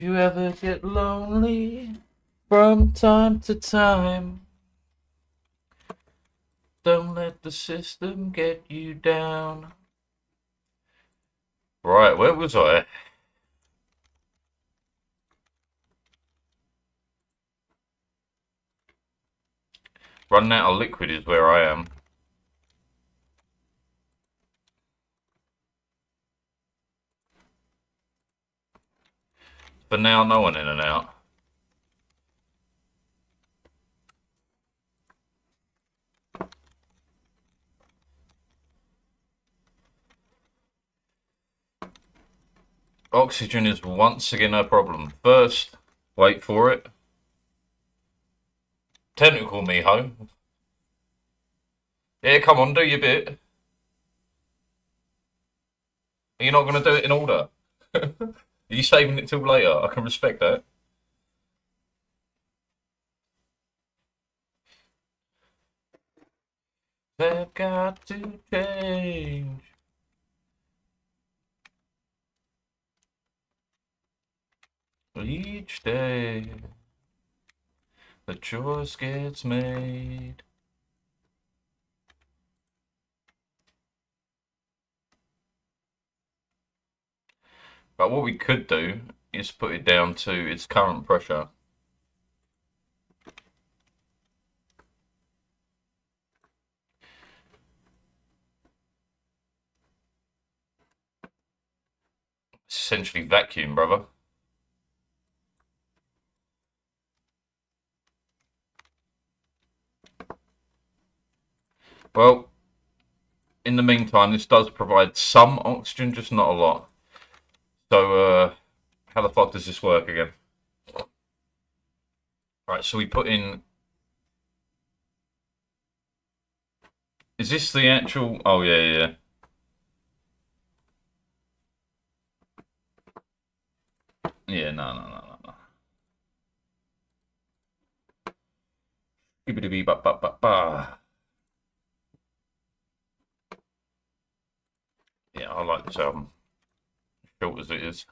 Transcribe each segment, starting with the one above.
You ever get lonely from time to time? Don't let the system get you down. Right, where was I? Running out of liquid is where I am. For now, no one in and out. Oxygen is once again a problem. First, wait for it. Technical Miho. Yeah, come on, do your bit. You're not going to do it in order. Are you saving it till later? I can respect that. They've got to change. Each day, the choice gets made. But what we could do is put it down to its current pressure. It's essentially vacuum, brother. Well, in the meantime, this does provide some oxygen, just not a lot. So, how the fuck does this work again? Right, so we put in. Is this the actual? Oh yeah, yeah. Yeah, no, no, no, no, no. Bibbidi ba ba ba ba. Yeah, I like this album. Short as it is.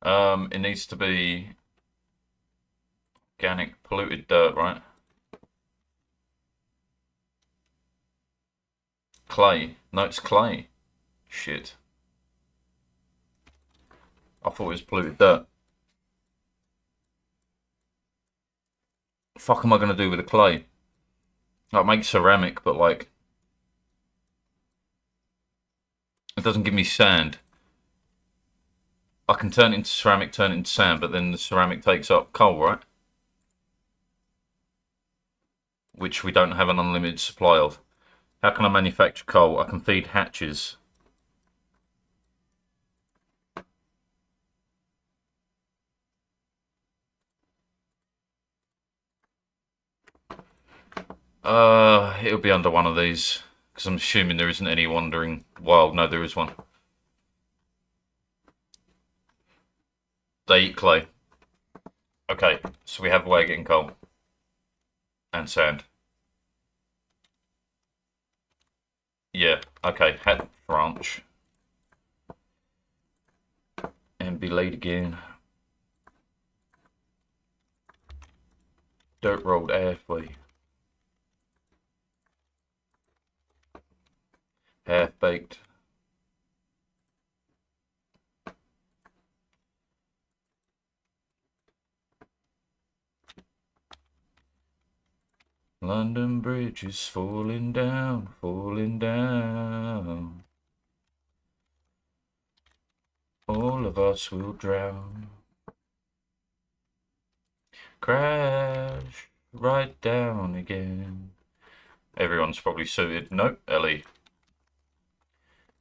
It needs to be organic polluted dirt, right? Clay. No, it's clay. Shit. I thought it was polluted dirt. Fuck am I gonna do with the clay? Like make ceramic, but like it doesn't give me sand. I can turn it into ceramic, turn it into sand, but then the ceramic takes up coal, right? Which we don't have an unlimited supply of. How can I manufacture coal? I can feed hatches. It'll be under one of these because I'm assuming there isn't any wandering wild. No, there is one. They eat clay. Okay, so we have a way of getting coal and sand. Yeah. Okay. Hat branch and be laid again. Dirt rolled halfway. Half baked. London Bridge is falling down, falling down. All of us will drown. Crash right down again. Everyone's probably suited. Nope, Ellie.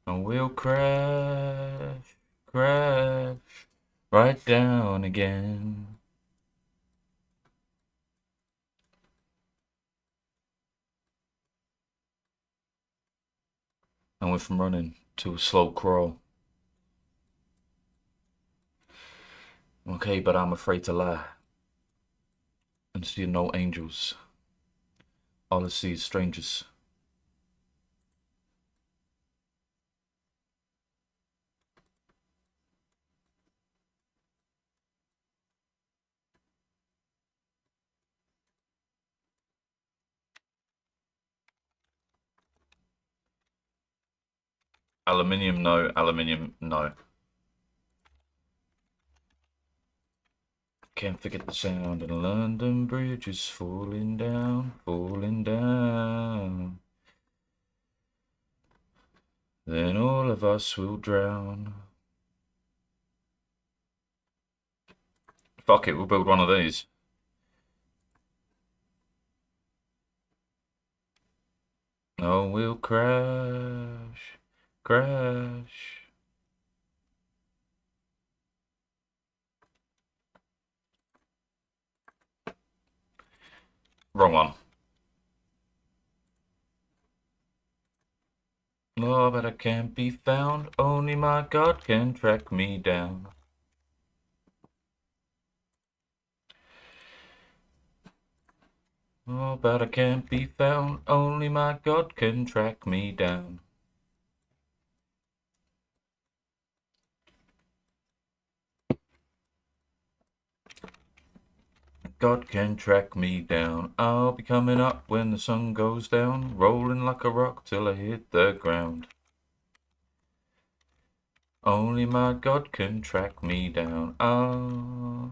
And we'll crash, crash right down again. And we're from running to a slow crawl. Okay, but I'm afraid to lie and see no angels. All I see is strangers. Aluminium, no. Aluminium, no. Can't forget the sound of the London Bridge is falling down, falling down. Then all of us will drown. Fuck it, we'll build one of these. Oh, we'll crash, crash. Wrong one. Oh, but I can't be found. Only my God can track me down. Oh, but I can't be found. Only my God can track me down. God can track me down. I'll be coming up when the sun goes down, rolling like a rock till I hit the ground. Only my God can track me down. I'll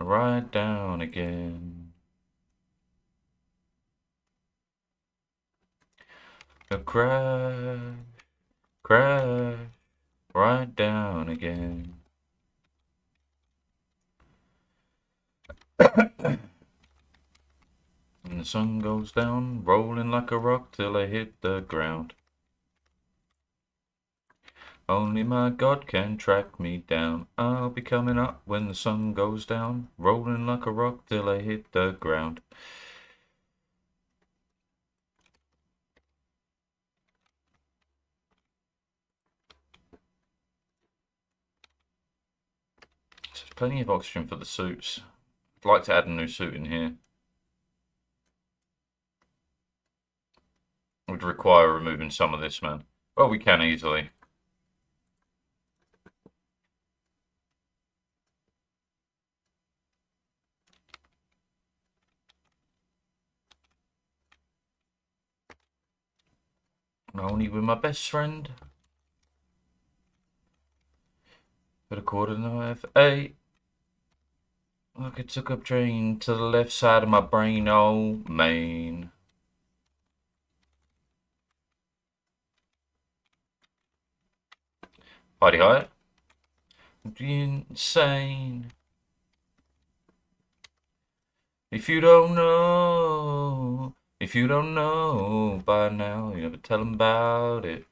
ride down again. A crash, crash, ride down again. And the sun goes down, rolling like a rock till I hit the ground. Only my God can track me down. I'll be coming up when the sun goes down, rolling like a rock till I hit the ground. There's plenty of oxygen for the suits. I'd like to add a new suit in here. Would require removing some of this, man. Well, we can easily. Only with my best friend. At a quarter to 8. Like I took a train to the left side of my brain, oh man. Heidi Hyatt. Insane. If you don't know by now, you never tell 'em about it.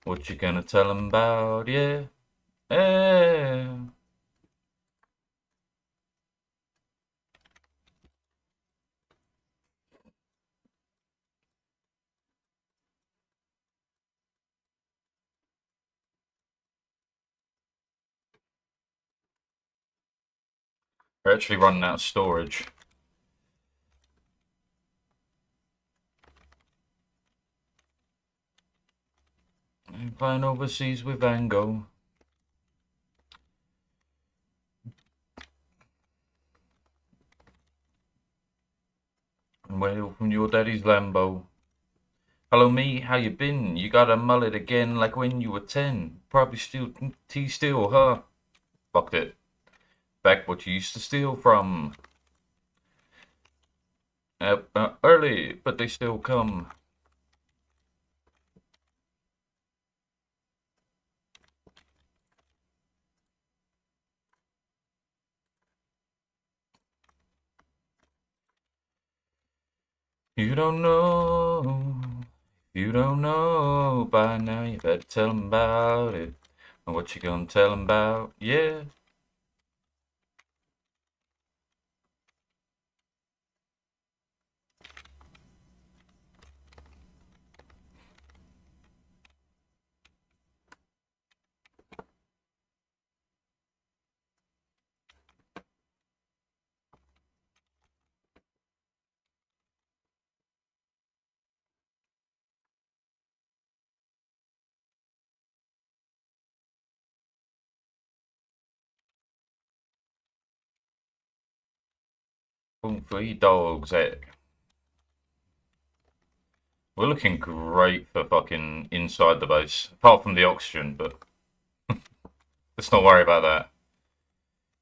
What you gonna tell 'em about, yeah, yeah. We're actually running out of storage. I'm flying overseas with Van Gogh. And whale from your daddy's Lambo. Hello me, how you been? You got a mullet again like when you were 10. Probably still T-Steel, huh? Fucked it. Back what you used to steal from. Early, but they still come. You don't know. You don't know by now. You better tell 'em about it. And what you gonna tell 'em about? Yeah. Boom, 3 dogs. We're looking great for fucking inside the base, apart from the oxygen, but let's not worry about that.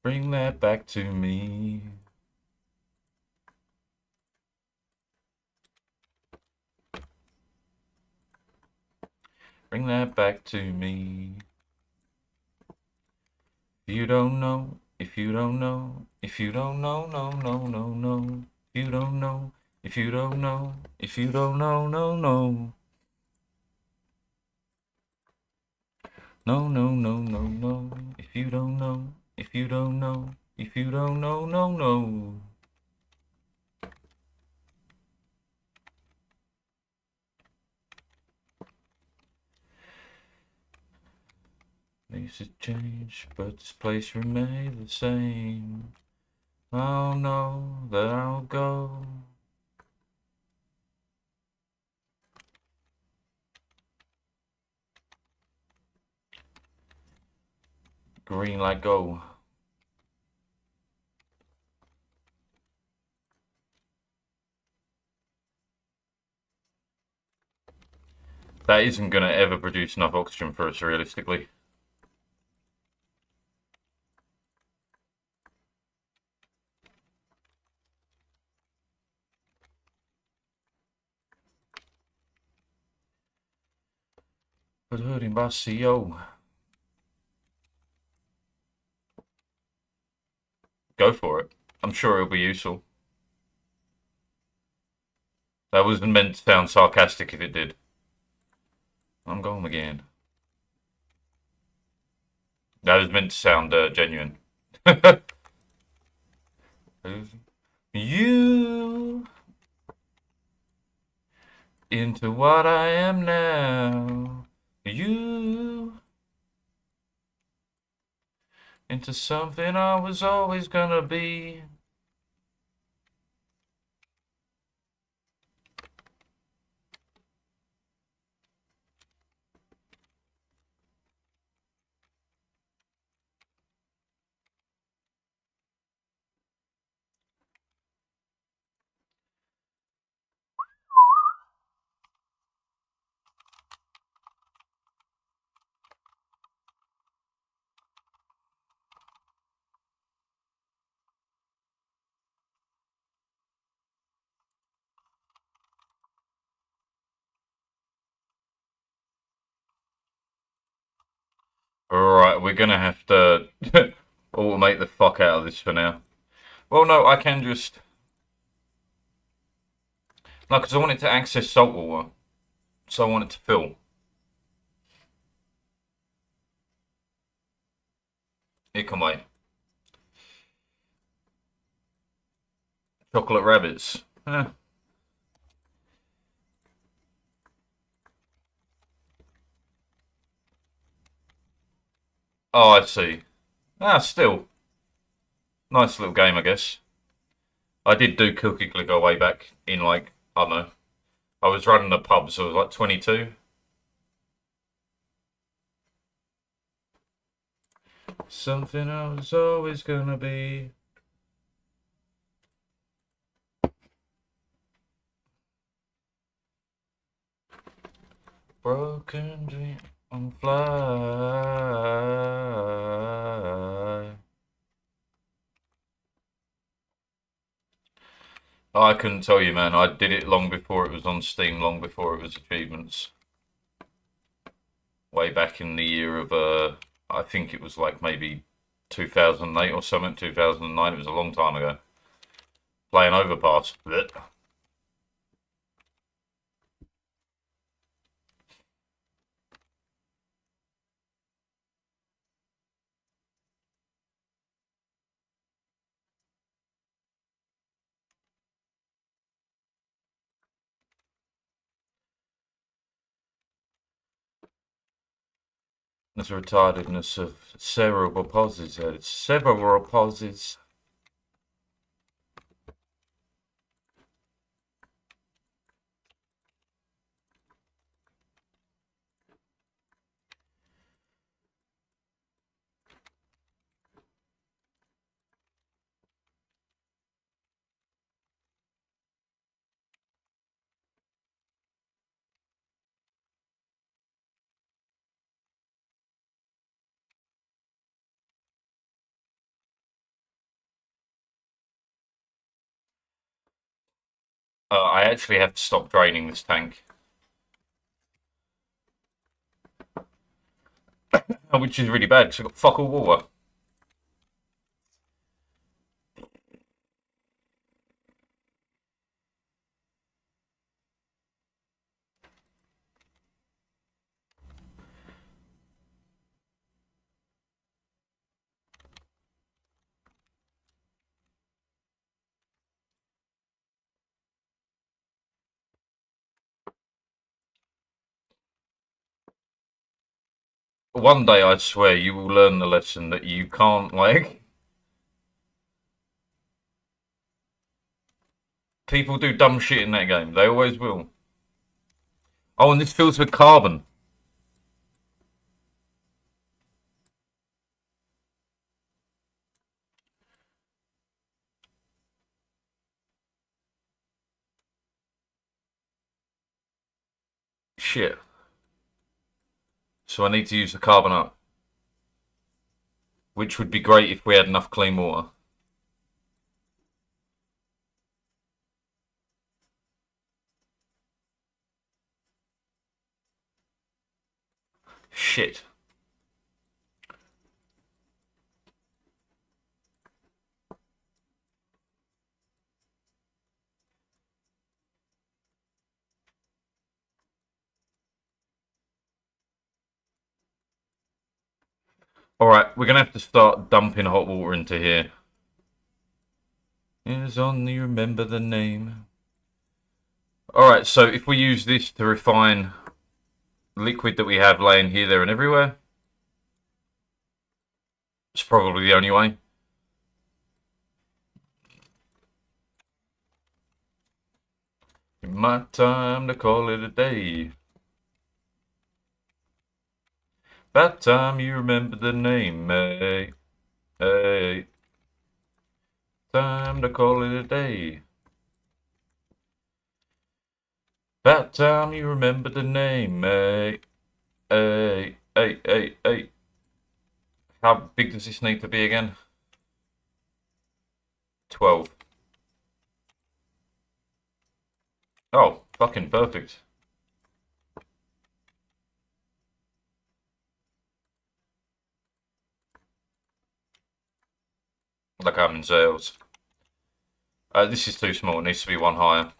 Bring that back to me. Bring that back to me. If you don't know, if you don't know, if you don't know, no, no, no, no. If you don't know, if you don't know, if you don't know, no, no. No, no, no, no, no. If you don't know, if you don't know, if you don't know, no, no. Things have changed, but this place remains the same. I'll know that I'll go. Green light go. That isn't going to ever produce enough oxygen for us, realistically. But hurting by CO. Go for it. I'm sure it'll be useful. That wasn't meant to sound sarcastic if it did. I'm going again. That was meant to sound genuine. You into what I am now. You into something I was always gonna be. Alright, we're gonna have to automate the fuck out of this for now. Well, no, I can just... No, because I want it to access salt water. So I want it to fill. It can wait. Chocolate rabbits. Eh. Oh, I see. Ah, still. Nice little game, I guess. I did do Cookie Clicker way back in, like, I don't know. I was running a pub, so I was like 22. Something I was always gonna be. Broken dream on fly. I couldn't tell you, man. I did it long before it was on Steam, long before it was achievements. Way back in the year of, I think it was like maybe 2008 or something, 2009. It was a long time ago. Playing Overpass. Blech. There's a retardedness of cerebral palsy. Several palsies. I actually have to stop draining this tank. Which is really bad because I've got fuck all water. One day, I swear, you will learn the lesson that you can't, like... People do dumb shit in that game. They always will. Oh, and this fills with carbon. Shit. So I need to use the carbon up. Which would be great if we had enough clean water. Shit. Alright, we're going to have to start dumping hot water into here. Is only remember the name. Alright, so if we use this to refine liquid that we have laying here, there, and everywhere, it's probably the only way. My time to call it a day. About time you remember the name, hey, hey. Time to call it a day. About time you remember the name, hey, hey, hey, hey, hey. How big does this need to be again? 12. Oh, fucking perfect. Like I'm in sales. This is too small. It needs to be one higher.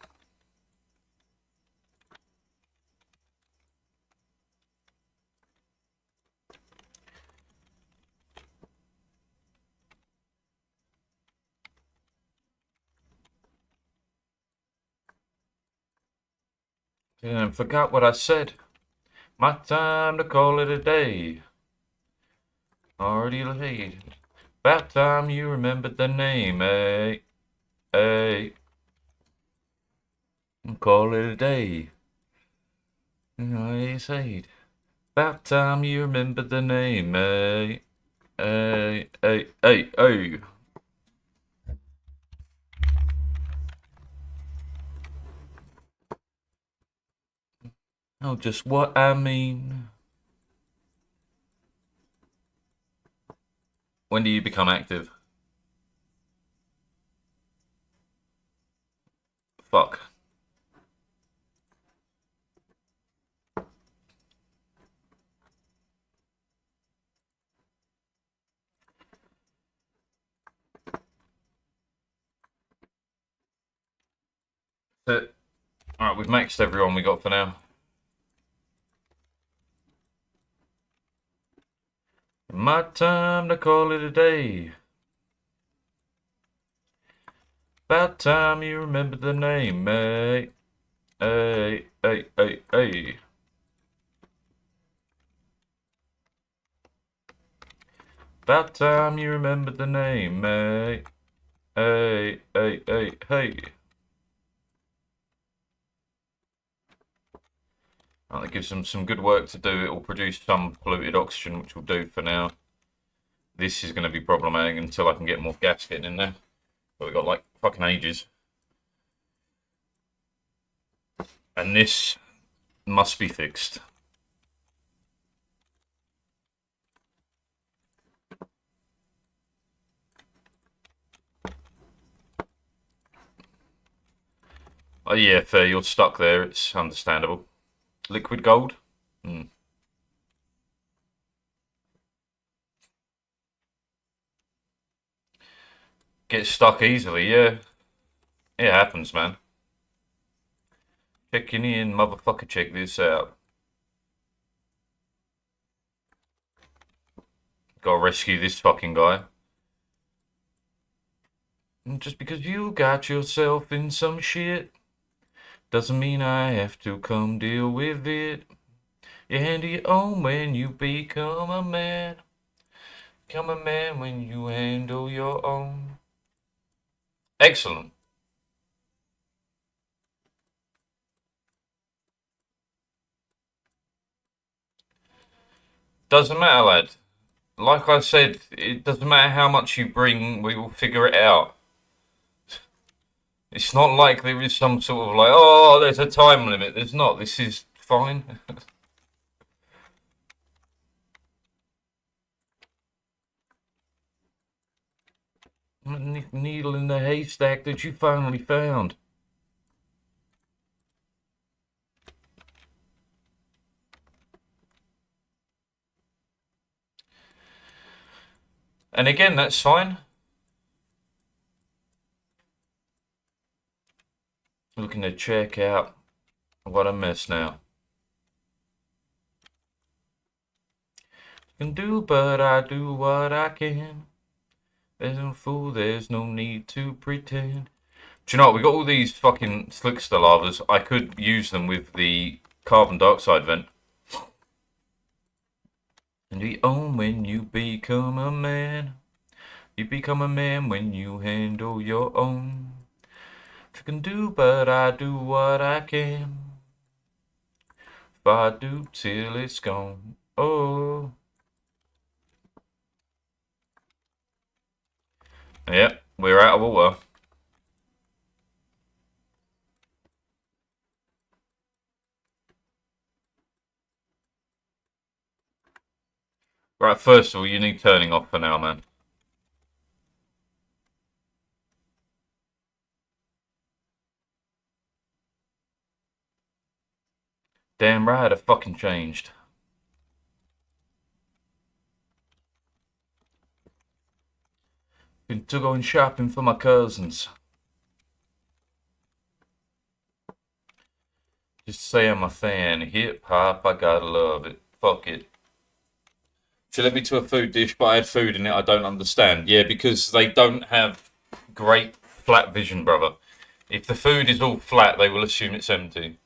Yeah, forgot what I said. My time to call it a day. Already late. About time you remembered the name, hey, hey. Call it a day. I said. About time you remembered the name, hey, hey, hey, hey, hey. Oh, just what I mean. When do you become active? Fuck. Alright, we've maxed everyone we got for now. My time to call it a day. About time you remember the name, hey, hey, hey, hey, hey. About time you remember the name, hey, hey, hey, hey, hey. That gives them some good work to do. It will produce some polluted oxygen, which will do for now. This is going to be problematic until I can get more gas getting in there. But we've got like fucking ages. And this must be fixed. Yeah, fair. You're stuck there. It's understandable. Liquid gold. Hmm. Get stuck easily. Yeah, it happens, man. Checking in, motherfucker. Check this out. Gotta rescue this fucking guy. And just because you got yourself in some shit doesn't mean I have to come deal with it. You handle your own when you become a man. Become a man when you handle your own. Excellent. Doesn't matter, lad. Like I said, it doesn't matter how much you bring, we will figure it out. It's not like there is some sort of like, oh, there's a time limit. There's not. This is fine. Needle in the haystack that you finally found. And again, that's fine. Looking to check out. What a mess now. Can do, but I do what I can. There's no fool, there's no need to pretend. Do you know what? We got all these fucking slickster lavas. I could use them with the carbon dioxide vent. And the own when you become a man. You become a man when you handle your own. I can do, but I do what I can. If I do till it's gone. Oh. Yep, we're out of water. Right, first of all, you need turning off for now, man. Damn right, I fucking changed. Been to going shopping for my cousins. Just say I'm a fan. Hip hop, I gotta love it. Fuck it. She led me to a food dish, but I had food in it I don't understand. Yeah, because they don't have great flat vision, brother. If the food is all flat, they will assume it's empty.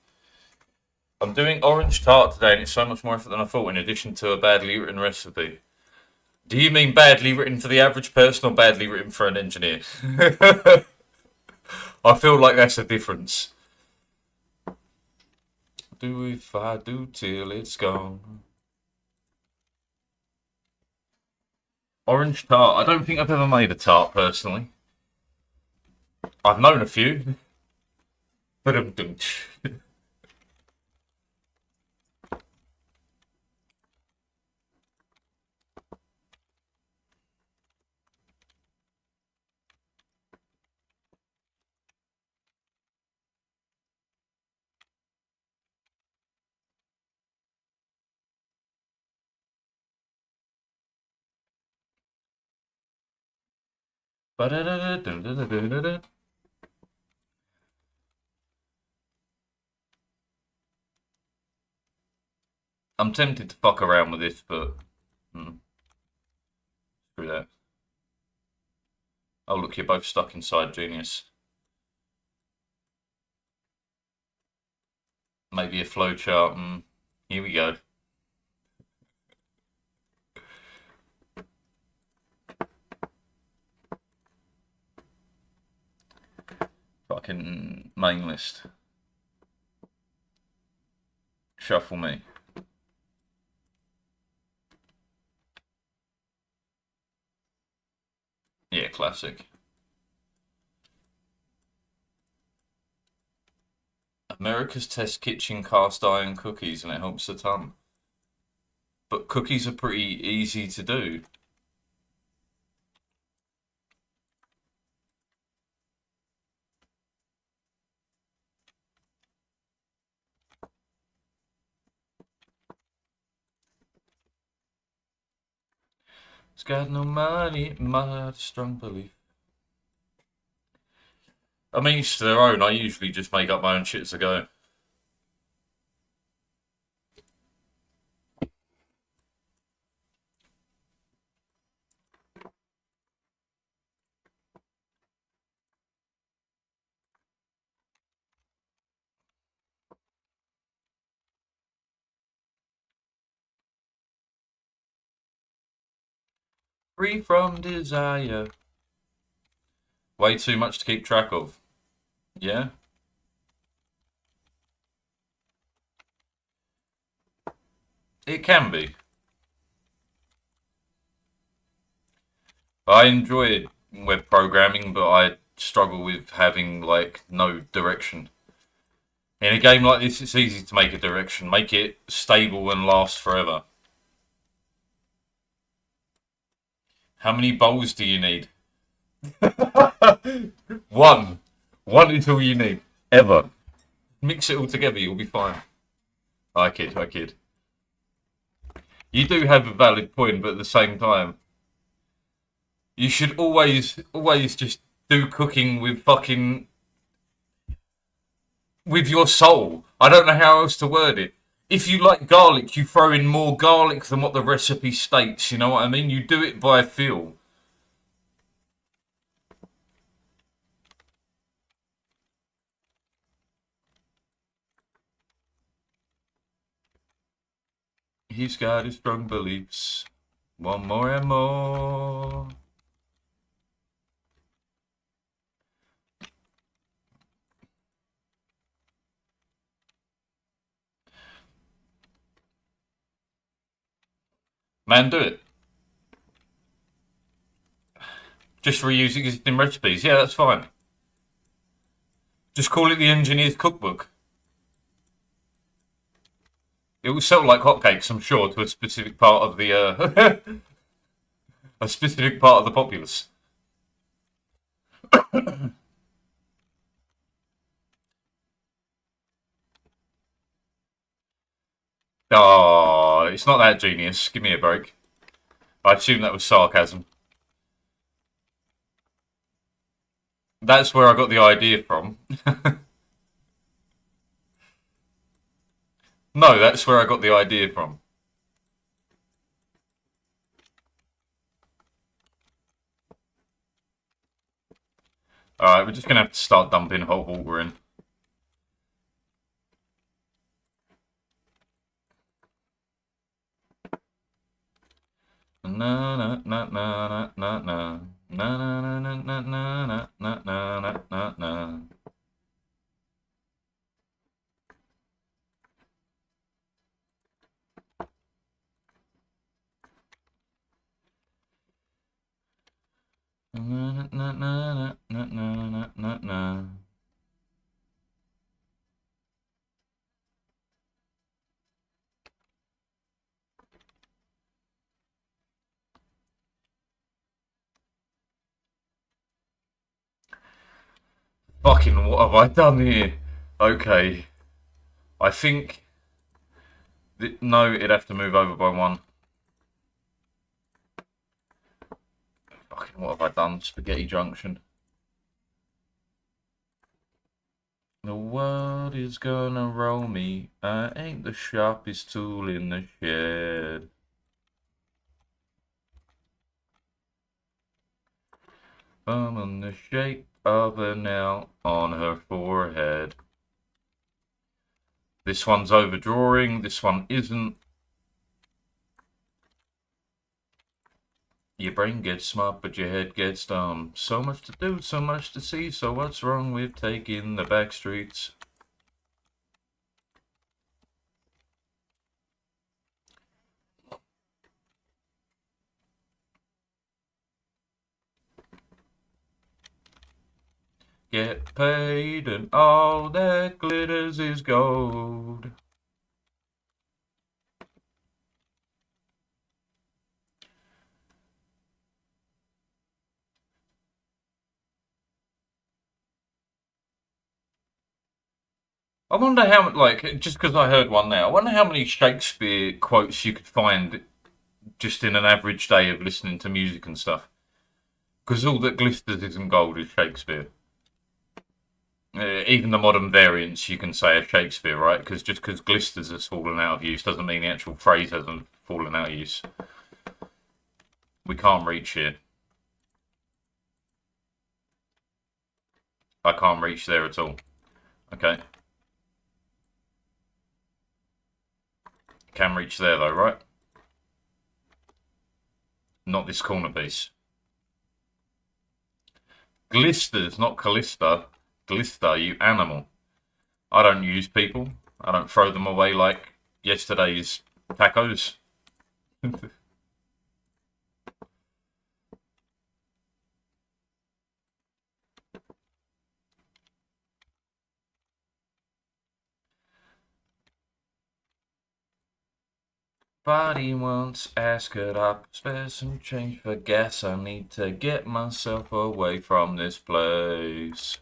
I'm doing orange tart today, and it's so much more effort than I thought, in addition to a badly written recipe. Do you mean badly written for the average person or badly written for an engineer? I feel like that's a difference. Do if I do till it's gone. Orange tart. I don't think I've ever made a tart personally. I've known a few. But I'm tempted to fuck around with this, but screw that. Oh look, you're both stuck inside, genius. Maybe a flowchart. Here we go. Fucking main list. Shuffle me. Yeah, classic. America's Test Kitchen cast iron cookies, and it helps a ton. But cookies are pretty easy to do. He's got no money, my strong belief. I mean, each to their own. I usually just make up my own shit as I go. Free from desire. Way too much to keep track of. Yeah? It can be. I enjoy web programming, but I struggle with having, like, no direction. In a game like this, it's easy to make a direction. Make it stable and last forever. How many bowls do you need? One. One is all you need. Ever. Mix it all together, you'll be fine. I kid, I kid. You do have a valid point, but at the same time, you should always just do cooking with with your soul. I don't know how else to word it. If you like garlic, you throw in more garlic than what the recipe states. You know what I mean? You do it by feel. He's got his strong beliefs. One more and more. Man, do it. Just reuse existing recipes. Yeah, that's fine. Just call it the engineer's cookbook. It will sell like hotcakes, I'm sure, to a specific part of the a specific part of the populace. Oh, it's not that genius. Give me a break. I assume that was sarcasm. That's where I got the idea from. No, that's where I got the idea from. Alright, we're just going to have to start dumping hot water in. Na na na na na na na na na na na na na na na na. Na na na na na na na. Fucking what have I done here? Okay. I think... No, it'd have to move over by one. Fucking what have I done? Spaghetti Junction. The world is gonna roll me. I ain't the sharpest tool in the shed. I'm in the shape of a nail on her forehead. This one's overdrawing, this one isn't. Your brain gets smart, but your head gets dumb. So much to do, so much to see, so what's wrong with taking the back streets? Get paid and all that glitters is gold. I wonder how, like, just because I heard one now, I wonder how many Shakespeare quotes you could find just in an average day of listening to music and stuff. Because all that glisters isn't gold is Shakespeare. Even the modern variants, you can say, are Shakespeare, right? Because just because glisters has fallen out of use doesn't mean the actual phrase hasn't fallen out of use. We can't reach here. I can't reach there at all. Okay. Can reach there though, right? Not this corner piece. Glisters, not Callista. Glister, you animal. I don't use people. I don't throw them away like yesterday's tacos. Buddy once asked, could I spare some change for gas? I need to get myself away from this place.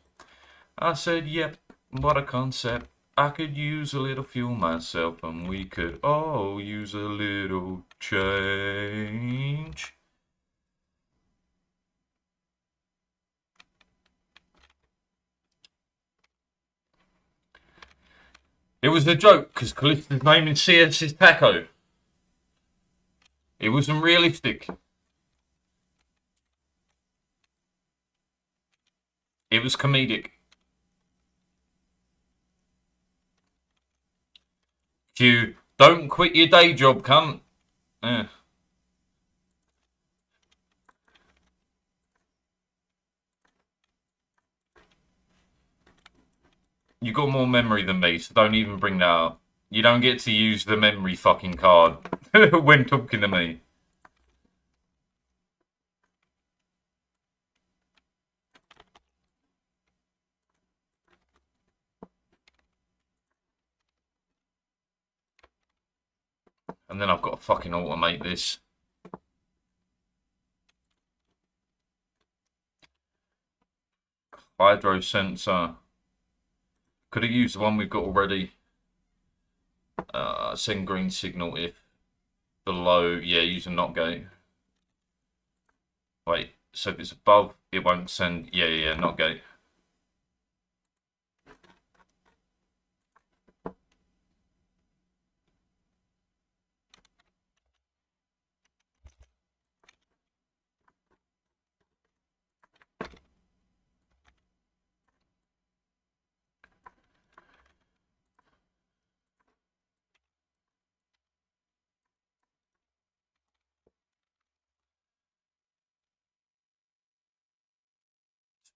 I said, yep, what a concept. I could use a little fuel myself, and we could all use a little change. It was a joke, because Callista's name in CS is Taco. It wasn't realistic. It was comedic. Q, don't quit your day job, cunt. Yeah. You got more memory than me, so don't even bring that up. You don't get to use the memory fucking card when talking to me. And then I've got to fucking automate this. Hydro sensor. Could have used the one we've got already. Send green signal if below. Yeah, use a not gate. Wait, so if it's above, it won't send. Yeah, not gate.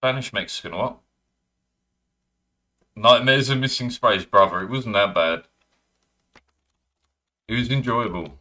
Spanish Mexican, what? Nightmares and Missing Sprays, brother. It wasn't that bad. It was enjoyable.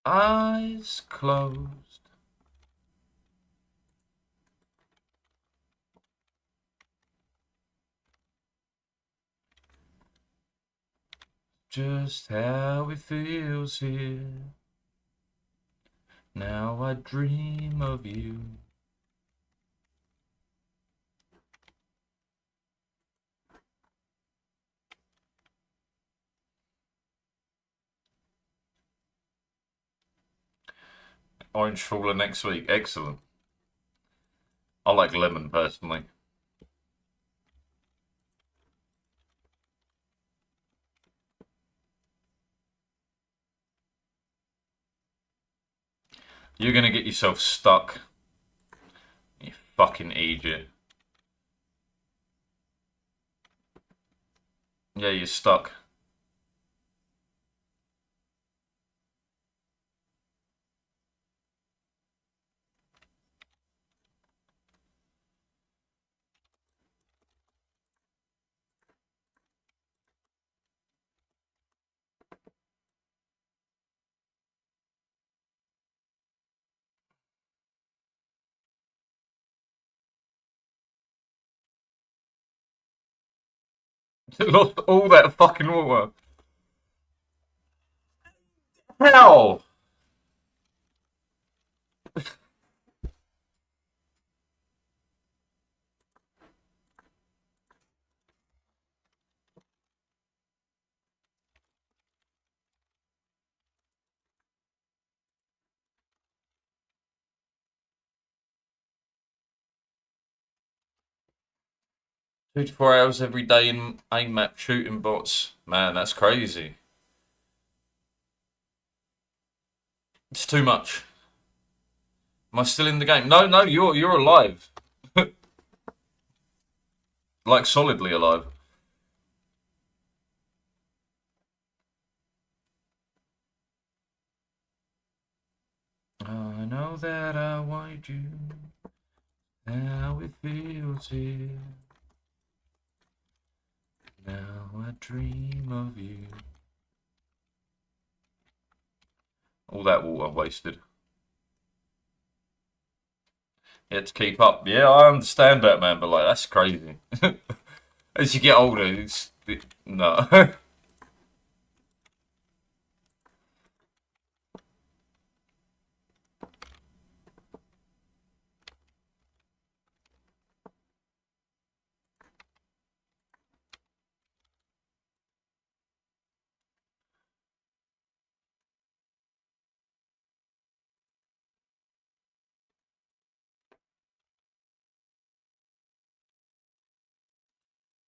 Eyes closed. Just how it feels here. Now I dream of you. Orange Faller next week. Excellent. I like lemon personally. You're gonna get yourself stuck. You fucking idiot. Yeah, you're stuck. It lost all that fucking water. How? 2 to 4 hours every day in aim map shooting bots. Man, that's crazy. It's too much. Am I still in the game? No, no, you're alive. Like solidly alive. I know that I want you. How it feels here. Now I dream of you. All that water wasted. You had to keep up. Yeah, I understand that, man, but like that's crazy. As you get older, no.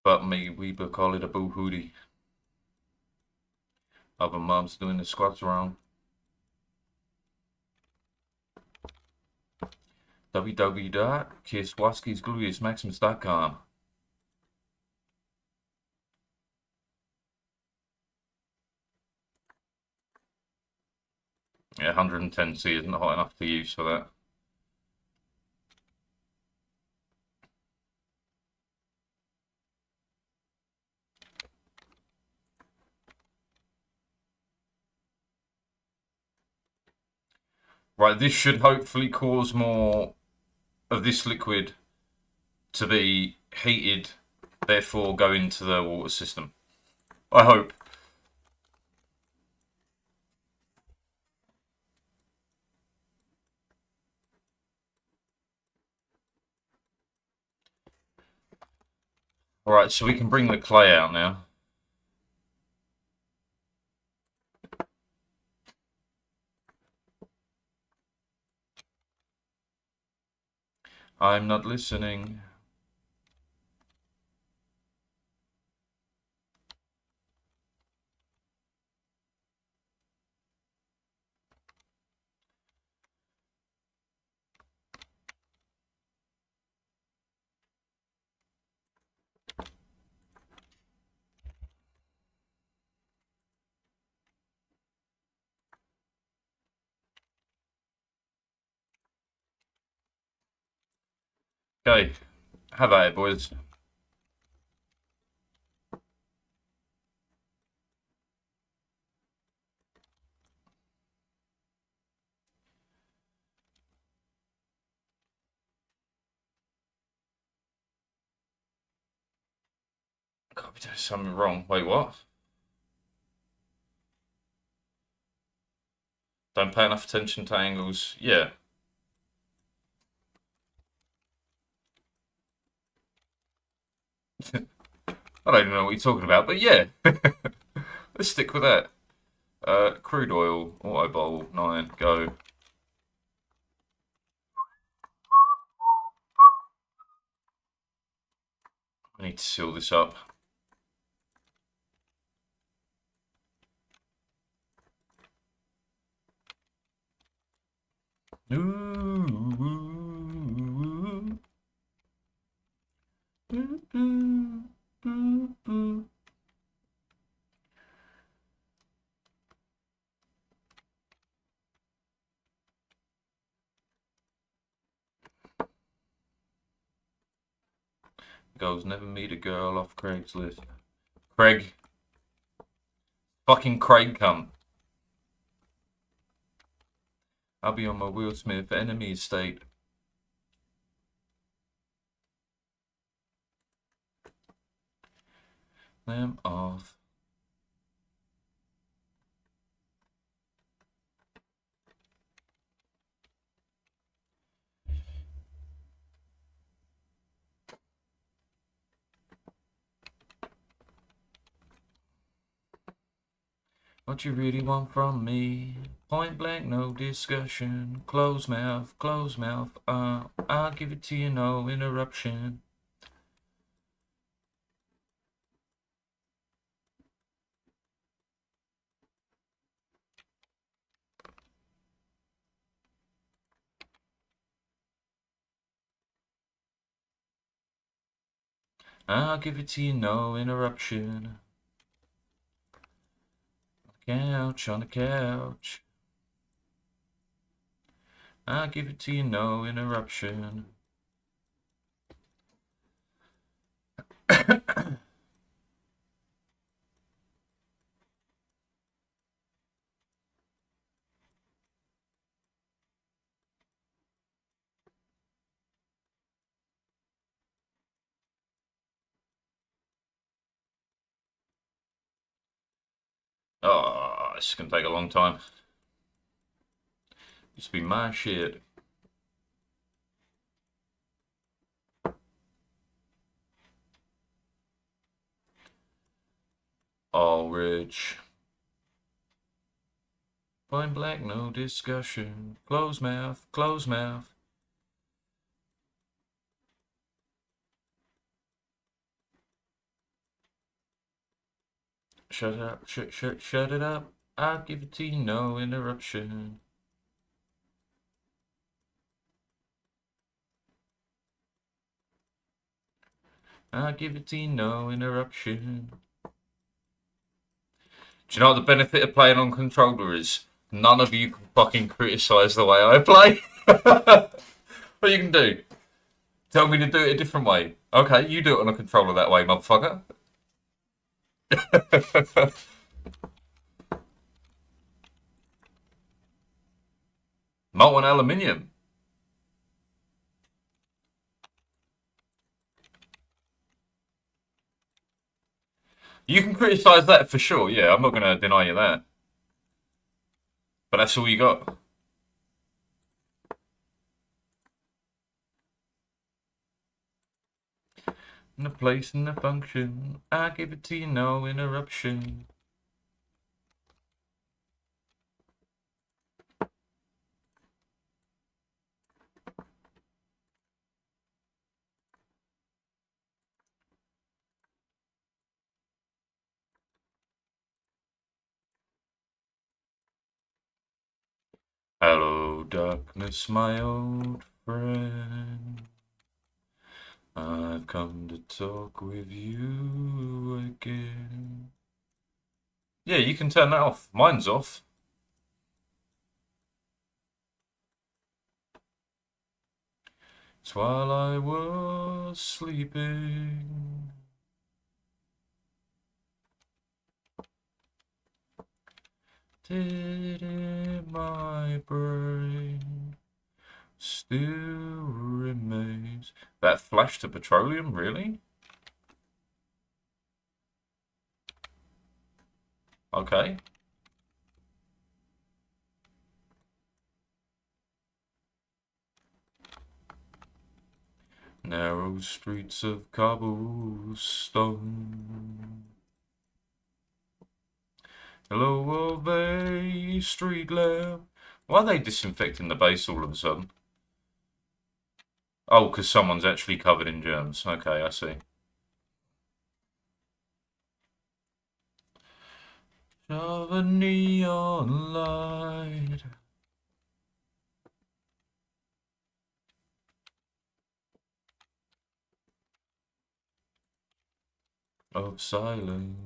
But me, we call it a boo hootie. Other moms doing the squats wrong. www.kiswaskisgluteusmaximus.com. Yeah, 110C isn't hot enough to use for that. Right, this should hopefully cause more of this liquid to be heated, therefore go into the water system. I hope. Alright, so we can bring the clay out now. I'm not listening. Okay, have at it, boys. Can't be doing something wrong. Wait, what? Don't pay enough attention to angles. Yeah. I don't even know what you're talking about, but yeah. Let's stick with that. Crude oil, auto bowl, 9, go. I need to seal this up. Girls never meet a girl off Craigslist. Craig. Fucking Craig cunt. I'll be on my Will Smith enemy estate. them off. What you really want from me? Point blank, no discussion. Close mouth, close mouth. I'll give it to you, no interruption. I'll give it to you, no interruption. Couch on the couch. I'll give it to you, no interruption. Oh, this is gonna take a long time. This will be my shit. All rich. Point blank, no discussion. Close mouth, close mouth. Shut it up, shut it up. I'll give it to you, no interruption. I'll give it to you, no interruption. Do you know what the benefit of playing on controller is? None of you can fucking criticise the way I play. What you can do? Tell me to do it a different way. Okay, you do it on a controller that way, motherfucker. Molten aluminium. You can criticise that for sure, yeah, I'm not going to deny you that. But that's all you got. And the place and the function, I give it to you, no interruption. Hello, darkness, my old friend. I've come to talk with you again. Yeah, you can turn that off. Mine's off. It's while I was sleeping. Did in my brain still remains. That flash to petroleum, really? Okay. Narrow streets of cobblestone. Hello of a street lamp. Why are they disinfecting the base all of a sudden? Oh, because someone's actually covered in germs. Okay, I see. Of a neon light. Of silence.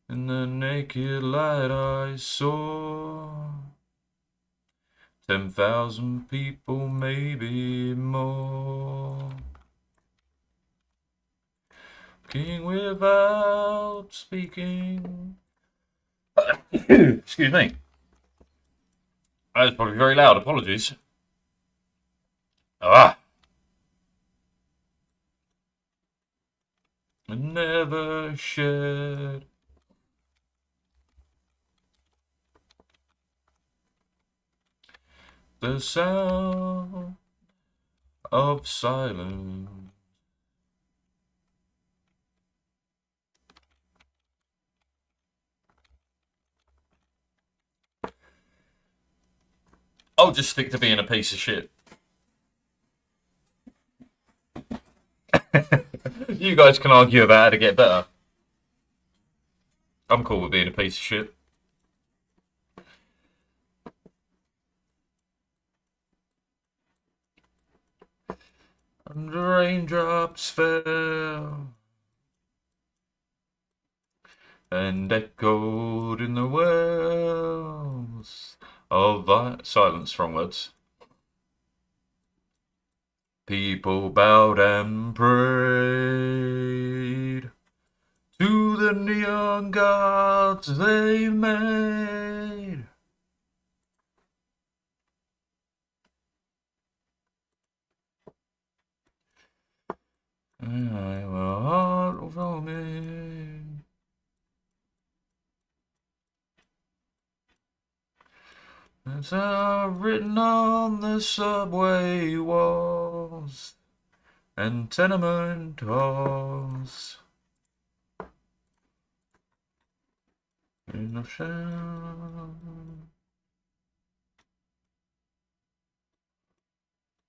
In the naked light I saw 10,000 people, maybe more. King without speaking. Excuse me. That was probably very loud. Apologies. Ah. and never shed. The sound of silence. I'll just stick to being a piece of shit. You guys can argue about how to get better. I'm cool with being a piece of shit. And the raindrops fell and echoed in the wells of silence, wrong words. People bowed and prayed to the neon gods they made. I will heart for me. As I've written on the subway walls and tenement halls. In the shadow.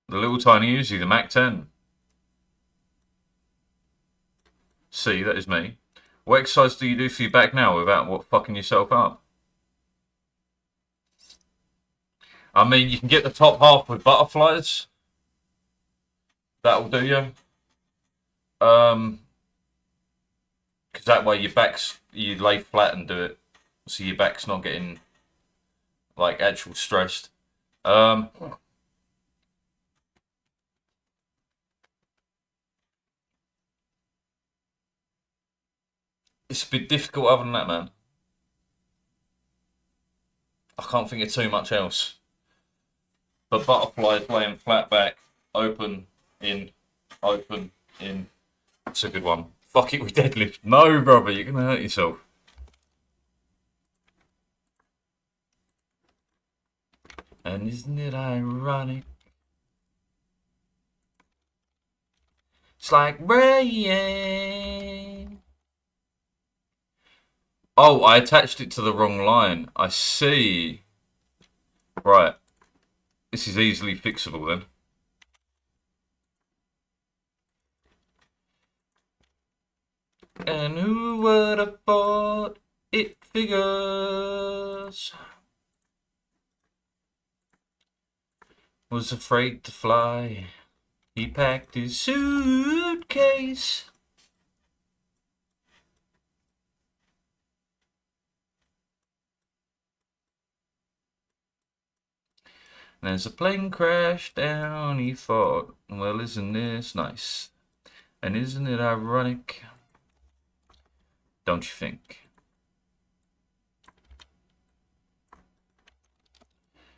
The little tiny Uzi, the Mac 10. See, that is me. What exercise do you do for your back now without fucking yourself up? I mean, you can get the top half with butterflies. That'll do you. Because that way you lay flat and do it, so your back's not getting like actual stressed. It's a bit difficult other than that, man. I can't think of too much else. But butterflies laying flat back, open, in, open, in. It's a good one. Fuck it with deadlift. No, brother, you're going to hurt yourself. And isn't it ironic? It's like rain. Oh, I attached it to the wrong line. I see. Right. This is easily fixable then. And who would have thought it figures? Was afraid to fly. He packed his suitcase. And as the plane crashed down, he thought, well, isn't this nice? And isn't it ironic? Don't you think?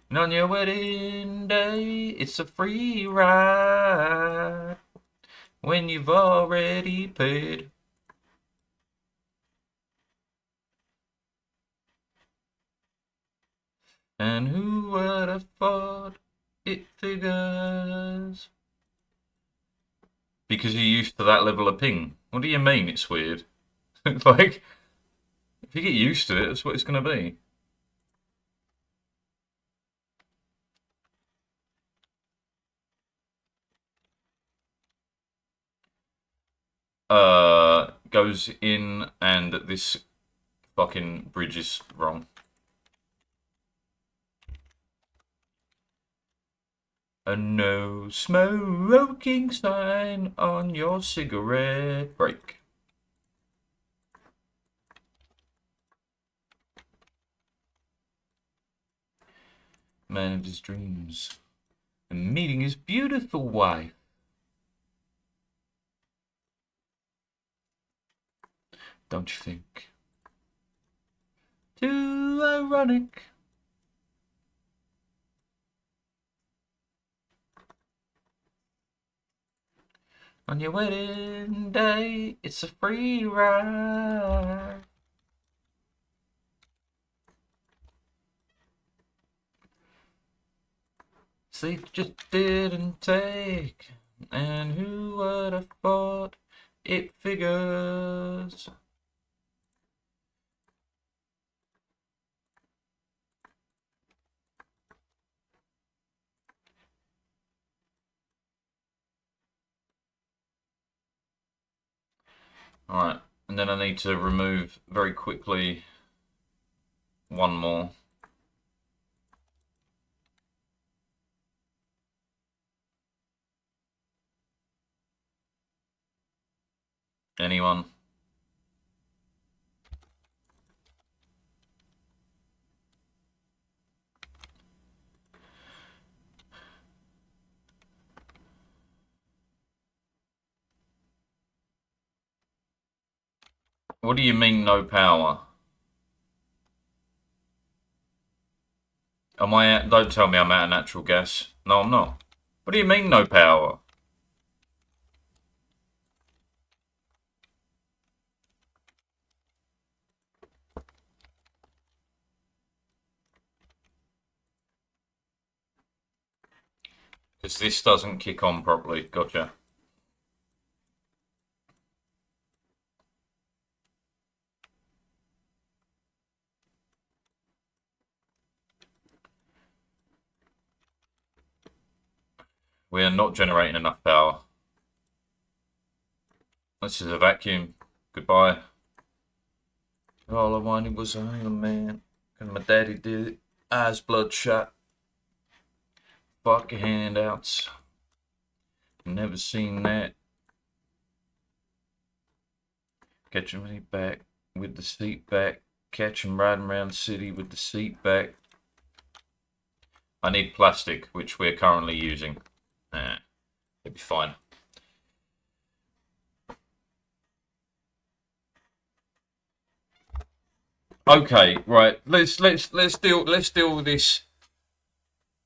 And on your wedding day, it's a free ride when you've already paid. And who would have thought it figures? Because you're used to that level of ping. What do you mean it's weird? Like, if you get used to it, that's what it's going to be. Goes in and this fucking bridge is wrong. A no smoking sign on your cigarette break. Man of his dreams. And meeting his beautiful wife. Don't you think? Too ironic. On your wedding day, it's a free ride. Sleep just didn't take, and who would have thought it figures? Alright, and then I need to remove very quickly one more. Anyone? What do you mean no power? Am I at, don't tell me I'm out of natural gas. No, I'm not. What do you mean no power? Because this doesn't kick on properly. Gotcha. We are not generating enough power. This is a vacuum. Goodbye. All I wanted was a man. And my daddy did it. Eyes bloodshot. Fuck your handouts. Never seen that. Catch him back with the seat back. Catch him riding around the city with the seat back. I need plastic, which we're currently using. It'll be fine. Okay, right. Let's deal with this.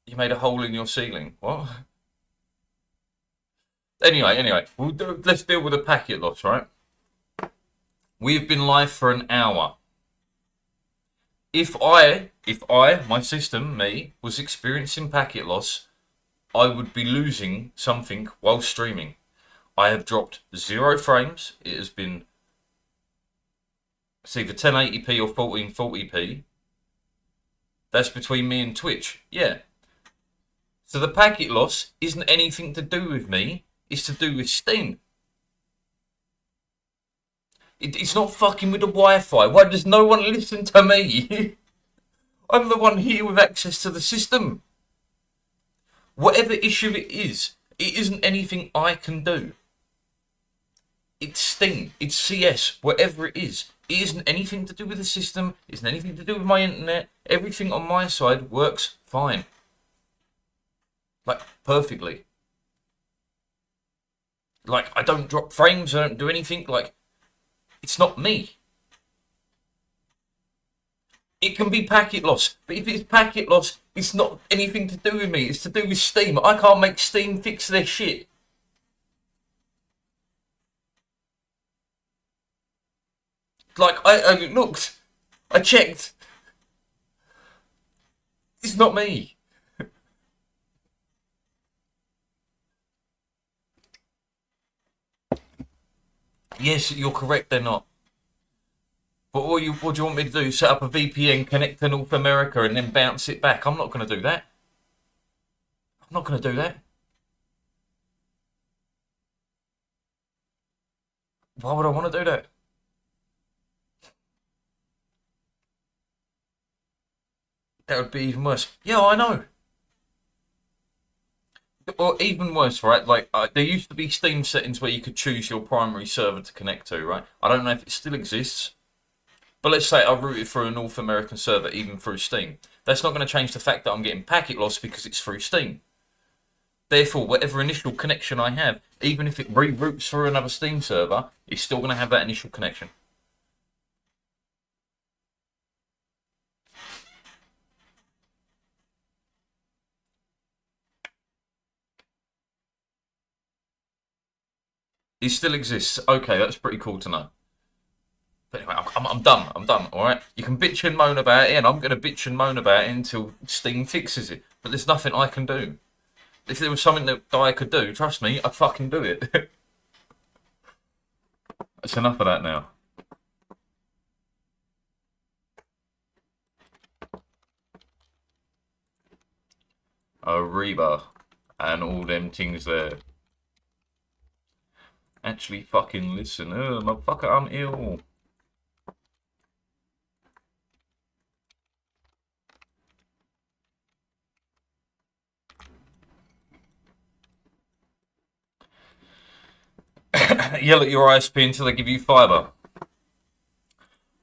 You made a hole in your ceiling. What? Anyway, let's deal with the packet loss, right? We've been live for an hour. If my system, me, was experiencing packet loss, I would be losing something while streaming. I have dropped 0 frames. It has been, it's either 1080p or 1440p. That's between me and Twitch. Yeah. So the packet loss isn't anything to do with me. It's to do with Steam. It's not fucking with the Wi-Fi. Why does no one listen to me? I'm the one here with access to the system. Whatever issue it isn't anything I can do. It's Steam, it's CS, whatever it is. It isn't anything to do with the system, it isn't anything to do with my internet. Everything on my side works fine. Like, perfectly. Like, I don't drop frames, I don't do anything. Like, it's not me. It can be packet loss, but if it's packet loss, it's not anything to do with me. It's to do with Steam. I can't make Steam fix their shit. Like, I looked, I checked. It's not me. Yes, you're correct, they're not. But what do you want me to do? Set up a VPN, connect to North America, and then bounce it back? I'm not going to do that. I'm not going to do that. Why would I want to do that? That would be even worse. Yeah, I know. Or even worse, right? Like, there used to be Steam settings where you could choose your primary server to connect to, right? I don't know if it still exists. But let's say I routed through a North American server, even through Steam. That's not going to change the fact that I'm getting packet loss because it's through Steam. Therefore, whatever initial connection I have, even if it reroutes through another Steam server, it's still going to have that initial connection. He still exists. Okay, that's pretty cool to know. But anyway, I'm done. I'm done. All right. You can bitch and moan about it, and I'm going to bitch and moan about it until Steam fixes it. But there's nothing I can do. If there was something that I could do, trust me, I'd fucking do it. That's enough of that now. Reba and all them things there. Actually fucking listen. Motherfucker, I'm ill. Yell at your ISP until they give you fibre.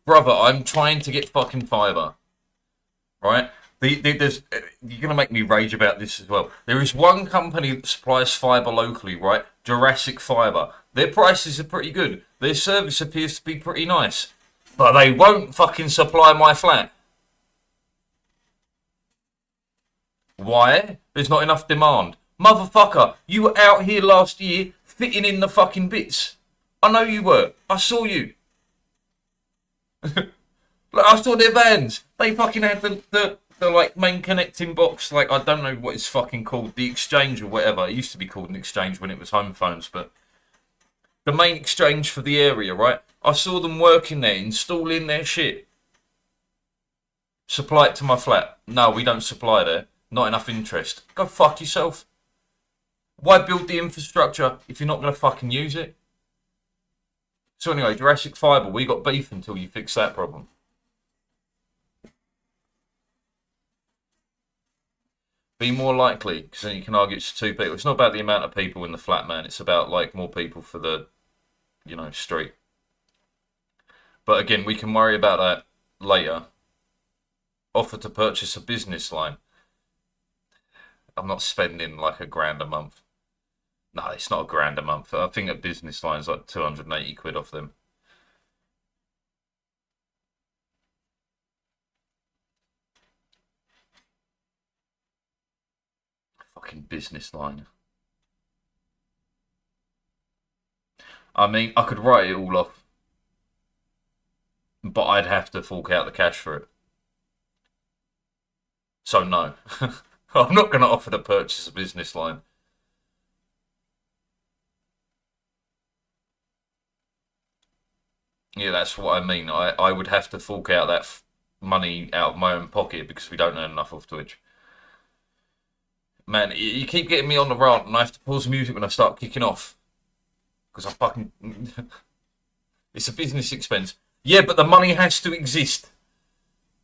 Brother, I'm trying to get fucking fibre. Right? There's, you're going to make me rage about this as well. There is one company that supplies fibre locally, right? Jurassic Fibre. Their prices are pretty good. Their service appears to be pretty nice. But they won't fucking supply my flat. Why? There's not enough demand. Motherfucker, you were out here last year fitting in the fucking bits. I know you were. I saw you. Like, I saw their vans. They fucking had the like main connecting box. Like, I don't know what it's fucking called, the exchange or whatever. It used to be called an exchange when it was home phones, but the main exchange for the area, right? I saw them working there, installing their shit. Supply it to my flat. No, we don't supply there. Not enough interest. Go fuck yourself. Why build the infrastructure if you're not going to fucking use it? So anyway, Jurassic Fibre, we got beef until you fix that problem. Be more likely, because then you can argue it's two people. It's not about the amount of people in the flat, man. It's about like more people for the, street. But again, we can worry about that later. Offer to purchase a business line. I'm not spending like £1,000 a month. No, it's not £1,000 a month. I think a business line's like 280 quid off them. Fucking business line. I mean, I could write it all off, but I'd have to fork out the cash for it. So no, I'm not going to offer to purchase a business line. Yeah, that's what I mean. I would have to fork out that money out of my own pocket because we don't earn enough off Twitch. Man, you keep getting me on the rant, and I have to pause the music when I start kicking off because I fucking. It's a business expense. Yeah, but the money has to exist.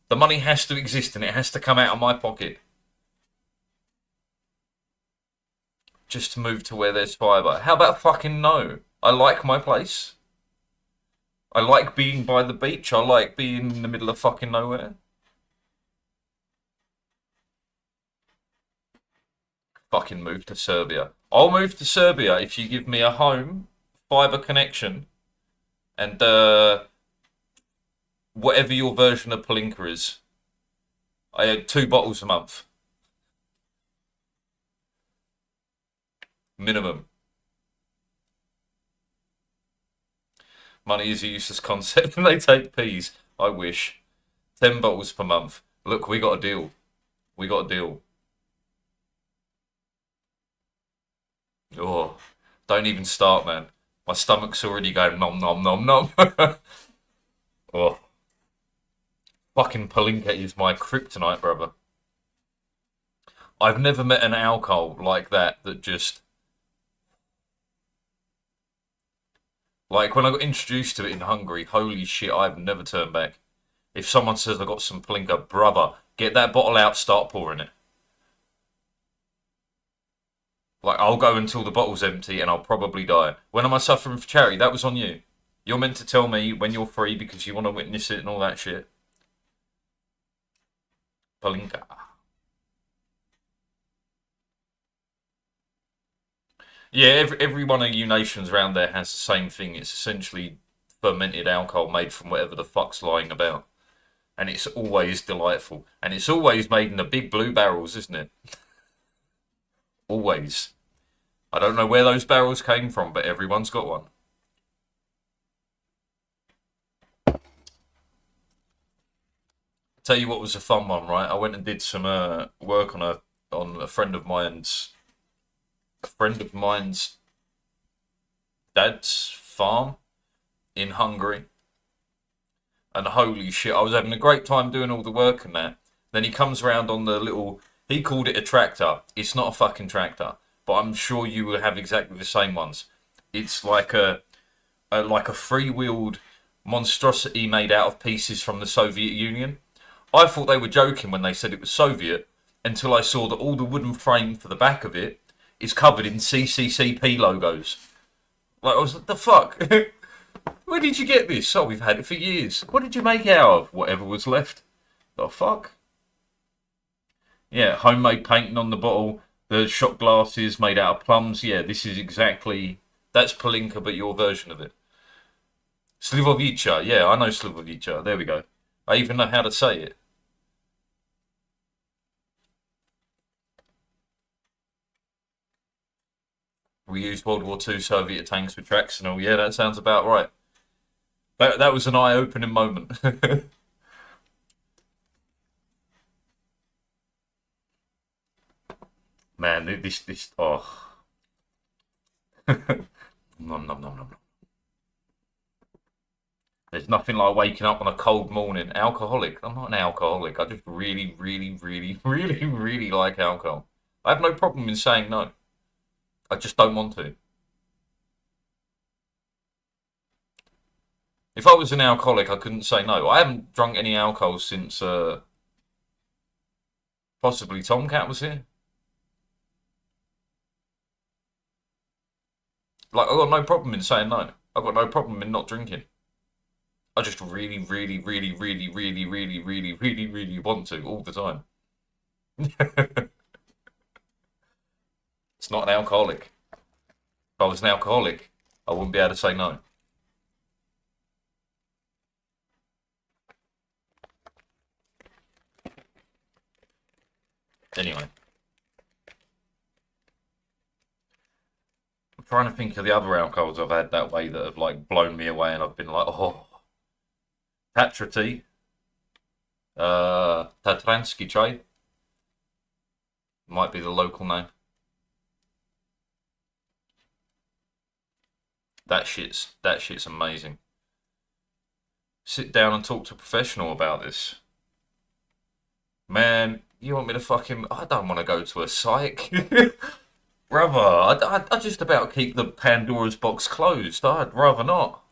The money has to exist, and it has to come out of my pocket. Just to move to where there's fibre. How about fucking no? I like my place. I like being by the beach. I like being in the middle of fucking nowhere. Fucking move to Serbia. I'll move to Serbia if you give me a home, fibre connection, and whatever your version of Palinka is. I had 2 bottles a month. Minimum. Money is a useless concept and they take peas. I wish. 10 bottles per month. Look, we got a deal. We got a deal. Oh, don't even start, man. My stomach's already going nom nom nom nom. Oh, fucking Palinka is my kryptonite, brother. I've never met an alcohol like that just. Like, when I got introduced to it in Hungary, holy shit, I've never turned back. If someone says I've got some Palinka, brother, get that bottle out, start pouring it. Like, I'll go until the bottle's empty and I'll probably die. When am I suffering for charity? That was on you. You're meant to tell me when you're free because you want to witness it and all that shit. Palinka. Yeah, every one of you nations around there has the same thing. It's essentially fermented alcohol made from whatever the fuck's lying about. And it's always delightful. And it's always made in the big blue barrels, isn't it? Always. I don't know where those barrels came from, but everyone's got one. Tell you what was a fun one, right? I went and did some work on a friend of mine's dad's farm in Hungary, and holy shit, I was having a great time doing all the work and that. Then he comes around on the little. He called it a tractor. It's not a fucking tractor, but I'm sure you will have exactly the same ones. It's like a free-wheeled monstrosity made out of pieces from the Soviet Union. I thought they were joking when they said it was Soviet until I saw that all the wooden frame for the back of it is covered in CCCP logos. Like, I was like, the fuck? Where did you get this? Oh, we've had it for years. What did you make it out of? Whatever was left. The fuck? Yeah, homemade painting on the bottle. The shot glasses made out of plums. Yeah, this is exactly. That's Palinka, but your version of it. Slivovica. Yeah, I know Slivovica. There we go. I even know how to say it. We used World War II Soviet tanks with tracks and all. Yeah, that sounds about right. That was an eye-opening moment. Man, this nom nom nom nom. There's nothing like waking up on a cold morning. Alcoholic. I'm not an alcoholic. I just really, really, really, really, really like alcohol. I have no problem in saying no. I just don't want to. If I was an alcoholic, I couldn't say no. I haven't drunk any alcohol since possibly Tomcat was here. Like, I've got no problem in saying no. I've got no problem in not drinking. I just really, really, really, really, really, really, really, really, really want to all the time. It's not an alcoholic. If I was an alcoholic, I wouldn't be able to say no. Anyway, I'm trying to think of the other alcohols I've had that way that have like blown me away, and I've been like, oh, Tatra tea, Tatransky chai might be the local name. That shit's amazing. Sit down and talk to a professional about this. Man, you want me to fucking? I don't want to go to a psych. Brother, I just about keep the Pandora's box closed. I'd rather not.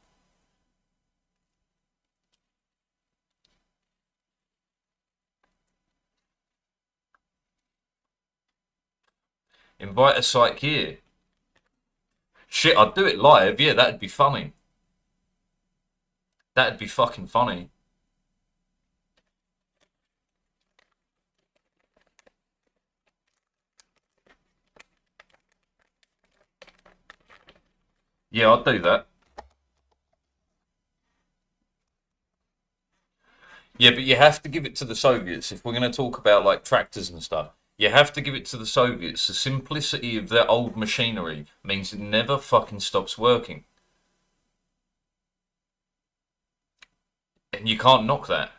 Invite a psych here. Shit, I'd do it live. Yeah, that'd be funny. That'd be fucking funny. Yeah, I'd do that. Yeah, but you have to give it to the Soviets. If we're going to talk about like tractors and stuff, you have to give it to the Soviets. The simplicity of their old machinery means it never fucking stops working. And you can't knock that.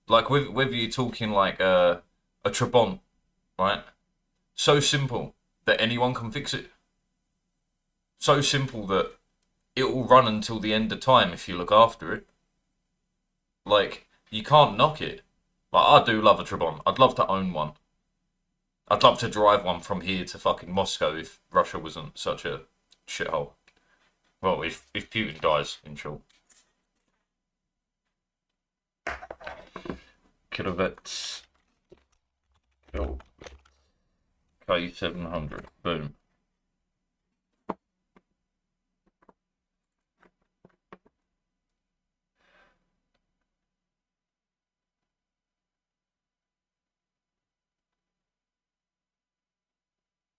Like, whether you're talking like a Trabant, right? So simple that anyone can fix it. So simple that it will run until the end of time if you look after it. Like, you can't knock it. Like, I do love a Trabant. I'd love to own one. I'd love to drive one from here to fucking Moscow if Russia wasn't such a shithole. Well, if Putin dies, in short. Kilovets. K700. Boom.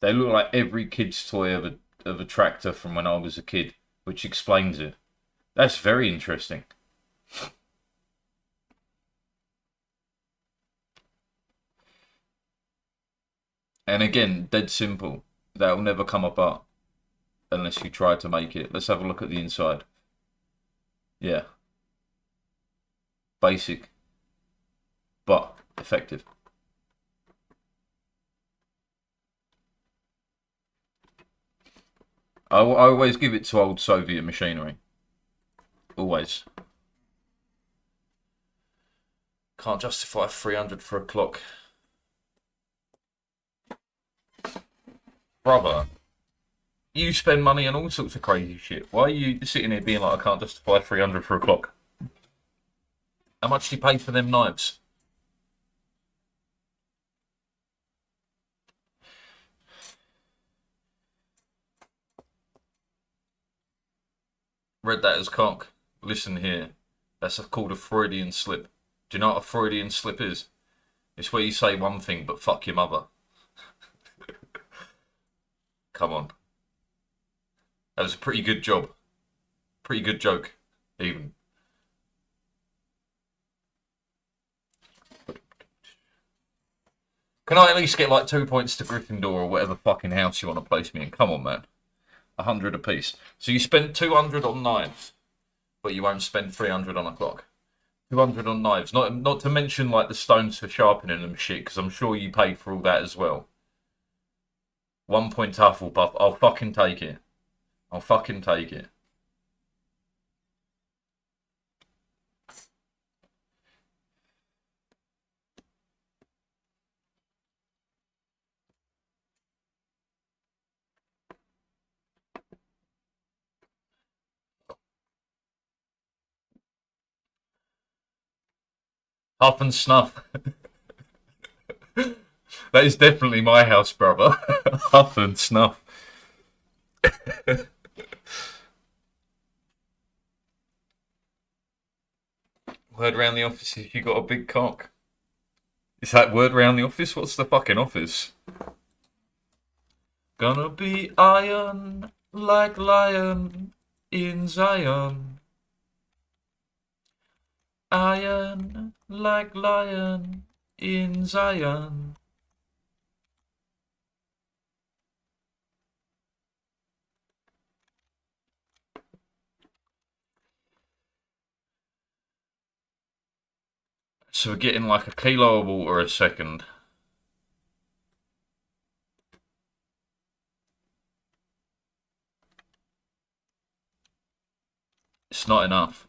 They look like every kid's toy of a tractor from when I was a kid, which explains it. That's very interesting. And again, dead simple. That'll never come apart unless you try to make it. Let's have a look at the inside. Yeah. Basic, but effective. I always give it to old Soviet machinery. Always. Can't justify 300 for a clock. Brother, you spend money on all sorts of crazy shit. Why are you sitting here being like, I can't justify 300 for a clock? How much do you pay for them knives? Read that as cock. Listen here. That's called a Freudian slip. Do you know what a Freudian slip is? It's where you say one thing but fuck your mother. Come on. That was a pretty good job. Pretty good joke, even. Can I at least get like 2 points to Gryffindor or whatever fucking house you want to place me in? Come on, man. 100 apiece. So you spend 200 on knives, but you won't spend 300 on a clock. 200 on knives. Not to mention like the stones for sharpening them shit, because I'm sure you paid for all that as well. 1 point to Hufflepuff. I'll fucking take it. I'll fucking take it. Huff and Snuff. That is definitely my house, brother. Huff and Snuff. Word round the office if you got a big cock. Is that word round the office? What's the fucking office? Gonna be iron like lion in Zion. Iron like lion in Zion. So we're getting like a kilo of water a second. It's not enough.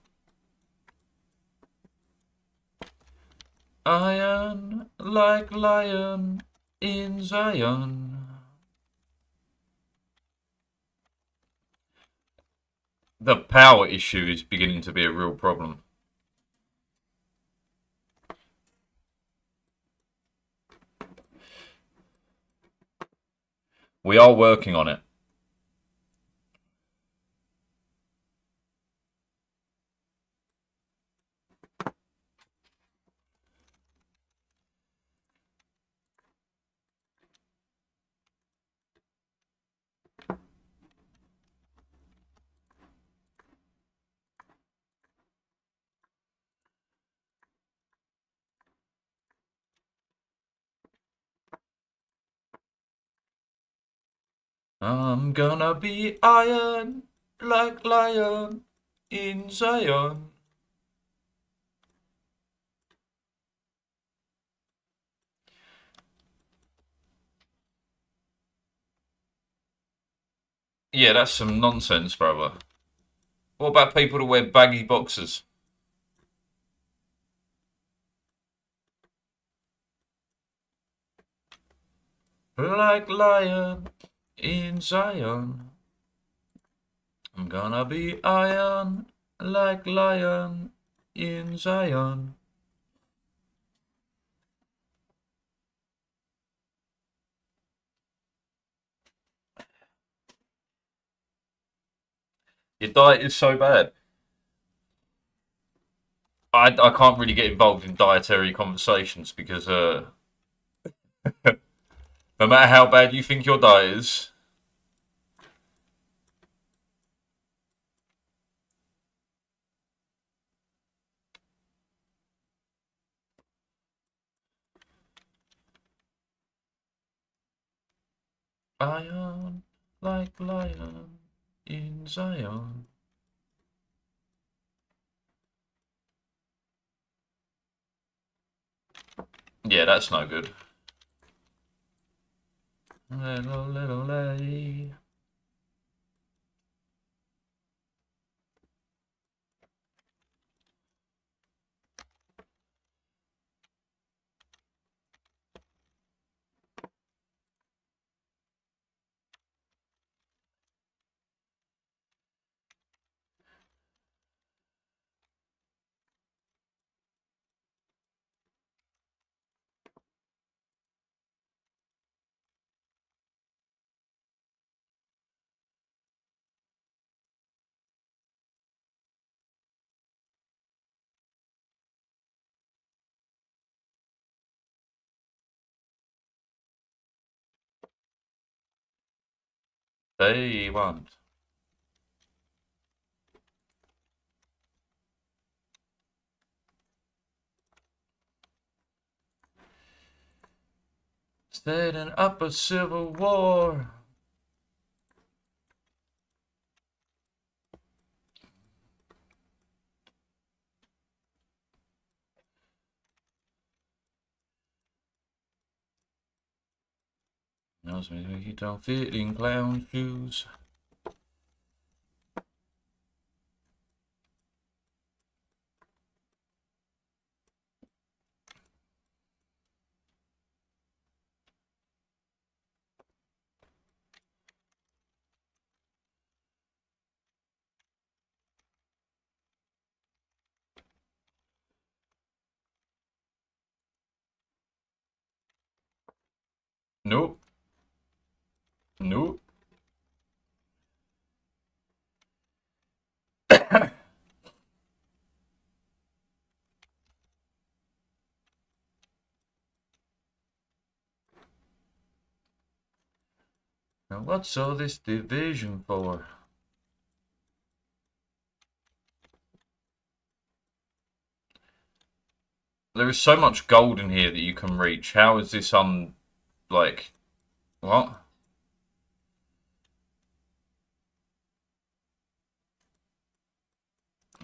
Iron like lion in Zion. The power issue is beginning to be a real problem. We are working on it. I'm gonna be iron like lion in Zion. Yeah, that's some nonsense, brother. What about people that wear baggy boxers? Like lion in Zion. I'm gonna be iron like lion in Zion. Your diet is so bad. I can't really get involved in dietary conversations because no matter how bad you think your diet is, Ion, like lion in Zion. Yeah, that's no good. Little lady. They want. Setting up a civil war. Knows me you don't fit in clown shoes. Nope. Nope. Now what's all this division for? There is so much gold in here that you can reach. How is this like, what?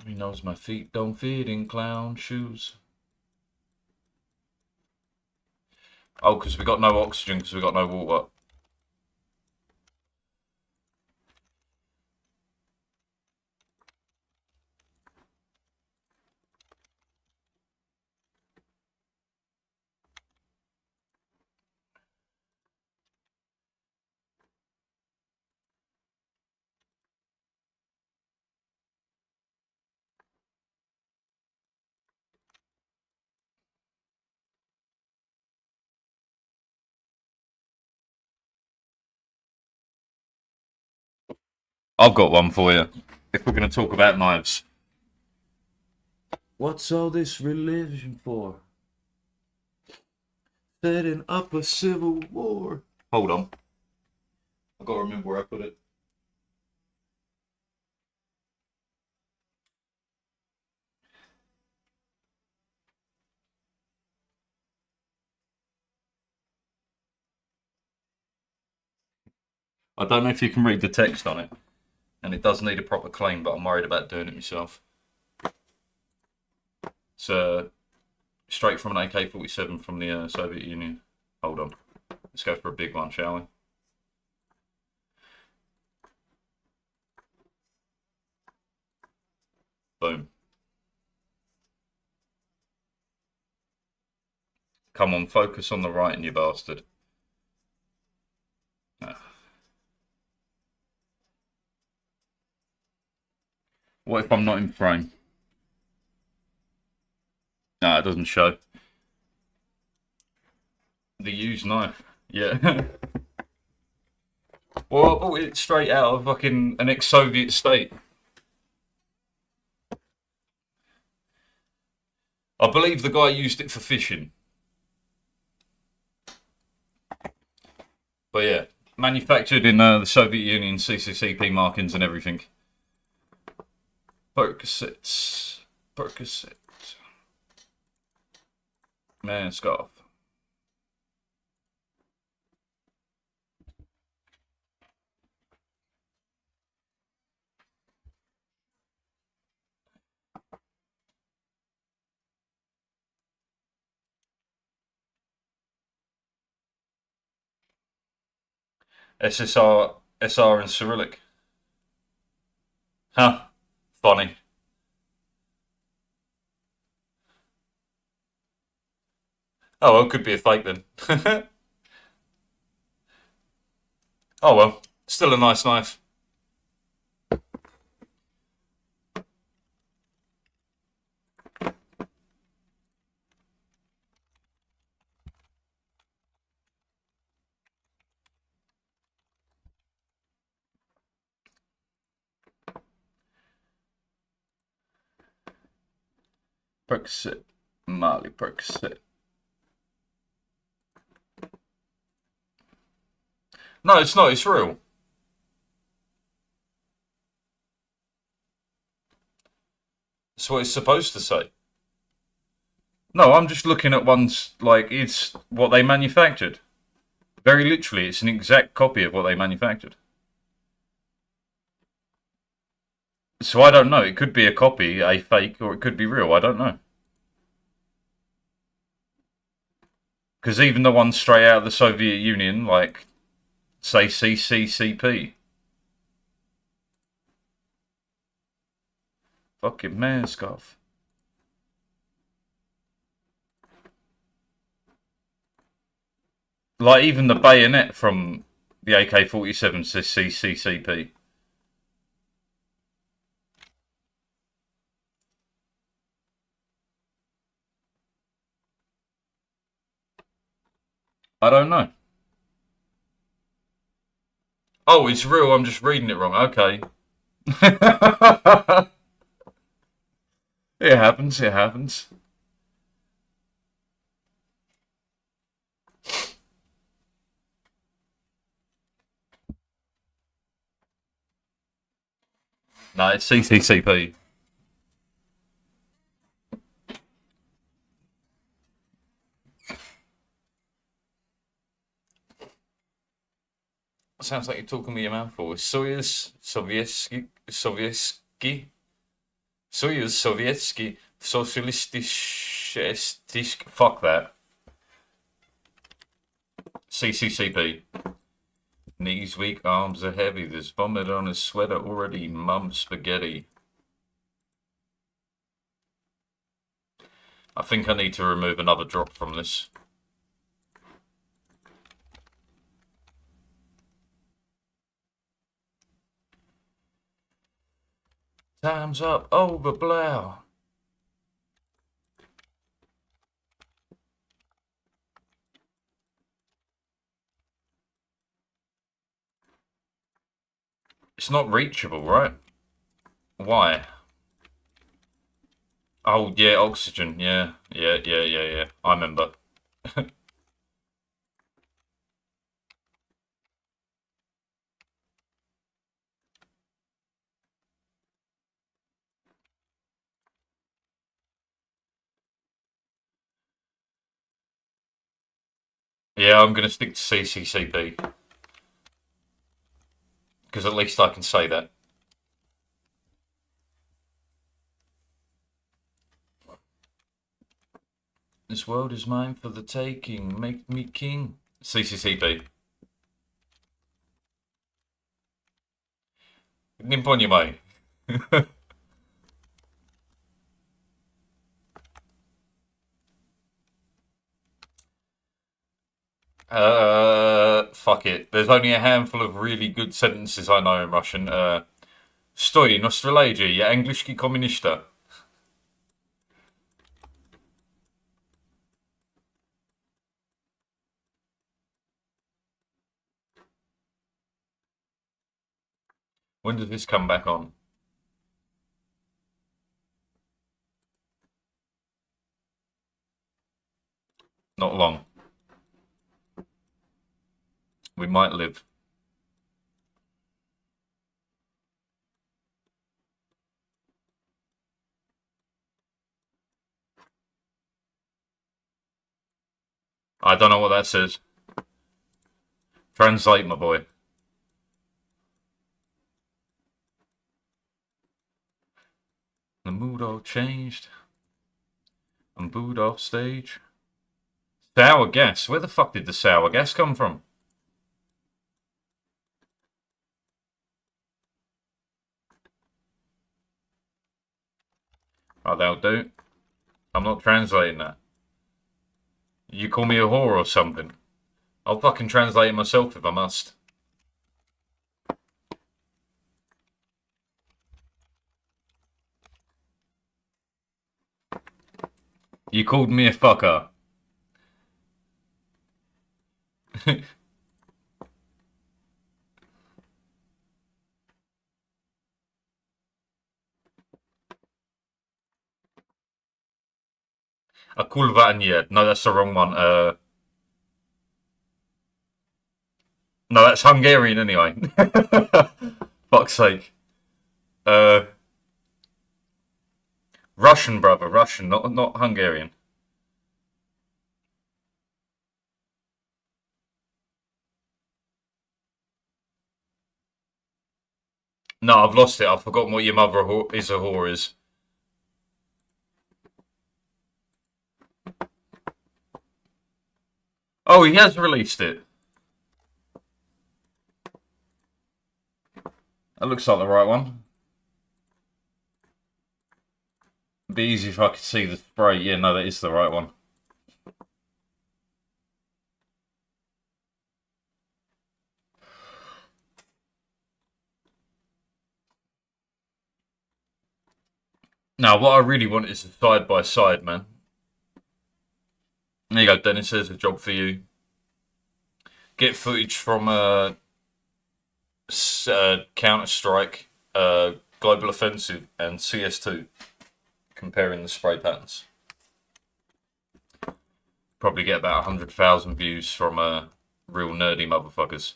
He knows my feet don't fit in clown shoes. Oh, because we got no oxygen, because we got no water. I've got one for you, if we're going to talk about knives. What's all this religion for? Setting up a civil war. Hold on. I've got to remember where I put it. I don't know if you can read the text on it, and it does need a proper claim, but I'm worried about doing it myself. It's straight from an AK-47 from the Soviet Union. Hold on. Let's go for a big one, shall we? Boom. Come on, focus on the writing, you bastard. What if I'm not in frame? No, it doesn't show. The used knife. Yeah. Well, I bought it straight out of fucking an ex-Soviet state. I believe the guy used it for fishing. But yeah, manufactured in the Soviet Union, CCCP markings and everything. Percocets. Percocet. Man, scarf. SSR, SR and Cyrillic. Huh. Funny. Oh, well, could be a fake then. Oh, well. Still a nice knife. Percocet. Marley Percocet. No, it's not. It's real. That's what it's supposed to say. No, I'm just looking at ones like it's what they manufactured. Very literally, it's an exact copy of what they manufactured. So I don't know. It could be a copy, a fake, or it could be real. I don't know. Because even the ones straight out of the Soviet Union, like, say, CCCP. Fucking mask off. Like, even the bayonet from the AK-47 says CCCP. I don't know. Oh, it's real. I'm just reading it wrong. Okay. It happens. It happens. No, it's CCCP. Sounds like you're talking with your mouth full. Soyuz Sovietsky, Soyuz Sovietsky, Socialistisk. Fuck that. CCCP. Knees weak, arms are heavy. There's vomit on his sweater already. Mum spaghetti. I think I need to remove another drop from this. Time's up. Over, blow. It's not reachable, right? Why? Oh, yeah, oxygen. Yeah. I remember. Yeah, I'm going to stick to CCCP. Because at least I can say that. This world is mine for the taking. Make me king. CCCP. Nie poнимай. Fuck it. There's only a handful of really good sentences I know in Russian. Stoi, Nostralagia, ja angliški komunista. When does this come back on? Not long. We might live. I don't know what that says. Translate, my boy. The mood all changed. I'm booed off stage. Sour gas. Where the fuck did the sour gas come from? Oh, they'll do. I'm not translating that. You call me a whore or something. I'll fucking translate it myself if I must. You called me a fucker. A kulvanya. No, that's the wrong one. No, that's Hungarian anyway. Fuck's sake. Russian, brother. Russian, not Hungarian. No, I've lost it. I've forgotten what your mother is a whore is. Oh, he has released it. That looks like the right one. It'd be easy if I could see the spray. Yeah, no, that is the right one. Now, what I really want is a side by side, man. There you go, Dennis. There's a job for you. Get footage from Counter Strike, Global Offensive, and CS2, comparing the spray patterns. Probably get about 100,000 views from real nerdy motherfuckers.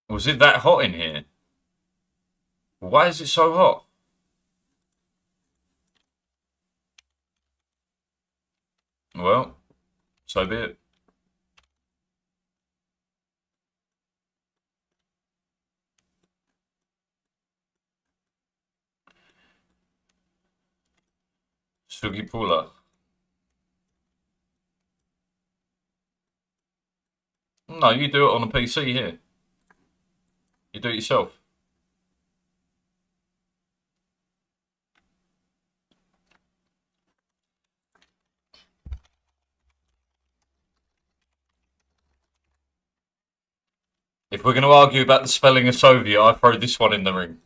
Was it that hot in here? Why is it so hot? Well, so be it. Sugi Pula. No, you do it on a PC here. You do it yourself. If we're going to argue about the spelling of Soviet, I throw this one in the ring.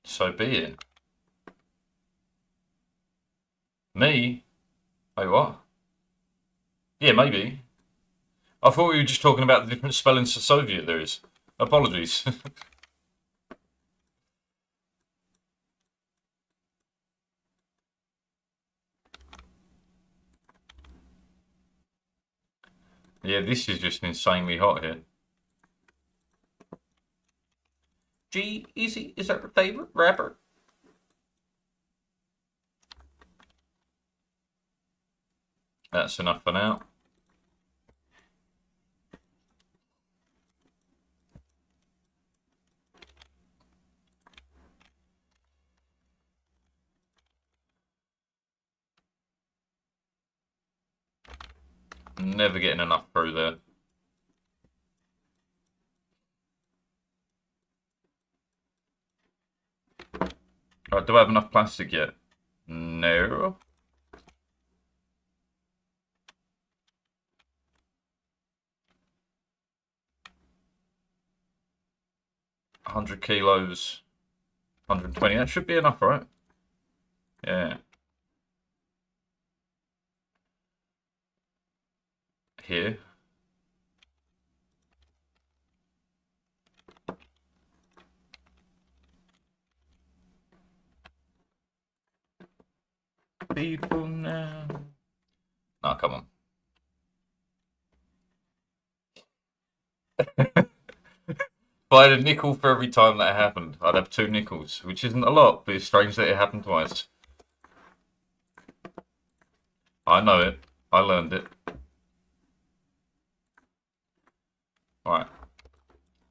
So be it. Me? Wait, what? Yeah, maybe. I thought we were just talking about the different spellings for Soviet there is. Apologies. Yeah, this is just insanely hot here. G-Eazy, is that your favorite rapper? That's enough for now. Never getting enough through there. Right, do I have enough plastic yet? No. 100 kilos. 120. That should be enough, right? Yeah. Here. People now. Oh, come on. I had a nickel for every time that happened, I'd have 2 nickels, which isn't a lot, but it's strange that it happened twice. I know it. I learned it. Alright.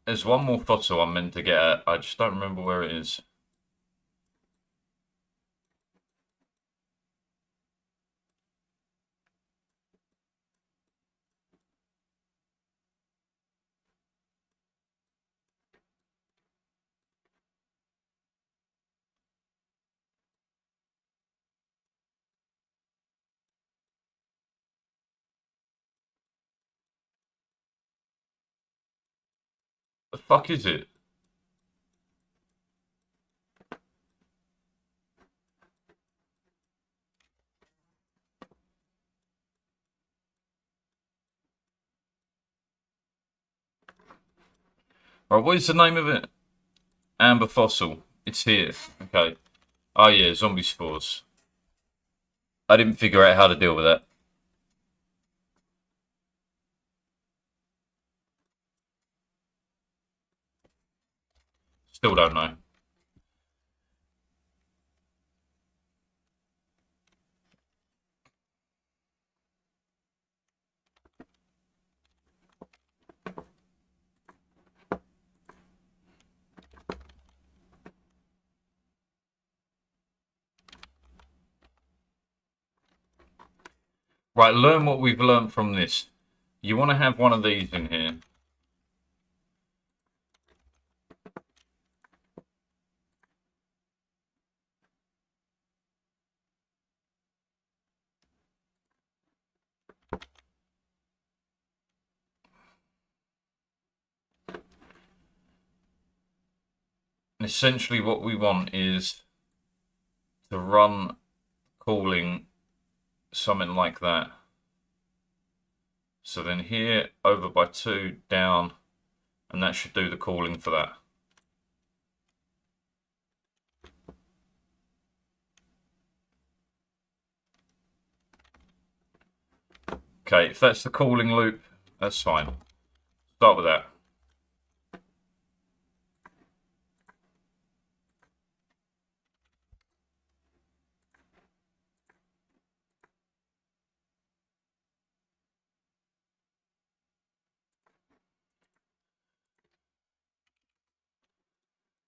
There's one more fossil I'm meant to get at. I just don't remember where it is. The fuck is it? Right, what is the name of it? Amber fossil. It's here. Okay. Oh yeah, zombie spores. I didn't figure out how to deal with that. Still don't know. Right, learn what we've learned from this. You want to have one of these in here. And essentially what we want is to run cooling something like that. So then here, over by 2, down, and that should do the cooling for that. Okay, if that's the cooling loop, that's fine. Start with that.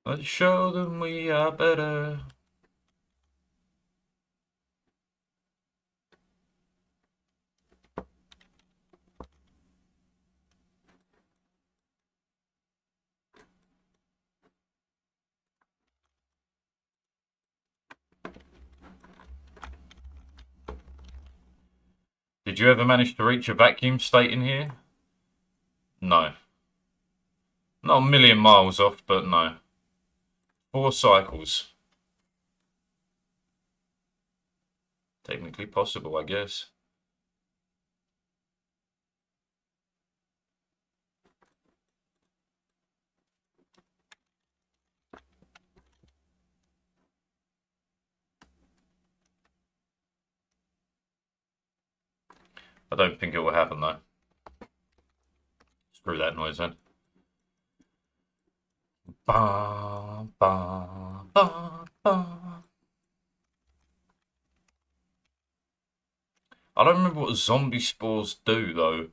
Let's show them we are better. Did you ever manage to reach a vacuum state in here? No. Not a million miles off, but no. 4 cycles. Technically possible, I guess. I don't think it will happen though. Screw that noise then. Ba, ba, ba, ba. I don't remember what zombie spores do though.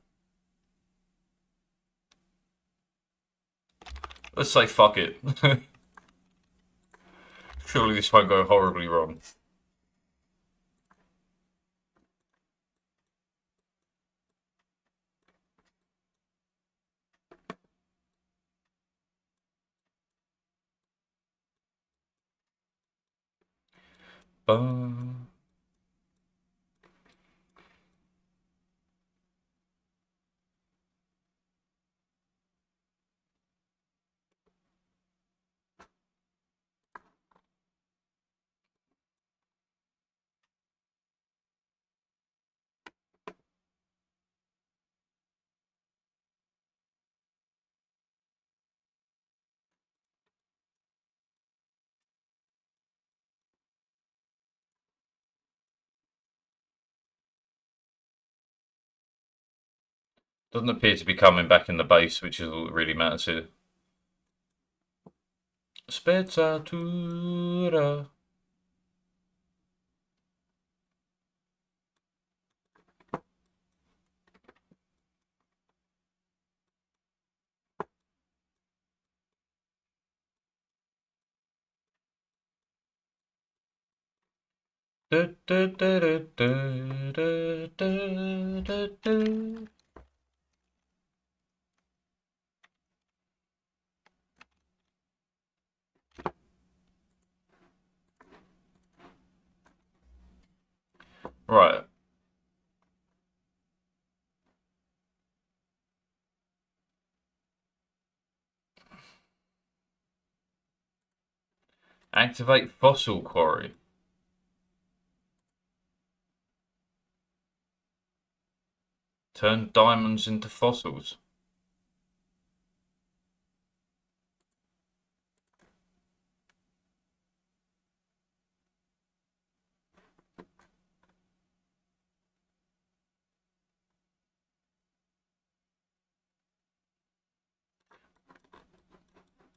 Let's say fuck it. Surely this won't go horribly wrong. Ba. Doesn't appear to be coming back in the base, which is all that really matters here. Spezzatura. Du, du, du, du, du, du, du, du. Right. Activate fossil quarry. Turn diamonds into fossils.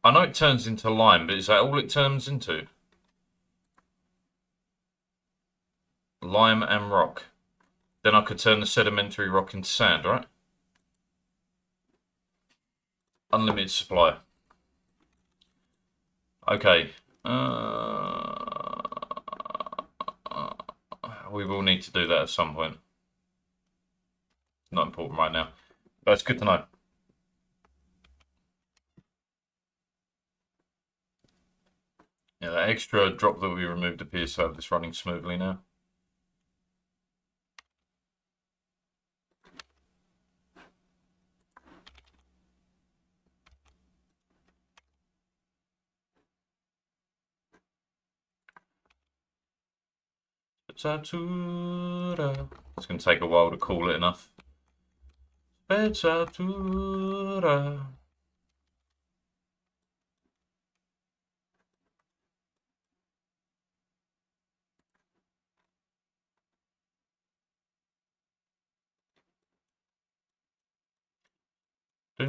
I know it turns into lime, but is that all it turns into? Lime and rock. Then I could turn the sedimentary rock into sand, right? Unlimited supply. Okay. We will need to do that at some point. Not important right now. But it's good to know. Yeah, that extra drop that we removed appears to have this running smoothly now. Spezzatura. It's going to take a while to cool it enough. Spezzatura. Du,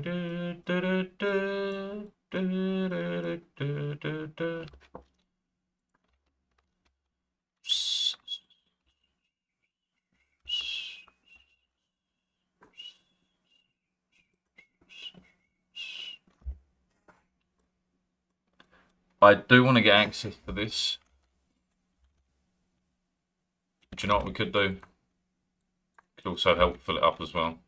du, du, du, du, du, du, du, du, du. I do want to get access to this. Do you know what we could do? Could also help fill it up as well.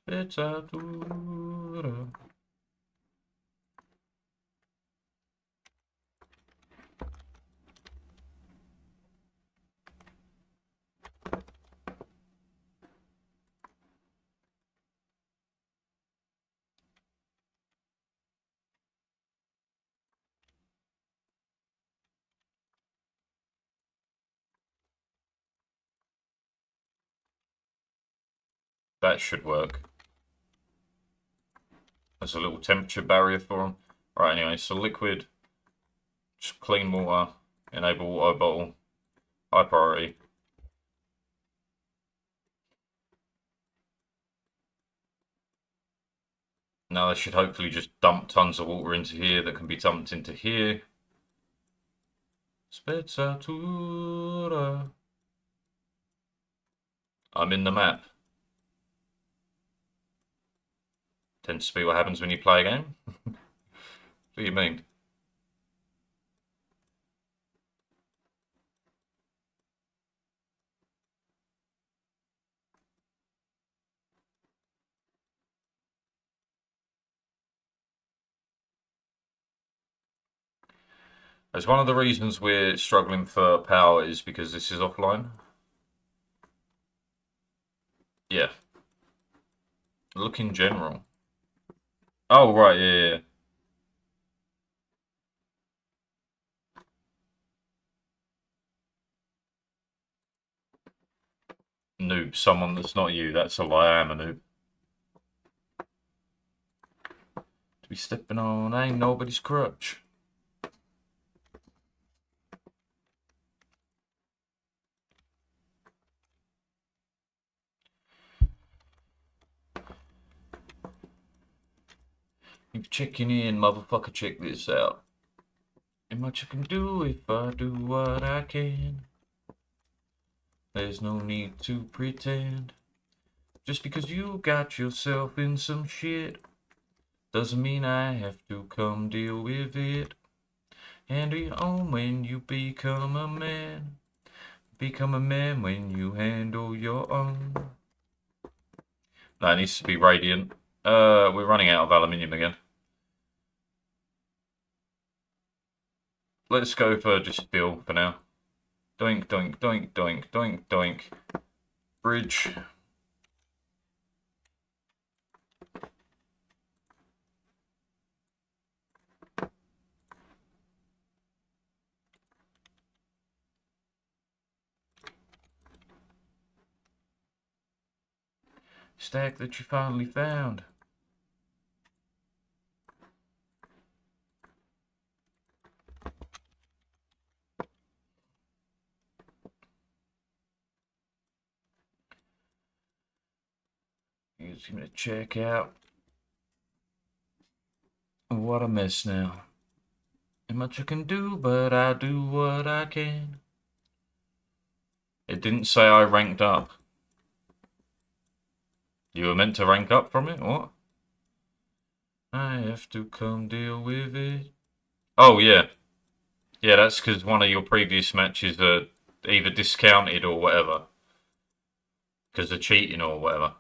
Spezzatura. That should work. There's a little temperature barrier for them. Right, anyway, so liquid, just clean water, enable water bottle, high priority. Now they should hopefully just dump tons of water into here that can be dumped into here. Spezzatura. I'm in the map. Tends to be what happens when you play a game. What do you mean? As one of the reasons we're struggling for power is because this is offline. Yeah. Look in general. Oh, right, yeah. Noob, someone that's not you. That's a lie. I am a noob. To be stepping on ain't nobody's crutch. You checking in, motherfucker, check this out. Ain't much I can do if I do what I can. There's no need to pretend. Just because you got yourself in some shit doesn't mean I have to come deal with it. Handle your own when you become a man. Become a man when you handle your own. That needs to be radiant. We're running out of aluminium again. Let's go for just steel for now. Doink, doink, doink, doink, doink, doink. Bridge. Stack that you finally found. He's gonna check out. What a mess now. Ain't much I can do, but I do what I can. It didn't say I ranked up. You were meant to rank up from it? What? I have to come deal with it. Oh, yeah. Yeah, that's because one of your previous matches are either discounted or whatever. Because of cheating or whatever.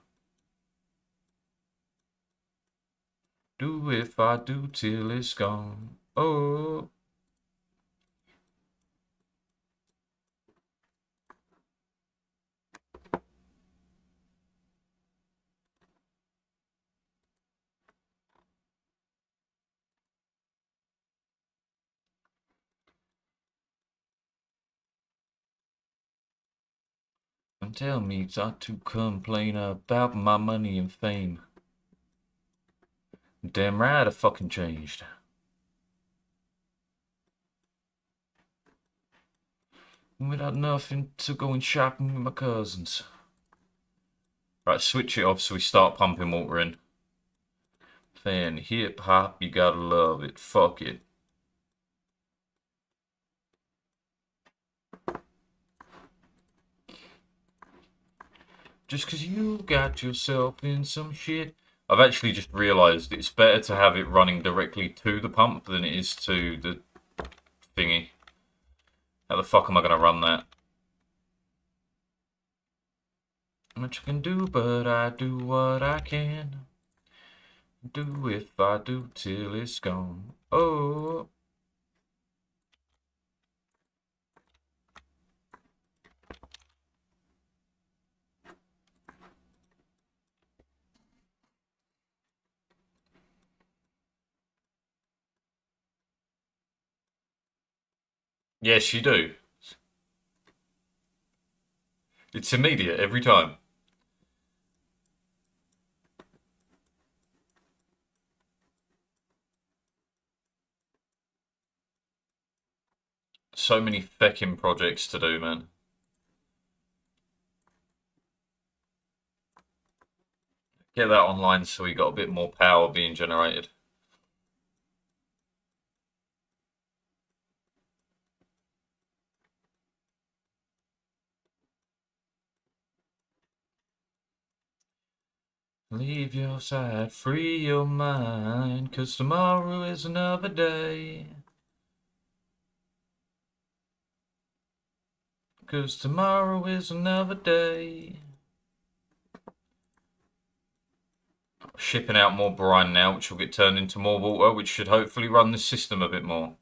Do if I do till it's gone. Oh. And tell me not to complain about my money and fame. Damn right I fucking changed. Without nothing to going shopping with my cousins. Right, switch it off so we start pumping water in. Fan hip hop, you gotta love it. Fuck it. Just cause you got yourself in some shit. I've actually just realised it's better to have it running directly to the pump than it is to the thingy. How the fuck am I gonna run that? Much I can do, but I do what I can. Do if I do till it's gone. Oh. Yes, you do. It's immediate every time. So many feckin' projects to do, man. Get that online so we got a bit more power being generated. Leave your side, free your mind, 'cause tomorrow is another day. 'Cause tomorrow is another day. Shipping out more brine now, which will get turned into more water, which should hopefully run the system a bit more.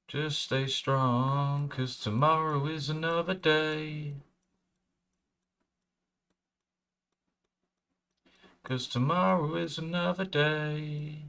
Just stay strong, 'cause tomorrow is another day. 'Cause tomorrow is another day.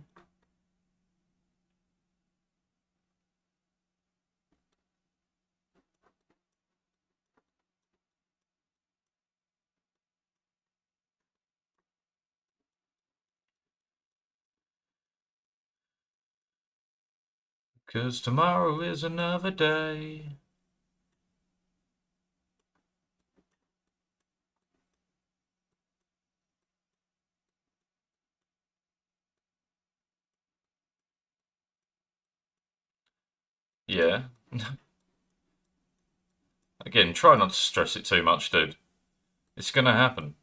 Cause tomorrow is another day. Yeah. Again, try not to stress it too much, dude. It's gonna happen.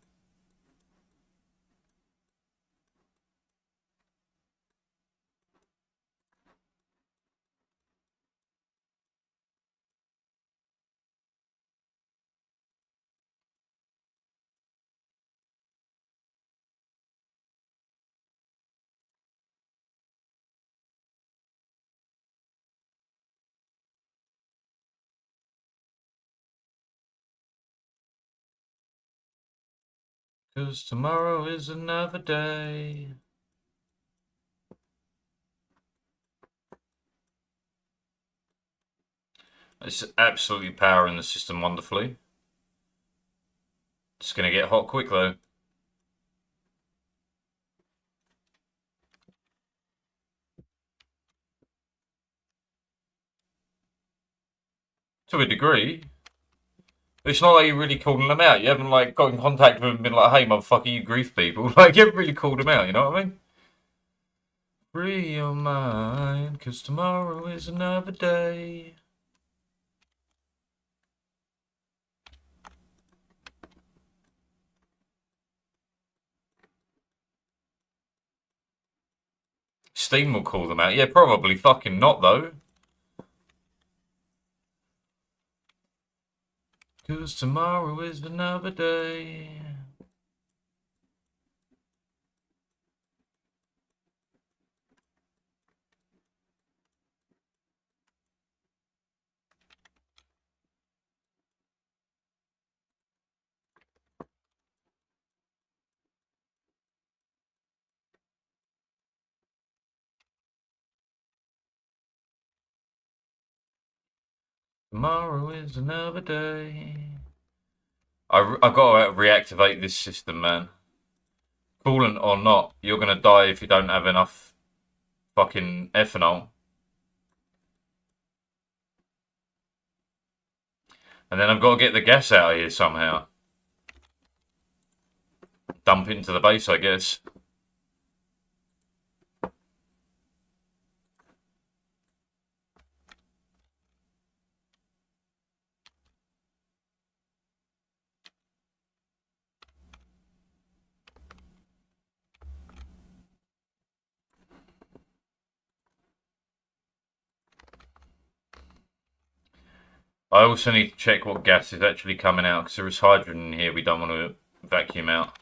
Cause tomorrow is another day. It's absolutely powering the system wonderfully. It's gonna get hot quick though. To a degree. It's not like you're really calling them out. You haven't like got in contact with them and been like, hey motherfucker, you grief people. Like you haven't really called them out, you know what I mean? Free your mind, cause tomorrow is another day. Steam will call them out. Yeah, probably fucking not though. Cause tomorrow is another day. Tomorrow is another day. I gotta reactivate this system, man. Coolant or not, you're gonna die if you don't have enough fucking ethanol. And then I've got to get the gas out of here somehow. Dump it into the base, I guess. I also need to check what gas is actually coming out, because there is hydrogen in here we don't want to vacuum out.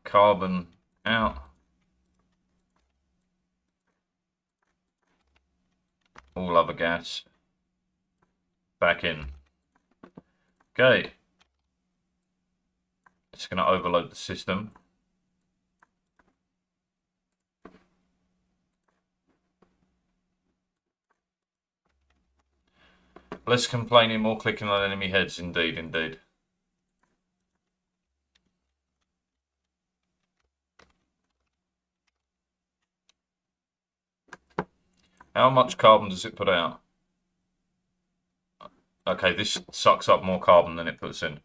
Carbon out. All other gas back in. Okay. It's going to overload the system. Less complaining, more clicking on enemy heads. Indeed, indeed. How much carbon does it put out? Okay, this sucks up more carbon than it puts in.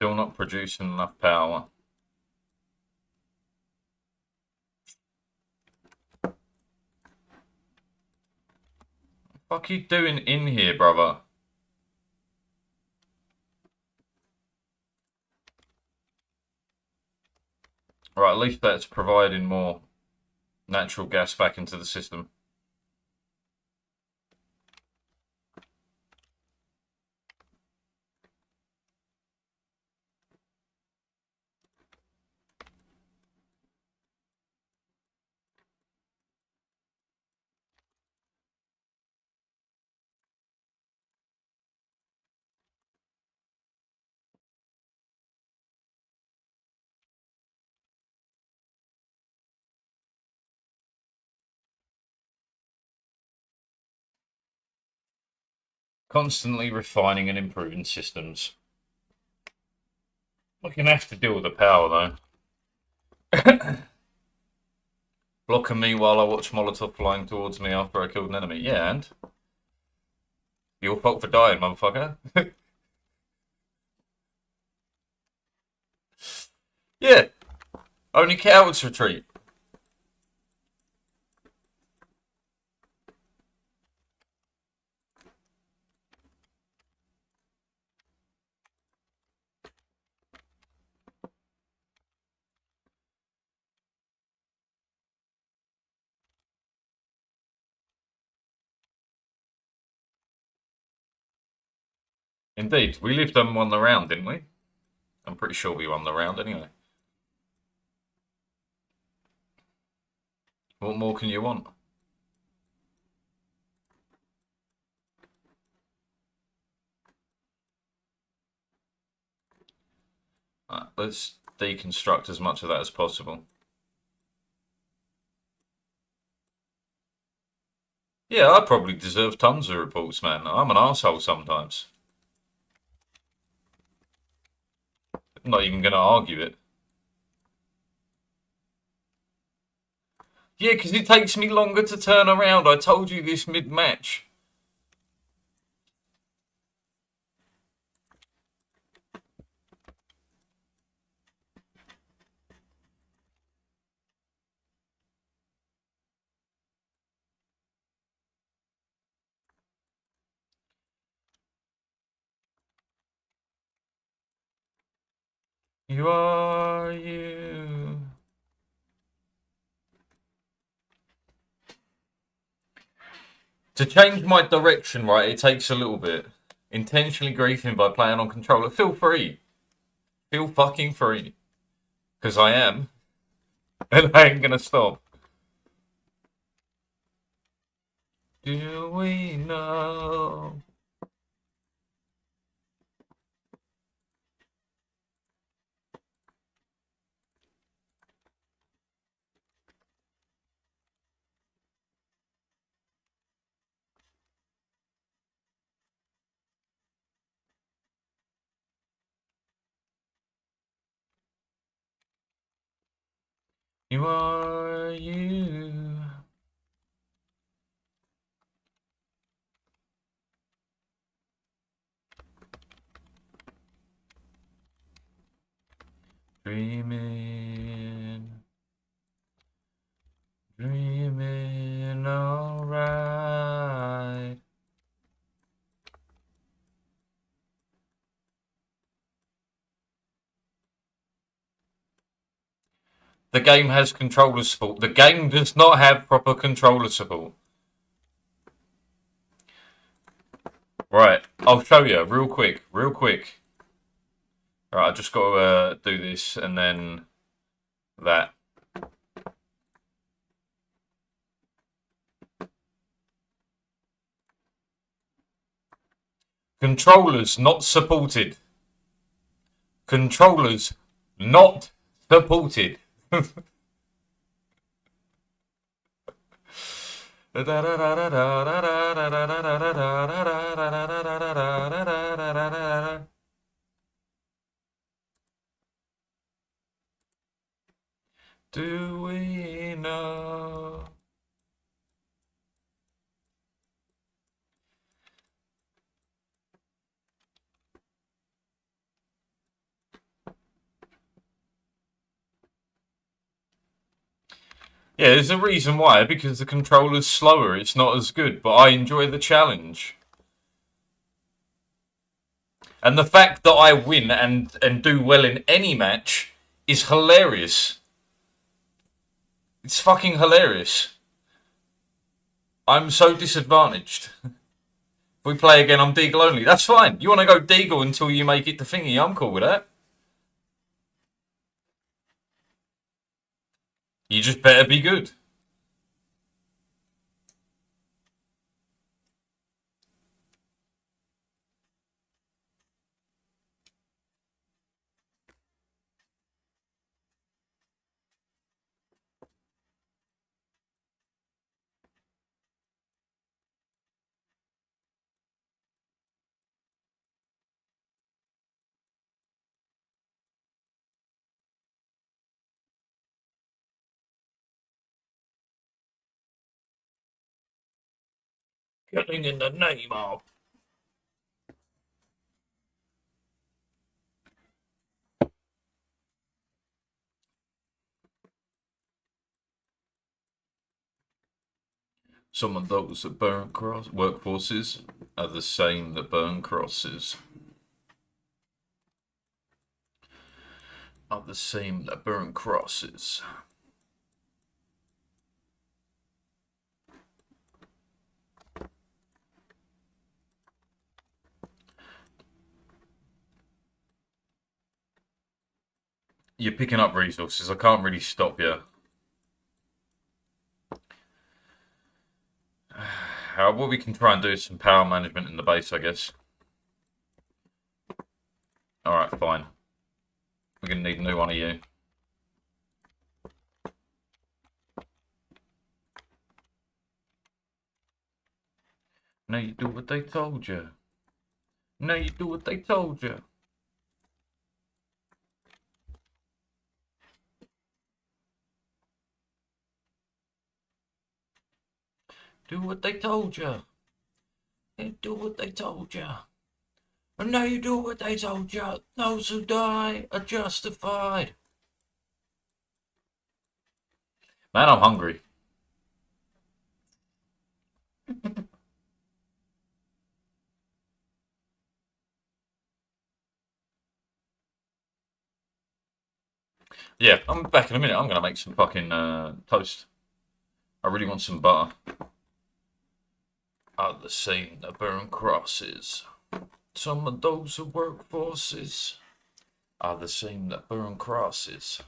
Still not producing enough power. What are you doing in here, brother? Right, at least that's providing more natural gas back into the system. Constantly refining and improving systems. We're going to have to deal with the power, though. Blocking me while I watch Molotov flying towards me after I killed an enemy. Yeah, and? Your fault for dying, motherfucker. Yeah. Only cowards retreat. Indeed. We lived and won the round, didn't we? I'm pretty sure we won the round anyway. What more can you want? Let's deconstruct as much of that as possible. Yeah, I probably deserve tons of reports, man. I'm an asshole sometimes. I'm not even going to argue it. Yeah, because it takes me longer to turn around. I told you this mid-match. You are you. To change my direction, right, it takes a little bit. Intentionally griefing by playing on controller. Feel free. Feel fucking free. Because I am. And I ain't gonna stop. Do we know? You are you. Dreaming. Dreaming alright. The game has controller support. The game does not have proper controller support. Right, I'll show you real quick. Alright, I just got to do this and then that. Controllers not supported. Controllers not supported. Do we know? Yeah, there's a reason why, because the controller's slower, it's not as good, but I enjoy the challenge. And the fact that I win and do well in any match is hilarious. It's fucking hilarious. I'm so disadvantaged. If we play again, I'm Deagle only. That's fine. You want to go Deagle until you make it to thingy, I'm cool with that. You just better be good. Killing in the name of. Some of those that burn workforces are the same that burn crosses. Are the same that burn crosses. You're picking up resources. I can't really stop you. What we can try and do is some power management in the base, I guess. Alright, fine. We're going to need a new one of you. Now you do what they told you. Now you do what they told you. Do what they told you. Do what they told you. And now you do what they told you. Those who die are justified. Man, I'm hungry. Yeah, I'm back in a minute. I'm going to make some fucking toast. I really want some butter. Are the same that burn crosses. Some of those who work forces are the same that burn crosses.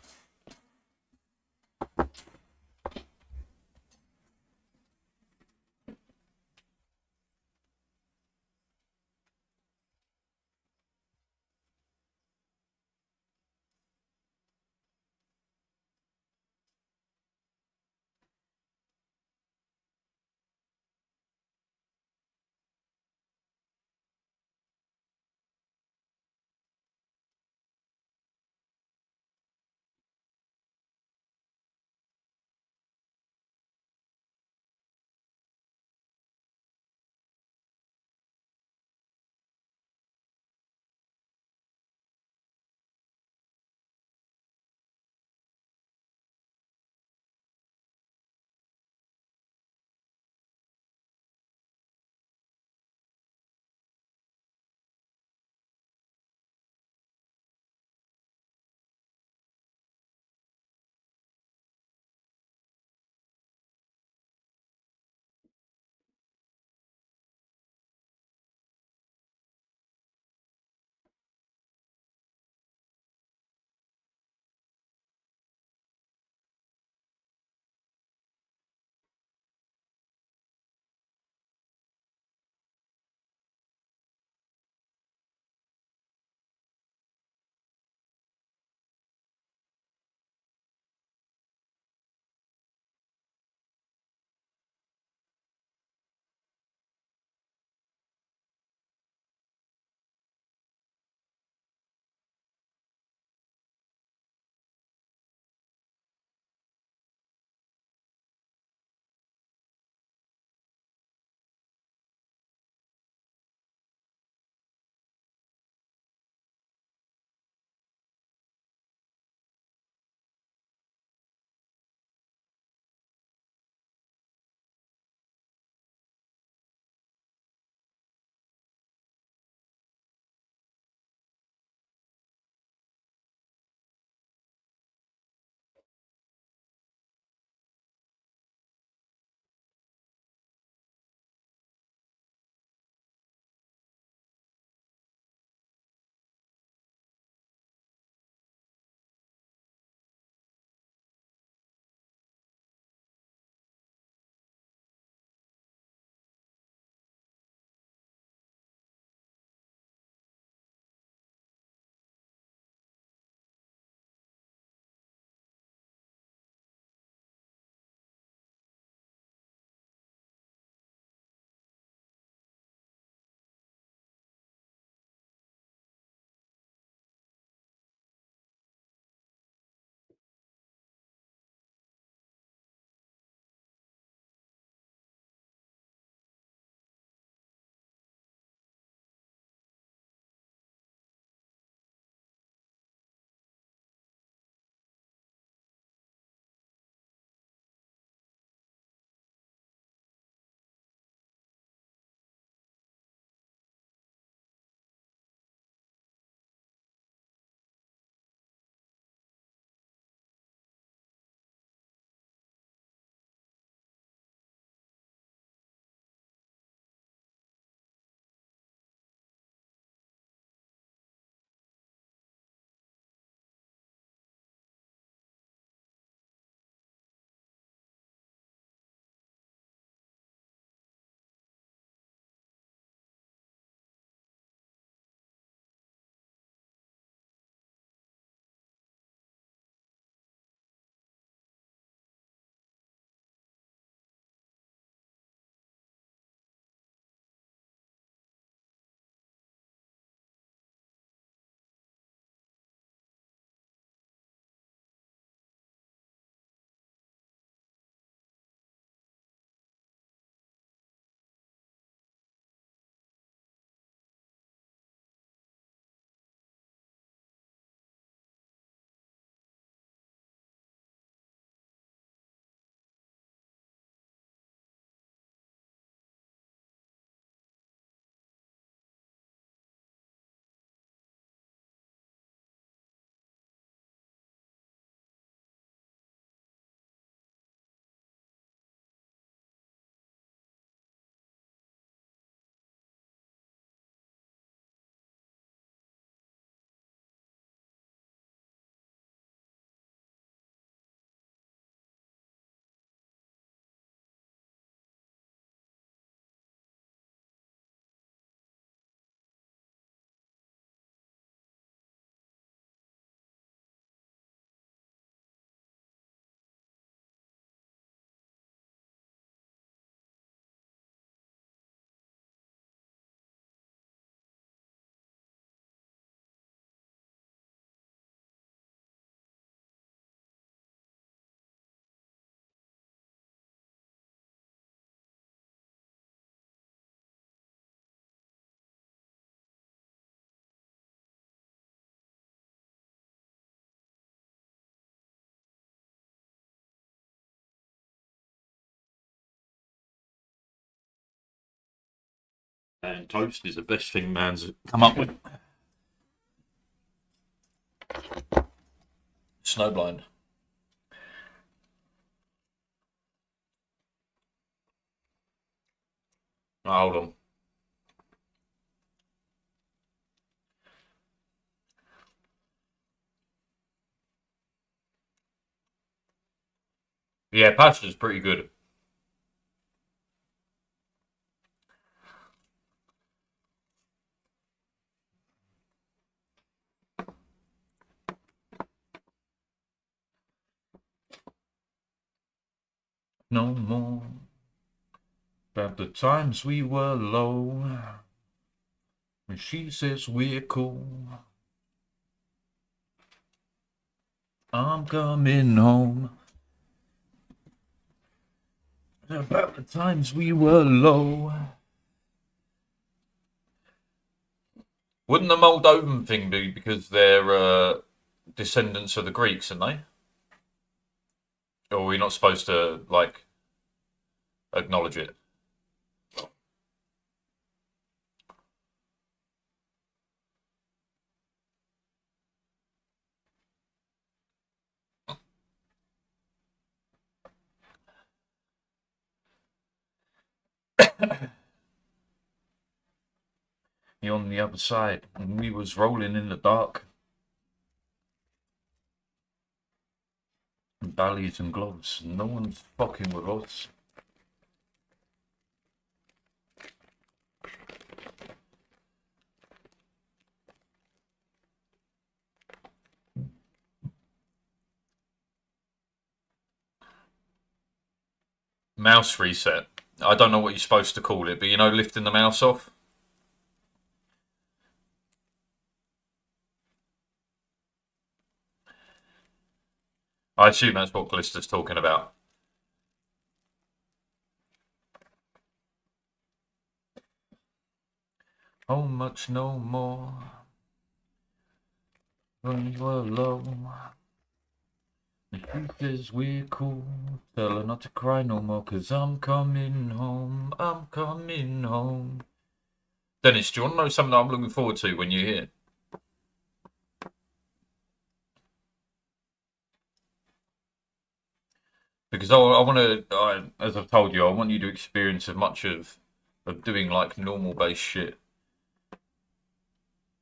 And toast is the best thing man's come up with. Snowblind. Oh, hold on. Yeah, pasta's pretty good. No more about the times we were low. When she says we're cool, I'm coming home. About the times we were low. Wouldn't the Moldovan thing be because they're descendants of the Greeks, aren't they? Or are we not supposed to, like, acknowledge it? You're on the other side, and we was rolling in the dark. Ballies and gloves. No one's fucking with us. Mouse reset. I don't know what you're supposed to call it, but you know, lifting the mouse off. I assume that's what Callista's talking about. How much no more when you're low? The truth is we're cool. Tell her not to cry no more, 'cause I'm coming home. I'm coming home. Dennis, do you want to know something that I'm looking forward to when you're here? Because I want to, as I've told you, I want you to experience as much of doing like normal based shit.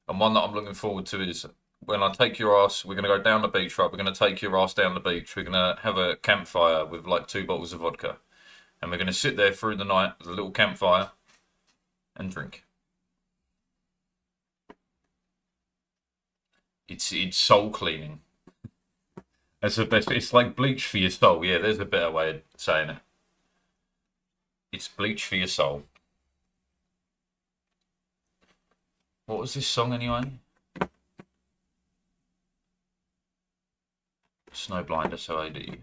And one that I'm looking forward to is when I take your ass, we're going to go down the beach, right? We're going to take your ass down the beach. We're going to have a campfire with like 2 bottles of vodka. And we're going to sit there through the night with a little campfire and drink. It's soul cleaning. That's the best. It's like bleach for your soul. Yeah, there's a better way of saying it. It's bleach for your soul. What was this song anyway? Snowblind SOAD.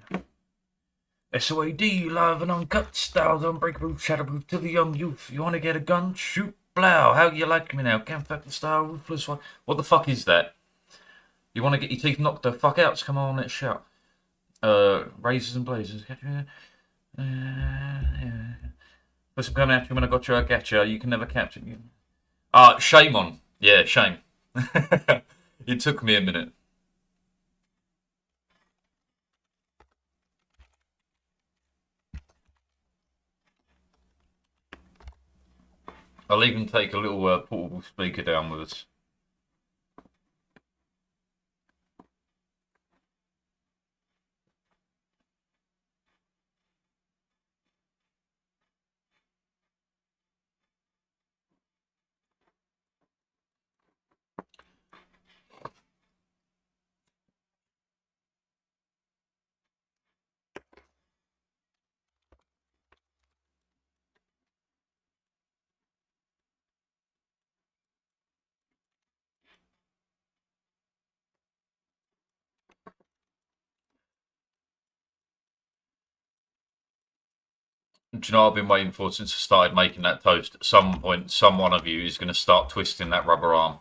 SOAD, live and uncut styles, unbreakable, shatterproof to the young youth. You want to get a gun? Shoot, blow. How you like me now? Can't fuck the style, ruthless one. What the fuck is that? You want to get your teeth knocked the fuck out? Come on, let's shout. Razors and blazers. Listen, coming after you when I got you, I get you. You can never capture me. Shame on. Yeah, shame. It took me a minute. I'll even take a little portable speaker down with us. Do you know what I've been waiting for since I started making that toast? At some point, some one of you is going to start twisting that rubber arm.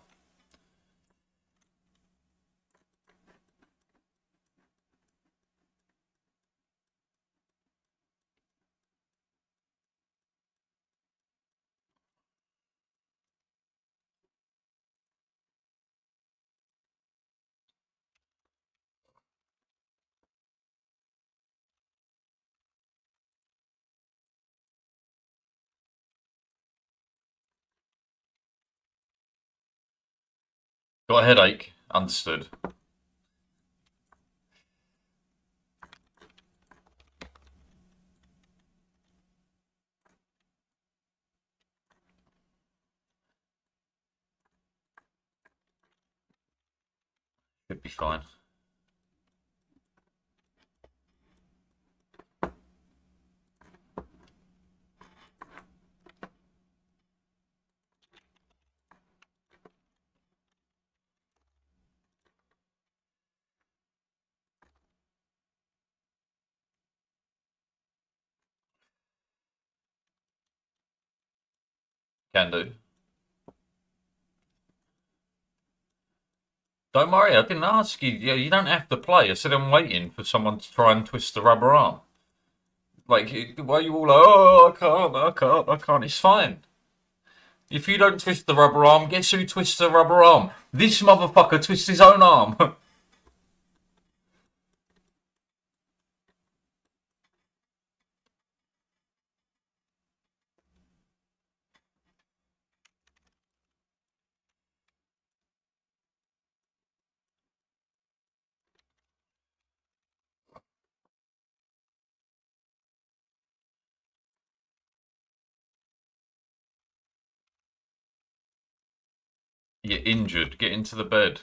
Got a headache. Understood. Should be fine. Can do. Don't worry, I didn't ask you. You don't have to play. I said I'm waiting for someone to try and twist the rubber arm. Like, why are you all like, oh, I can't. It's fine. If you don't twist the rubber arm, guess who twists the rubber arm? This motherfucker twists his own arm. You're injured. Get into the bed.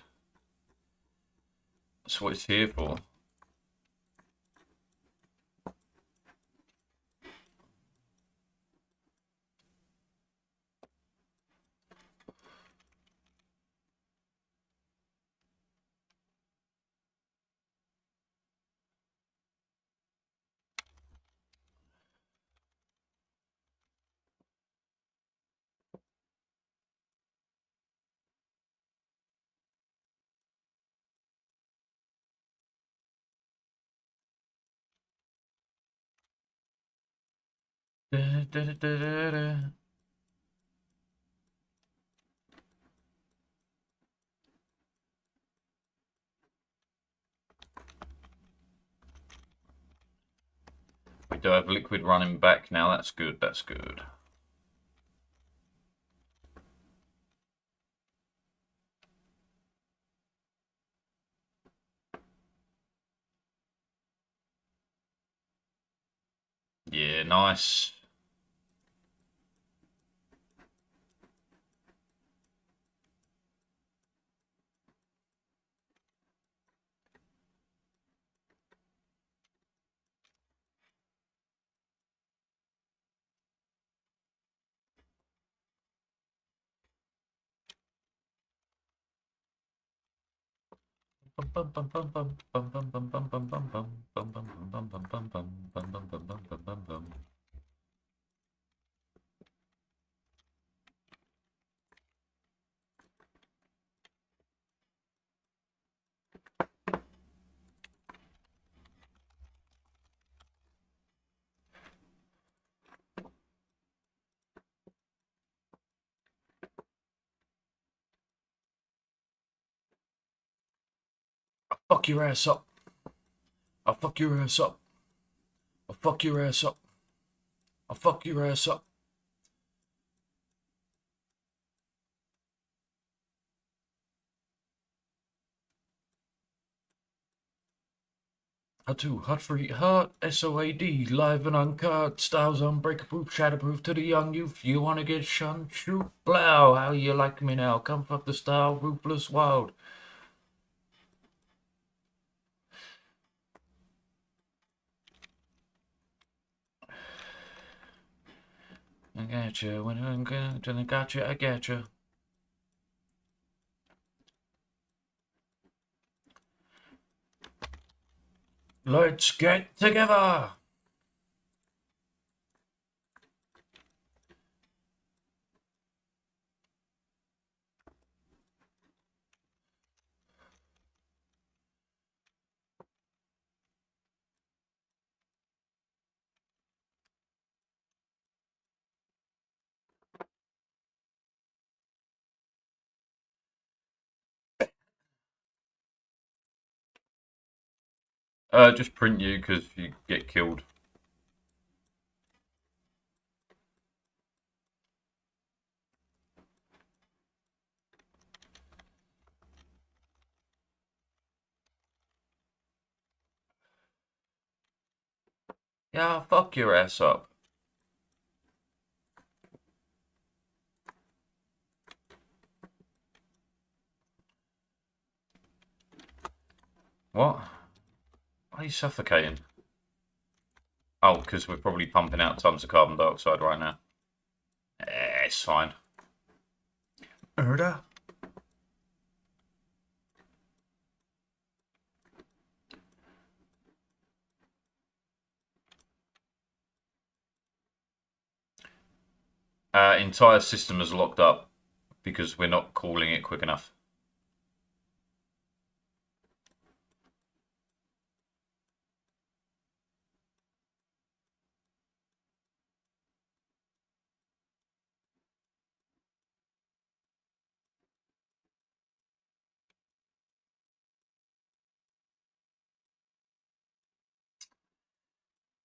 That's what it's here for. Da, da, da, da, da. We do have liquid running back now. That's good. That's good. Yeah, nice. Fuck your ass up. I'll fuck your ass up. I'll fuck your ass up. I'll fuck your ass up. How to hot for heart, SOAD, live and uncut, styles unbreakable, shatterproof to the young youth. You wanna get shunned? Shoot, blow. How you like me now? Come fuck the style, ruthless, wild. I got you when I'm good, I got you, I got you. Let's get together. Just print you because you get killed. Yeah, fuck your ass up. What? Why are you suffocating? Oh, because we're probably pumping out tons of carbon dioxide right now. It's fine. Murder? Entire system is locked up because we're not calling it quick enough.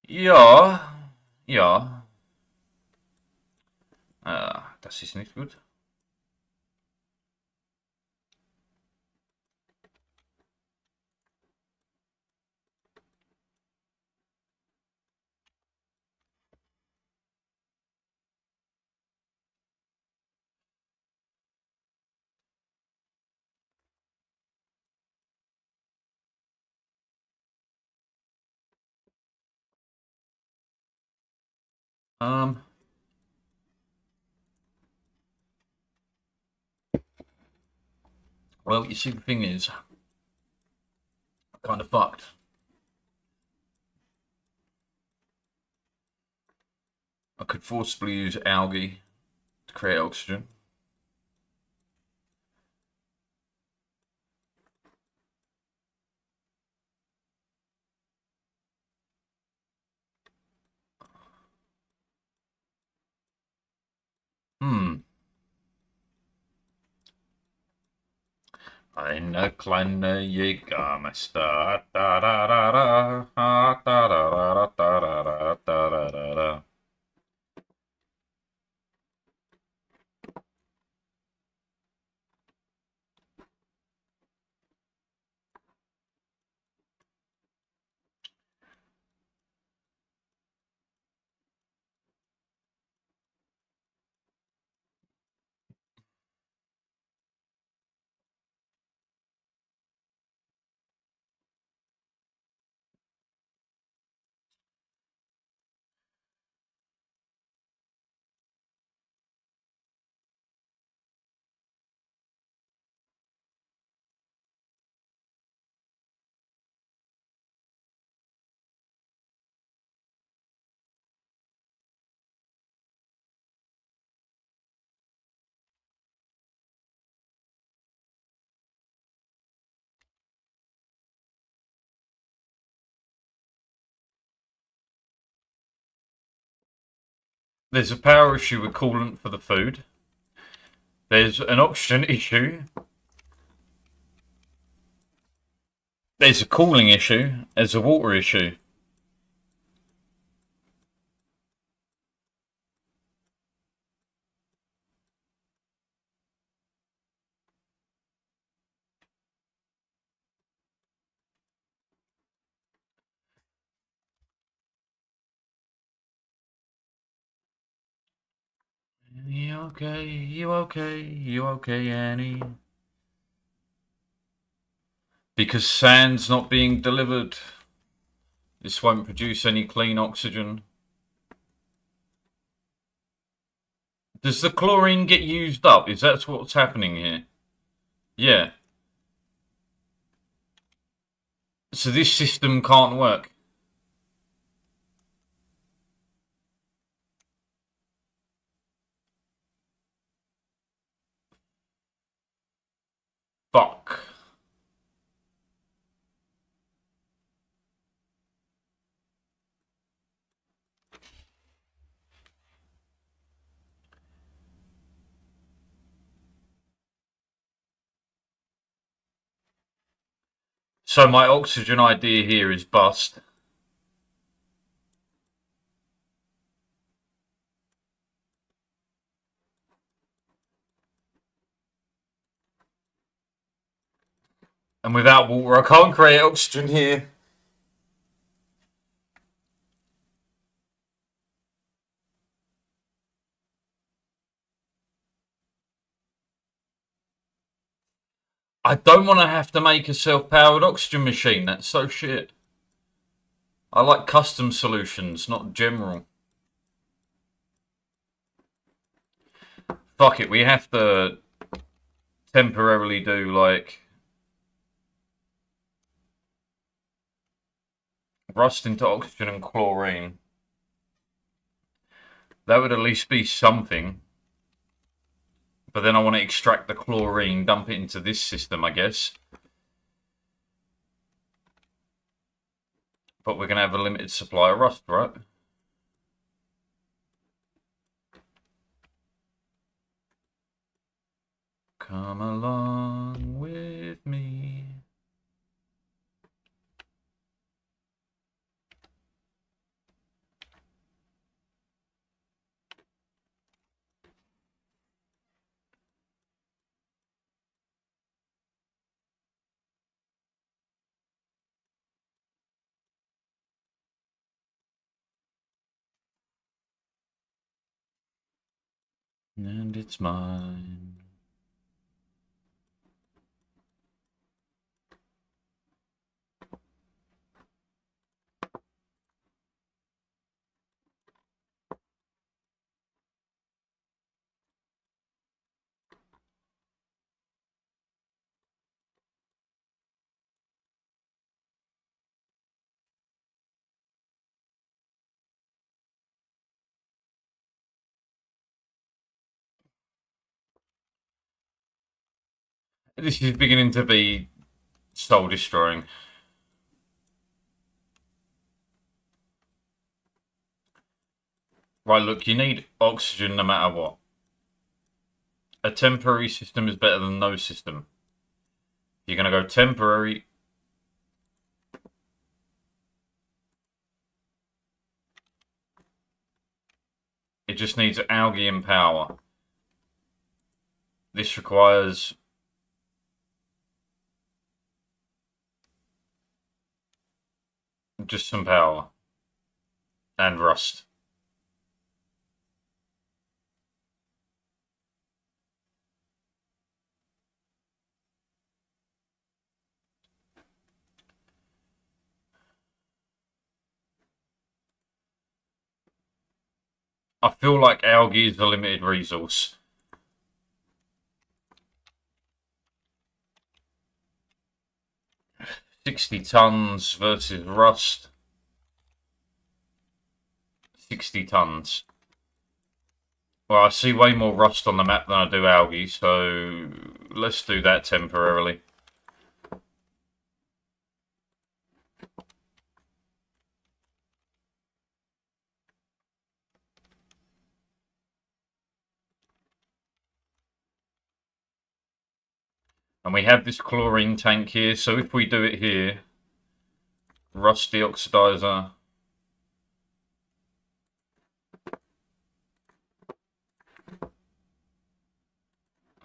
Ja, ja. Das ist nicht gut. Well, you see, the thing is, kind of fucked. I could forcibly use algae to create oxygen. Eine kleine Jägermeister. Da, da, da, da, da, da, da, da, da, da, da, da, da. There's a power issue with coolant for the food. There's an oxygen issue. There's a cooling issue. There's a water issue. You okay? You okay? You okay, Annie? Because sand's not being delivered. This won't produce any clean oxygen. Does the chlorine get used up? Is that what's happening here? Yeah. So this system can't work. Fuck. So my oxygen idea here is bust. And without water, I can't create oxygen here. I don't want to have to make a self-powered oxygen machine. That's so shit. I like custom solutions, not general. Fuck it, we have to temporarily do, like, rust into oxygen and chlorine. That would at least be something. But then I want to extract the chlorine, dump it into this system, I guess. But we're going to have a limited supply of rust, right? Come along with me. And it's mine. This is beginning to be soul destroying. Right, look, you need oxygen no matter what. A temporary system is better than no system. You're going to go temporary. It just needs algae and power. This requires just some power and rust. I feel like algae is a limited resource. $60 tons versus rust. 60 tons. Well, I see way more rust on the map than I do algae, so let's do that temporarily. And we have this chlorine tank here, so if we do it here, rust deoxidizer.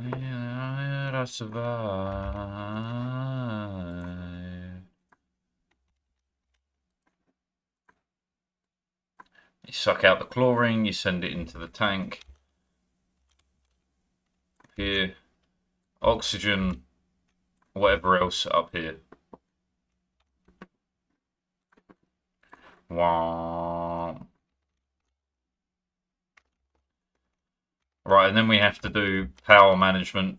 I survive. You suck out the chlorine, you send it into the tank. Here, oxygen, whatever else up here. Wow. Right, and then we have to do power management.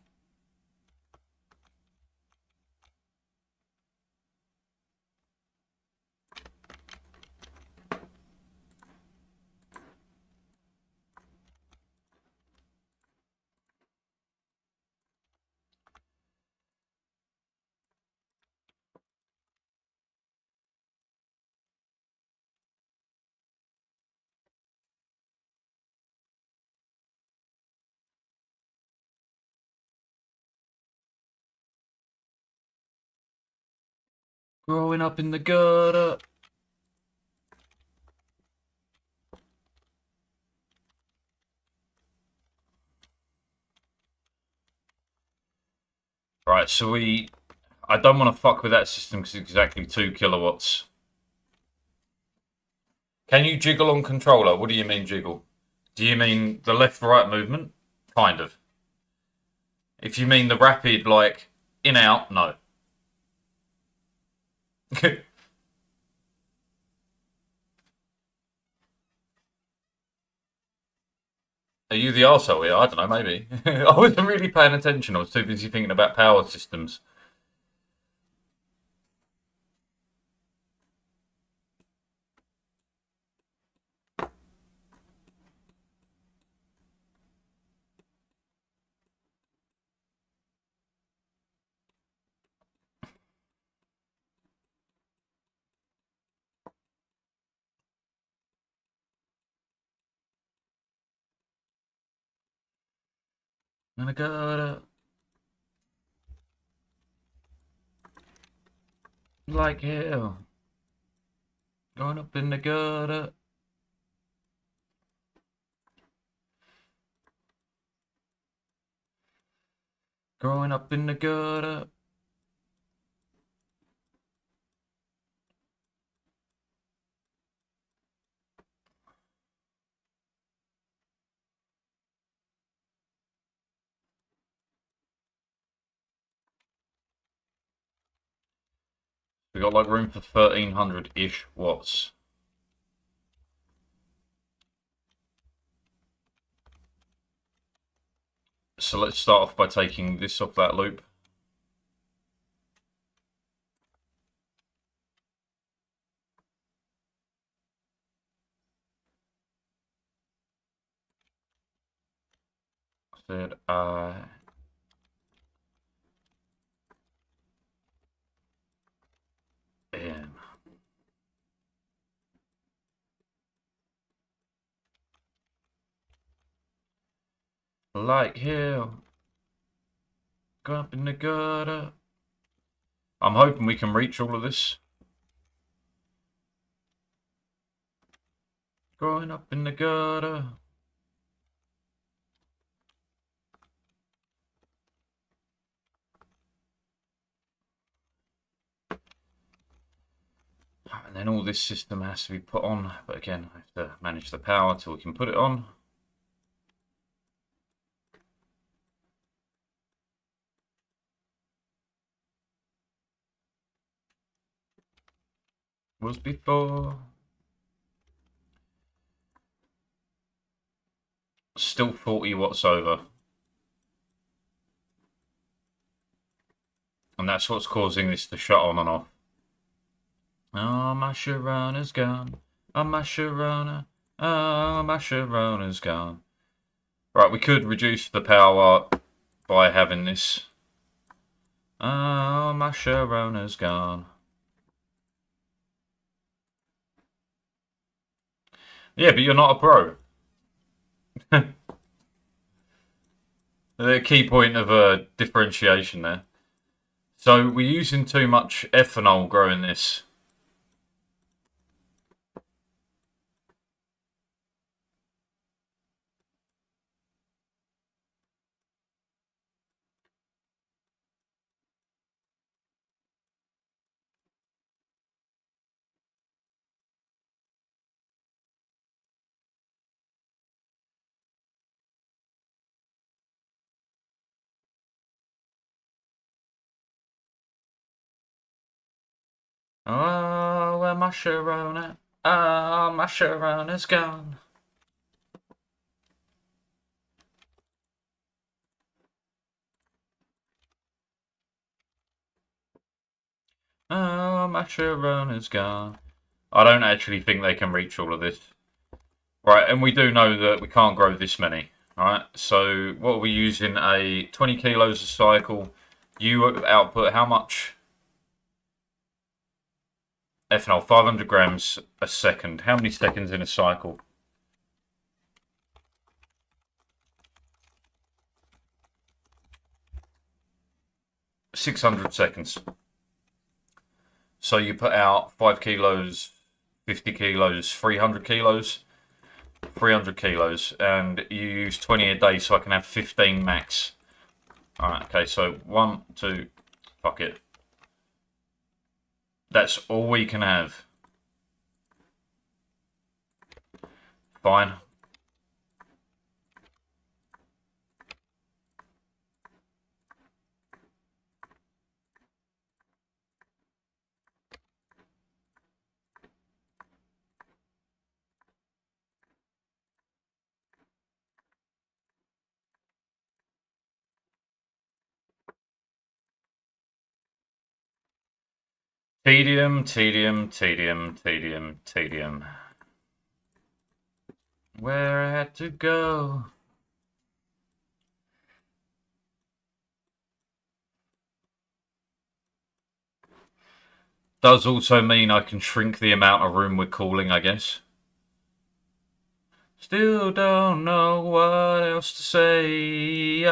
Growing up in the gutter. Right, so I don't want to fuck with that system because it's exactly 2 kilowatts. Can you jiggle on controller? What do you mean jiggle? Do you mean the left-right movement? Kind of. If you mean the rapid, like, In, out, no. Are you the arsehole here? I don't know, maybe. I wasn't really paying attention. I was too busy thinking about power systems. And I gotta like hell. Going up in the gutter. Growing up in the gutter. We got like room for 1300-ish watts. So let's start off by taking this off that loop. Said N. Like hell. Go up in the gutter. I'm hoping we can reach all of this. Growing up in the gutter. And then all this system has to be put on. But again, I have to manage the power till we can put it on. Was before. Still 40 watts over. And that's what's causing this to shut on and off. Oh, my Sharona's gone. Oh, my Sharona. Oh, my Sharona's gone. Right, we could reduce the power by having this. Oh, my Sharona's gone. Yeah, but you're not a pro. The key point of differentiation there. So we're using too much ethanol growing this. Oh, where my Sharona? Oh, my Sharona's gone. Oh, my Sharona's gone. I don't actually think they can reach all of this. Right, and we do know that we can't grow this many. Right, so what are we using? A 20 kilos a cycle. You output how much? Ethanol, 500 grams a second. How many seconds in a cycle? 600 seconds. So you put out 5 kilos, 50 kilos, 300 kilos. 300 kilos, and you use 20 a day, so I can have 15 max. Alright, okay, so 1, 2, fuck it. That's all we can have. Fine. Tedium, tedium, tedium, tedium, tedium. Where I had to go. Does also mean I can shrink the amount of room we're calling, I guess. Still don't know what else to say.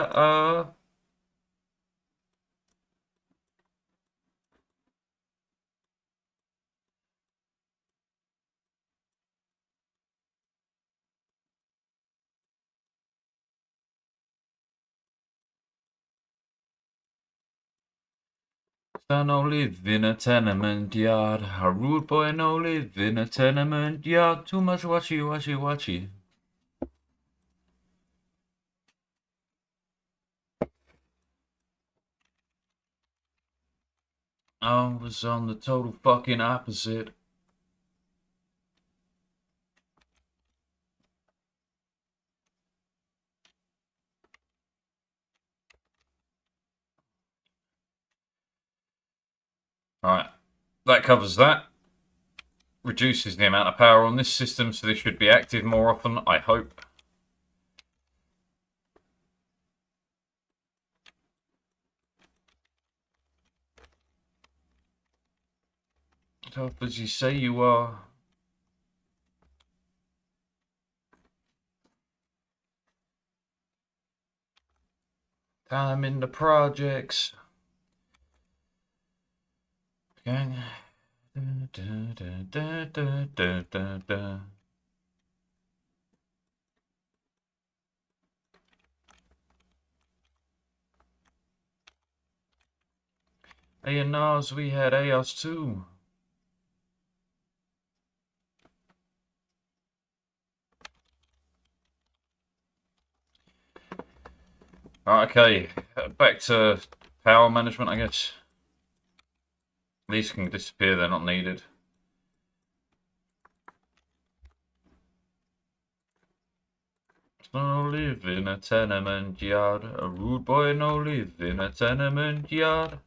Son no live in a tenement yard. A rude boy no live in a tenement yard. Too much watchy, watchy, watchy. I was on the total fucking opposite. Alright, that covers that. Reduces the amount of power on this system, so this should be active more often, I hope. Tough as you say you are. Time in the projects. Gang. A&Rs, we had AOS too. Okay, back to power management, I guess. These can disappear, they're not needed. No live in a tenement yard. A rude boy no live in a tenement yard.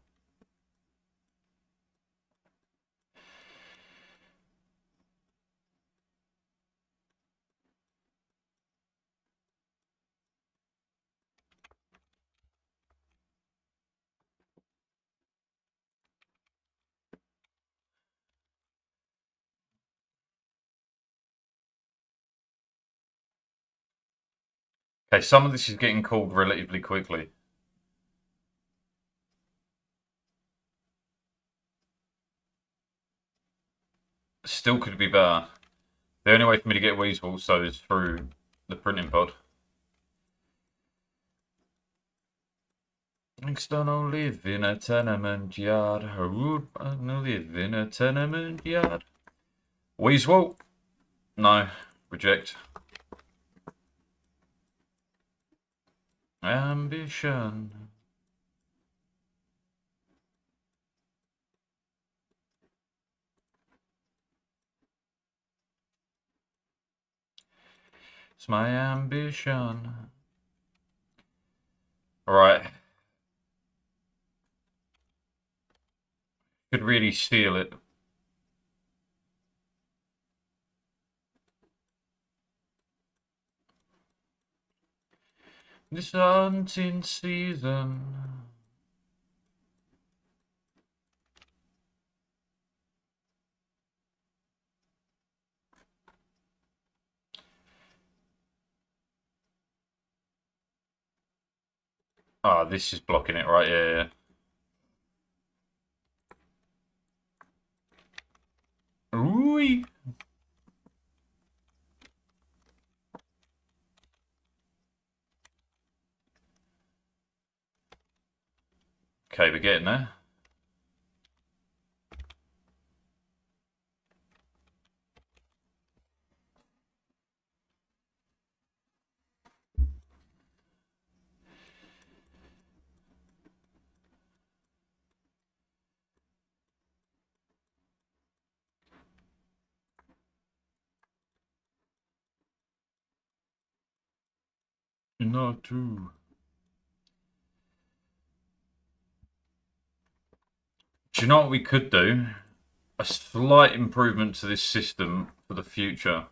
Okay, some of this is getting called relatively quickly. Still could be better. The only way for me to get Weasel so is through the printing pod. Gangsta no live in a tenement yard. A rude boy no live in a tenement yard. Weasel? No. Reject. Ambition. It's my ambition. Alright. Could really steal it. This hunting season. Ah, this is blocking it, right? Yeah. Ooh. Okay, we're getting there. Not too. Do you know what we could do? a slight improvement to this system for the future.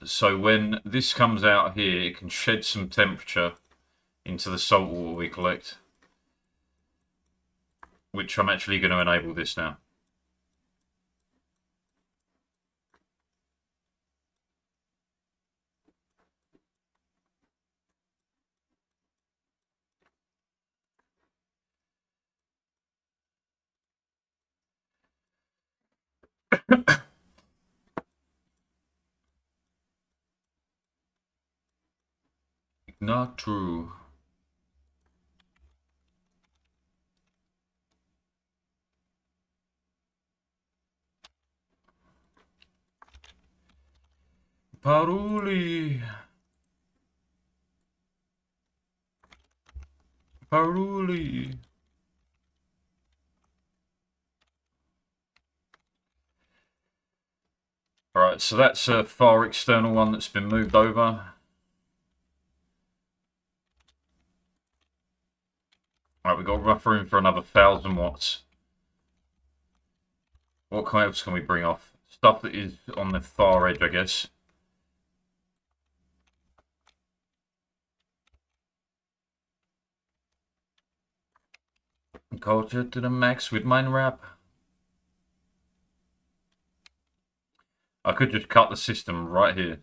So when this comes out here, it can shed some temperature into the salt water we collect, which I'm actually going to enable this now. Not true. Paruli. Paruli. Alright, so that's a far external one that's been moved over. Alright, we've got rough room for another 1,000 watts. What else can we bring off? Stuff that is on the far edge, I guess. Culture to the max with mine wrap. I could just cut the system right here.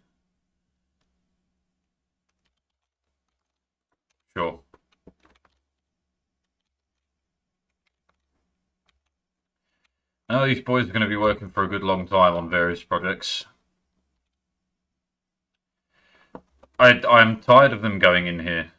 Sure. Now these boys are going to be working for a good long time on various projects. I'm tired of them going in here.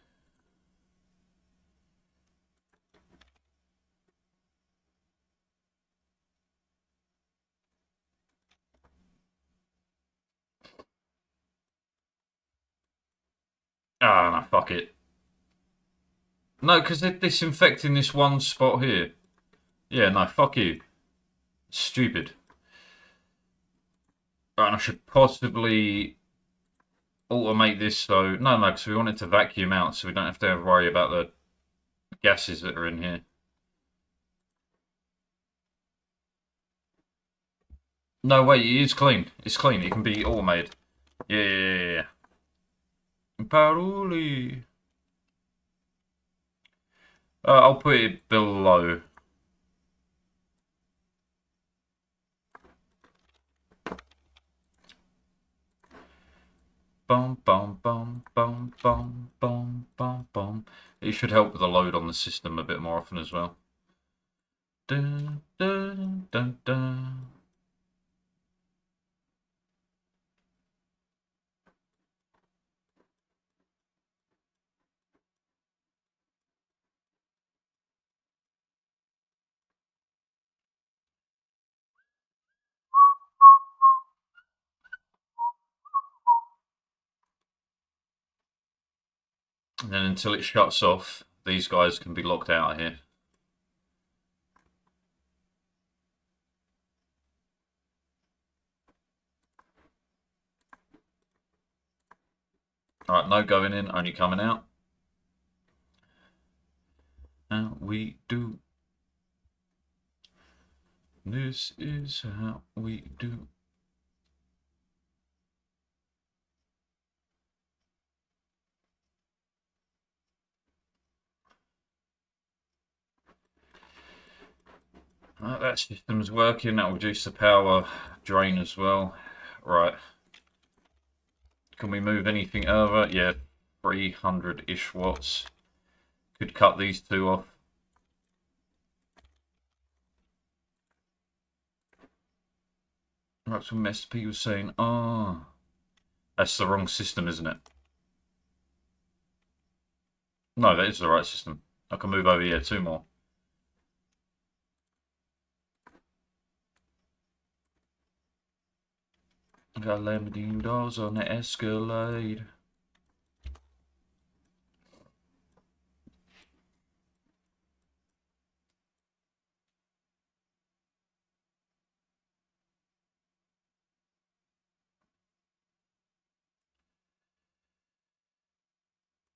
Ah, no, fuck it. No, because they're disinfecting this one spot here. Yeah, no, fuck you. Stupid. Right, and I should possibly automate this so... No, because we want it to vacuum out so we don't have to worry about the gases that are in here. No, wait, it is clean. It's clean. It can be automated. Yeah. Paroli. I'll put it below. Bum, bum, bum, bum, bum, bum, bum, bum. It should help with the load on the system a bit more often as well. Dun, dun, dun, dun. And then until it shuts off, these guys can be locked out of here. Alright, no going in, only coming out. How we do. This is how we do. Right, that system's working. That'll reduce the power drain as well. Right. Can we move anything over? Yeah, 300-ish watts. Could cut these two off. Right, so Mr. P was saying, oh, that's the wrong system, isn't it? No, that is the right system. I can move over here, two more. Got Lamborghini dolls on the Escalade.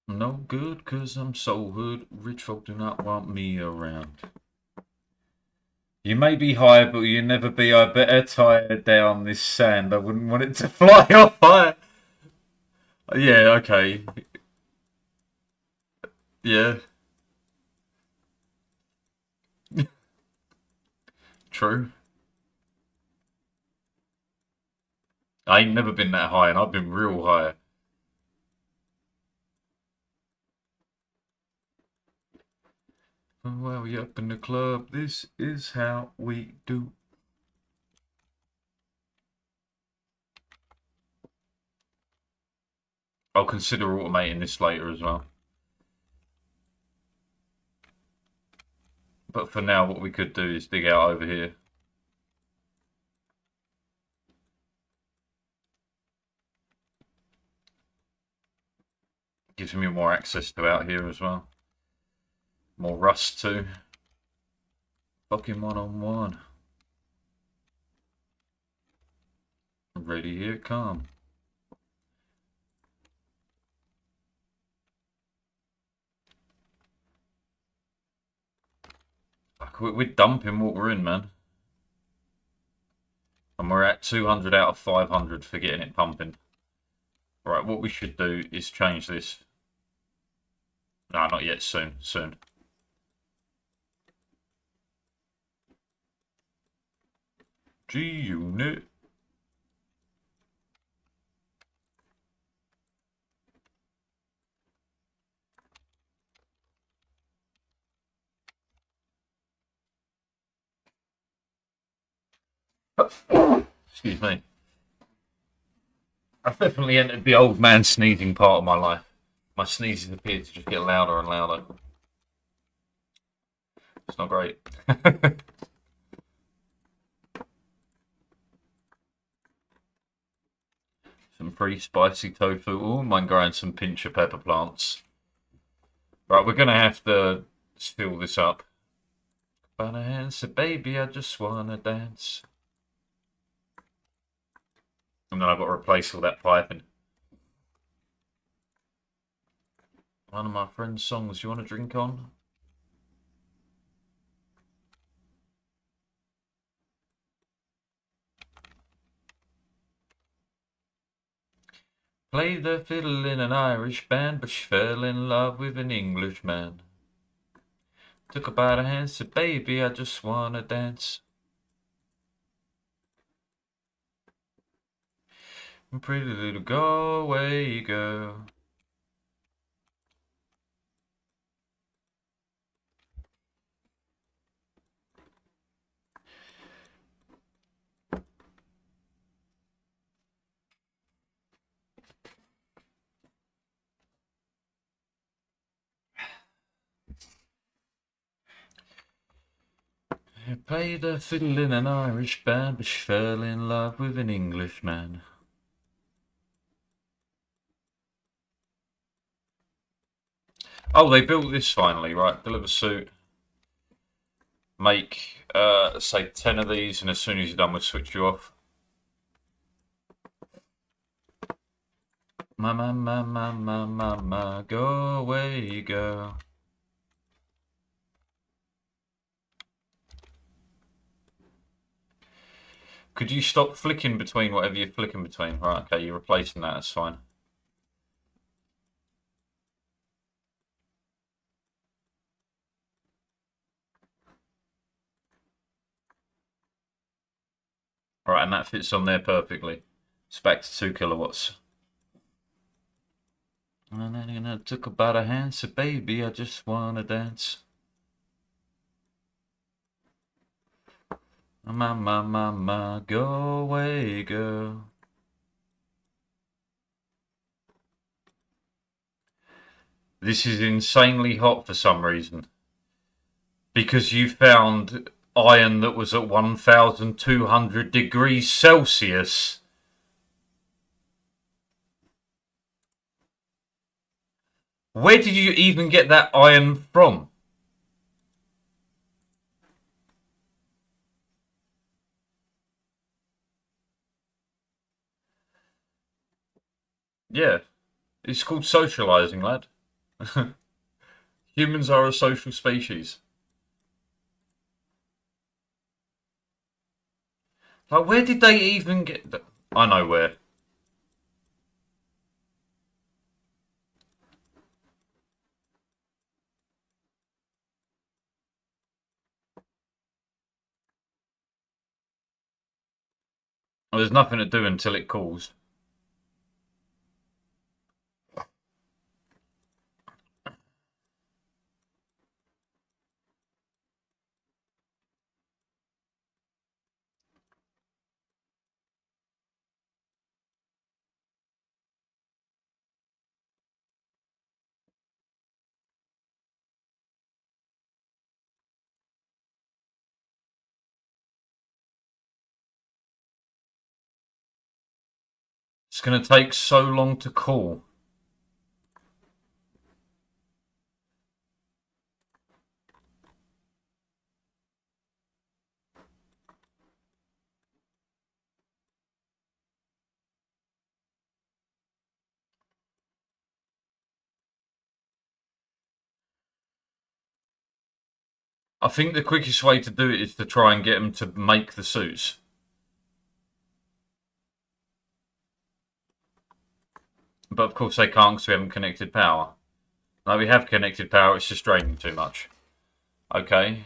No good, cause I'm so hood. Rich folk do not want me around. You may be high, but you'll never be. I better tie down this sand. I wouldn't want it to fly off high. Yeah, okay. Yeah. True. I ain't never been that high, and I've been real high. While we up in the club, this is how we do. I'll consider automating this later as well. But for now, what we could do is dig out over here. Gives me more access to out here as well. More rust too. Fucking one-on-one. Ready, here it come. Fuck, we're dumping what we're in, man. And we're at 200 out of 500 for getting it pumping. Right, what we should do is change this. No, not yet. Soon. G-Unit. Excuse me. I've definitely entered the old man sneezing part of my life. My sneezes appear to just get louder and louder. It's not great. Some free spicy tofu. Oh, mind growing some pincher pepper plants. Right, we're going to have to fill this up. But I answer, baby, I just want to dance. And then I've got to replace all that piping. One of my friend's songs you want to drink on? Played the fiddle in an Irish band, but she fell in love with an Englishman. Took her by the hand, said, baby, I just want to dance. Pretty little Galway girl. I played the fiddle in an Irish band, but she fell in love with an Englishman. Oh, they built this finally, right? Deliver suit. Make, say, 10 of these, and as soon as you're done, we'll switch you off. Ma, go away, girl. Could you stop flicking between whatever you're flicking between? Right, okay, you're replacing that, that's fine. Right, and that fits on there perfectly. It's back to 2 kilowatts. And then I took about a hand, said, baby, I just wanna dance. Ma, go away, girl. This is insanely hot for some reason. Because you found iron that was at 1,200 degrees Celsius. Where did you even get that iron from? Yeah, it's called socializing, lad. Humans are a social species. Like, where did they even get... I know where. Well, there's nothing to do until it calls. It's going to take so long to call. I think the quickest way to do it is to try and get them to make the suits. But of course they can't because we haven't connected power. No, we have connected power, it's just draining too much. Okay.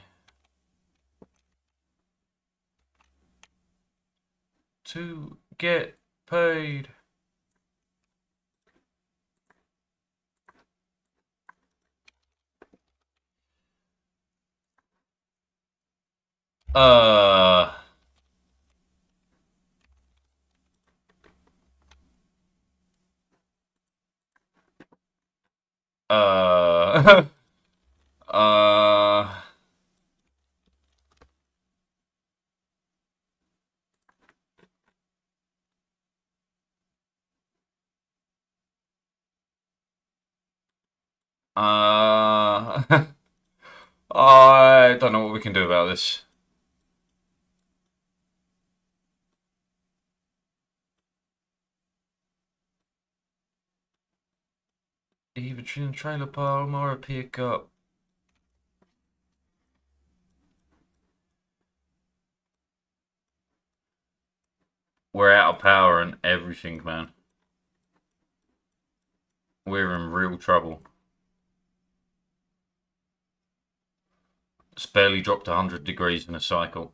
To get paid. Uh... Uh... uh... I don't know what we can do about this. Either between trailer park or a pickup. We're out of power and everything, man. We're in real trouble. It's barely dropped 100 degrees in a cycle.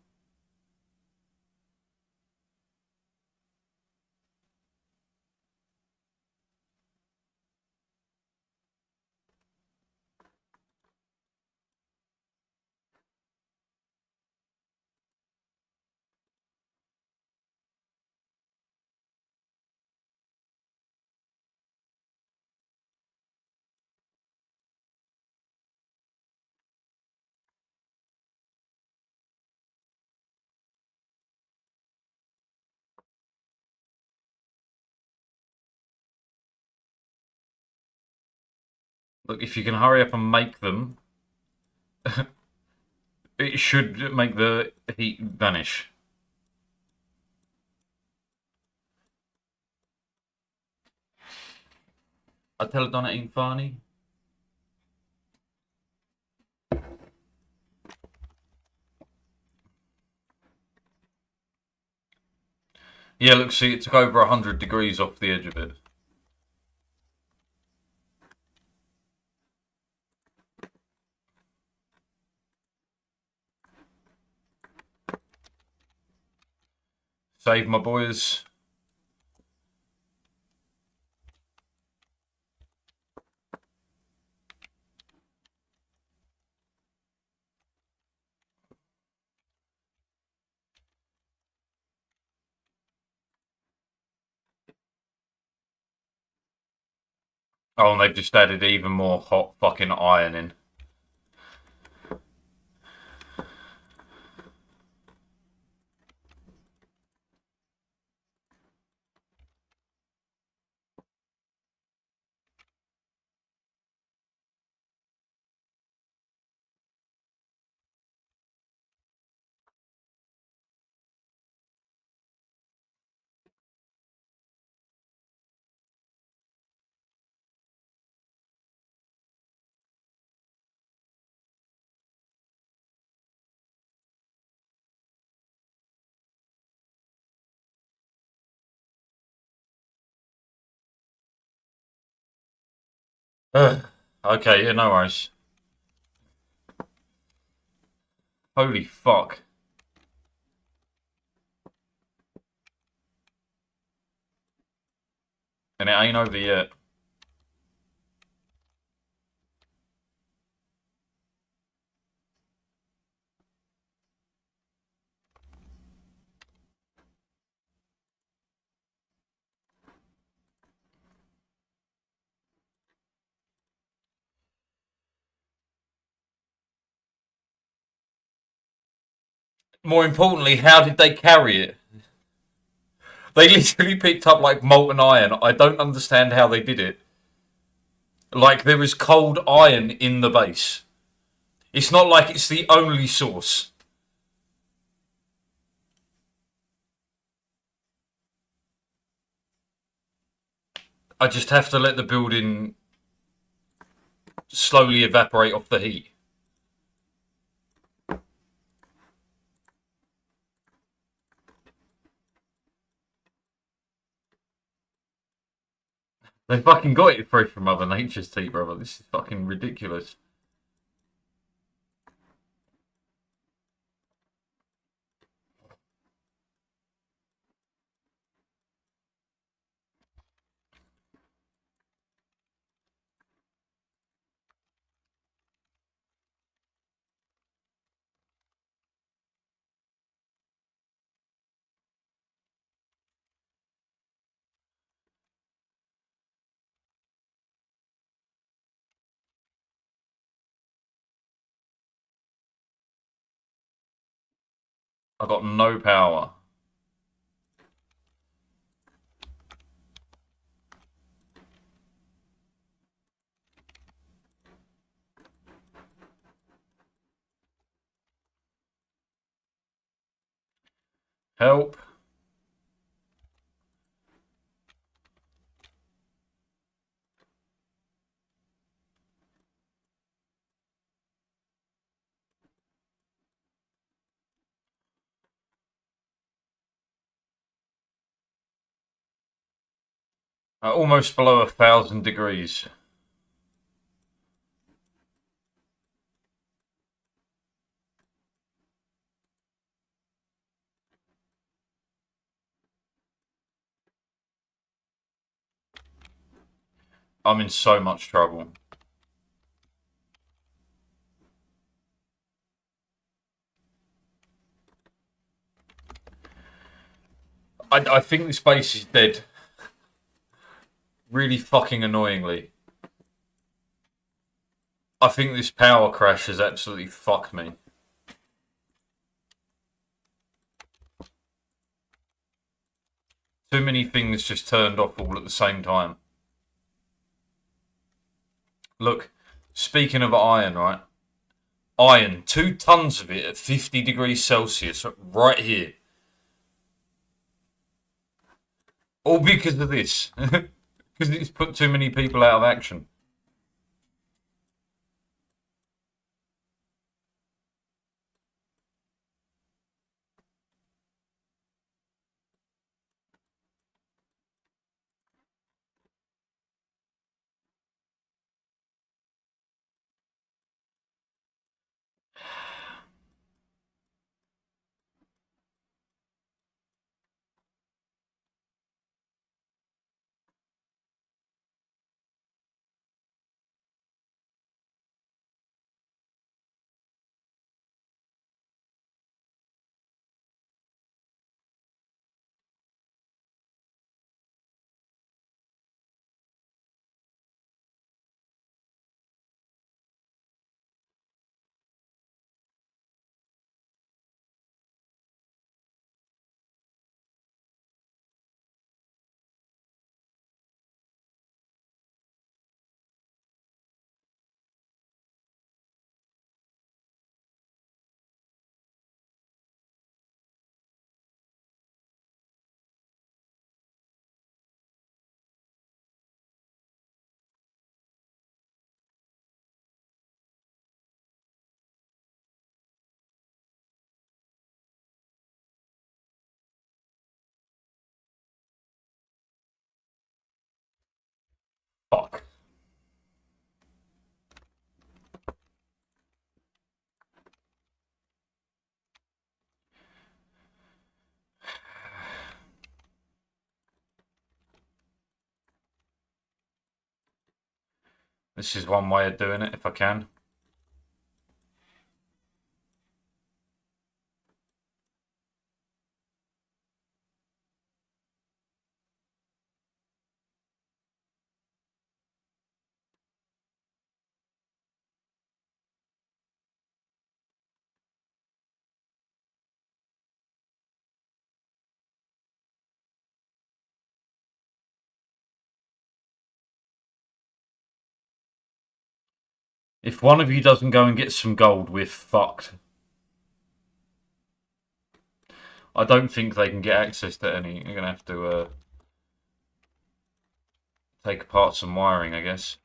Look, if you can hurry up and make them, it should make the heat vanish. I tell Donna ain't funny. Yeah, look, see, it took over 100 degrees off the edge of it. Save my boys. Oh, and they've just added even more hot fucking iron in. Okay, yeah, no worries. Holy fuck. And it ain't over yet. More importantly, how did they carry it? They literally picked up like molten iron. I don't understand how they did it. Like there is cold iron in the base. It's not like it's the only source. I just have to let the building slowly evaporate off the heat. They fucking got it free from Mother Nature's tea, brother. This is fucking ridiculous. I got no power. Help. Almost below 1,000 degrees. I'm in so much trouble. I think this base is dead. Really fucking annoyingly. I think this power crash has absolutely fucked me. Too many things just turned off all at the same time. Look, speaking of iron, right? Iron, 2 tons of it at 50 degrees Celsius, right here. All because of this. Because it's put too many people out of action. Fuck. This is one way of doing it if I can. If one of you doesn't go and get some gold, we're fucked. I don't think they can get access to any. You're gonna have to take apart some wiring, I guess.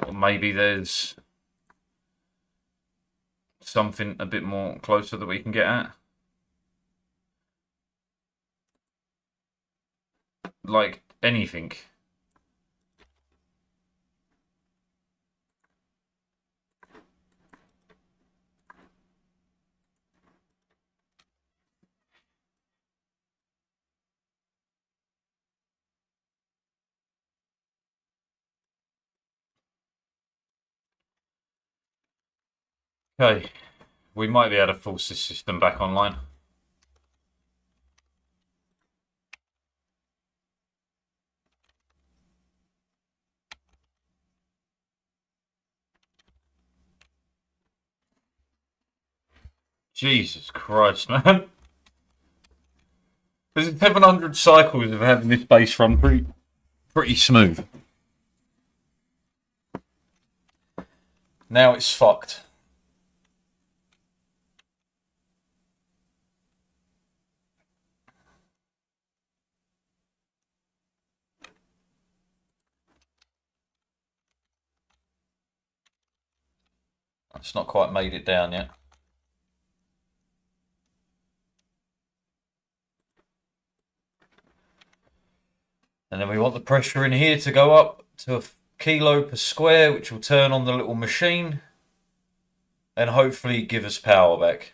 Or maybe there's something a bit more closer that we can get at. Like anything. Okay, we might be able to force this system back online. Jesus Christ, man. There's 700 cycles of having this base run pretty smooth. Now it's fucked. It's not quite made it down yet. And then we want the pressure in here to go up to a kilo per square, which will turn on the little machine and hopefully give us power back.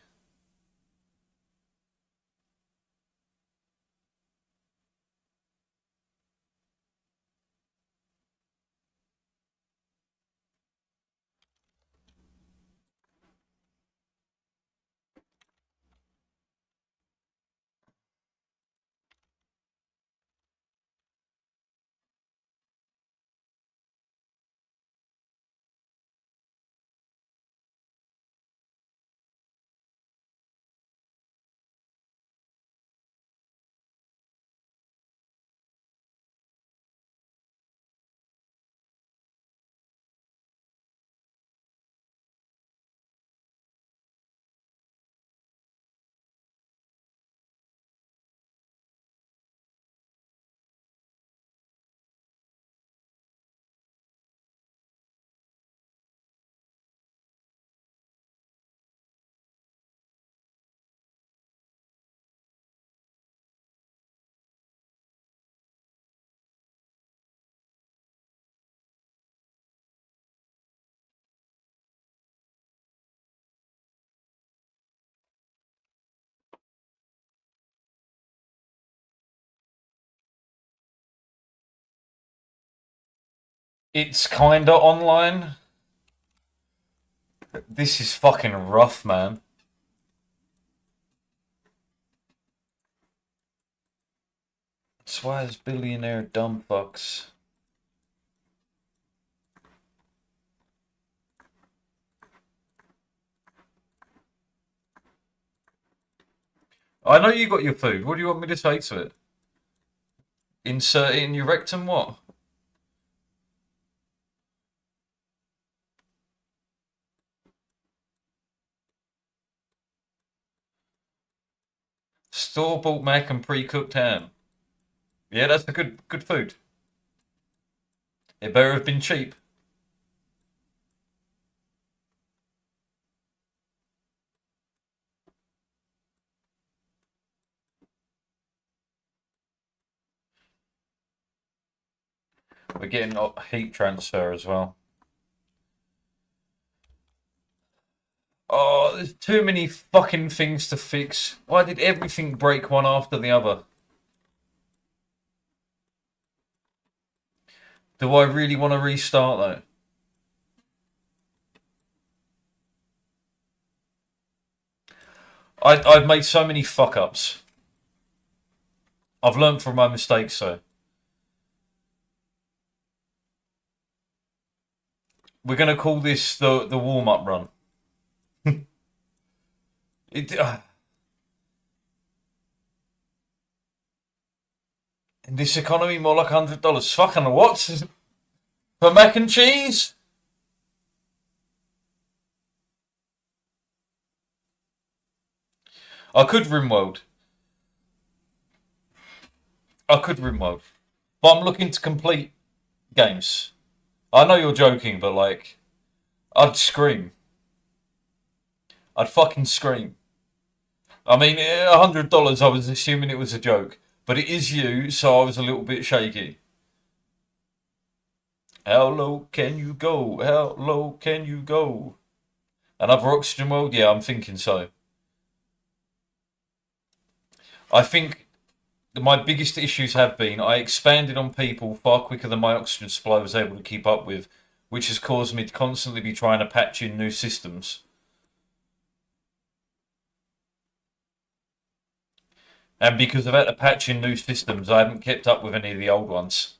It's kinda online. This is fucking rough, man. Swaz billionaire dumb fucks. I know you got your food. What do you want me to say to it? Insert it in your rectum, what? Store-bought mac and pre-cooked ham. Yeah, that's a good food. It better have been cheap. We're getting heat transfer as well. Oh, there's too many fucking things to fix. Why did everything break one after the other? Do I really want to restart though? I've made so many fuck ups. I've learned from my mistakes, so we're gonna call this the warm up run. In this economy, more like $100. Fucking what? For mac and cheese? I could Rimworld. But I'm looking to complete games. I know you're joking, but like, I'd scream. I'd fucking scream. I mean, $100, I was assuming it was a joke. But it is you, so I was a little bit shaky. How low can you go? How low can you go? Another Oxygen World? Yeah, I'm thinking so. I think my biggest issues have been I expanded on people far quicker than my oxygen supply was able to keep up with, which has caused me to constantly be trying to patch in new systems. And because I've had to patch in new systems, I haven't kept up with any of the old ones.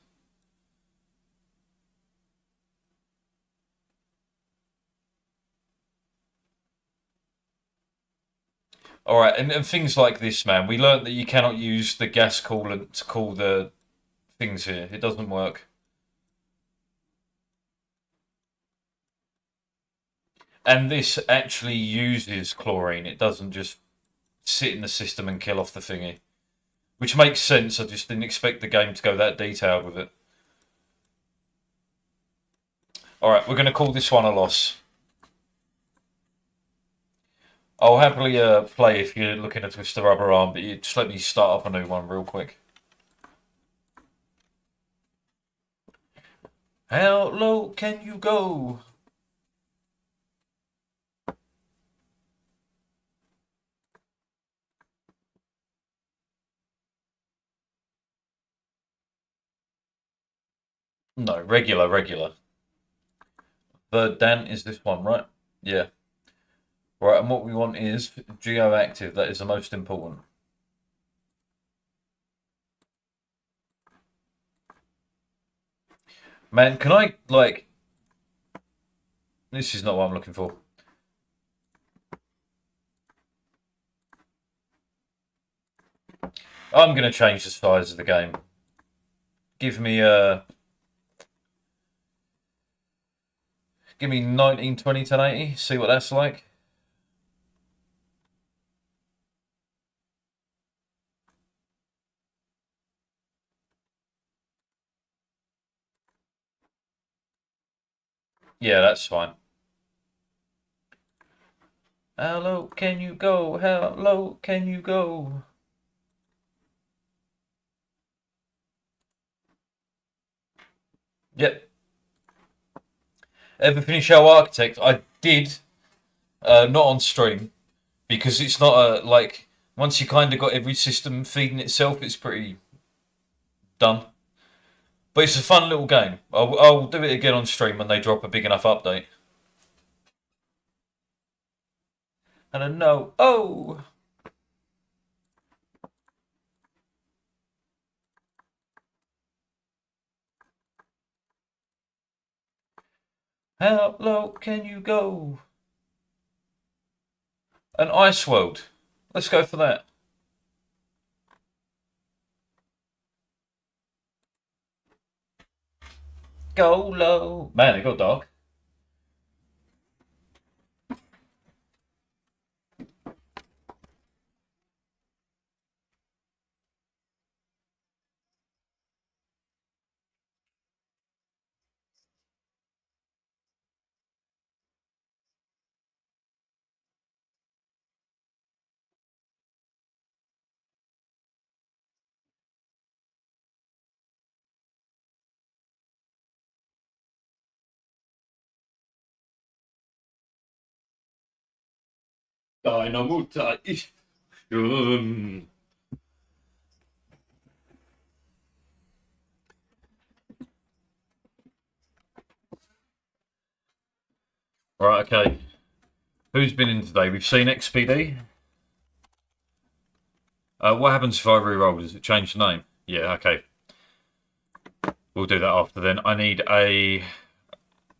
All right, and things like this, man. We learned that you cannot use the gas coolant to cool the things here. It doesn't work. And this actually uses chlorine. It doesn't just sit in the system and kill off the thingy. Which makes sense. I just didn't expect the game to go that detailed with it. Alright, we're going to call this one a loss. I'll happily play if you're looking to twist the rubber arm, but you just let me start up a new one real quick. How low can you go? No, regular. Verdant is this one, right? Yeah. Right, and what we want is geoactive. That is the most important. Man, can I, like... This is not what I'm looking for. I'm going to change the size of the game. Give me 1920 1080. See what that's like. Yeah, that's fine. How low can you go? How low can you go? Yep. Ever finish Show Architect? I did. Not on stream. Because it's not a, like, once you kind of got every system feeding itself, it's pretty done. But it's a fun little game. I'll do it again on stream when they drop a big enough update. And I know. Oh! How low can you go? An ice world. Let's go for that. Go low. Man, it got dark. Dynamite. Right, okay. Who's been in today? We've seen XPD. What happens if I re-roll? Does it change the name? Yeah, okay. We'll do that after then. I need a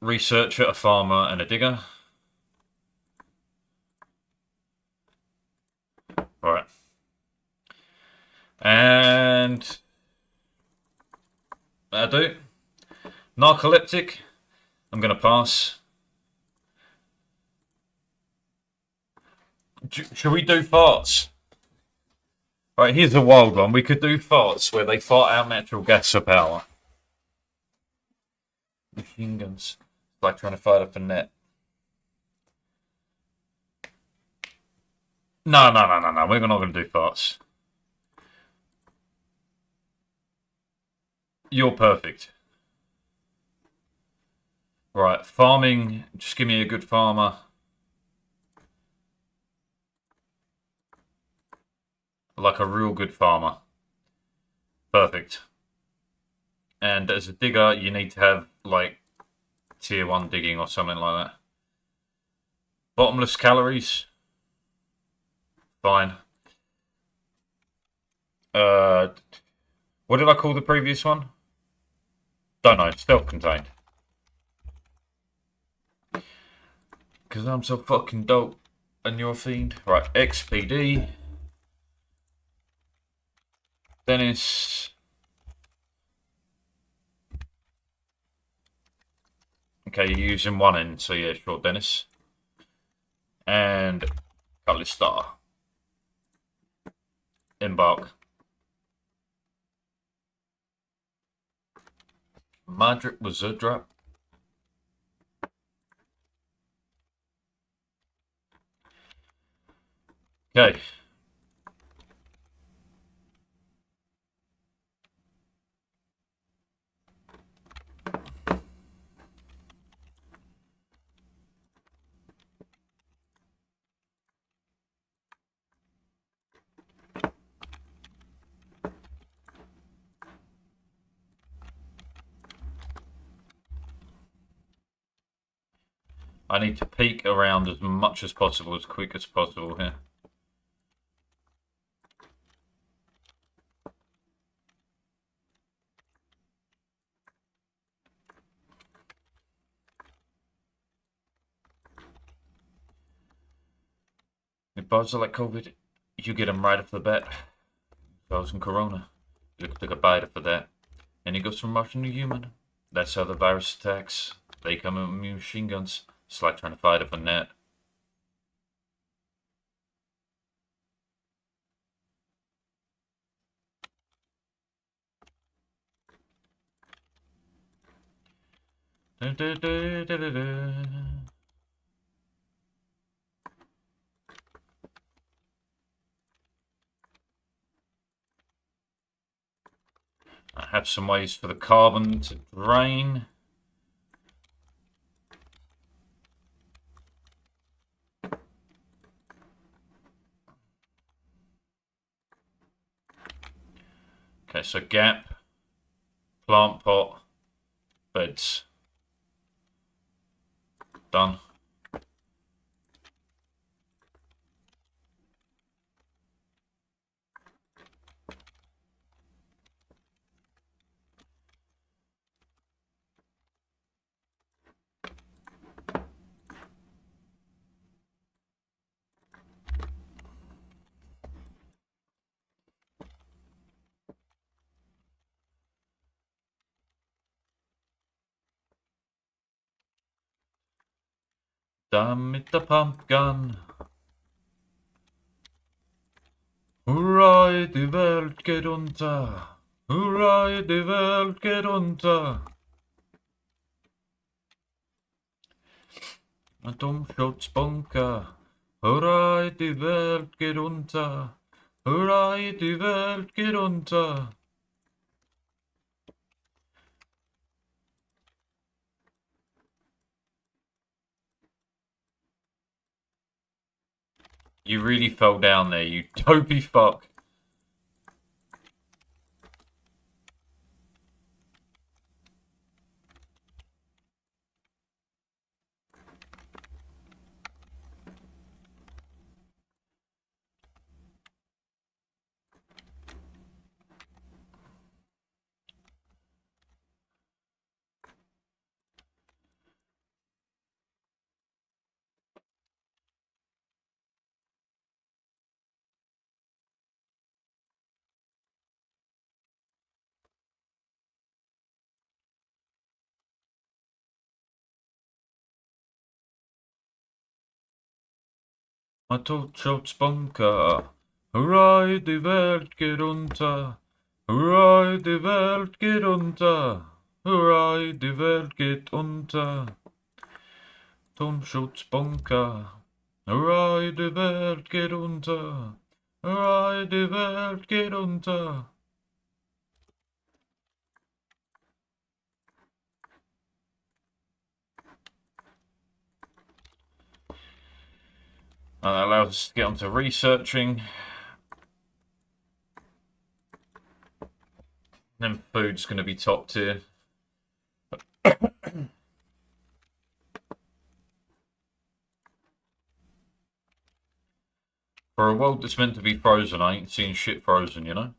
researcher, a farmer, and a digger. Right. And that'll do. Narcoleptic. I'm going to pass. Shall we do farts? Right, here's a wild one. We could do farts where they fart out natural gas for power. Machine guns. It's like trying to fire up a net. No. We're not going to do farts. You're perfect. Right, farming. Just give me a good farmer. Like a real good farmer. Perfect. And as a digger, you need to have, like, tier 1 digging or something like that. Bottomless calories. Fine. What did I call the previous one? Don't know. Self-contained. Because I'm so fucking dope. And you're a fiend. Right, XPD. Dennis. Okay, you're using one end, so yeah, sure, Dennis. And Cutlass Star. Embark. Madrid was a drop. Okay. I need to peek around as much as possible, as quick as possible here. If bugs are like COVID, you get them right off the bat. Bugs and Corona, you took a bite for that. And it goes from Martian to human. That's how the virus attacks. They come in with machine guns. It's like trying to fight up a net. I have some ways for the carbon to drain. Okay, so gap, plant pot, beds. Done. Done with the pumpgun. Hurra, die Welt geht unter. Hurra, die Welt geht unter. Atomschutzbunker. Hurra, die Welt geht unter. Hurra, die Welt geht unter. You really fell down there, you dopey fuck. Man Totschutzbunker. Hurra, die Welt geht unter. Hurra, die Welt geht unter. Hurra, die Welt geht unter. Atomschutzbunker. Hurra, die Welt geht unter. Hurra, die Welt geht unter. And that allows us to get onto researching. Then food's going to be top tier. For a world that's meant to be frozen, I ain't seen shit frozen, you know?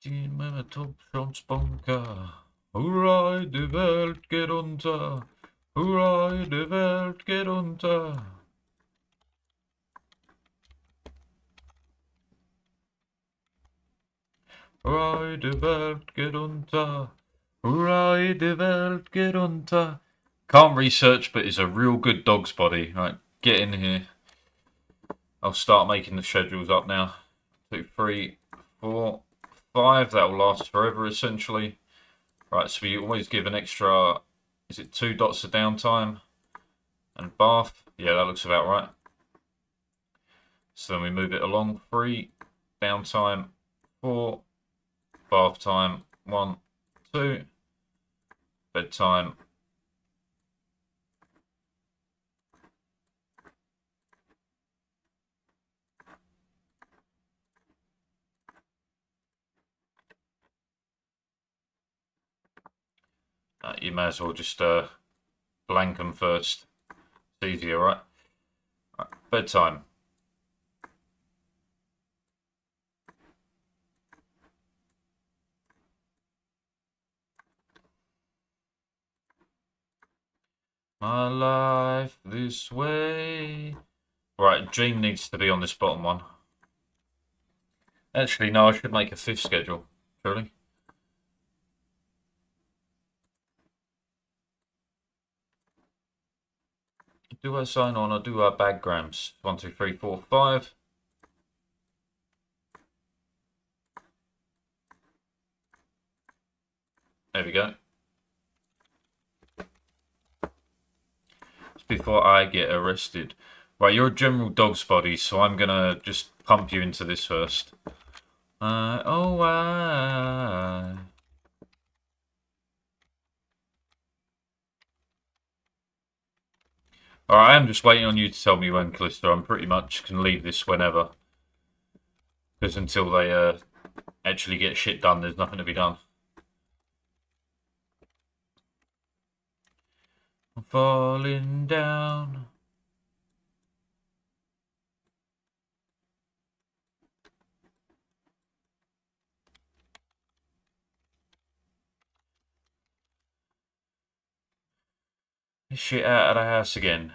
Die Atomschutzbunker. Hurra, die Welt geht unter. Hurra, die Welt geht unter. Hurra, die Welt geht unter. Hurra, die Welt geht unter. Can't research, but it's a real good dog's body. Right, get in here. I'll start making the schedules up now. 2, 3, 4, 5. That'll last forever, essentially. Right, so we always give an extra, is it 2 dots of downtime? And bath. Yeah, that looks about right. So then we move it along. 3, downtime, 4, bath time, 1, 2, bedtime. You may as well just blank them first. It's easier, right? Right, bedtime. My life this way. Right, dream needs to be on this bottom one. Actually, no, I should make a 5th schedule, surely. Do I sign on or do I bag grams? 1, 2, 3, 4, 5. There we go. It's before I get arrested. Right, you're a general dog's body, so I'm gonna just pump you into this first. Oh, I. Alright, I am just waiting on you to tell me when, Callisto. I'm pretty much can leave this whenever. Because until they actually get shit done, there's nothing to be done. I'm falling down. Get shit out of the house again.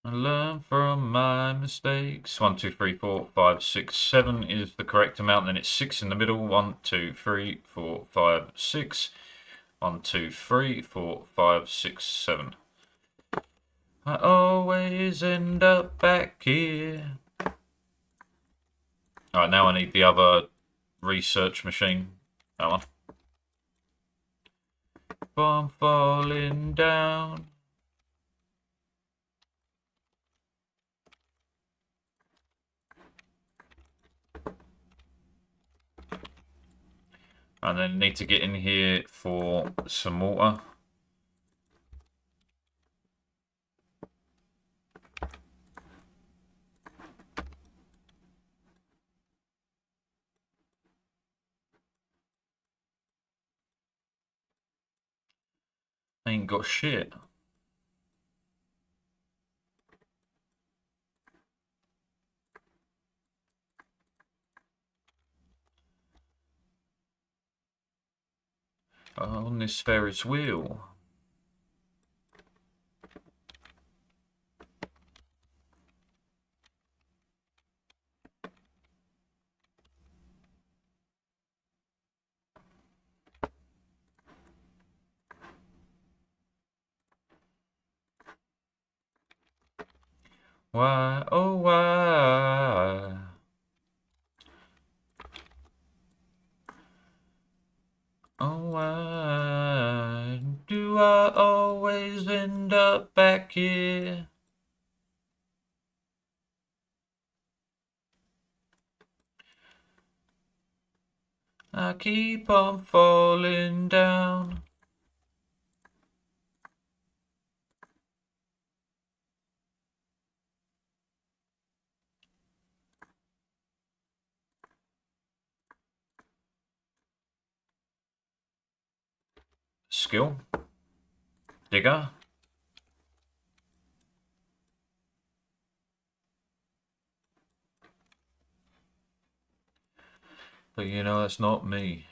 I learn from my mistakes. 1, 2, 3, 4, 5, 6, 7 is the correct amount. Then it's 6 in the middle. 1, 2, 3, 4, 5, 6. 1, 2, 3, 4, 5, 6, 7. I always end up back here. Alright, now I need the other research machine. That one. I'm falling down. And then need to get in here for some water. Ain't got shit. On this Ferris wheel. Why, oh why? Oh why do I always end up back here? I keep on falling down. Skill. Digger. But you know, that's not me.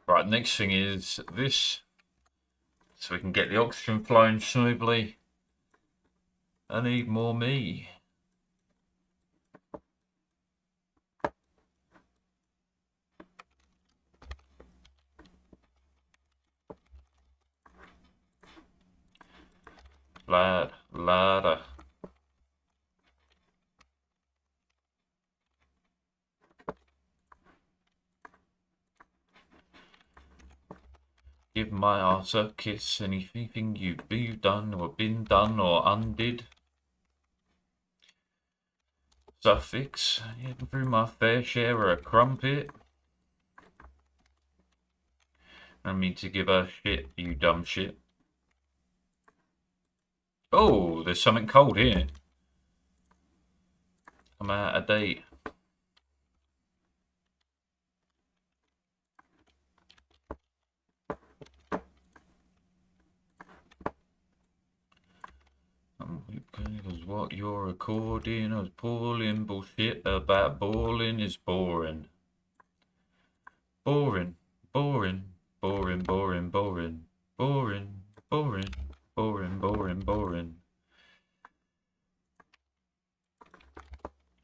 Right, next thing is this. So we can get the oxygen flowing smoothly. I need more me. Ladder. Give my ass a kiss. Anything you've done or been done or undid. Suffix. Getting through my fair share of a crumpet. I mean to give her shit, you dumb shit. Oh, there's something cold here. I'm out of date. Because what you're recording is pulling bullshit about balling is boring. Boring. Boring. Boring. Boring. Boring. Boring. Boring. Boring. Boring. Boring.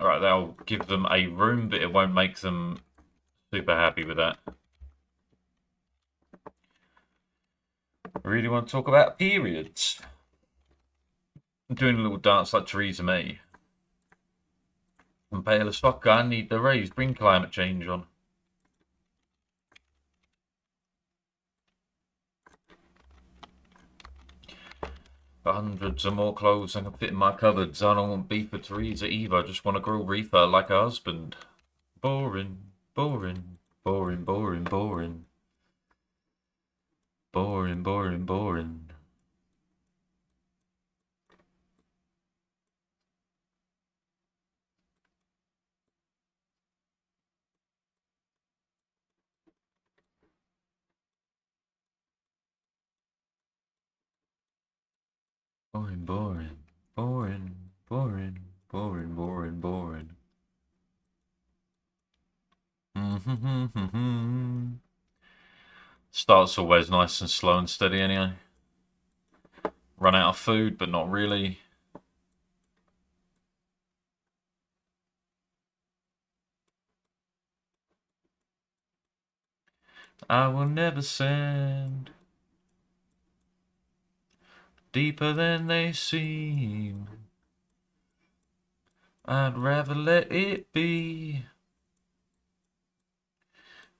Alright, that'll give them a room, but it won't make them super happy with that. I really want to talk about periods. I'm doing a little dance like Theresa May. I'm pale as fuck, I need the rays, bring climate change on. Got hundreds of more clothes than can fit in my cupboards. I don't want beef with Theresa either, I just want to grill reefer like a husband. Boring, boring, boring, boring, boring. Boring, boring, boring. Boring, boring, boring, boring, boring, boring, boring. Starts always nice and slow and steady anyway. Run out of food, but not really. I will never send deeper than they seem. I'd rather let it be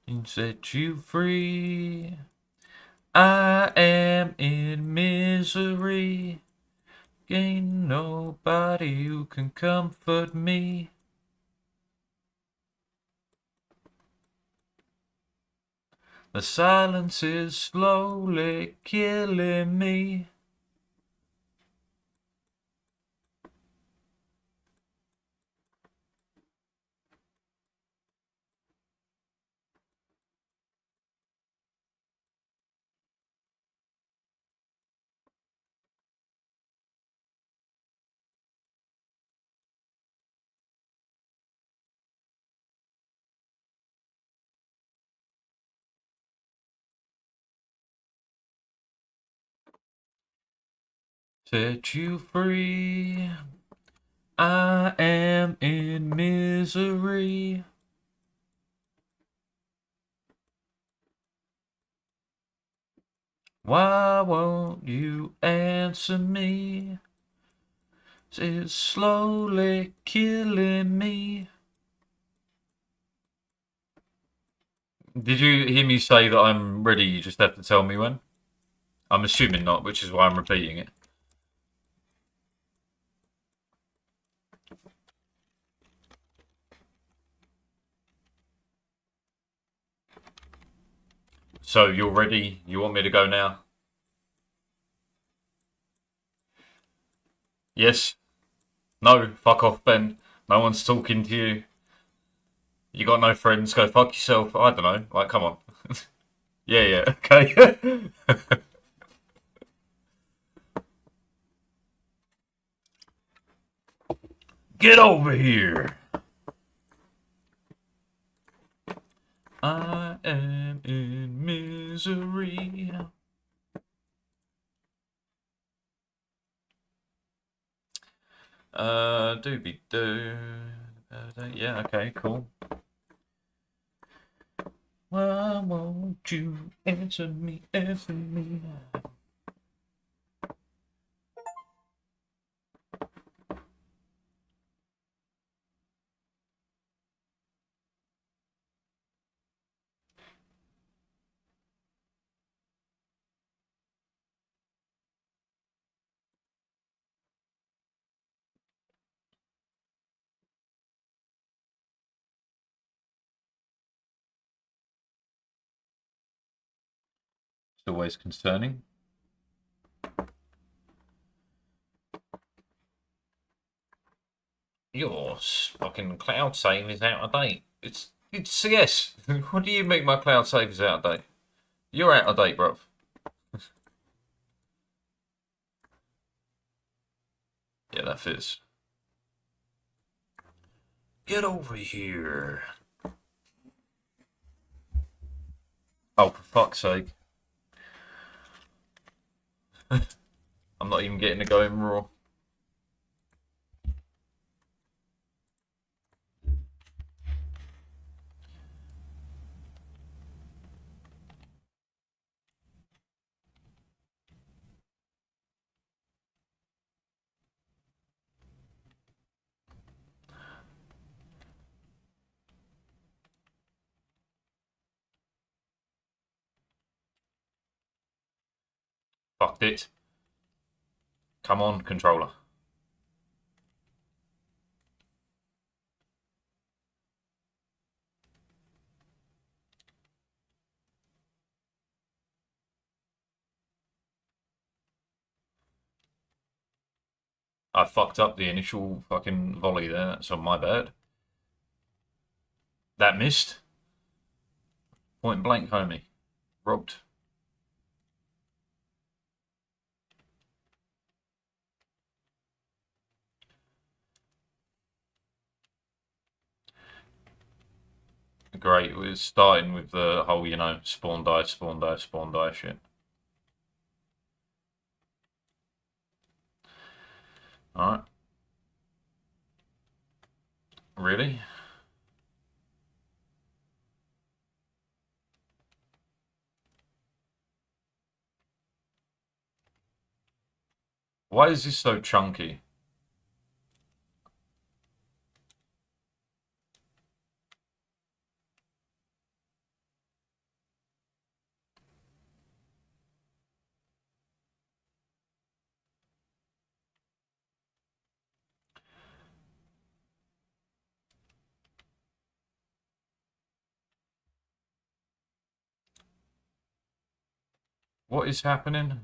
and set you free. I am in misery. Ain't nobody who can comfort me. The silence is slowly killing me. Set you free. I am in misery. Why won't you answer me? It's slowly killing me. Did you hear me say that I'm ready? You just have to tell me when. I'm assuming not, which is why I'm repeating it. So you're ready? You want me to go now? Yes? No? Fuck off, Ben. No one's talking to you. You got no friends. Go fuck yourself. I don't know. Like, come on. Yeah, yeah. Okay. Get over here. I am in misery. Doobie doo. Yeah, okay, cool. Why won't you answer me, answer me? It's always concerning. Your fucking cloud save is out of date. It's CS. What do you make my cloud save is out of date? You're out of date, bruv. Yeah, that fits. Get over here. Oh, for fuck's sake. I'm not even getting to go in Raw. Fucked it. Come on, controller. I fucked up the initial fucking volley there. That's on my bad. That missed. Point blank, homie. Robbed. Great. We're starting with the whole, spawn die, spawn die, spawn die shit. Alright. Really? Why is this so chunky? What is happening?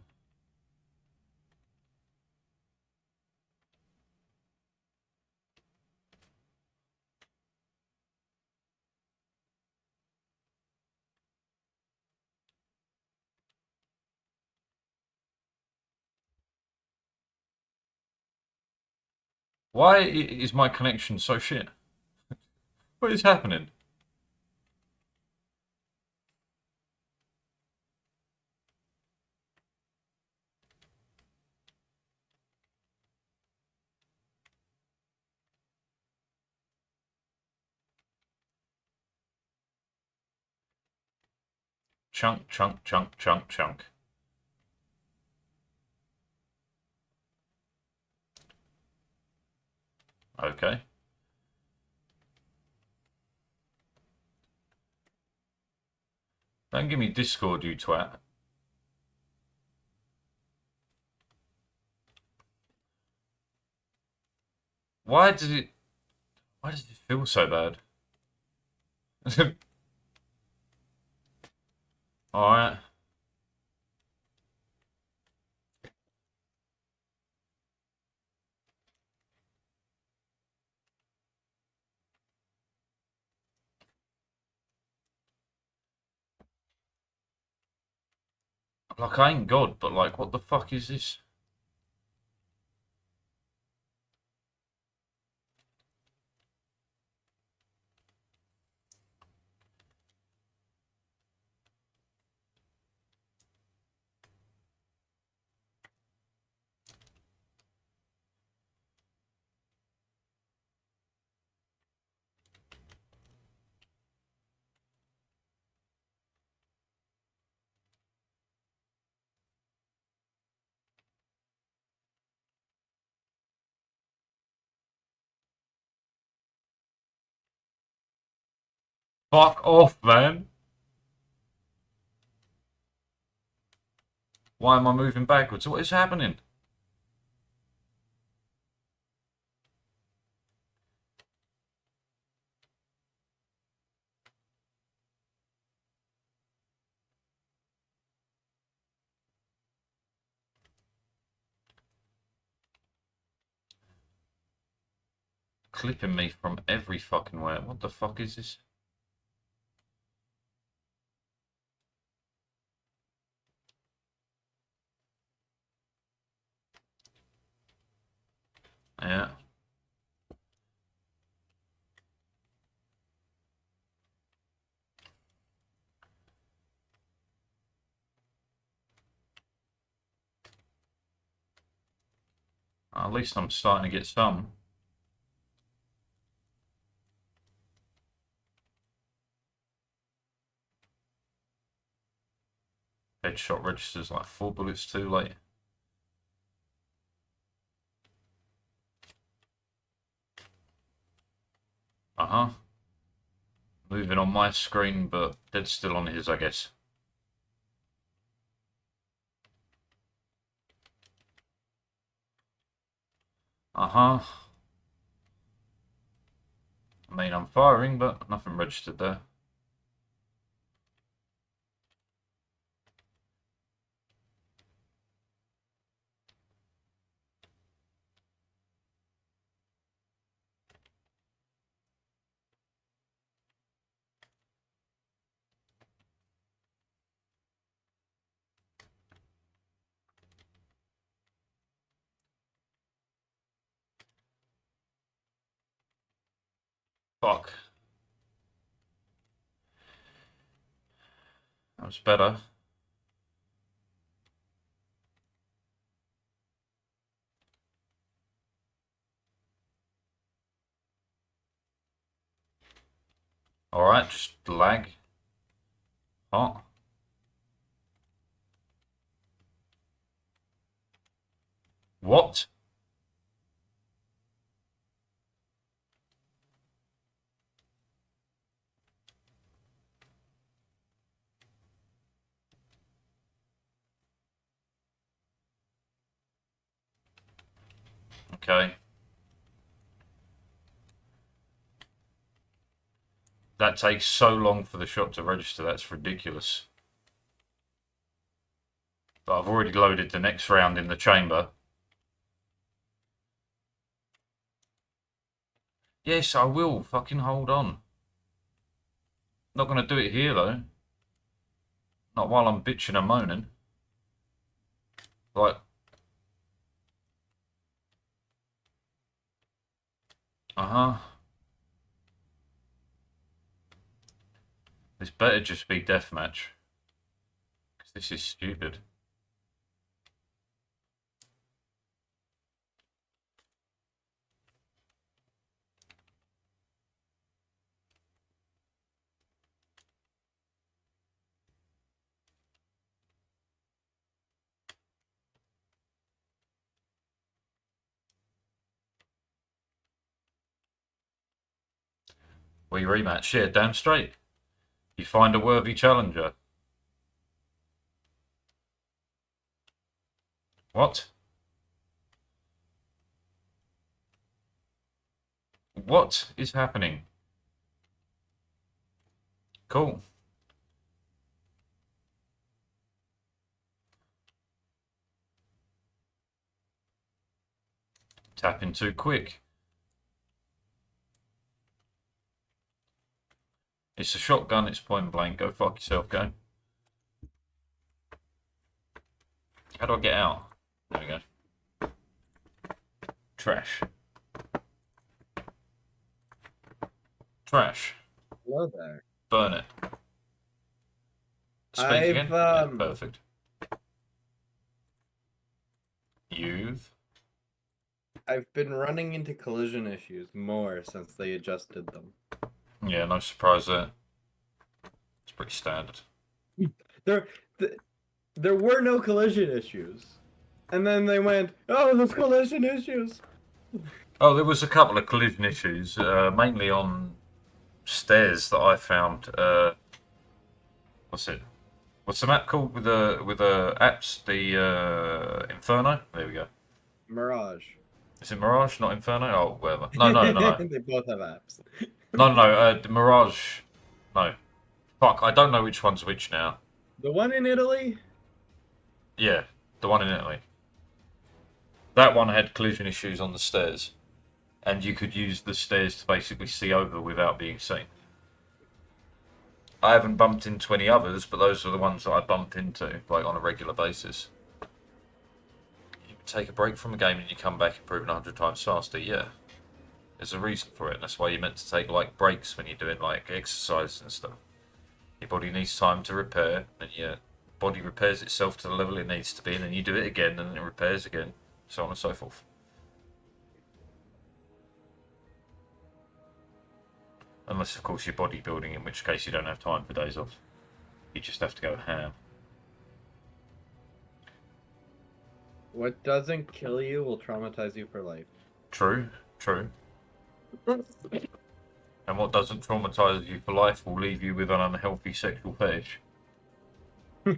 Why is my connection so shit? What is happening? chunk, chunk, chunk, chunk, chunk. Okay. Don't give me Discord, you twat. Why does it feel so bad? Alright. Like, I ain't God, but like, what the fuck is this? Fuck off, man. Why am I moving backwards? What is happening? Clipping me from every fucking where. What the fuck is this? Yeah. At least I'm starting to get some. Headshot registers like 4 bullets too late. Uh-huh. Moving on my screen, but dead still on his, I guess. Uh-huh. I mean, I'm firing, but nothing registered there. Fuck. That was better. Alright, just lag. Hot. What? Okay. That takes so long for the shot to register, that's ridiculous. But I've already loaded the next round in the chamber. Yes, I will. Fucking hold on. Not gonna do it here, though. Not while I'm bitching and moaning. Like... Uh-huh. This better just be deathmatch. Because this is stupid. We rematch. Yeah, damn straight. You find a worthy challenger. What? What is happening? Cool. Tapping too quick. It's a shotgun, it's point blank. Go fuck yourself, game. How do I get out? There we go. Trash. Trash. Hello there. Burn it. Speak again? Yeah, perfect. I've been running into collision issues more since they adjusted them. Yeah, no surprise there. It's pretty standard. There were no collision issues. And then they went, oh, there's collision issues. Oh, there was a couple of collision issues, mainly on stairs that I found. What's it? What's the map called with the apps? The Inferno. There we go. Mirage. Is it Mirage, not Inferno? Oh, whatever. No. They both have apps. No. The Mirage. No. Fuck, I don't know which one's which now. The one in Italy? Yeah, the one in Italy. That one had collision issues on the stairs, and you could use the stairs to basically see over without being seen. I haven't bumped into any others, but those are the ones that I bumped into, like, on a regular basis. You take a break from a game and you come back improving 100 times faster, yeah. There's a reason for it, and that's why you're meant to take, like, breaks when you're doing, like, exercise and stuff. Your body needs time to repair, and your body repairs itself to the level it needs to be, and then you do it again, and it repairs again, so on and so forth. Unless, of course, you're bodybuilding, in which case you don't have time for days off. You just have to go ham. What doesn't kill you will traumatize you for life. True. And what doesn't traumatise you for life will leave you with an unhealthy sexual fetish. I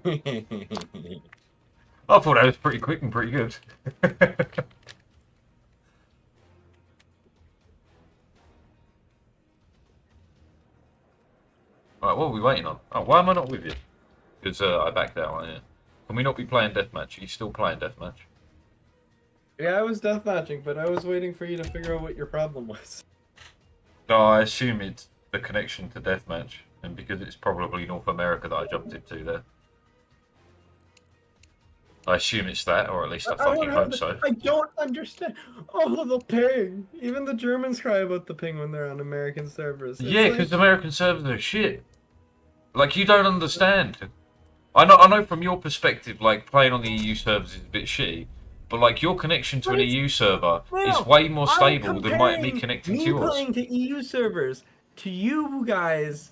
thought that was pretty quick and pretty good. Right, what are we waiting on? Oh, why am I not with you? Because I backed out, yeah. Can we not be playing deathmatch? Are you still playing deathmatch? Yeah, I was deathmatching, but I was waiting for you to figure out what your problem was. No, I assume it's the connection to deathmatch, and because it's probably North America that I jumped into there. I assume it's that, or at least I fucking hope so. I don't understand. Oh, the ping. Even the Germans cry about the ping when they're on American servers. It's Yeah, because American servers are shit. Like, you don't understand. I know from your perspective, like, playing on the EU servers is a bit shitty, but, like, your connection to an EU server is way more stable than me connecting to yours. Playing to EU servers to you guys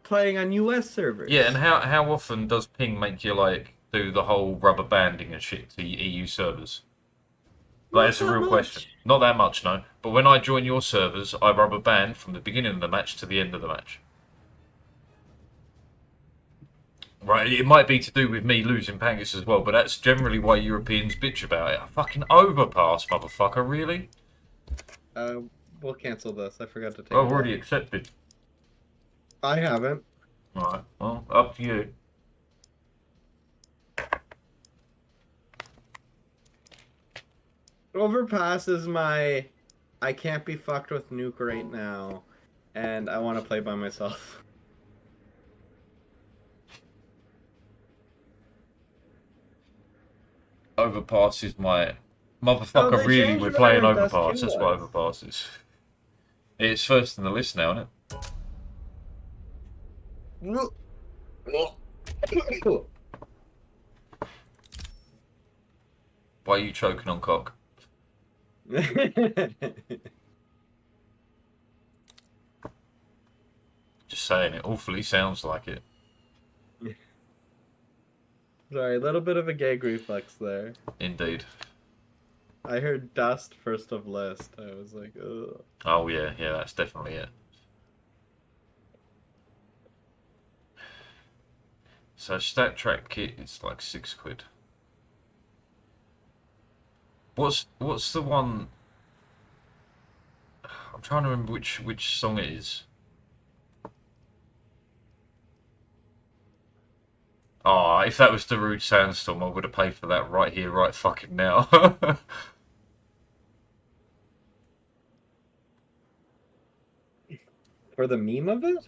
playing on US servers. Yeah, and how often does ping make you, like, do the whole rubber banding and shit to EU servers? Like, it's a real question. Not that much, no. But when I join your servers, I rubber band from the beginning of the match to the end of the match. Right, it might be to do with me losing Pangus as well, but that's generally why Europeans bitch about it. A fucking overpass, motherfucker, really? We'll cancel this. I forgot to take I've already accepted. I haven't. Right, well, up to you. Overpass is my... I can't be fucked with nuke right now, and I want to play by myself. Overpass is my... Motherfucker, really, we're playing Overpass. That's what Overpass is. It's first in the list now, isn't it? Why are you choking on cock? Just saying, it awfully sounds like it. Sorry, a little bit of a gag reflex there. Indeed. I heard dust first of list. I was like, ugh. Oh yeah, that's definitely it. So stat track kit is like £6. What's the one? I'm trying to remember which song it is. Oh, if that was Darude Sandstorm, I would have paid for that right here, right fucking now. For the meme of it?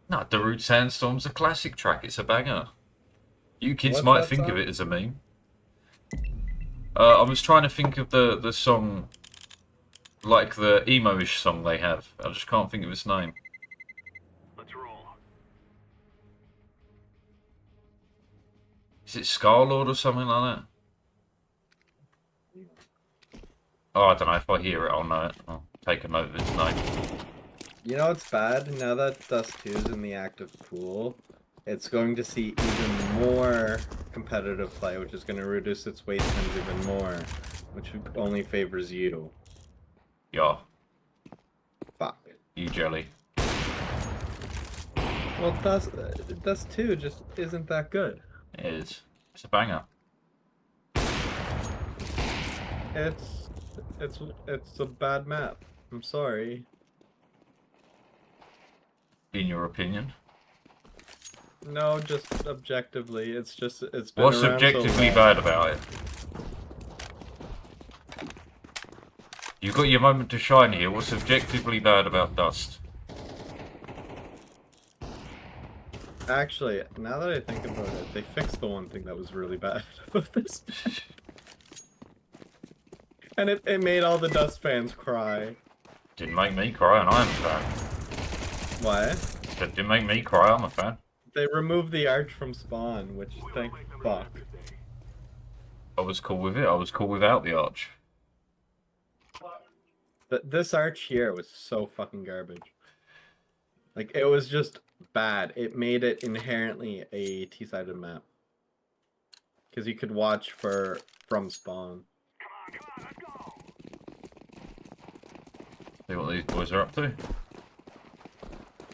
No, Darude Sandstorm's a classic track. It's a banger. You kids What's might that think of song? it as a meme. I was trying to think of the song, like the emo-ish song they have. I just can't think of its name. Let's roll. Is it Scarlord or something like that? Oh, I don't know. If I hear it, I'll know it. I'll take a note of its name. You know what's bad? Now that Dust 2 is in the active pool, it's going to see even more competitive play, which is going to reduce its wait times even more, which only favors you. Yeah, Fuck. you jelly. Well, Dust 2 just isn't that good. It is. It's a banger. It's a bad map. I'm sorry. In your opinion. No, just objectively, it's been What's around so objectively long. bad about it? You've got your moment to shine here. What's objectively bad about Dust? Actually, now that I think about it, they fixed the one thing that was really bad about this. And it made all the Dust fans cry. Didn't make me cry, and I'm a fan. What? That didn't make me cry, I'm a fan. They removed the arch from spawn, which thank fuck. I was cool with it. I was cool without the arch. But this arch here was so fucking garbage. Like, it was just bad. It made it inherently a T-sided map. Because you could watch from spawn. See what these boys are up to.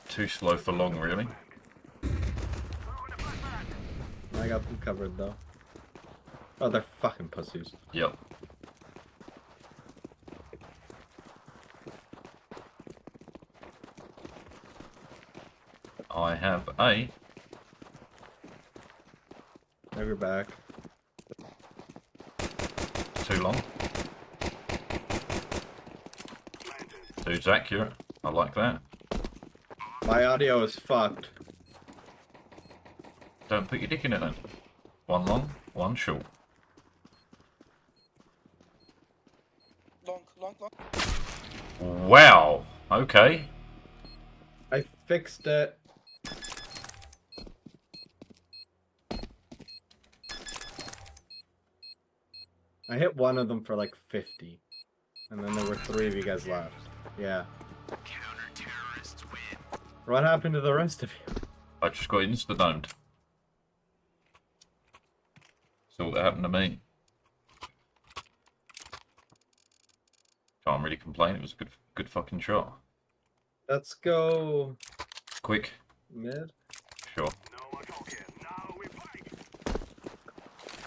Too slow for long, really. I got them covered, though. Oh, they're fucking pussies. Yep. I have a... Now you're back. Too long. Dude's accurate. I like that. My audio is fucked. Don't put your dick in it then. One long, one short. Long. Wow. Okay. I fixed it. I hit one of them for like 50. And then there were 3 of you guys left. Yeah. What happened to the rest of you? I just got insta-domed. So what happened to me. Can't really complain. It was a good fucking shot. Let's go Quick. mid. Sure. No one talking. Now we fight.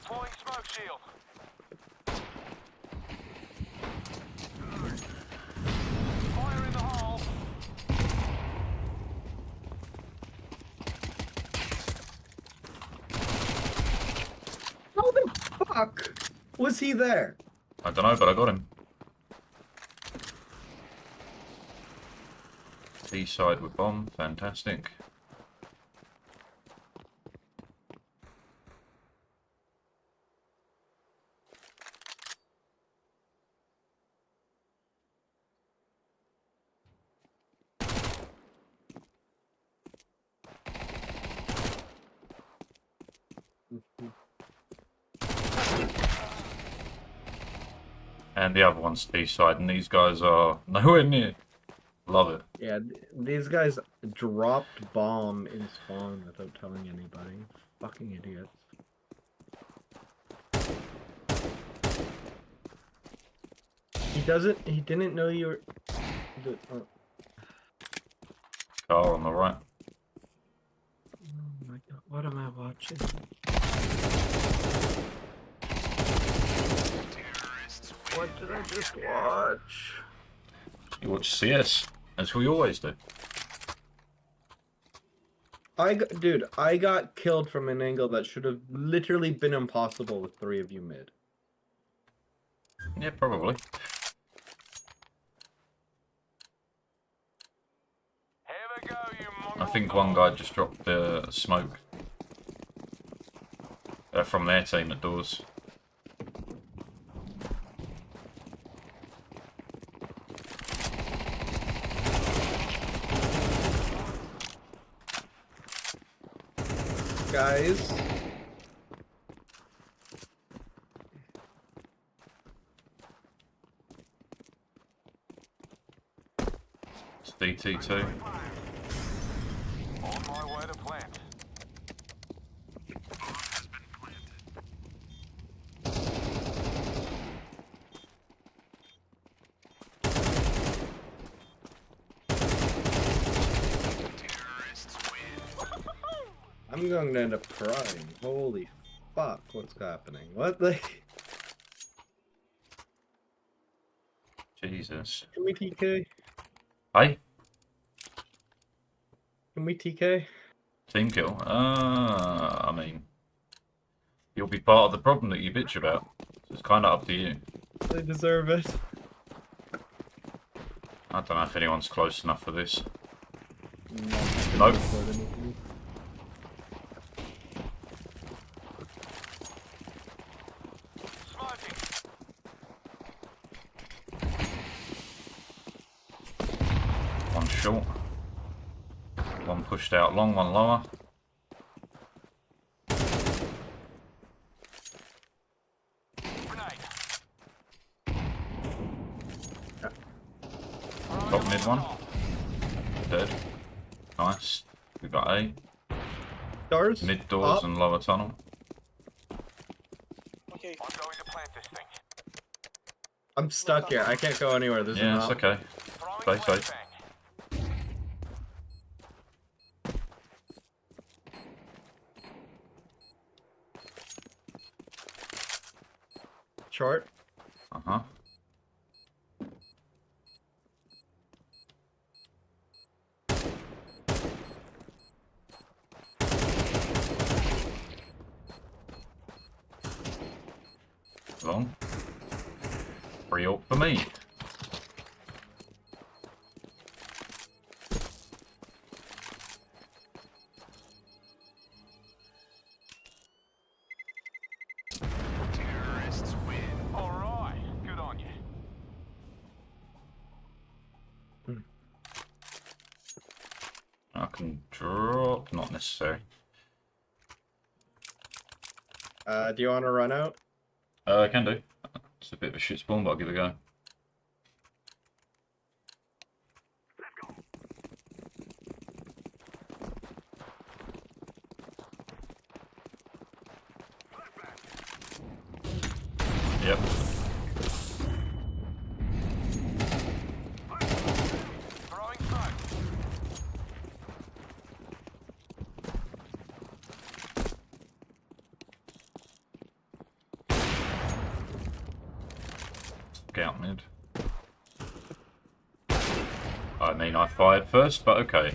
Deploying smoke shield. Fire in the hole. How the fuck was he there? I don't know, but I got him. B-side with bomb. Fantastic. And the other one's B-side, and these guys are nowhere near. Love it. Yeah, these guys dropped bomb in spawn without telling anybody. Fucking idiots. He didn't know you were... Car on the right. Oh my god, What am I watching? What did I just watch? You watch CS, as we always do. Dude, I got killed from an angle that should have literally been impossible with 3 of you mid. Yeah, probably. Here we go, you I mongrel think one guy just dropped the smoke from their team at doors. Guys, It's DT2. On my way to plant. I'm going to end up crying. Holy fuck, what's happening? What the? Jesus. Can we TK? Hey, Can we TK? team kill. I mean, you'll be part of the problem that you bitch about. So it's kind of up to you. They deserve it. I don't know if anyone's close enough for this. No. Nope. Smoking. One short. One pushed out long, one lower. Grenade. Top mid one. Dead. Nice. We got A. Stars? Mid doors Up. and lower tunnel. Okay. I'm going to plant this thing. I'm stuck here. I can't go anywhere. There's Yeah, an it's op. okay. Throwing Stay flashbang. safe. Short. Uh-huh. Long. Free up for me. All right. Good on you. I can drop. Not necessary. Do you want to run out? I can do. It's a bit of a shit spawn, but I'll give it a go. Yep. Throwing smoke. Scout mid. I mean, I fired first, but okay.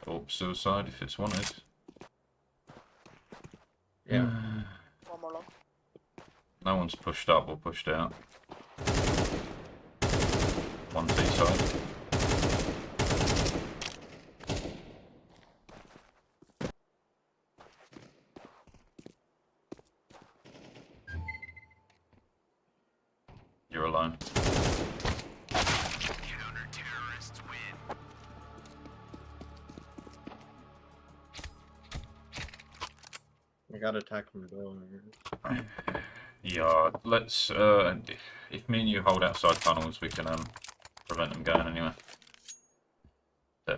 Or suicide if it's wanted. Yeah. One more long. No one's pushed up or pushed out. One T side. You're alone. I got attacked from below. Yeah, let's, if me and you hold outside tunnels, we can, prevent them going anywhere. These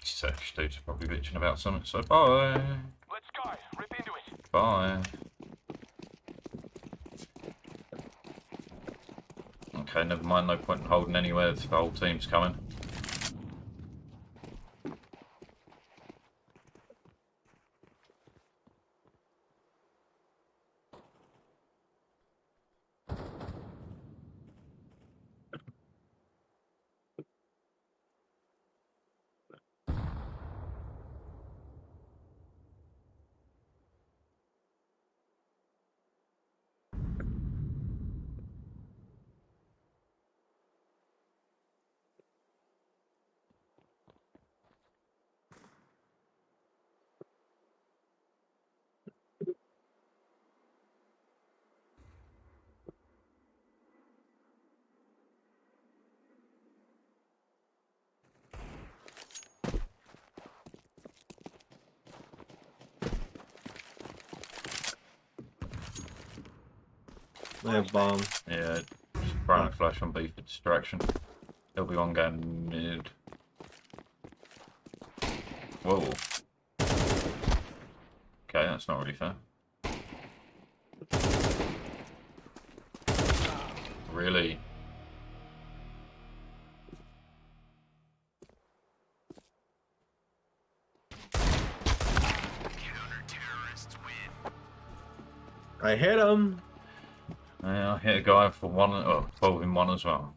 search dudes are probably bitching about something, so bye. Let's go. Rip into it. Bye. Okay, never mind, no point in holding anywhere if the whole team's coming. I have bomb. Yeah, just throwing a flash on B for distraction. There'll be one going mid. Whoa. Okay, that's not really fair. Really? I hit him. Yeah, I hit a guy for 12 in 1 as well.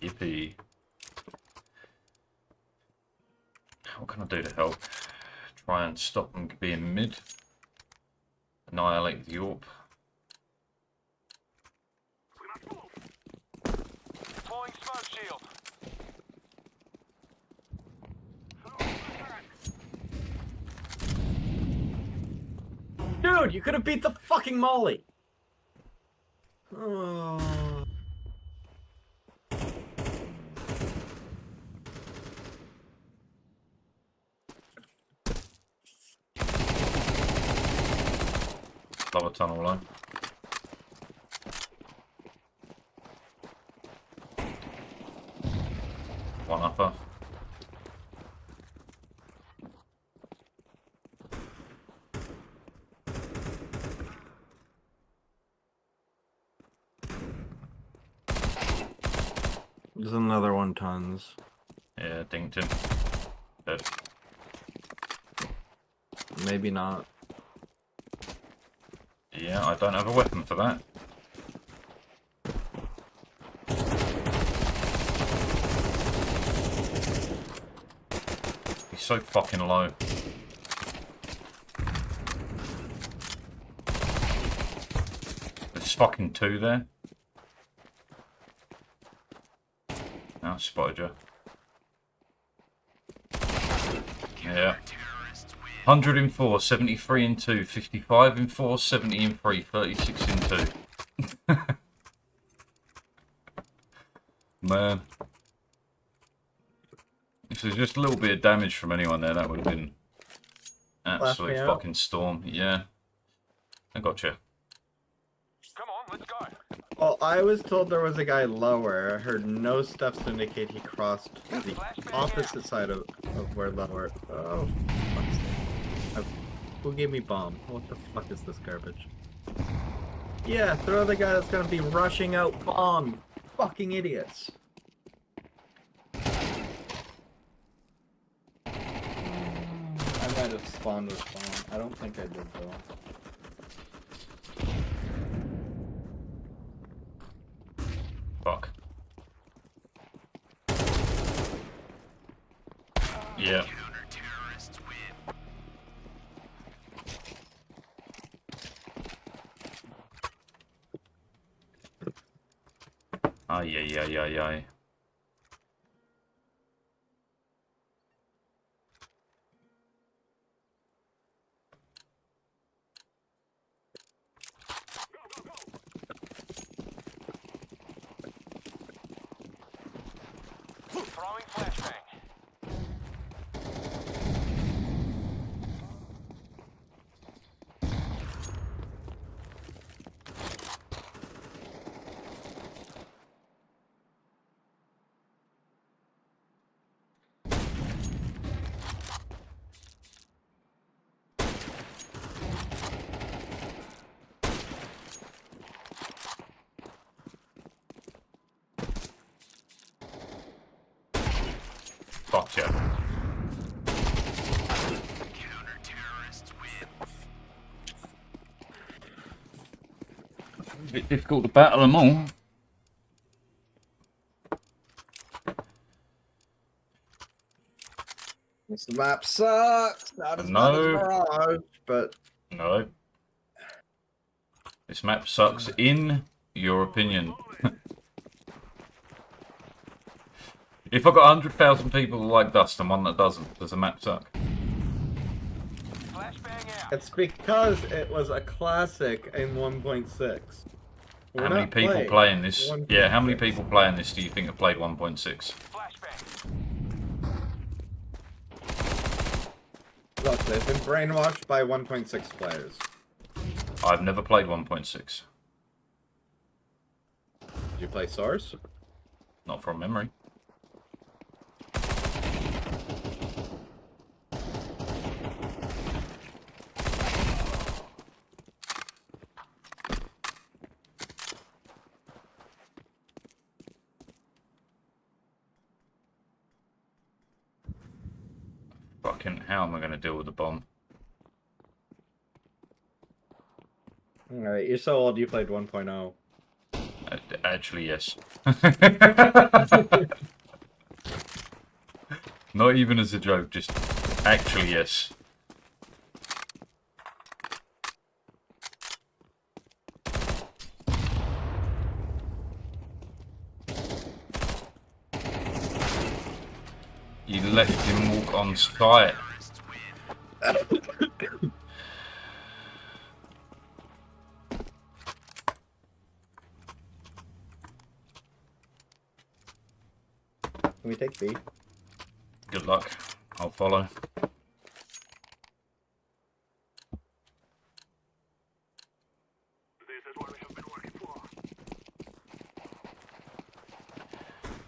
Yippee. What can I do to help? Try and stop them being mid. Annihilate the AWP. Deploying smoke shield. Dude, you could have beat the fucking Molly. Oh. Love a tunnel line. One upper. There's another one tons. Yeah, dinged him. Dead. Maybe not. Yeah, I don't have a weapon for that. He's so fucking low. There's fucking 2 there. Now I spotted you. Yeah. 100 in 4, 73 in 2, 55 in 4, 70 in 3, 36 in 2. Man. If there's just a little bit of damage from anyone there, that would have been absolute out. fucking storm. Yeah. I gotcha. Come on, let's go. Well, I was told there was a guy lower. I heard no steps to indicate he crossed the opposite side of where lower. Oh, fuck's sake. Who gave me bomb? What the fuck is this garbage? Yeah, throw the guy that's gonna be rushing out bomb. Fucking idiots. I might have spawned with bomb. I don't think I did though. Fuck. Yeah. Ay, ay, ay, ay, ay. Throwing flashbang. Fuck yeah. It's a bit difficult to battle them all. This map sucks. Not as No. bad as Mirage, but No. This map sucks in your opinion. If I got 100,000 people who like Dust and one that doesn't, does the map suck? Flashbang out. it's because it was a classic in 1.6. We're How many not people playing playing this? 1.6. Yeah, how many people playing this do you think have played 1.6? Flashbang. Look, they've been brainwashed by 1.6 players. I've never played 1.6. Did you play Source? Not from memory. Fucking how am I going to deal with the bomb? Alright, you're so old you played 1.0. Actually, yes. Not even as a joke, just actually, yes. You left him walk on site. Can we take B? Good luck. I'll follow. This is what we have been working for.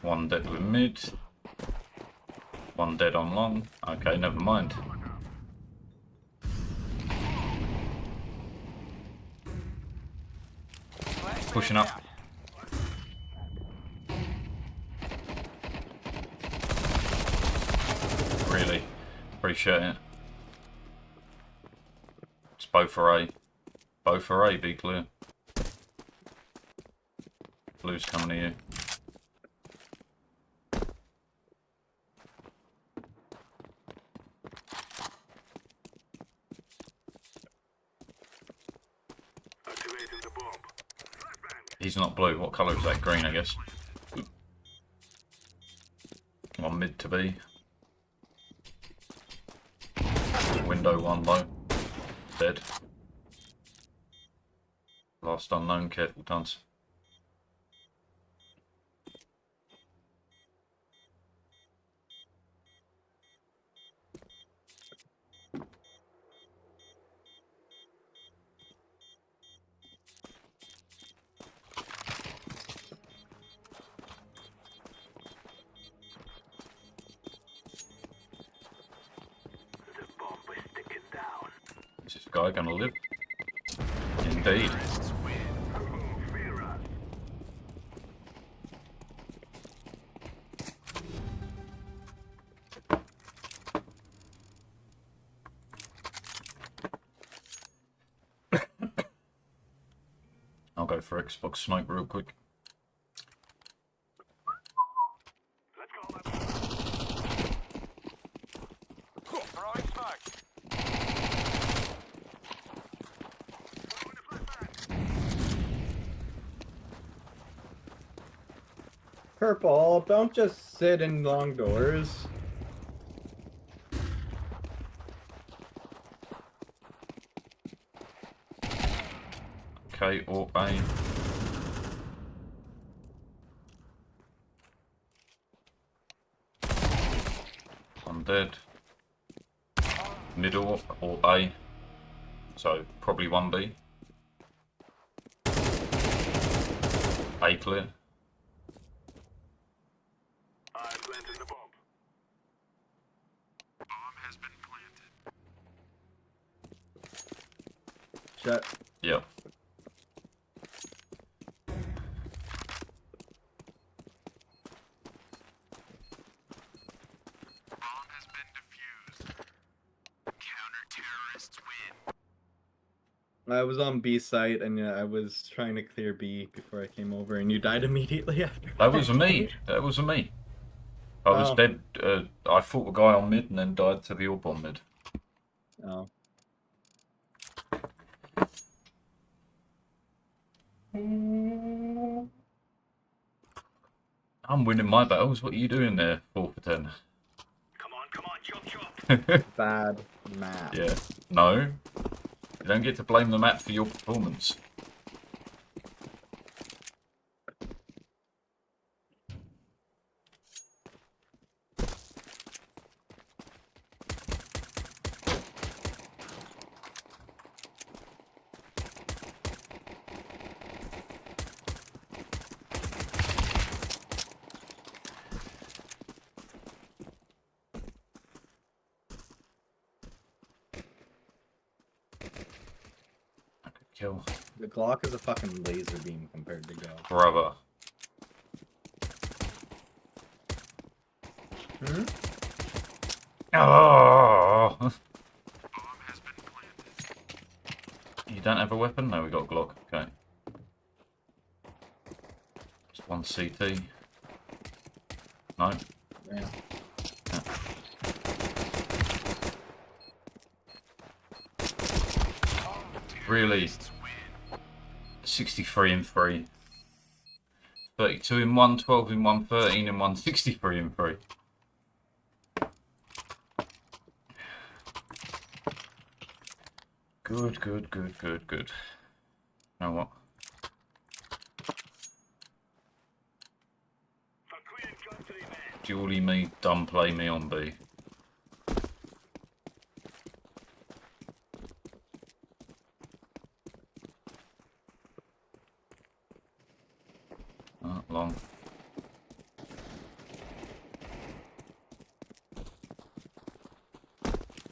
One dead with mid. One dead on long. Okay, never mind. Pushing up. Really appreciate it. It's both for A. Both for A, be clear. Blue's coming to you. Activating the bomb. He's not blue. What colour is that? Green, I guess. One mid to B. Window one low. Dead. Last unknown. Careful, Tons. The bomb is sticking down. Is this guy gonna live? Indeed. Fear us. I'll go for Xbox smoke real quick. Let's go, man. Throwing smoke. Throwing a flashbang. Purple, don't just sit in long doors. Okay, or A. I'm dead. Middle or A. So probably 1B. A clear. I'm planting the bomb. Bomb has been planted. Shut. Yep. Bomb has been defused. Counter-terrorists win. I was on B site and I was trying to clear B before I came over and you died immediately after. That was me. That was me. I was Oh. dead. I fought a guy on mid and then died to the orb on mid. Oh. I'm winning my battles. What are you doing there, 4 for 10? Come on, chop chop. Bad map. Yeah. No. You don't get to blame the map for your performance. kill. The Glock is a fucking laser beam compared to Go. Brother. Hmm? Oh! You don't have a weapon? No, we got a Glock. Okay. Just one CT. No. Yeah. Really? 63 and 3. 32 in 1, 12 in 1, 13 in 1, 63 in 3. Good, good, good, good, good. You know what? For Queen Country, man. Julie me, dumb play me on B. Long.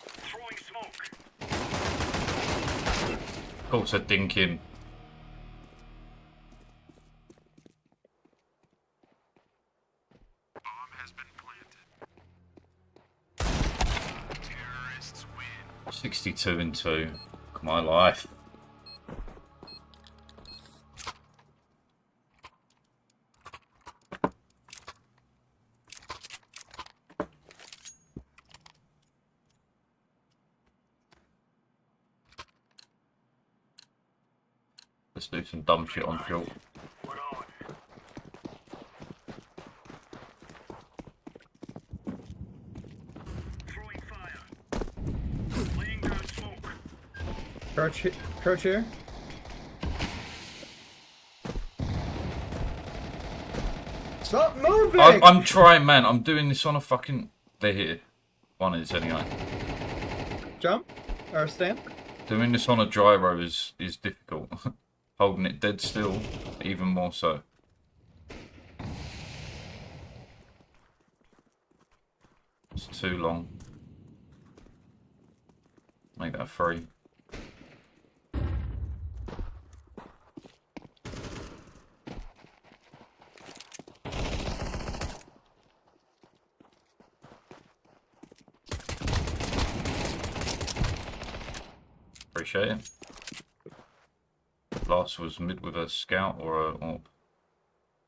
Throwing smoke. Of course I dink him. Bomb has been planted. Terrorists win. 62 and 2. Look at my life. Let's do some dumb shit on short. We're on. Throwing fire. Laying down smoke. Crouch here. Stop moving! I'm trying, man. I'm doing this on a fucking... They're here. One is anyway. Jump or stand. Doing this on a gyro is difficult. Holding it dead still, even more so. It's too long. Make that 3. Appreciate it. Last was mid with a scout or a AWP.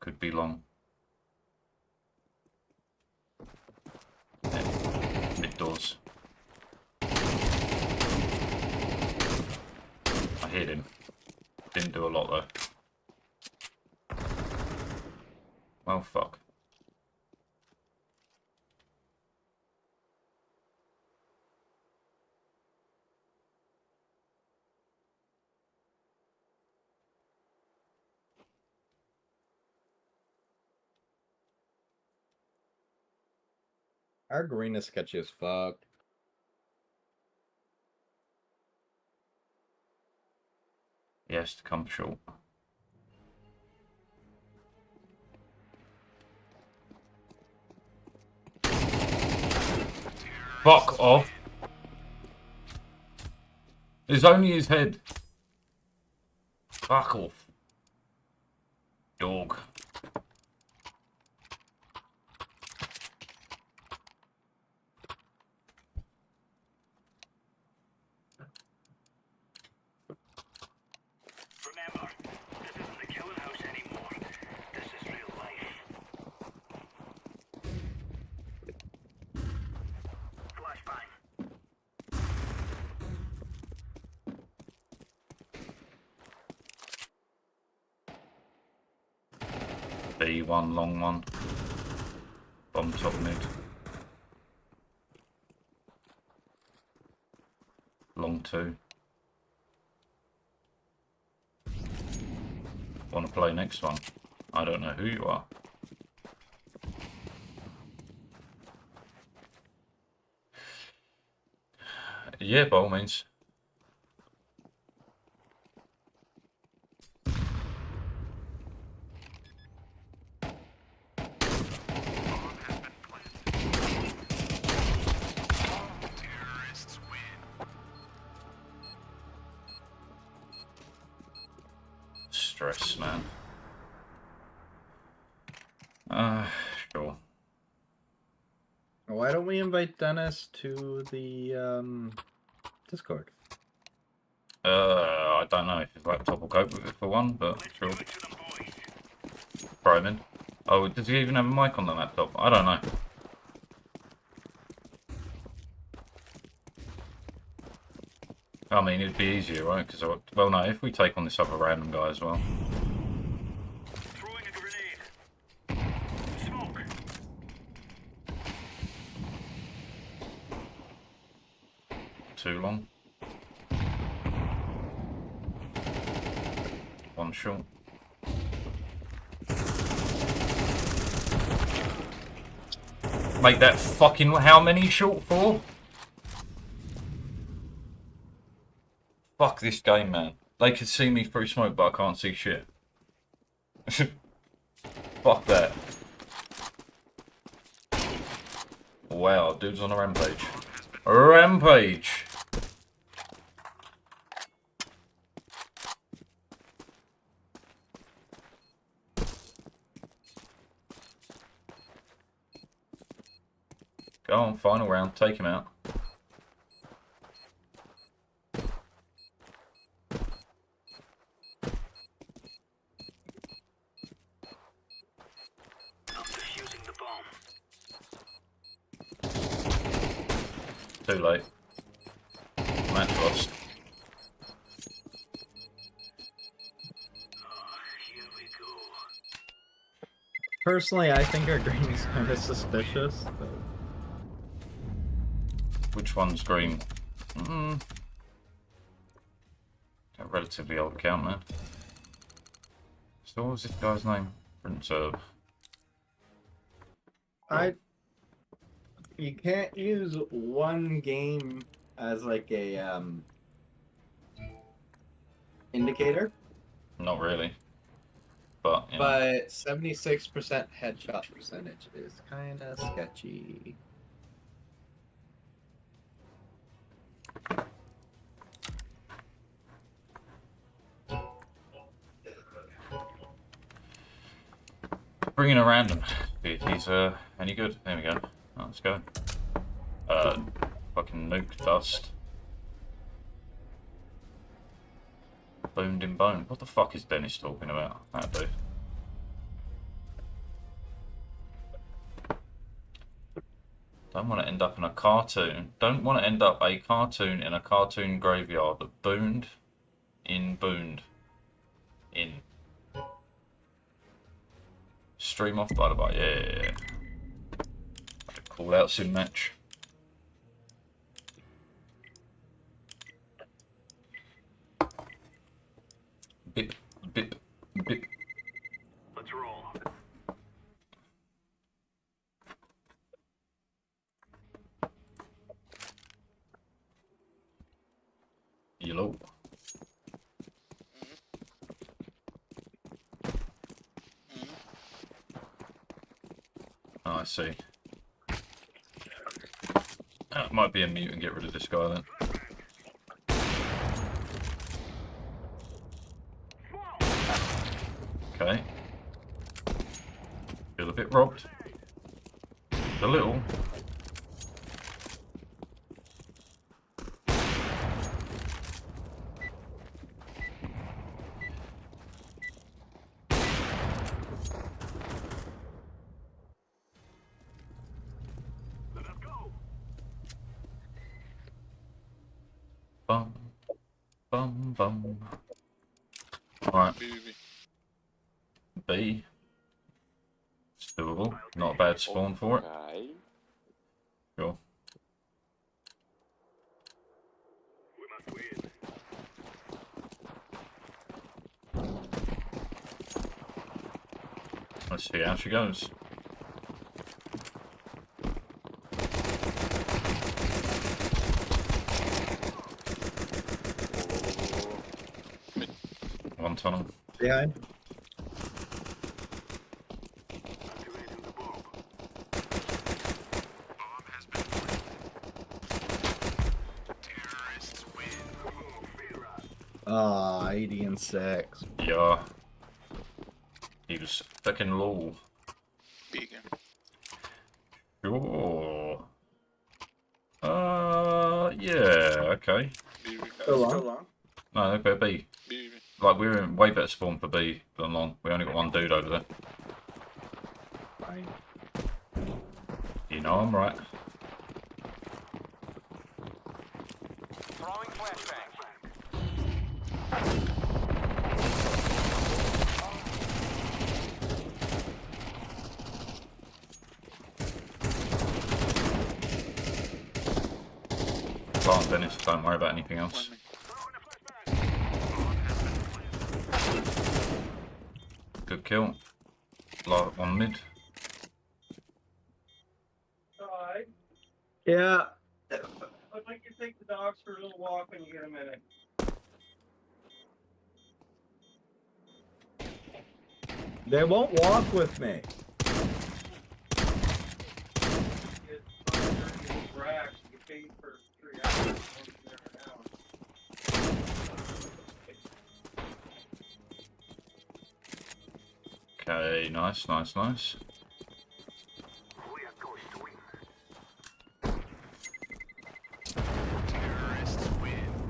Could be long. Yeah. Mid doors. I hit him. Didn't do a lot though. Well, fuck. Our green is sketchy as fuck. He has to come short. Fuck off. It's only his head. Fuck off. Dog. Remember, this isn't the killing house anymore. This is real life. Flashbang. B1, long one. Bomb top mid. Long 2. Want to play next one? I don't know who you are. Yeah, by all means. Terrorists win. stress, man. Sure. Why don't we invite Dennis to the Discord? I don't know if his laptop will cope with it for one, but sure. Throw him in. Oh, does he even have a mic on the laptop? I don't know. I mean, it'd be easier, right? Because, well, no, if we take on this other random guy as well. Throwing a grenade. Smoke. Too long. One shot. Make that fucking how many short for? Fuck this game, man. They can see me through smoke, but I can't see shit. Fuck that. Wow, dude's on a rampage. Rampage! Go on, final round, take him out. I'm defusing the bomb. Too late. Match lost. Here we go. Personally, I think our green is kind of suspicious. But... Which one's green? A relatively old account, man. So what was this guy's name? Prince of... You can't use one game as like a indicator, Not really. But, you know. but 76% headshot percentage is kind of sketchy. Bringing a random. See if he's any good. There we go. Oh, let's go. Fucking nuke dust. Boomed in bone. What the fuck is Dennis talking about? That'll do. Don't want to end up in a cartoon. Don't want to end up a cartoon in a cartoon graveyard. Booned in booned in. Stream off by the by. Yeah. Call out sim match. Bip, bip, bip. Let's roll. Yellow. Oh, I see. Might be a mute and get rid of this guy then. Okay. Feel a bit robbed. A little. Let us go. Bum. Bum bum. Alright. B. It's doable. Not a bad spawn for it. Okay. Sure. We must win. Let's see how she goes. One tunnel. Behind. Activating the bomb. Bomb has been planted. Terrorists win. Ah, 80 and 6. Yeah. use fucking law. Beacon. Sure. Yeah, okay. B. So long. No, they better be. B. Like, we're in way better spawn for B than long. We only got one dude over there. Fine. You know I'm right. Throwing flashbang. Go on, Dennis. Don't worry about anything else. Good kill. Like, on mid. Yeah. I'd like you to take the dogs for a little walk when you get a minute. They won't walk with me. Okay, nice, nice, nice. We are going to win.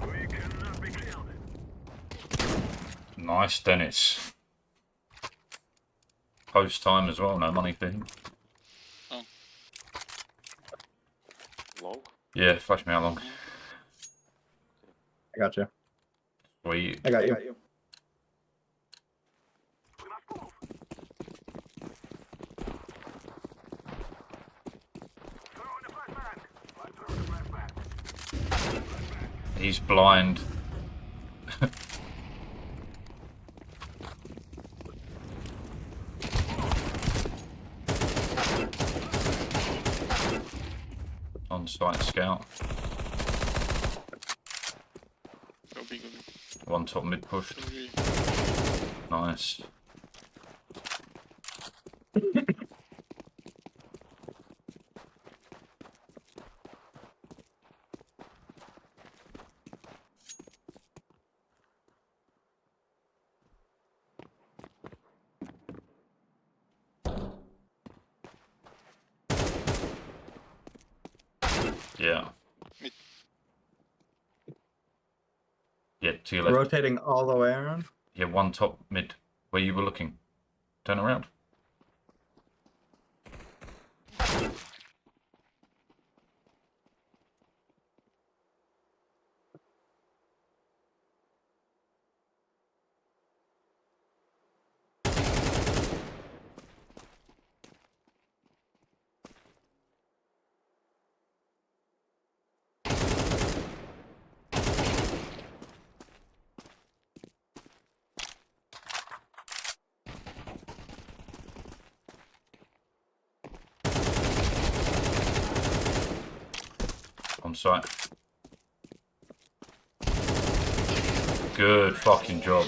We cannot be killed. Nice, Dennis. Post time as well, no money for him. Low. Yeah, flash me how long. I got you. Sweet. I got you. We must move. Throwing the flashbang. I'm throwing the flashbang. He's blind. On site scout. Go B. Go B. One top mid pushed. Go B. Nice. Yeah. Mid. Yeah, to your left. Rotating all the way around. Yeah, one top mid. Where you were looking. Turn around. On site. Good fucking job.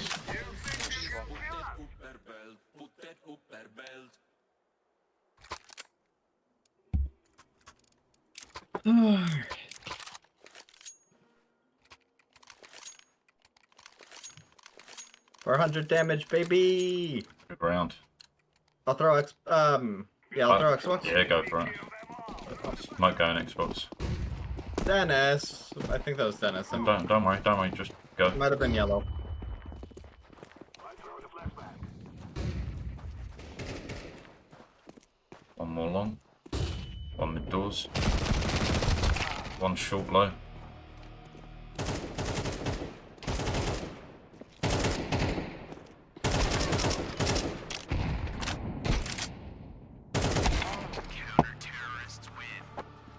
$400 damage, baby. Good round. I'll throw X. Yeah, I'll throw Xbox. Yeah, go for it. Might go in Xbox. Dennis. I think that was Dennis. It Don't worry, just go. might have been yellow. I'm throwing the flashbang. One more long. One mid doors. One short low.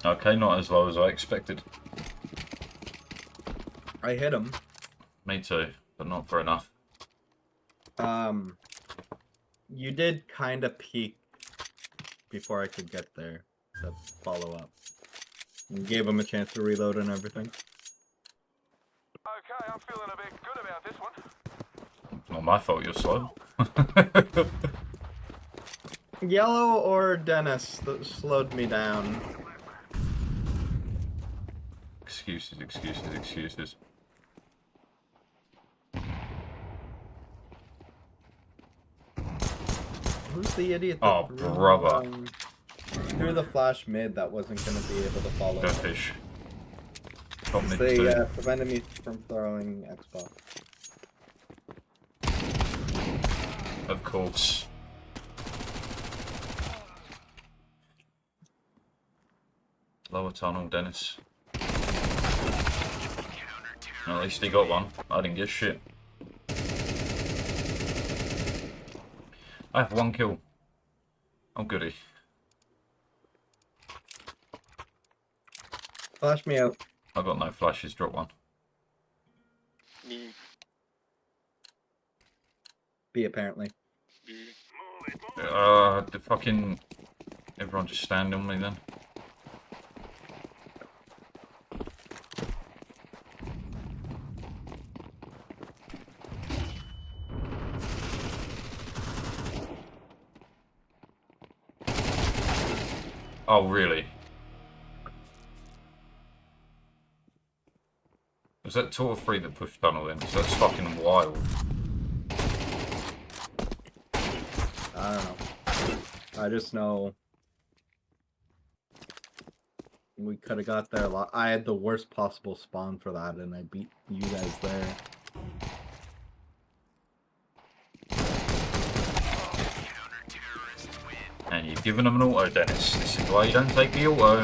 Okay, not as low as I expected. I hit him. Me too, but not for enough. You did kind of peek before I could get there. To follow up. And gave him a chance to reload and everything. Okay, I'm feeling a bit good about this one. Not my fault you're slow. Yellow or Dennis that slowed me down. Excuses, excuses, excuses. Who's the idiot that Oh, brother. threw the flash mid that wasn't going to be able to follow? Go fish. Got mid They too. prevented me from throwing Xbox. Of course. Lower tunnel, Dennis. At least he got one. I didn't get shit. I have 1 kill. Oh goody. Flash me out. I got no flashes, drop one. B. B apparently. B. The fucking... Everyone just stand on me then. Oh, really? Was that 2 or 3 that pushed tunnel in? So that's fucking wild. I don't know. I just know we could have got there a lot. I had the worst possible spawn for that, and I beat you guys there. And you've given them an auto, Dennis. This is why you don't take the auto.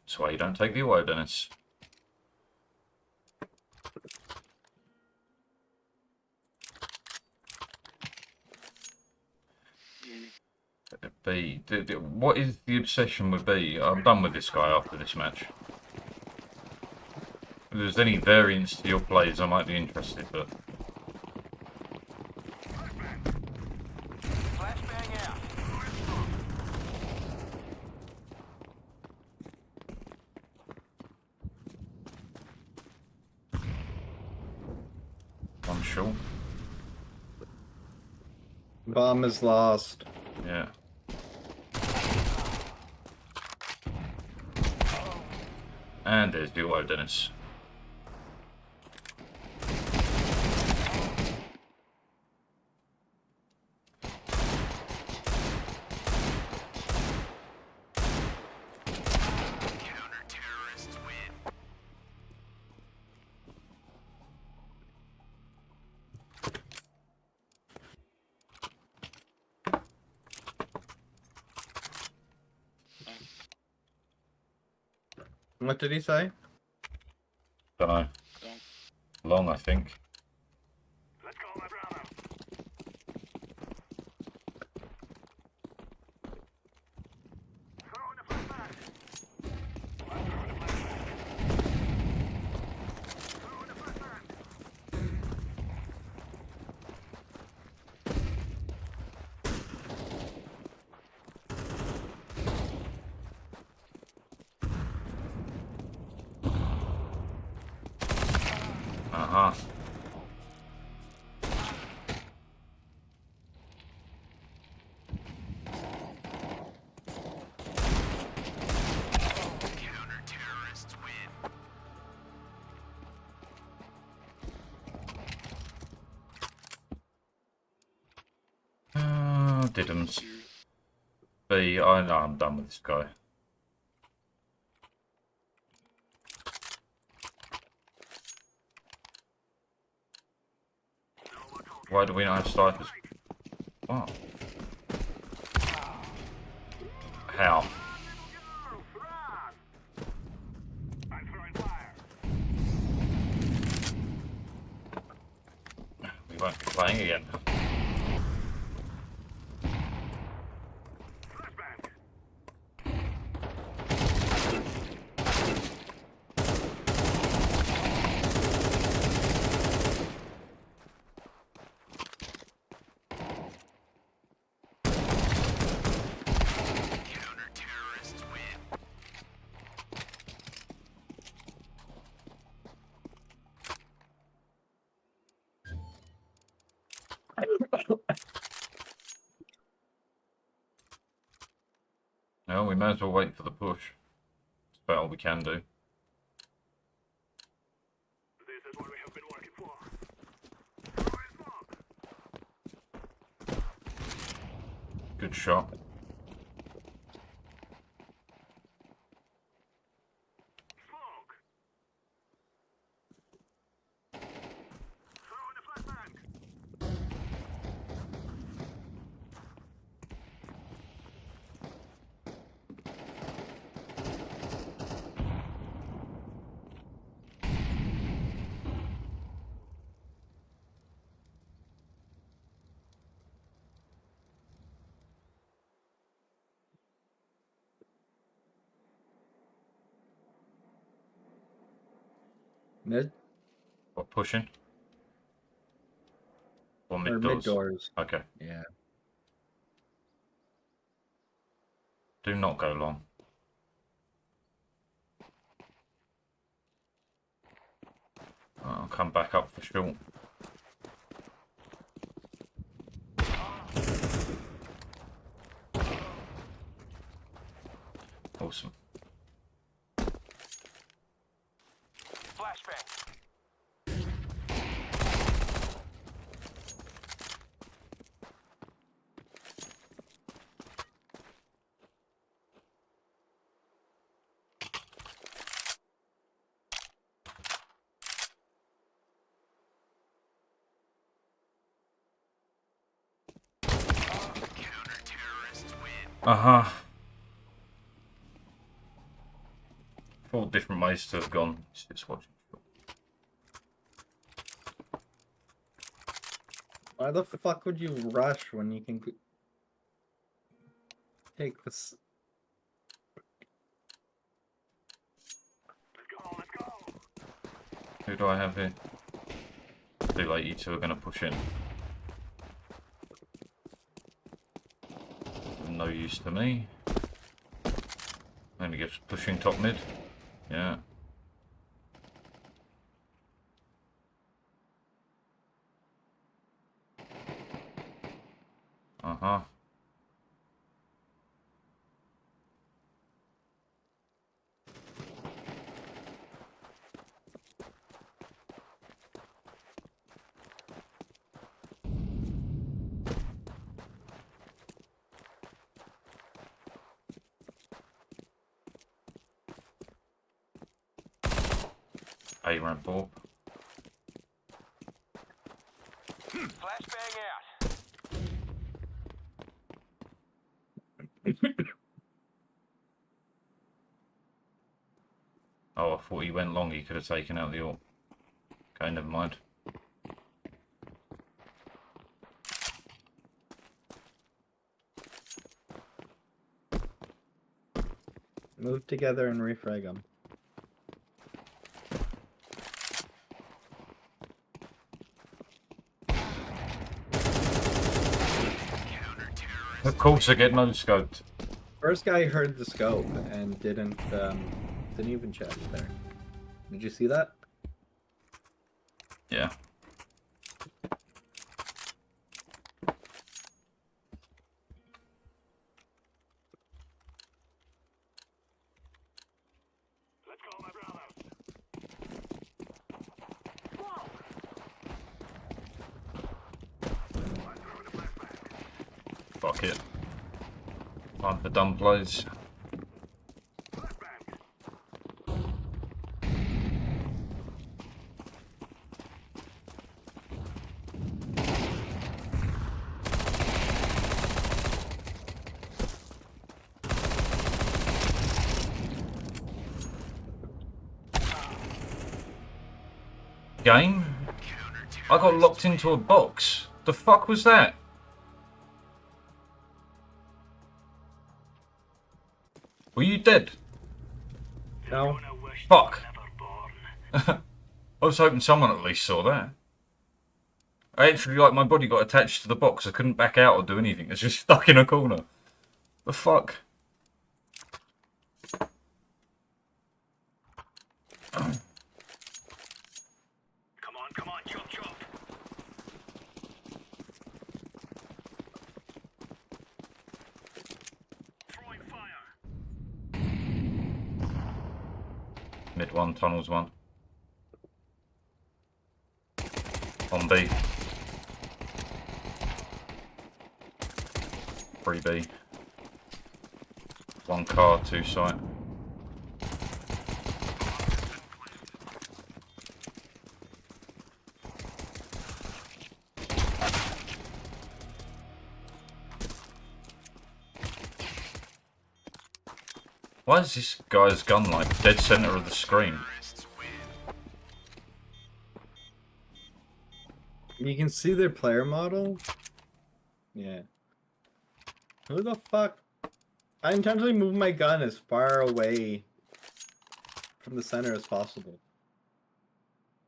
That's why you don't take the auto, Dennis. B. What is the obsession with B? I'm done with this guy after this match. If there's any variance to your plays, I might be interested, but... Flashbang out. I'm sure. Bomb is lost. Yeah. And there's the auto, Dennis. What did he say? Don't know. Long, I think. Let's go, my brother. Throwing the flashbang. I'm throwing the flashbang. Throwing the flashbang. Uh-huh. Diddums. B, I know I'm done with this guy. Why do we not have snipers? Oh. How? I'm throwing fire. We won't be playing again. Flashbang. No, we may as well wait for the push. It's about all we can do. This is what we have been working for. Throwing smoke. Good shot. Smoke. Throwing a flashbang. Mid What, pushing? Or or mid mid doors? doors. Okay. Yeah. Do not go long. I'll come back up for short. Awesome. Flashbang. Uh-huh. 4 different ways to have gone. Just watching. Why the fuck would you rush when you can take this? Let's go, let's go. Who do I have here? Too late, you two are going to push in. No use to me. Only gets pushing top mid. Yeah. Uh-huh. A-ramp orb. Flashbang out. Oh, I thought he went long, he could have taken out the orb. Okay, never mind. Move together and refrag them. Of course I get no scoped. First guy heard the scope and didn't even check there. Did you see that? Yeah. Let's go, my brothers. Fuck it. Time for dumb plays. Game? I got locked into a box. The fuck was that? Were you dead? No. Fuck. I was hoping someone at least saw that. I actually, like, my body got attached to the box. I couldn't back out or do anything. It's just stuck in a corner. The fuck? Come on, chop, chop. Throwing fire. Mid one, tunnels one. On B. 3B. 1 car, 2 site. Why is this guy's gun like dead center of the screen? You can see their player model? Yeah. Who the fuck? I intentionally moved my gun as far away from the center as possible.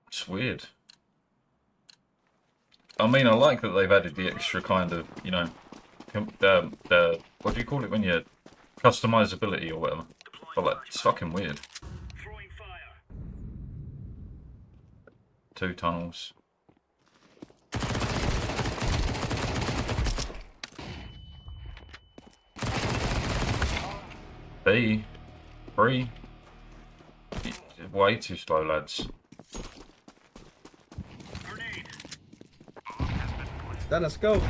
It's weird. I mean, I like that they've added the extra kind of, you know, the what do you call it when you customizability or whatever. But like, it's fucking weird. Throwing fire. 2 tunnels. B. 3. Way too slow, lads. Grenade. Dennis, go!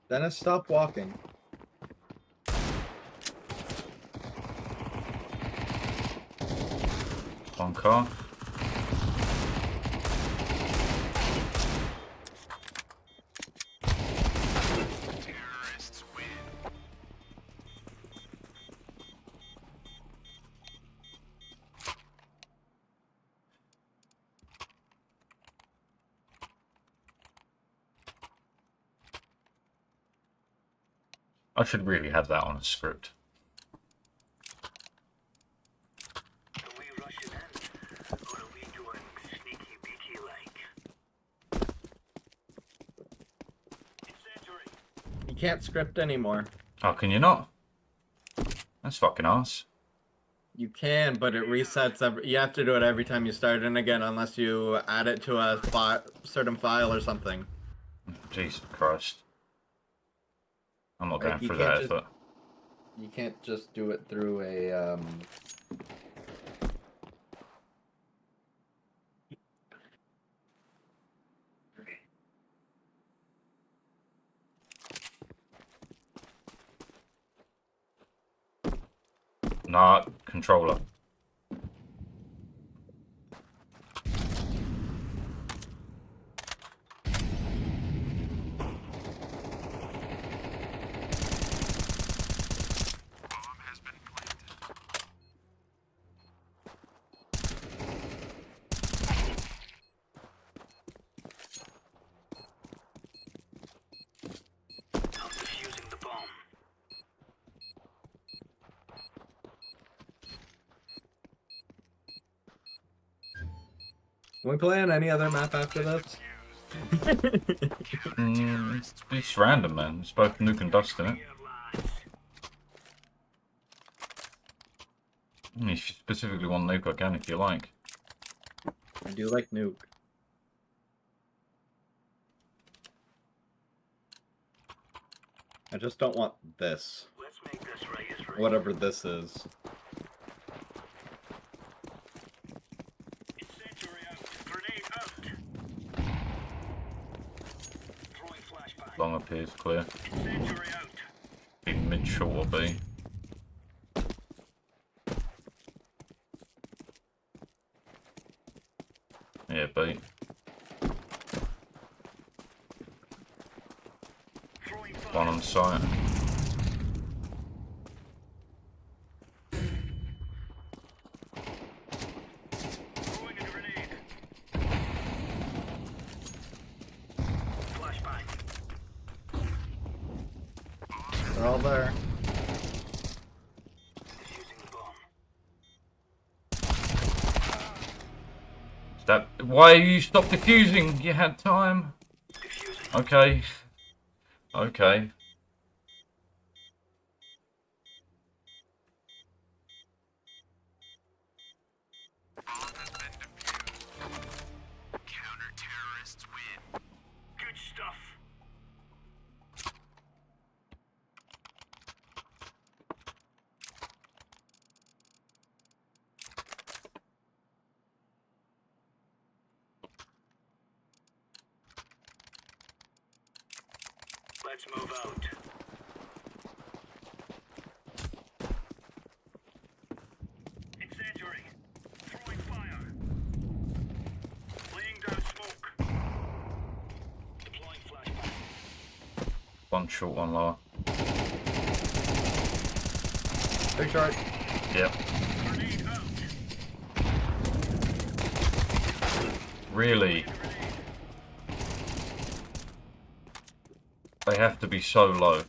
Dennis, stop walking. One car. Terrorists win. I should really have that on a script. Are we rushing in? Or are we doing sneaky beaky like? Incendiary. You can't script anymore. Oh, can you not? That's fucking ass. You can, but it resets every. You have to do it every time you start in again, unless you add it to a certain file or something. Jesus Christ. I'm not Like, going you through can't that just- effort. You can't just do it through a. Nah, controller. I'm defusing the bomb. Can we play on any other map after this? It's random, man. It's both nuke and dust in it. Here, lads. If you specifically want nuke, I can if you like. I do like nuke. I just don't want this. Let's make this right as right. Whatever this is. Incendiary out. Grenade out. Throwing flashbang. Long appears clear. Incendiary out. Be mid short or B. Yeah, B. Throwing fire. One on site. Throwing a grenade. Flashbang. They're all there. Defusing the bomb. That. Why you stopped defusing? You had time. Defusing. Okay. Okay. Counter-terrorists win. Good stuff. Let's move out. Incendiary. Throwing fire. Laying down smoke. Deploying flashbang. One short, one lower. Big shot. Yep. Grenade out. Really? They have to be so low.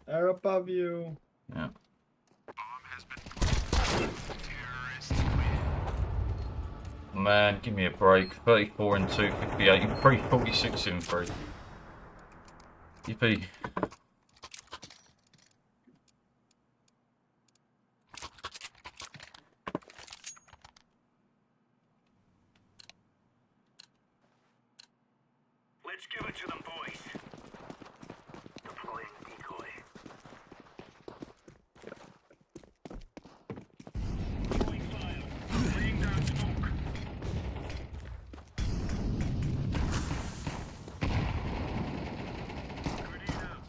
They're above you. Yeah. Man, give me a break. 34 in 2, 58 in 3, 46 in 3. Yippee. Let's give it to them, boys. Deploying decoy. Throwing fire. Laying down smoke. Grenade out.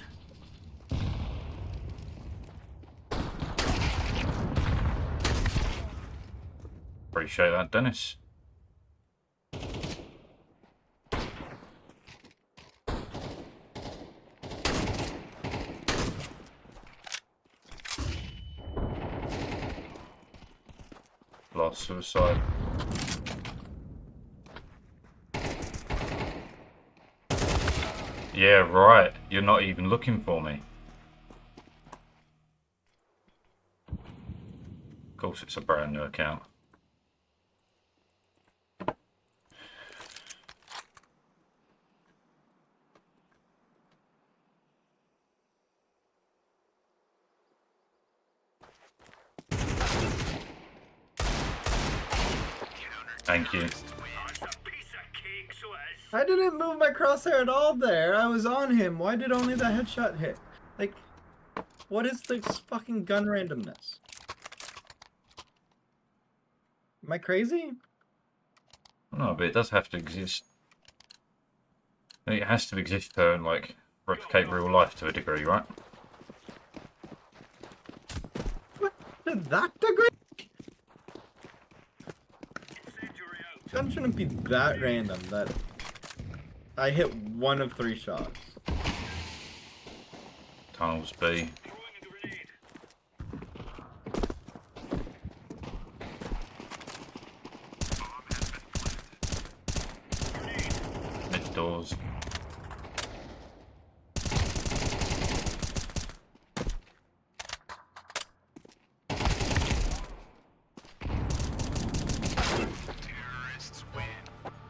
Appreciate that, Dennis. Last suicide. Yeah, right. You're not even looking for me. Of course, it's a brand new account. Thank you. Oh, it's a piece of cake, so as. I didn't move my crosshair at all there. I was on him. Why did only the headshot hit? Like, what is this fucking gun randomness? Am I crazy? No, but it does have to exist. It has to exist to, like, replicate real life to a degree, right? What? To that degree? Incendiary out. Gun shouldn't be that random that I hit one of 3 shots. Tunnels B. Throwing a grenade. Mid doors.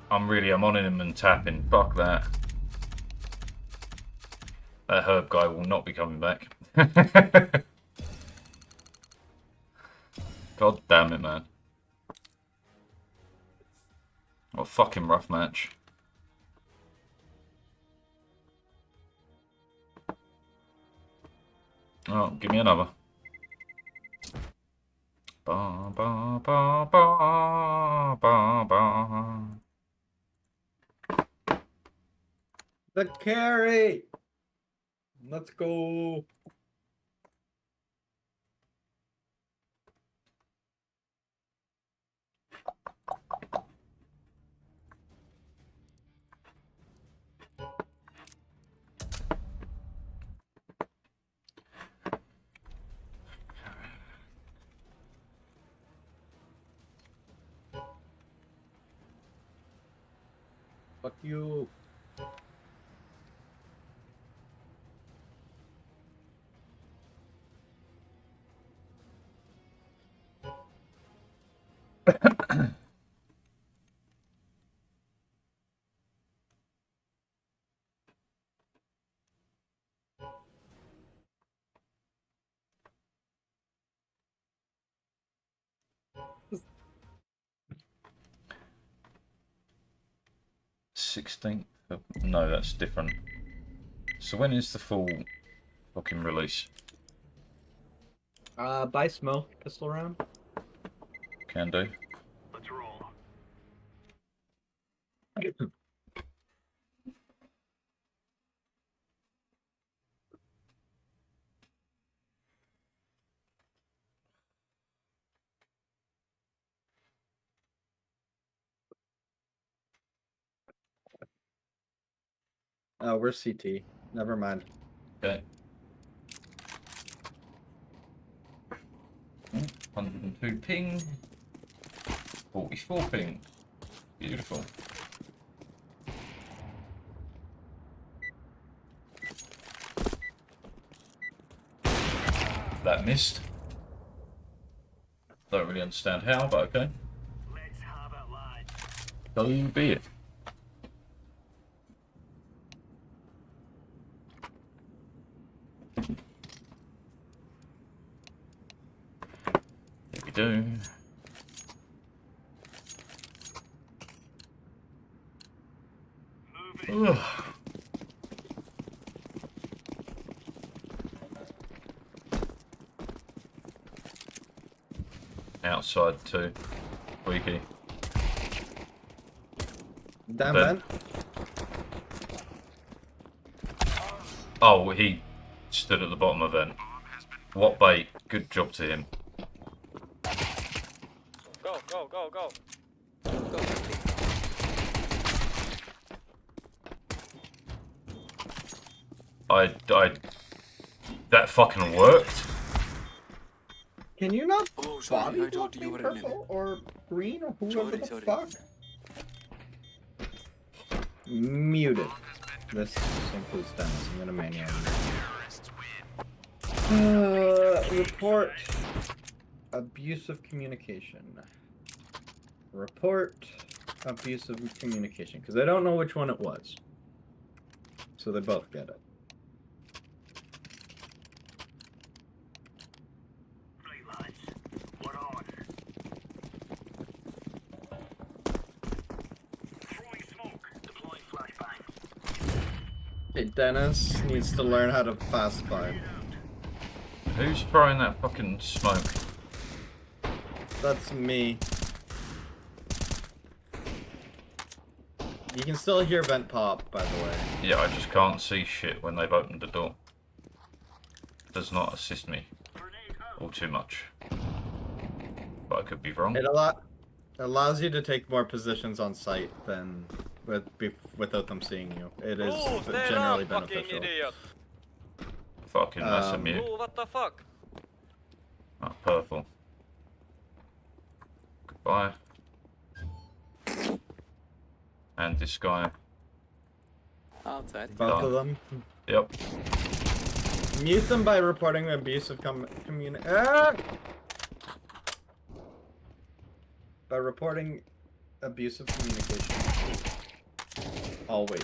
I'm on him and tapping. Fuck that. That herb guy will not be coming back. God damn it, man. What a fucking rough match. Oh, give me another. Ba, ba, ba, ba, ba, ba. The carry! Let's go. Fuck you. No, that's different. So when is the full fucking release? Buy smoke pistol round. Can do. Let's roll. Oh, we're CT. Never mind. Okay. 102 ping. 44 ping. Beautiful. That missed. Don't really understand how, but okay. Let's have it, lads. So be it. Here we do. Ugh. Outside too. Squeaky. Damn Ben. Ben. Oh, he stood at the bottom of it. What bait. Good job to him. Go, go, go, go. That fucking worked. Can you not Oh, sorry, body I block thought me you were in purple or green or whoever the Sorry. fuck? Muted. This includes Dennis. I'm gonna manually. Report abusive communication. Report abusive communication, because I don't know which one it was. So they both get it. Right, lads. We're on. Throwing smoke. Deploying flashbang. Hey, Dennis needs to learn how to fast climb. Who's throwing that fucking smoke? That's me. You can still hear vent pop, by the way. Yeah, I just can't see shit when they've opened the door. Does not assist me Grenade out. all too much. But I could be wrong. It allows you to take more positions on site than without them seeing you. It is Move, stand generally up, fucking beneficial. idiot. Fucking that's a mute. Move, what the fuck? Oh, purple. Goodbye. And this guy. Outside. Both of them. Yep. Mute them by reporting abusive by reporting abusive communication. Always.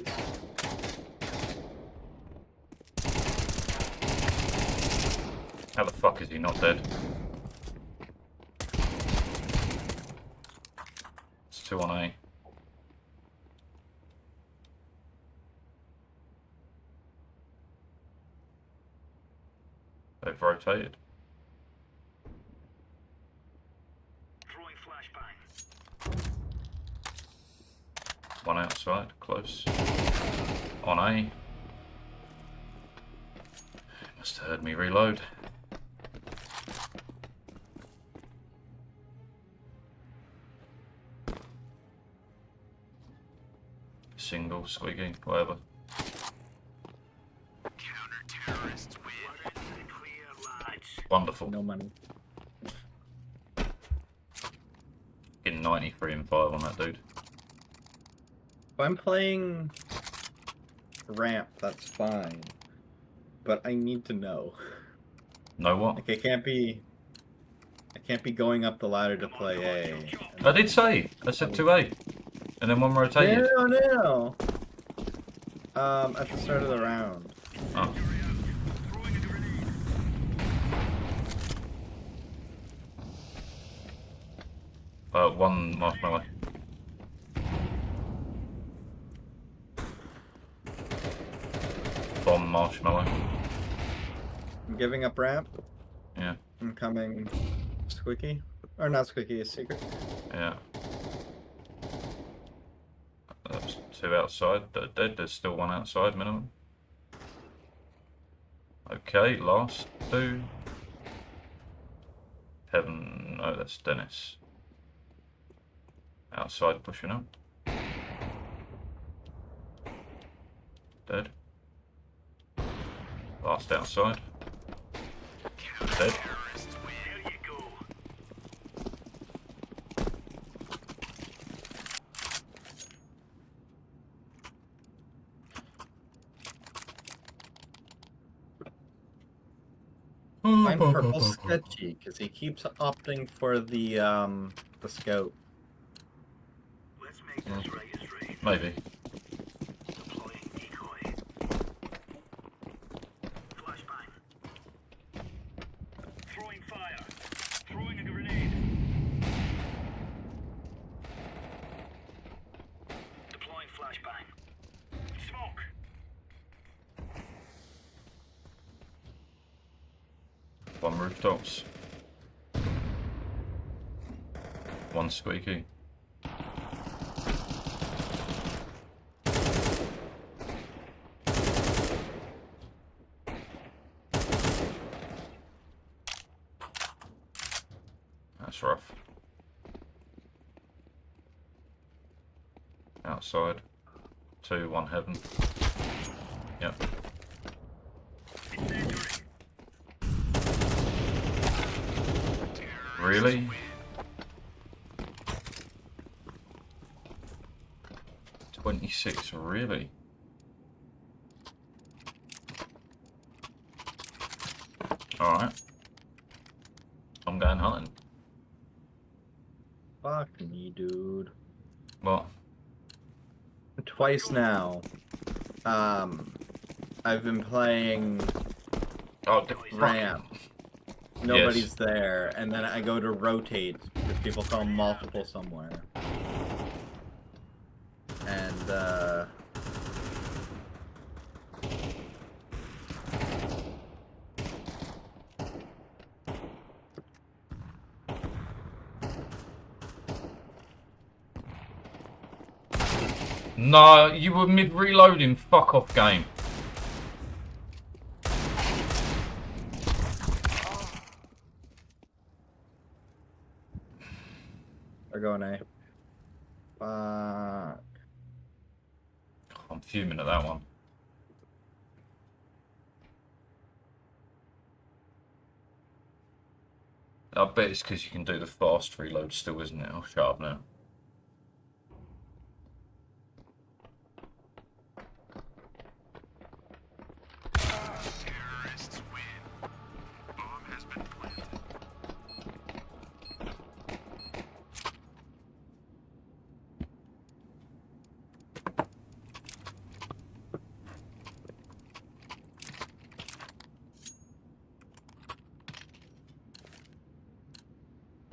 How the fuck is he not dead? It's 2 on A. They've rotated. Throwing flashbang. One outside, close. On A. Must have heard me reload. Single, squeaky, whatever. We're in the clear, lads. Wonderful. No money. Getting 93 and 5 on that dude. If I'm playing ramp, that's fine. But I need to know. Know what? Like I can't be going up the ladder to play A. I did say. I said 2A. And then one rotated. No. At the start of the round. Oh. One marshmallow. Bomb marshmallow. I'm giving up ramp. Yeah. I'm coming. Squeaky? Or not Squeaky, a secret. Yeah. That's 2 outside. They're dead. There's still 1 outside minimum. Okay, last 2. Heaven. No, that's Dennis. Outside pushing up. Dead. Last outside. Dead. There you go. Find purple sketchy, because he keeps opting for the scout. Let's make this right as rain. Maybe. Deploying decoy. Flashbang. Throwing fire. Throwing a grenade. Deploying flashbang. Smoke. One rooftops. 1 squeaky. That's rough. Outside. 2, 1 heaven. Yep. Really? $26, really? Alright. I'm going hunting. Fuck me, dude. What? Twice now. I've been playing Oh, ramp. Nobody's there, and then I go to rotate because people call multiple somewhere. And No, you were mid-reloading. Fuck off, game. they're going A. Fuck. I'm fuming at that one. I bet it's because you can do the fast reload still, isn't it? I'll shut up now.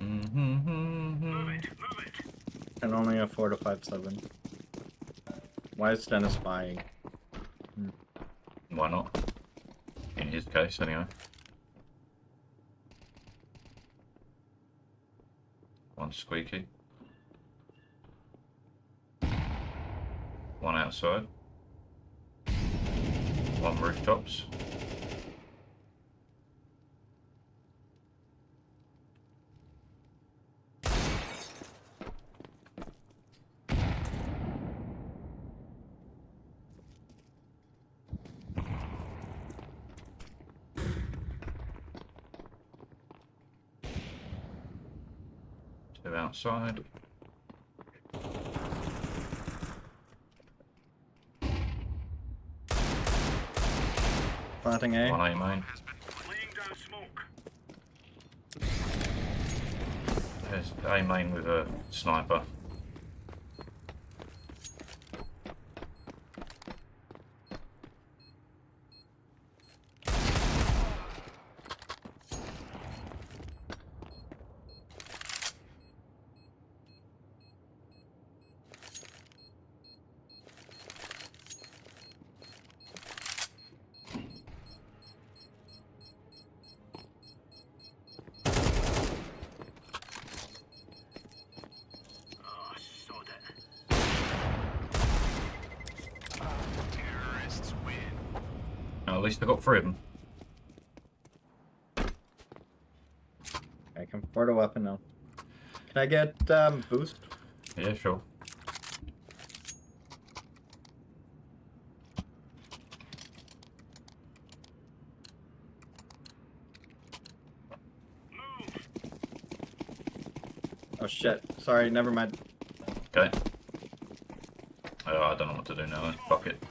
Move it. Move it. And only a 4 to 5-7. Why is Dennis spying? Why not? In his case, anyway. One squeaky. One outside. One rooftops. Two outside. Planting A. One A main. Laying down smoke. There's A main with a sniper. At least I got 3 of them. I can afford a weapon now. Can I get boost? Yeah, sure. Oh shit. Sorry, never mind. Okay. Oh, I don't know what to do now then. Fuck it.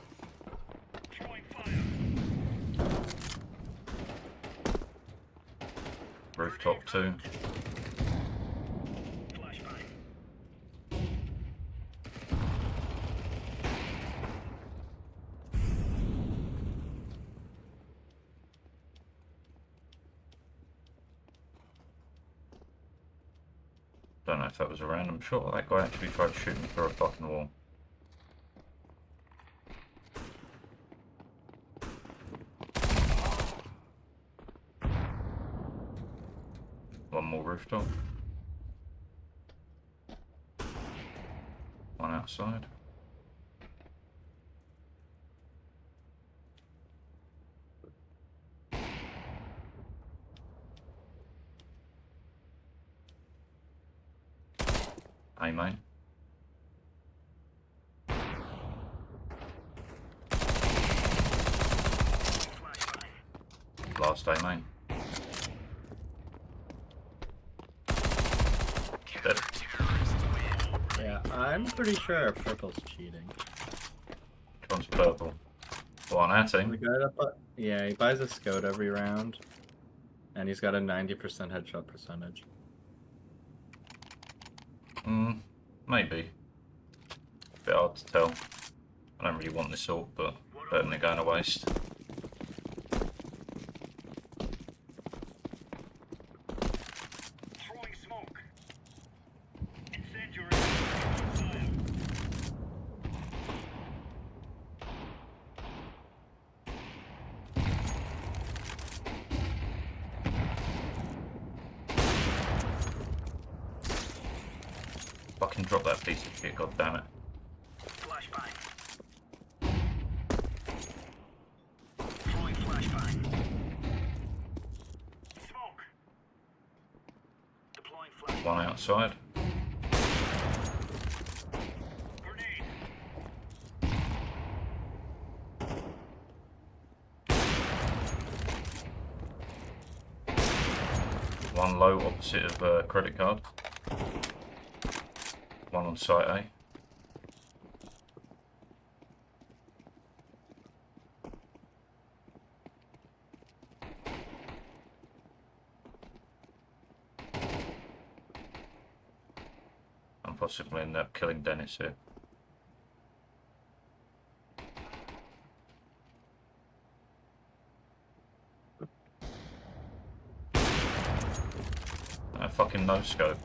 Throwing fire. Rooftop 2. Flashbang. Don't know if that was a random shot or that guy actually tried to shoot me through a fucking wall. One more rooftop. One outside. A main. Last A main. Dead. Yeah, I'm pretty sure purple's cheating. Which one's purple? Well, on our The team. guy that yeah, he buys a scout every round, and he's got a 90% headshot percentage. Maybe. Bit hard to tell. I don't really want this sort, but better than it going to waste. Throwing smoke. Incendiary. Fire. Fucking drop that piece of shit, god damn it. Flashbang. Throwing flashbang. Smoke. Deploying flashbang. One outside. Grenade. One low opposite of credit card. One on site A. I'm possibly end up killing Dennis here. Fucking no scope.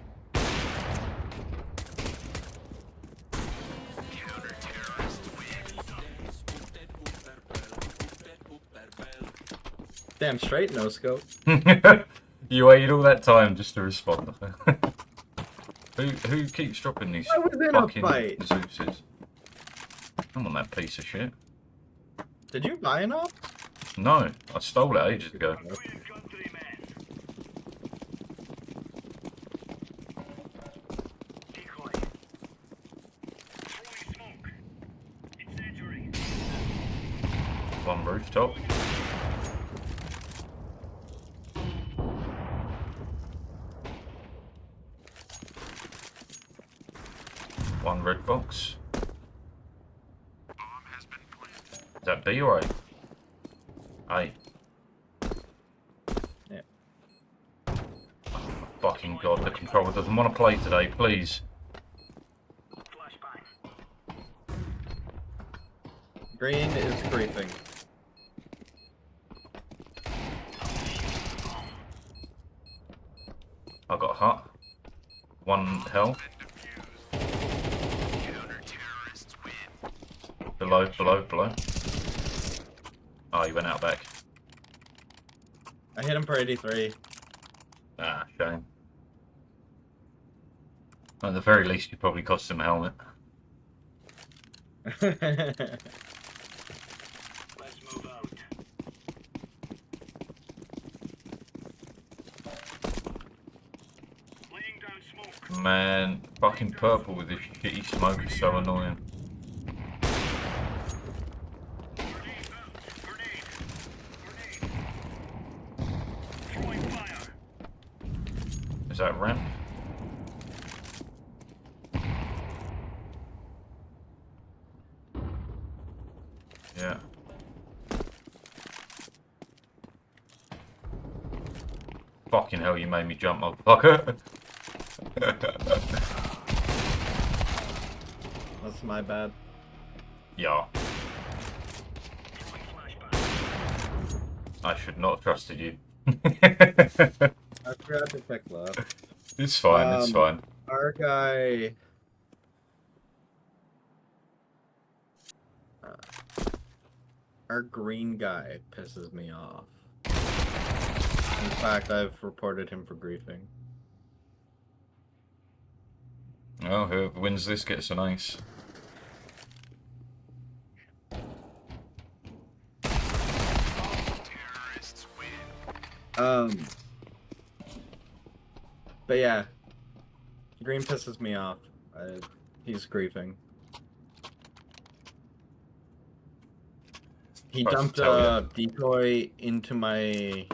Damn straight, no scope. You waited all that time just to respond. Who keeps dropping these I was in a fucking fight. Zeuses? I'm on that piece of shit. Did you buy an op? No, I stole it ages ago. Quick gun to the man. Decoy. Throwing smoke. Incendiary. One rooftop. One red box. Is that B or A? A. Yeah. Oh, fucking god, the controller doesn't want to play today, please. Flashbang. Green is griefing. I got hut. One hell. Below. Oh, he went out back. I hit him for 83. Ah, shame. At the very least, you probably cost him a helmet. Let's move out. Fucking purple with this shitty smoke is so annoying. Is that ramp? Yeah. Fucking hell, you made me jump, motherfucker. That's my bad. Yeah. I should not have trusted you. I forgot to pick left. It's fine, it's fine. Our guy. Our green guy pisses me off. In fact, I've reported him for griefing. Well, whoever wins this gets an ace. But yeah, green pisses me off. He's griefing. He Supposed dumped to tell a decoy into my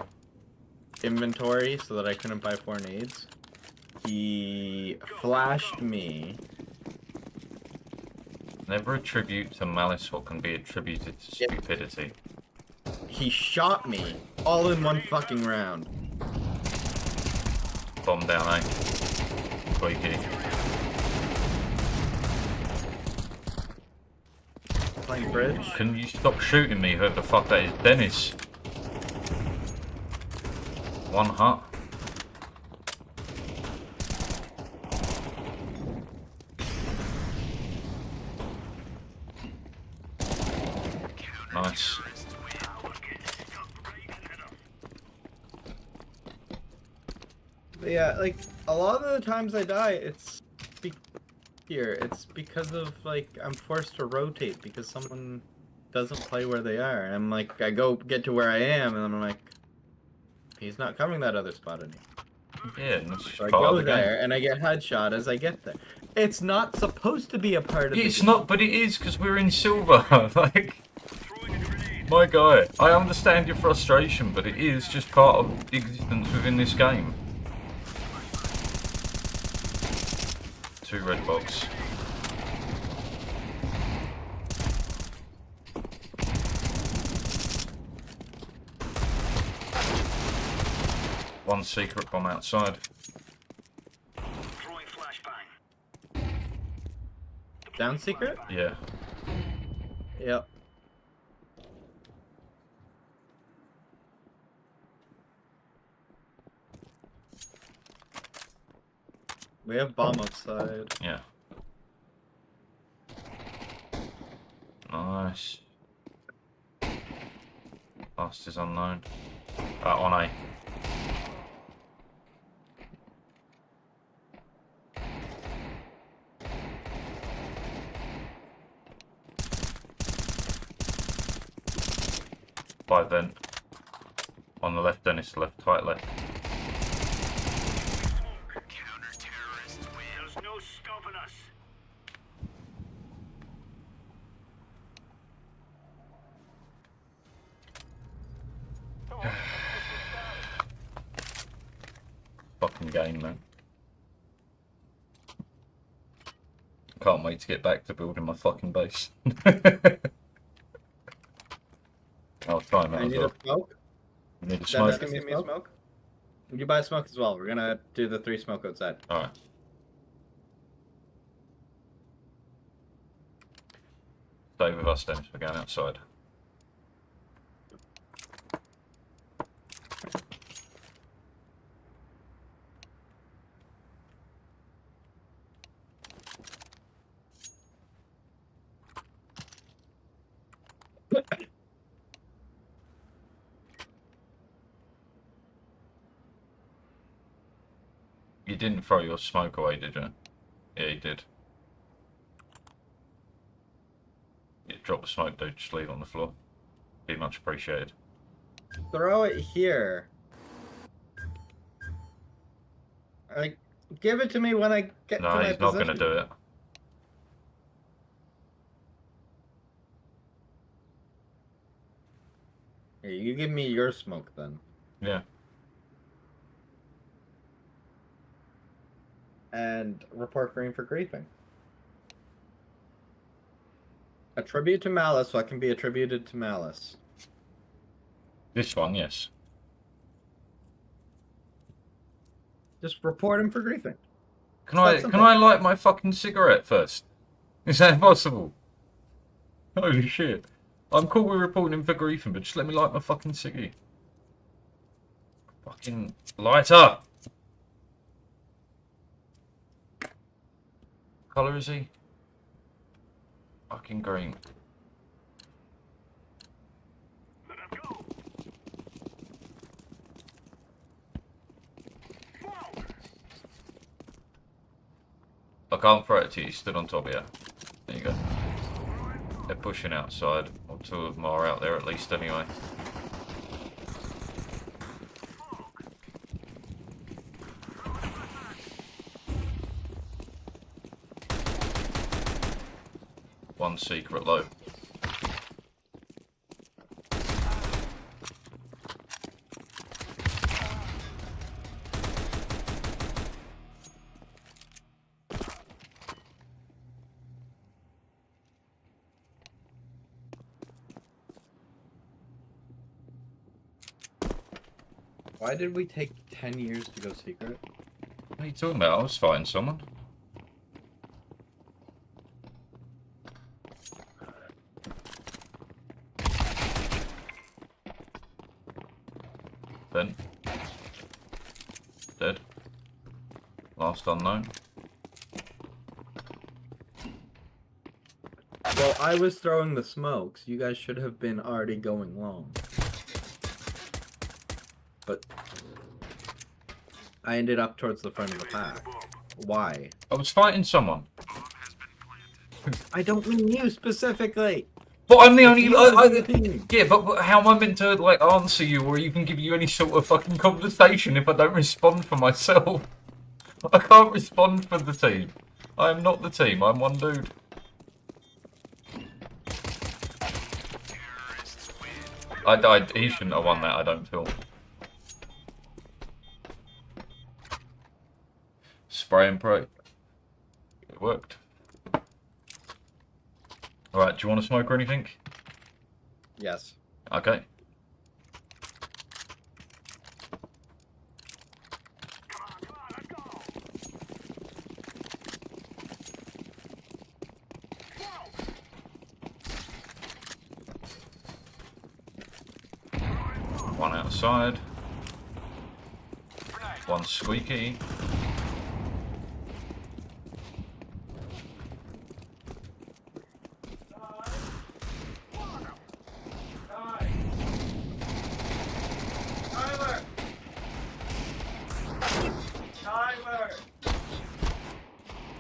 inventory so that I couldn't buy 4 nades. He flashed me. Never attribute to malice what can be attributed to stupidity. He shot me all in one fucking round. Bomb down, eh? Squeaky. Playing bridge. Can you stop shooting me, whoever the fuck that is? Dennis. One hut. Nice. But yeah, like a lot of the times I die, it's it's because of like I'm forced to rotate because someone doesn't play where they are. And I'm like, I go get to where I am, and I'm like, he's not covering that other spot anymore. Yeah, and that's just So I part of go the game. there and I get headshot as I get there. It's not supposed to be a part of the It's game. not, but it is because we're in silver. Like, my guy, I understand your frustration, but it is just part of existence within this game. 2 red box. One secret bomb outside. Throwing flashbang. Down secret? Yeah. Yep. We have bomb outside. Yeah. Nice. Last is unknown. On A. By vent. On the left, Dennis, left, tight left. There's no stopping us. Fucking game, man. Can't wait to get back to building my fucking base. I'll try and I as need well. a smoke. You need a Dennis, smoke? give me a smoke. You buy smoke as well. We're gonna do the 3 smoke outside. Alright. Stay with us, Dennis. We're going outside. You didn't throw your smoke away, did you? Yeah, you did. Yeah, drop the smoke, dude. Just leave it on the floor. Be much appreciated. Throw it here. Like, Give it to me when I get to No, my he's not going to position. do it. Here, you give me your smoke then. Yeah. And report green for griefing. Attribute to malice so I can be attributed to malice. This one, yes. Just report him for griefing. Can It's that I simple. light my fucking cigarette first? Is that possible? Holy shit. I'm cool with reporting him for griefing, but just let me light my fucking ciggy. Fucking lighter! What colour is he? Fucking green. Let us go. Smoke. I can't throw it to you, he stood on top of you. There you go. They're pushing outside, or two of them are out there at least anyway. One secret low. Why did we take 10 years to go secret? What are you talking about? I was fighting someone. Then. Dead. Last unknown. Well, I was throwing the smokes. You guys should have been already going long. But I ended up towards the front of the pack. Why? I was fighting someone. I don't mean you specifically. But I'm the only. You as a team. Yeah, but how am I meant to like answer you or even give you any sort of fucking conversation if I don't respond for myself? I can't respond for the team. I am not the team. I'm one dude. He shouldn't have won that. I don't feel. Spray and pray. It worked. Alright, do you want to smoke or anything? Yes. Okay. One outside. One squeaky.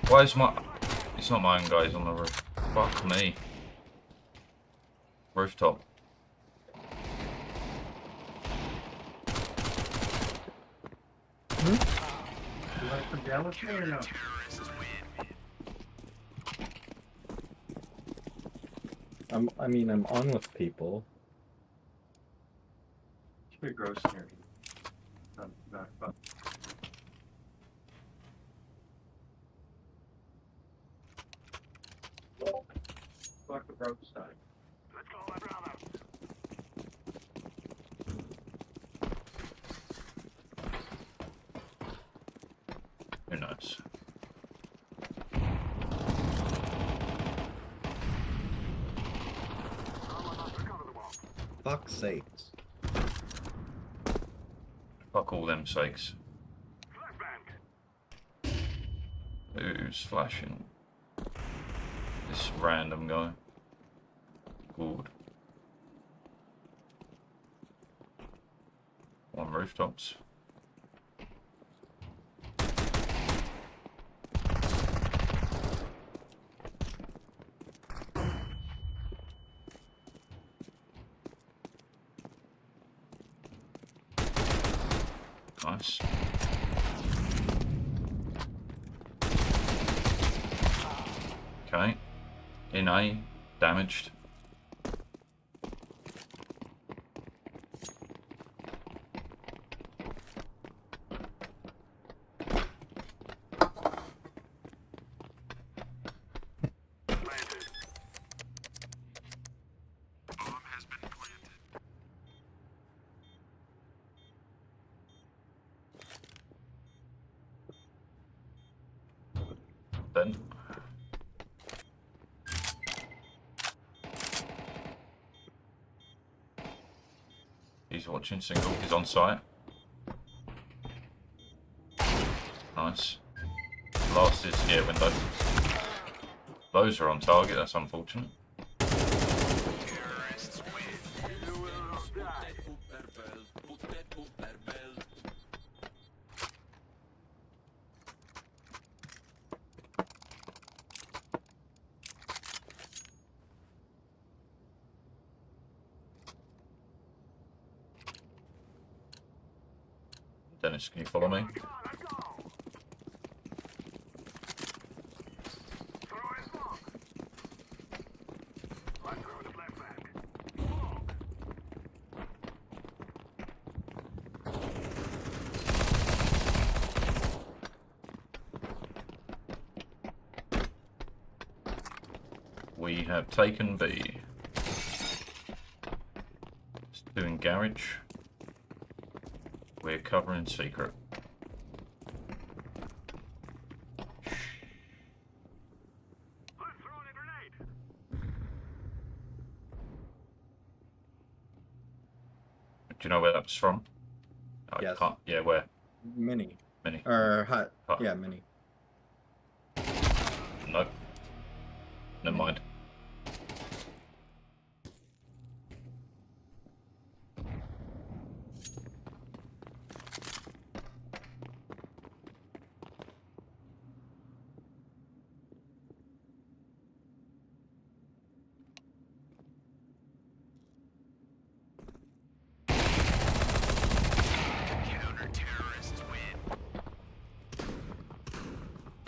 Why is my... It's not my own guys on the roof. Fuck me. Rooftop. I'm on with people. Pretty gross here. Fuck the broke side. Let's go, my brother. Who knows? Fuck's sakes. Fuck all them sakes. Flashbang. Who's flashing? This random guy. Good. One rooftops. Nice. Okay. In A, damaged. Then. He's watching single. He's on site. Nice. Last is, yeah, window. Those are on target. That's unfortunate. Dennis, can you follow me? We have taken B. It's doing garage. We're covering secret. Do you know where that was from? I Yes. can't. Yeah, where? Mini. Mini. Or hut. Hut. Yeah, mini. Nope. Never mind.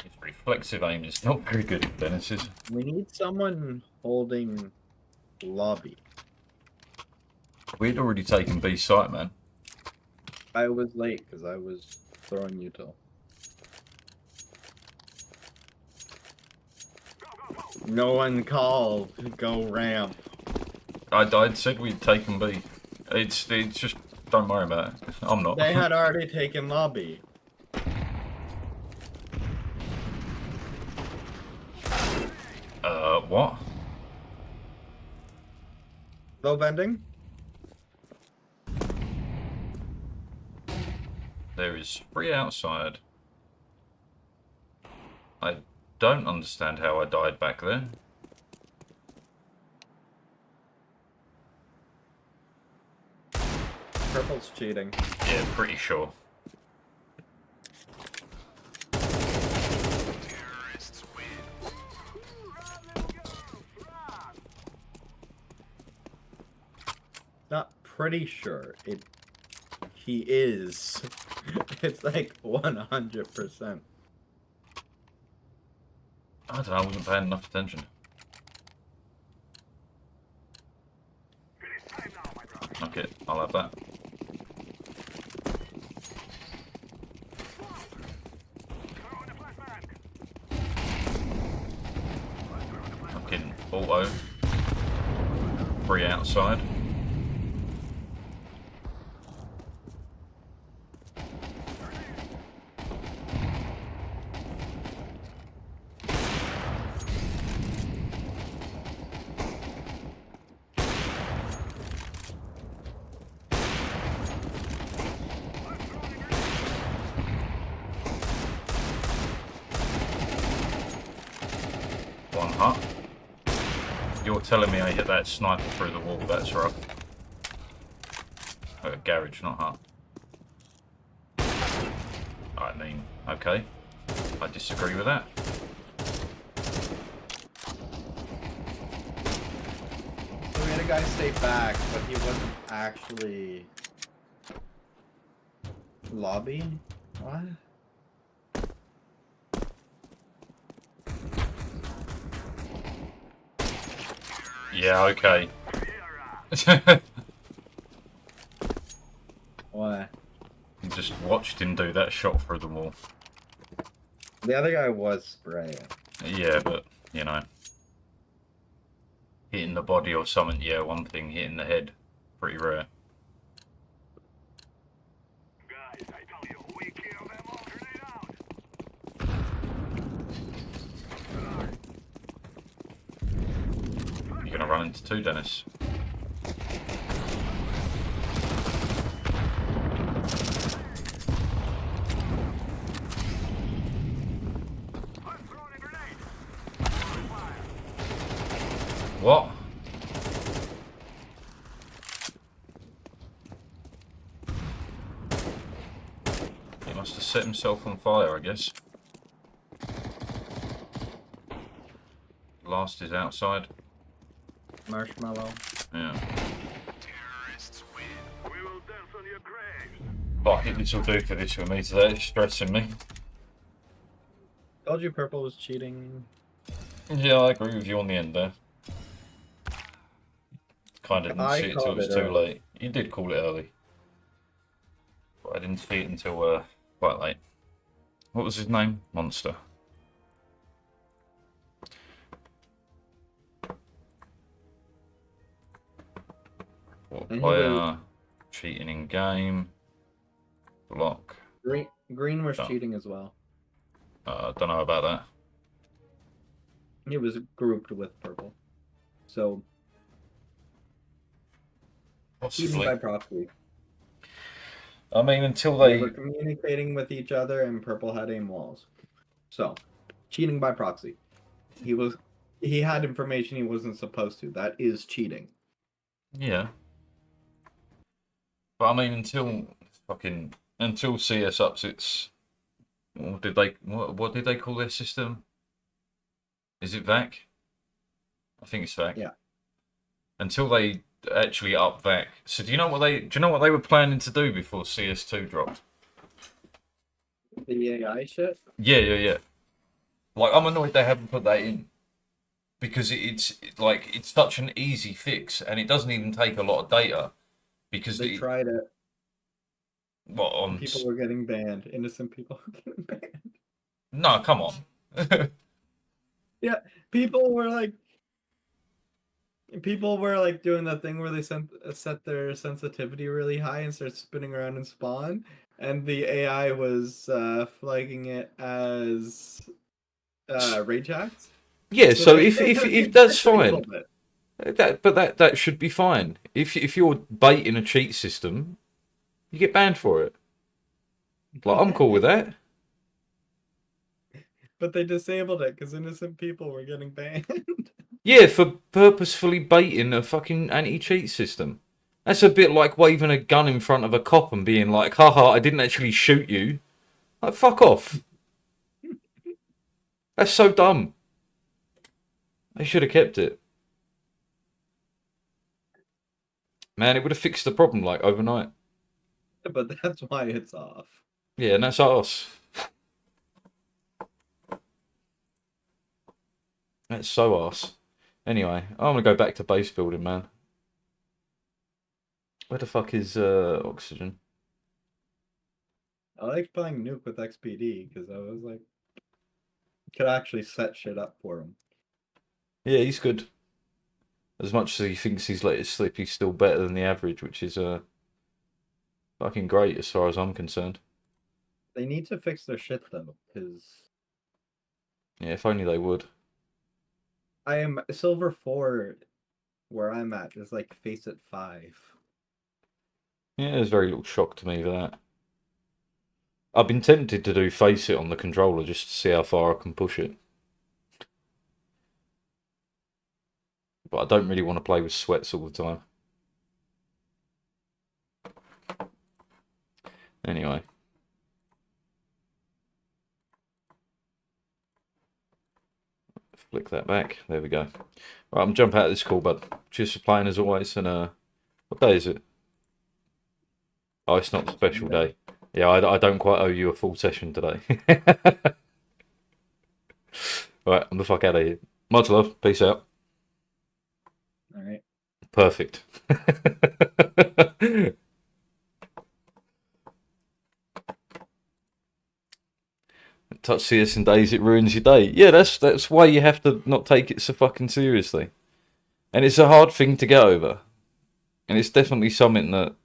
His reflexive aim is not very good, Dennis's. We need someone holding lobby. We'd already taken B site, man. I was late because I was throwing util. No one called. Go ramp. I'd said we'd taken B. It's just, don't worry about it. I'm not. They had already taken lobby. What? Low bending? There is 3 outside. I don't understand how I died back there. Purple's cheating. Yeah, pretty sure. Not pretty sure. He is. It's like 100%. I don't know, I wasn't paying enough attention. Okay, I'll have that. I'm kidding. Auto. 3 outside. One hut. You're telling me I hit that sniper through the wall, that's rough. Garage, not hut. I mean, okay. I disagree with that. So we had a guy stay back, but he wasn't actually lobby? What? Yeah, okay. Why? Just watched him do that shot through the wall. The other guy was spraying. Yeah, but, you know. Hitting the body or something, yeah, one thing. Hitting the head, pretty rare. Guys, I tell you, we kill them all. Grenade out. You're gonna run into two, Dennis. I'm throwing a grenade. What? He must have set himself on fire, I guess. Last is outside. Marshmallow. Yeah. We will dance on your graves. Fuck it, this will do for this with me today. It's stressing me. Told you purple was cheating. Yeah, I agree with you on the end there. Kind of didn't I see it till called it was it too early. late. You did call it early. But I didn't see it until quite late. What was his name? Monster. What And he player? Cheating in game. Block. Green was Oh. cheating as well. Don't know about that. He was grouped with purple. So cheating Possibly. by proxy. I mean, until They they. were communicating with each other, and purple had aim walls. So cheating by proxy. He had information he wasn't supposed to. That is cheating. Yeah. But I mean, until CS ups its. What did they call their system? Is it VAC? I think it's VAC. Yeah. Until they actually up VAC. So do you know what they were planning to do before CS2 dropped? The AI shit. Yeah. Like, I'm annoyed they haven't put that in. Because it's such an easy fix, and it doesn't even take a lot of data. Because They tried it. what on? People were getting banned. Innocent people were getting banned. No, come on. People were like doing that thing where they set their sensitivity really high and start spinning around and spawn, and the AI was flagging it as rage acts. Yeah, so they- if that's fine. it. That should be fine. If you're baiting a cheat system, you get banned for it. Like, I'm cool with that. But they disabled it because innocent people were getting banned. Yeah, for purposefully baiting a fucking anti-cheat system. That's a bit like waving a gun in front of a cop and being like, haha, I didn't actually shoot you. Like, fuck off. That's so dumb. They should have kept it. Man, it would have fixed the problem, like, overnight. But that's why it's off. Yeah, and that's us. That's so us. Anyway, I'm gonna go back to base building, man. Where the fuck is Oxygen? I like playing Nuke with XPD because I was like, could actually set shit up for him. Yeah, he's good. As much as he thinks he's let it slip, he's still better than the average, which is fucking great as far as I'm concerned. They need to fix their shit though, because Yeah, if only they would. I am silver 4 where I'm at is like face at 5. Yeah, there's very little shock to me for that. I've been tempted to do face it on the controller just to see how far I can push it. But I don't really want to play with sweats all the time. Anyway. Flick that back. There we go. Right, I'm jumping out of this call, bud. Cheers for playing as always. And what day is it? Oh, it's not the special day. Yeah, I don't quite owe you a full session today. Right, I'm the fuck out of here. Much love. Peace out. All right. Perfect. Touch CS in days, it ruins your day. Yeah, that's why you have to not take it so fucking seriously. And it's a hard thing to get over. And it's definitely something that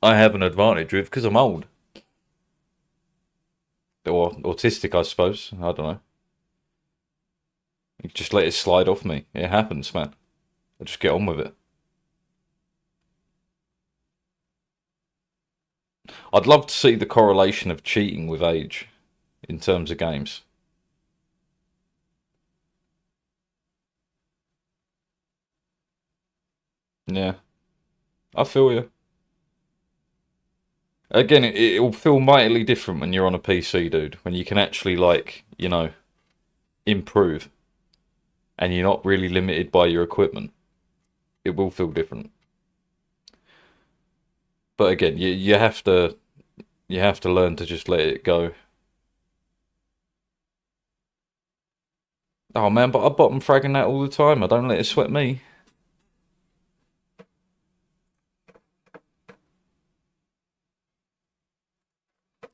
I have an advantage with because I'm old. Or autistic, I suppose. I don't know. You just let it slide off me. It happens, man. I just get on with it. I'd love to see the correlation of cheating with age in terms of games. Yeah, I feel you. Again, it'll feel mightily different when you're on a PC, dude. When you can actually, like, you know, improve and you're not really limited by your equipment. It will feel different. But again, you have to learn to just let it go. Oh man, but I bottom fragging that all the time. I don't let it sweat me.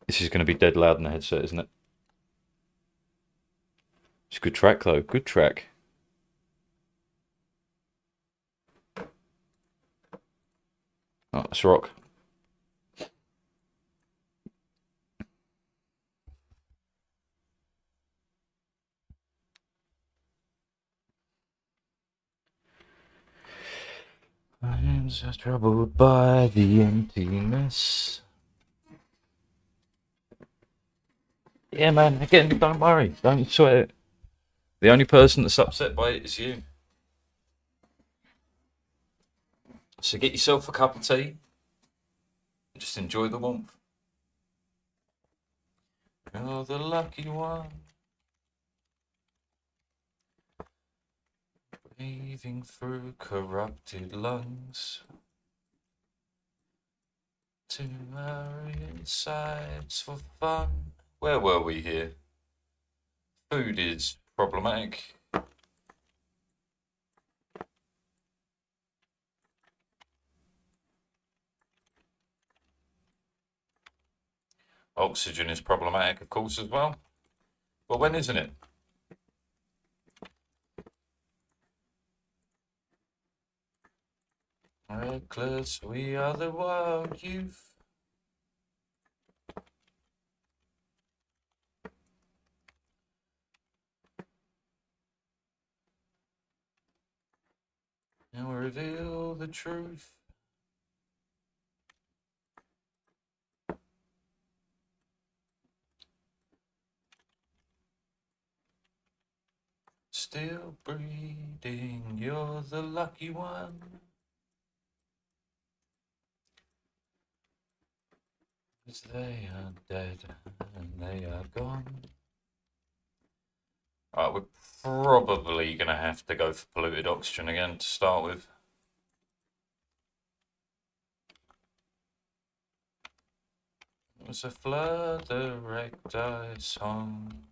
This is going to be dead loud in the headset, isn't it? It's a good track though. Good track. Oh, let's rock. My hands are troubled by the emptiness. Yeah, man. Again, don't worry. Don't sweat it. The only person that's upset by it is you. So get yourself a cup of tea. And just enjoy the warmth. You're the lucky one. Breathing through corrupted lungs. To our insides for fun. Where were we here? Food is problematic. Oxygen is problematic, of course, as well. But when isn't it? Reckless, we are the wild youth. And we reveal the truth. Still breathing, you're the lucky one. 'Cause they are dead and they are gone. Alright, we're probably going to have to go for polluted oxygen again to start with. It was a flutter recti song.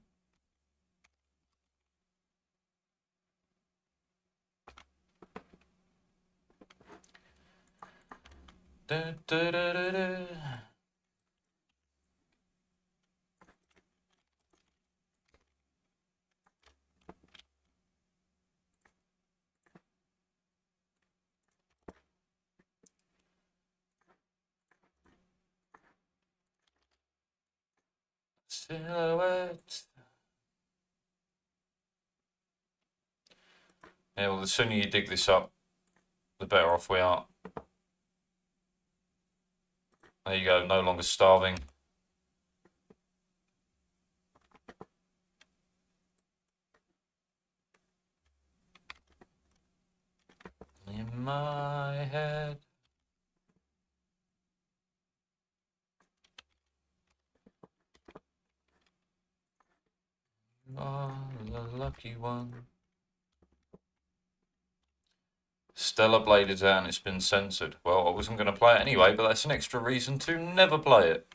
Da, da, da, da, da. Silhouette. Yeah, well, the sooner you dig this up, the better off we are. There you go, no longer starving. In my head. You are the lucky one. Stellar Blade is out and it's been censored. Well, I wasn't going to play it anyway, but that's an extra reason to never play it.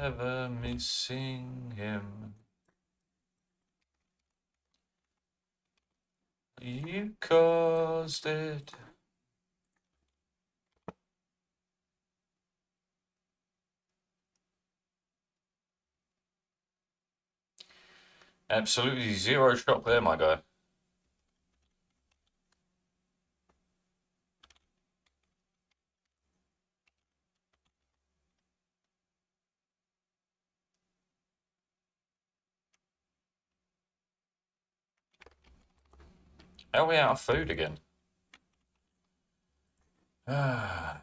ever missing him. You caused it. Absolutely zero shot there, my guy. How are we out of food again? Ah.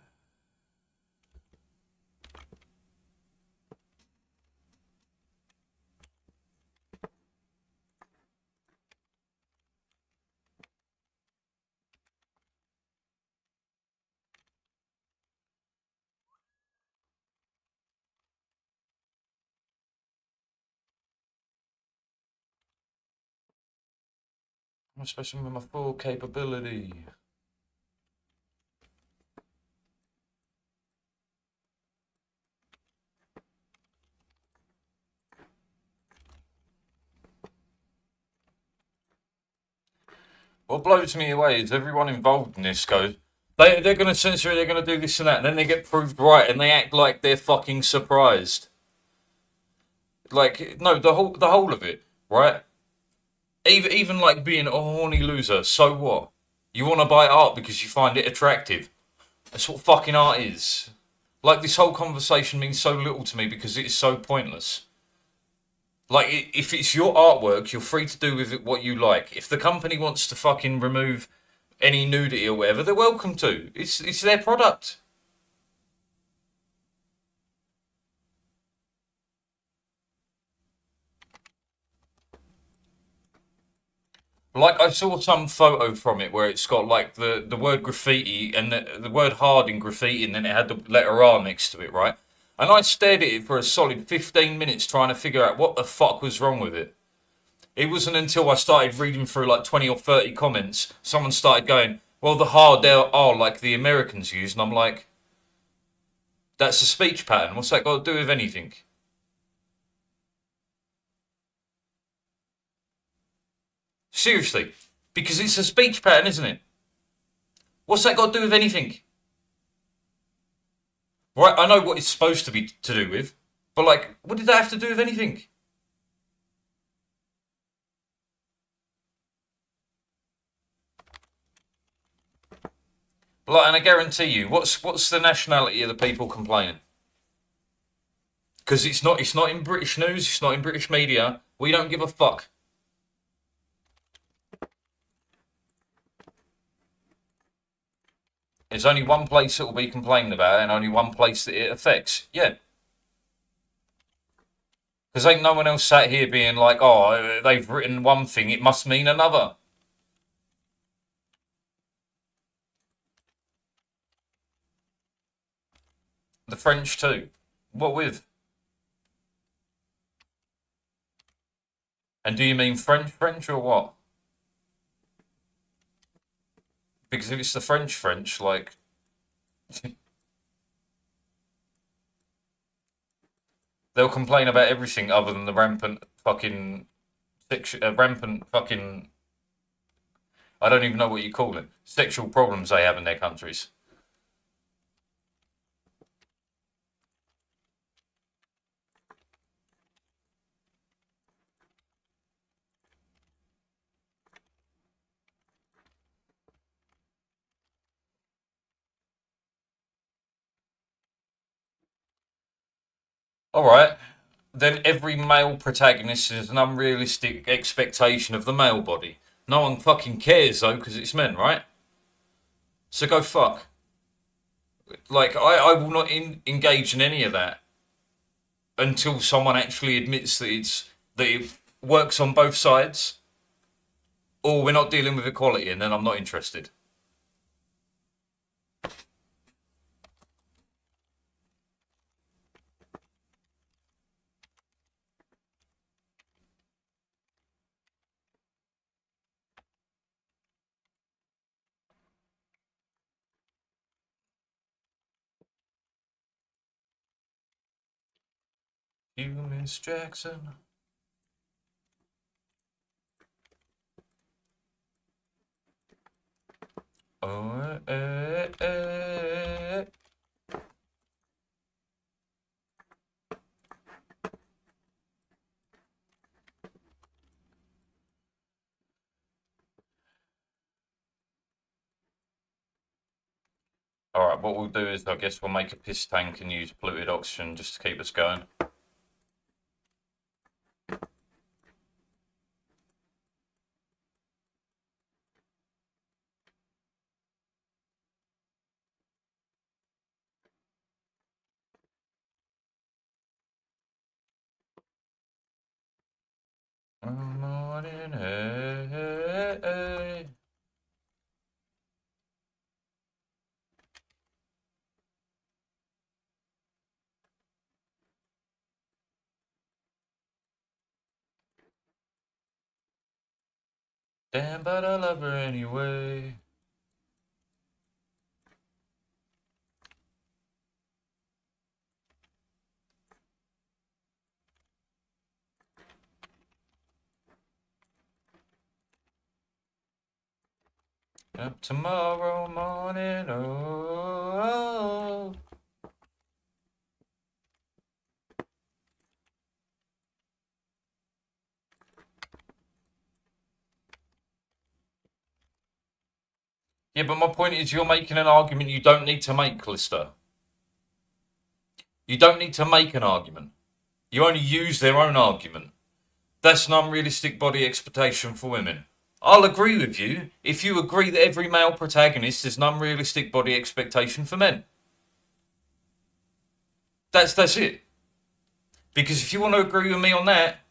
Especially with my full capability. What blows me away is everyone involved in this goes, they're going to censor it, they're going to do this and that, and then they get proved right and they act like they're fucking surprised. Like, no, the whole of it, right? Even like being a horny loser, so what? You want to buy art because you find it attractive. That's what fucking art is. Like, this whole conversation means so little to me because it is so pointless. Like, if it's your artwork, you're free to do with it what you like. If the company wants to fucking remove any nudity or whatever, they're welcome to. It's their product. Like, I saw some photo from it where it's got like the word graffiti and the word hard in graffiti, and then it had the letter R next to it, right? And I stared at it for a solid 15 minutes trying to figure out what the fuck was wrong with it. It wasn't until I started reading through like 20 or 30 comments, someone started going, well, the hard R like the Americans use, and I'm like, that's a speech pattern. What's that got to do with anything? Seriously, because it's a speech pattern, isn't it? What's that got to do with anything? Right, I know what it's supposed to be to do with, but like, what did that have to do with anything? Like, and I guarantee you, what's the nationality of the people complaining? Because it's not in British news, it's not in British media. We don't give a fuck. There's only one place that will be complaining about it, and only one place that it affects. Yeah. Because ain't no one else sat here being like, oh, they've written one thing, it must mean another. The French too. What with? And do you mean French or what? Because if it's the French, like, they'll complain about everything other than the rampant fucking rampant fucking. I don't even know what you call it. Sexual problems they have in their countries. All right. Then every male protagonist is an unrealistic expectation of the male body. No one fucking cares though, because it's men, right? So go fuck. Like, I will not engage in any of that until someone actually admits that it works on both sides, or we're not dealing with equality, and then I'm not interested. You, Miss Jackson. Oh, Alright, what we'll do is I guess we'll make a piss tank and use polluted oxygen just to keep us going. Morning, hey. Damn, but I love her anyway. Up tomorrow morning, oh. Yeah, but my point is you're making an argument you don't need to make, Callisto. You don't need to make an argument. You only use their own argument. That's an unrealistic body expectation for women. I'll agree with you if you agree that every male protagonist is an unrealistic body expectation for men. That's it. Because if you want to agree with me on that,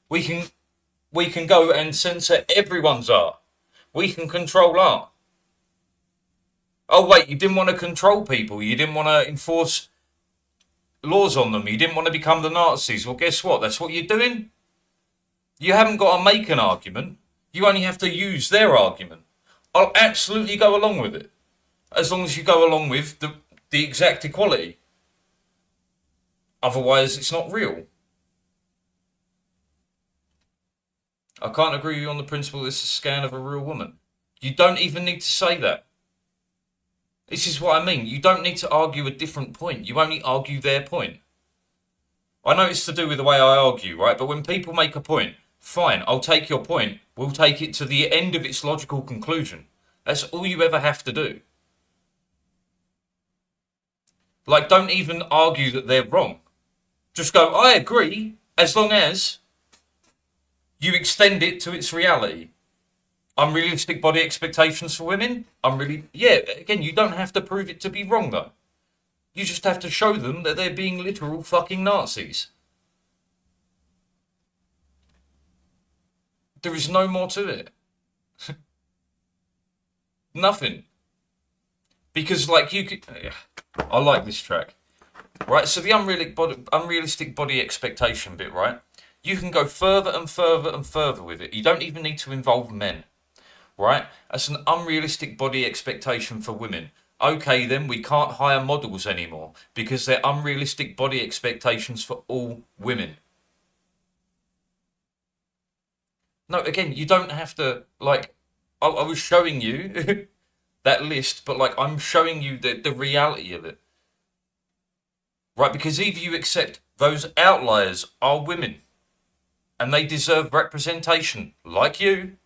we can go and censor everyone's art. We can control art. Oh wait, you didn't want to control people. You didn't want to enforce laws on them. You didn't want to become the Nazis. Well, guess what? That's what you're doing. You haven't got to make an argument. You only have to use their argument. I'll absolutely go along with it. As long as you go along with the exact equality. Otherwise, it's not real. I can't agree with you on the principle it's a scan of a real woman. You don't even need to say that. This is what I mean. You don't need to argue a different point. You only argue their point. I know it's to do with the way I argue, right? But when people make a point, fine, I'll take your point. We'll take it to the end of its logical conclusion. That's all you ever have to do. Like, don't even argue that they're wrong. Just go, I agree, as long as you extend it to its reality. Unrealistic body expectations for women? Yeah, again, you don't have to prove it to be wrong, though. You just have to show them that they're being literal fucking Nazis. There is no more to it. Nothing. Because, like, you could... I like this track. Right, so the unrealistic body expectation bit, right? You can go further and further and further with it. You don't even need to involve men. Right? That's an unrealistic body expectation for women. Okay, then we can't hire models anymore because they're unrealistic body expectations for all women. No, again, you don't have to, like, I was showing you that list, but, like, I'm showing you the reality of it. Right? Because either you accept those outliers are women and they deserve representation like you,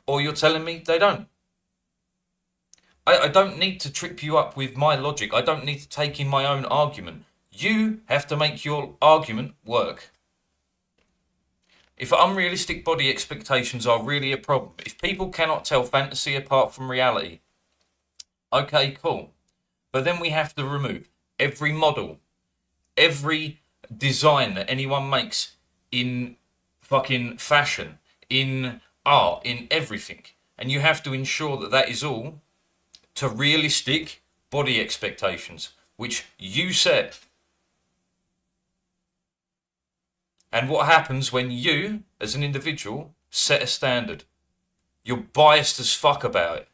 or you're telling me they don't. I don't need to trip you up with my logic. I don't need to take in my own argument. You have to make your argument work. If unrealistic body expectations are really a problem, if people cannot tell fantasy apart from reality, okay, cool. But then we have to remove every model, every design that anyone makes in fucking fashion, in art, in everything. And you have to ensure that that is all to realistic body expectations, which you set. And what happens when you, as an individual, set a standard? You're biased as fuck about it.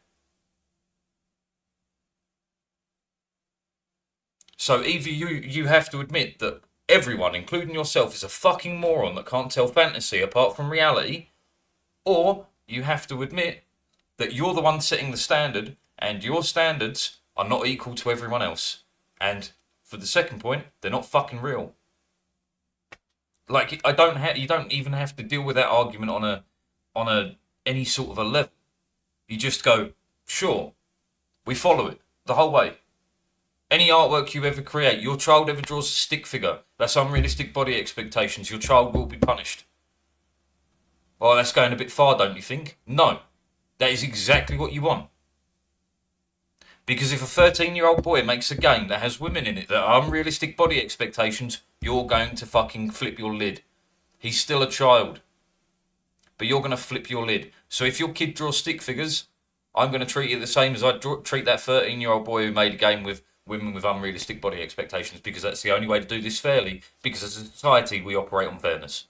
So either you have to admit that everyone, including yourself, is a fucking moron that can't tell fantasy apart from reality, or you have to admit that you're the one setting the standard and your standards are not equal to everyone else. And for the second point, they're not fucking real. Like, you don't even have to deal with that argument on a any sort of a level. You just go, sure, we follow it the whole way. Any artwork you ever create, your child ever draws a stick figure, that's unrealistic body expectations, your child will be punished. Well, that's going a bit far, don't you think? No. That is exactly what you want. Because if a 13-year-old boy makes a game that has women in it that are unrealistic body expectations, you're going to fucking flip your lid. He's still a child. But you're going to flip your lid. So if your kid draws stick figures, I'm going to treat it the same as I treat that 13-year-old boy who made a game with women with unrealistic body expectations, because that's the only way to do this fairly, because as a society we operate on fairness.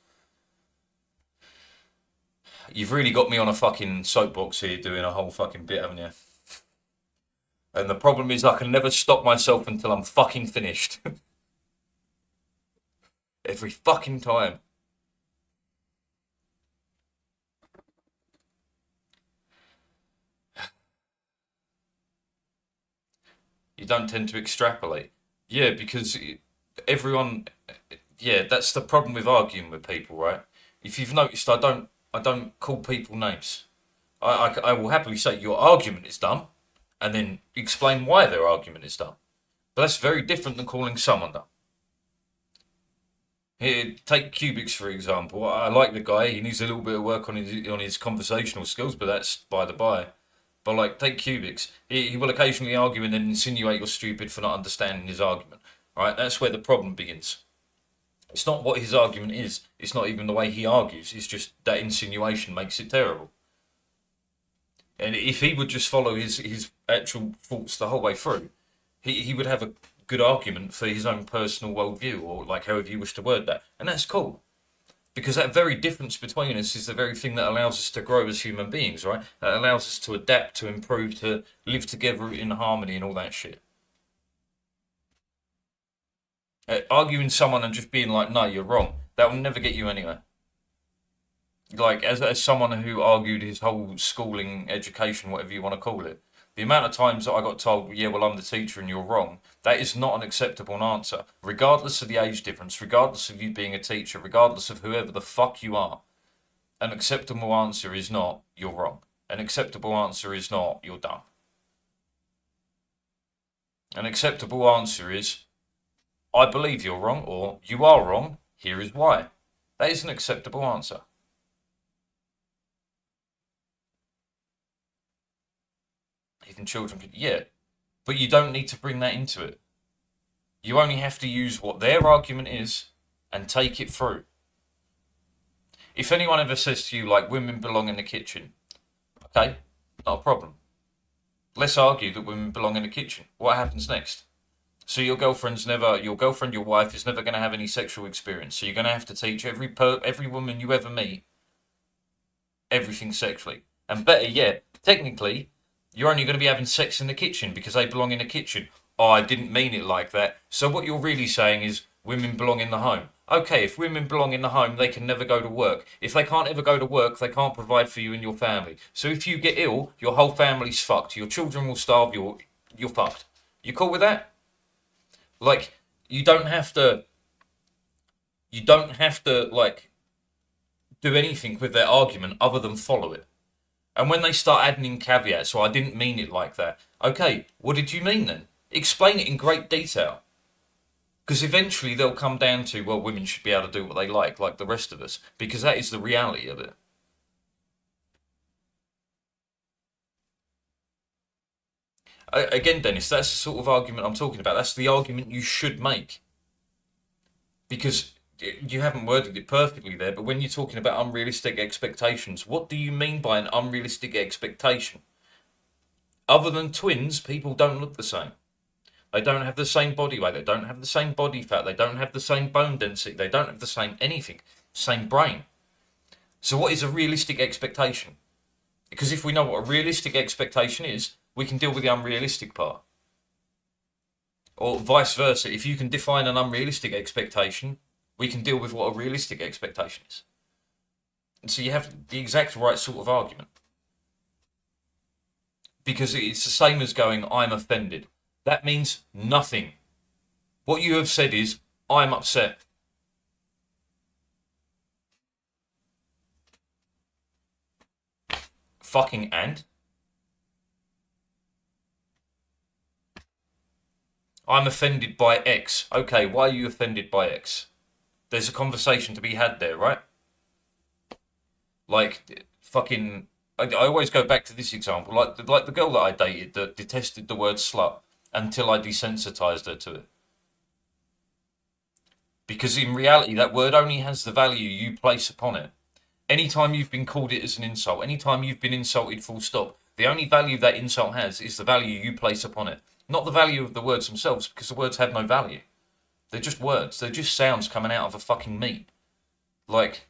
You've really got me on a fucking soapbox here doing a whole fucking bit, haven't you? And the problem is I can never stop myself until I'm fucking finished. Every fucking time. You don't tend to extrapolate. Yeah, because everyone... Yeah, that's the problem with arguing with people, right? If you've noticed, I don't call people names. I will happily say your argument is dumb, and then explain why their argument is dumb. But that's very different than calling someone dumb. Here, take Cubics for example. I like the guy. He needs a little bit of work on his conversational skills, but that's by the by. But like, take Cubics. He will occasionally argue and then insinuate you're stupid for not understanding his argument. Right? That's where the problem begins. It's not what his argument is. It's not even the way he argues. It's just that insinuation makes it terrible. And if he would just follow his actual thoughts the whole way through, he would have a good argument for his own personal worldview, or like however you wish to word that. And that's cool. Because that very difference between us is the very thing that allows us to grow as human beings, right? That allows us to adapt, to improve, to live together in harmony and all that shit. Arguing someone and just being like, no, you're wrong, that will never get you anywhere. Like, as someone who argued his whole schooling, education, whatever you want to call it, the amount of times that I got told, yeah, well, I'm the teacher and you're wrong, that is not an acceptable answer. Regardless of the age difference, regardless of you being a teacher, regardless of whoever the fuck you are, an acceptable answer is not, you're wrong. An acceptable answer is not, you're dumb. An acceptable answer is, I believe you're wrong, or you are wrong, here is why. That is an acceptable answer. Even children could, yeah, but you don't need to bring that into it. You only have to use what their argument is and take it through. If anyone ever says to you, like, women belong in the kitchen, okay, not a problem. Let's argue that women belong in the kitchen. What happens next? So your wife is never going to have any sexual experience. So you're going to have to teach every woman you ever meet everything sexually. And better yet, technically, you're only going to be having sex in the kitchen because they belong in the kitchen. Oh, I didn't mean it like that. So what you're really saying is women belong in the home. Okay, if women belong in the home, they can never go to work. If they can't ever go to work, they can't provide for you and your family. So if you get ill, your whole family's fucked. Your children will starve. You're fucked. You cool with that? Like, you don't have to like do anything with their argument other than follow it. And when they start adding in caveats, so I didn't mean it like that. Okay, what did you mean then? Explain it in great detail. Because eventually they'll come down to, well, women should be able to do what they like the rest of us. Because that is the reality of it. Again, Dennis, that's the sort of argument I'm talking about. That's the argument you should make. Because you haven't worded it perfectly there, but when you're talking about unrealistic expectations, what do you mean by an unrealistic expectation? Other than twins, people don't look the same. They don't have the same body weight, they don't have the same body fat, they don't have the same bone density, they don't have the same anything, same brain. So what is a realistic expectation? Because if we know what a realistic expectation is, we can deal with the unrealistic part. Or vice versa. If you can define an unrealistic expectation, we can deal with what a realistic expectation is. And so you have the exact right sort of argument. Because it's the same as going, I'm offended. That means nothing. What you have said is, I'm upset. Fucking and? I'm offended by X. Okay, why are you offended by X? There's a conversation to be had there, right? Like, fucking... I always go back to this example. Like the girl that I dated that detested the word slut until I desensitized her to it. Because in reality, that word only has the value you place upon it. Anytime you've been called it as an insult, anytime you've been insulted full stop, the only value that insult has is the value you place upon it. Not the value of the words themselves, because the words have no value. They're just words. They're just sounds coming out of a fucking meat. Like,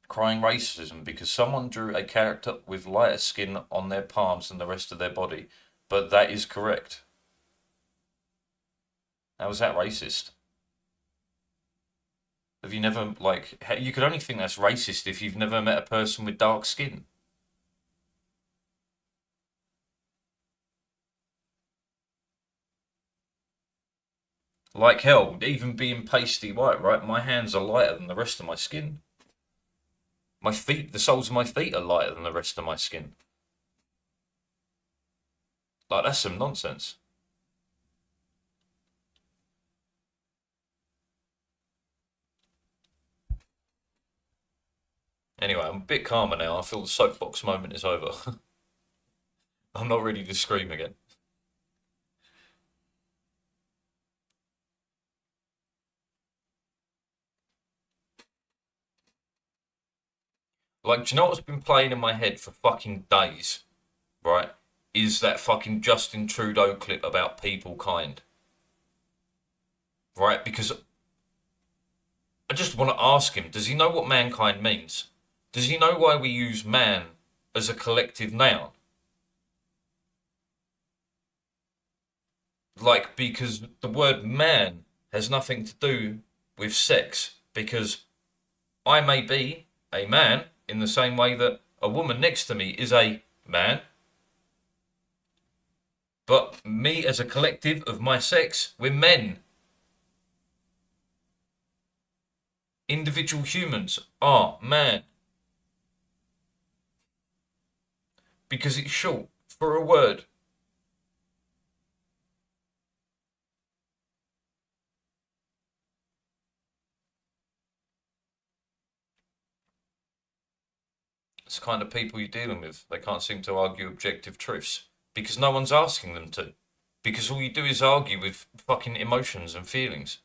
crying racism because someone drew a character with lighter skin on their palms than the rest of their body. But that is correct. How is that racist? Have you never, like, you could only think that's racist if you've never met a person with dark skin. Like hell, even being pasty white, right? My hands are lighter than the rest of my skin. My feet, the soles of my feet are lighter than the rest of my skin. Like, that's some nonsense. Anyway, I'm a bit calmer now. I feel the soapbox moment is over. I'm not ready to scream again. Like, do you know what's been playing in my head for fucking days, right? Is that fucking Justin Trudeau clip about people kind. Right? Because I just want to ask him, does he know what mankind means? Does he know why we use man as a collective noun? Like, because the word man has nothing to do with sex. Because I may be a man in the same way that a woman next to me is a man. But me as a collective of my sex, we're men. Individual humans are man. Because it's short for a word. It's the kind of people you're dealing with. They can't seem to argue objective truths. Because no one's asking them to. Because all you do is argue with fucking emotions and feelings.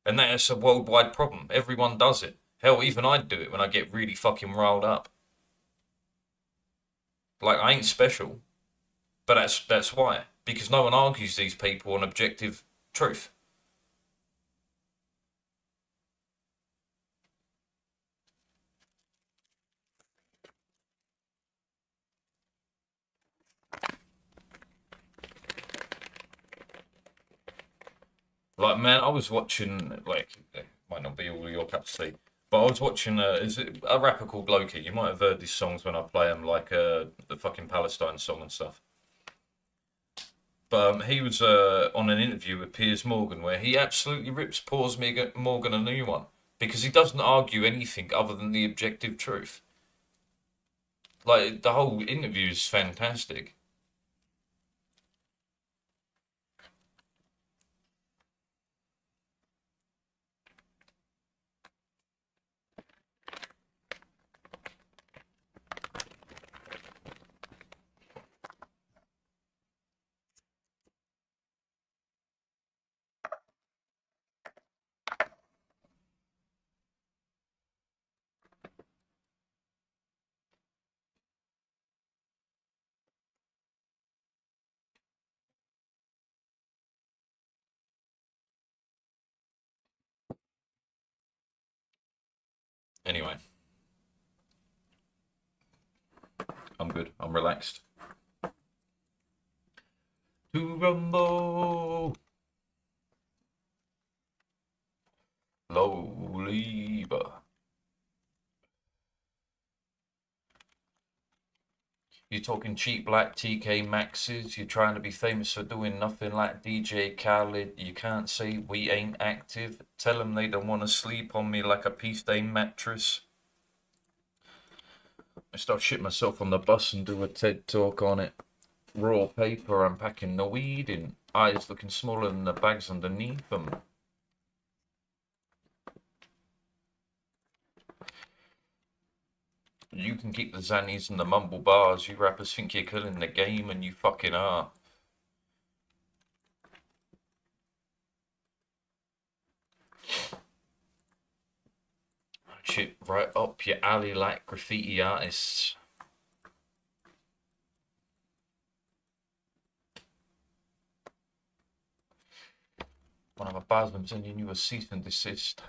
And that's a worldwide problem. Everyone does it. Hell, even I do it when I get really fucking riled up. Like, I ain't special. But that's why. Because no one argues these people on objective truth. Like, man, I was watching, like, it might not be all your cup of tea, but I was watching, is it a rapper called Loki? You might have heard these songs when I play them, like the fucking Palestine song and stuff. But he was on an interview with Piers Morgan where he absolutely rips Piers Morgan a new one because he doesn't argue anything other than the objective truth. Like, the whole interview is fantastic. Anyway, I'm good. I'm relaxed. to rumble. Slowly, but you're talking cheap black TK Maxes. You're trying to be famous for doing nothing like DJ Khaled. You can't say we ain't active. Tell them they don't want to sleep on me like a pea stain mattress. I start shit myself on the bus and do a TED talk on it. Raw paper, I'm packing the weed in. Eyes looking smaller than the bags underneath them. You can keep the zannies and the mumble bars. You rappers think you're killing the game and you fucking are. Shit right up your alley like graffiti artists. One of my Basmans sending you a cease and desist.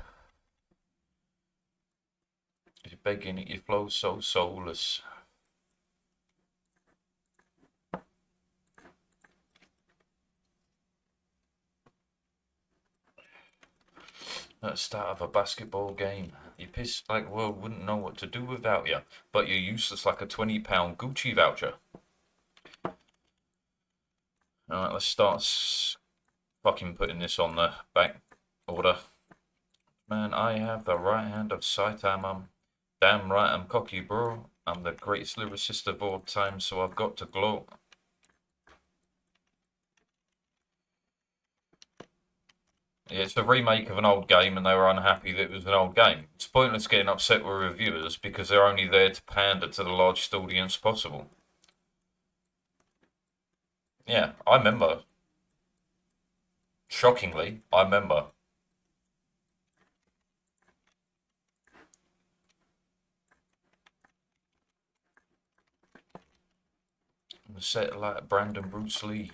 You're begging it, you flow so soulless. At the start of a basketball game, you pissed like the world wouldn't know what to do without you, but you're useless like a £20 Gucci voucher. Alright, let's start fucking putting this on the back order. Man, I have the right hand of Saitama. Damn right, I'm cocky, bro. I'm the greatest lyricist of all time, so I've got to glow. Yeah, it's a remake of an old game, and they were unhappy that it was an old game. It's pointless getting upset with reviewers because they're only there to pander to the largest audience possible. Yeah, I remember. Shockingly, I remember. I'm set like Brandon Bruce Lee.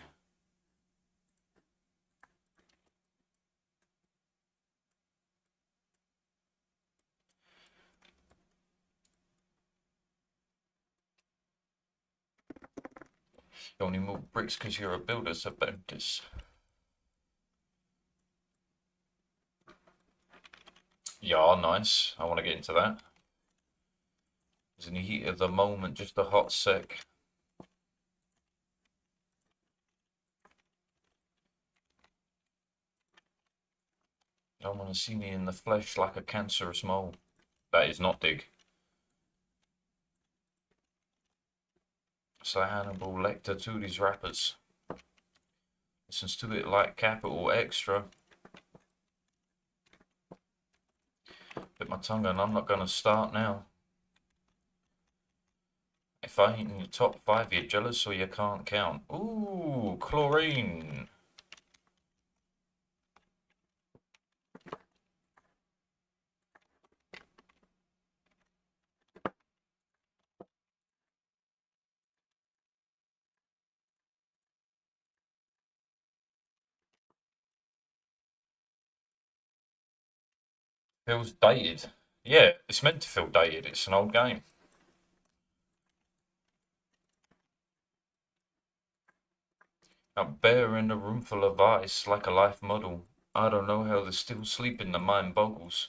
You only move bricks because you're a builder's apprentice. Yeah, nice. I want to get into that. It's in the heat of the moment, just a hot sec. I want to see me in the flesh like a cancerous mole. That is not dig. So Hannibal Lecter to these rappers. Listens to it like Capital Extra. Bit my tongue and I'm not gonna start now. If I ain't in your top 5, you're jealous or you can't count. Ooh, chlorine. Feels dated. Yeah, it's meant to feel dated. It's an old game. I'm bare in a room full of ice, like a life model. I don't know how they're still sleeping, the mind boggles.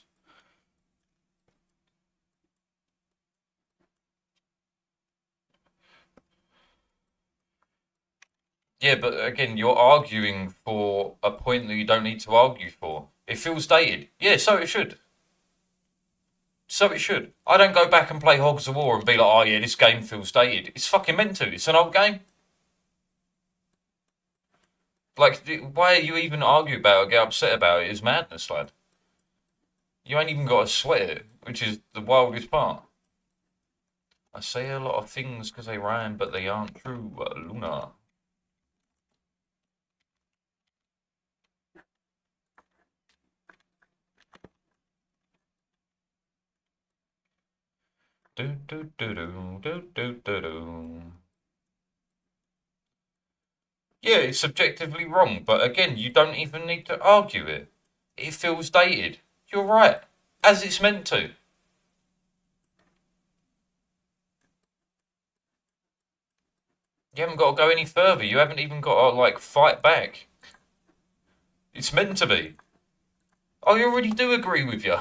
Yeah, but again, you're arguing for a point that you don't need to argue for. It feels dated. Yeah, so it should. So it should. I don't go back and play Hogs of War and be like, oh yeah, this game feels dated. It's fucking meant to. It's an old game. Like, why are you even argue about it, get upset about it? It's madness, lad. You ain't even got to sweat it, which is the wildest part. I say a lot of things because they rhyme, but they aren't true. Luna. Do do do do do do do do. Yeah, it's subjectively wrong, but again, you don't even need to argue it. It feels dated. You're right, as it's meant to. You haven't got to go any further. You haven't even got to, like, fight back. It's meant to be. I already do agree with you.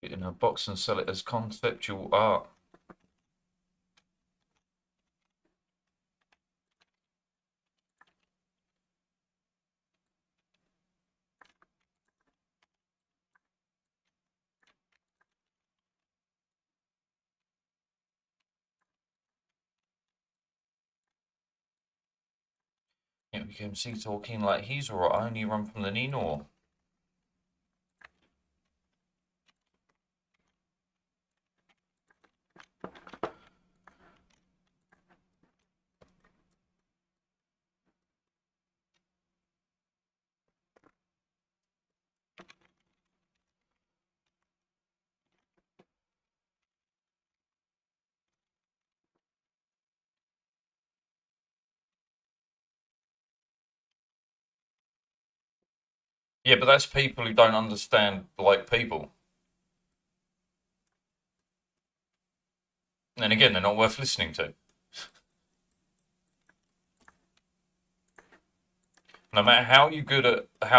Get in a box and sell it as conceptual art. Yeah, we can see talking like he's alright. I only run from the Ninor. Yeah, but that's people who don't understand like people. And again, they're not worth listening to. No matter how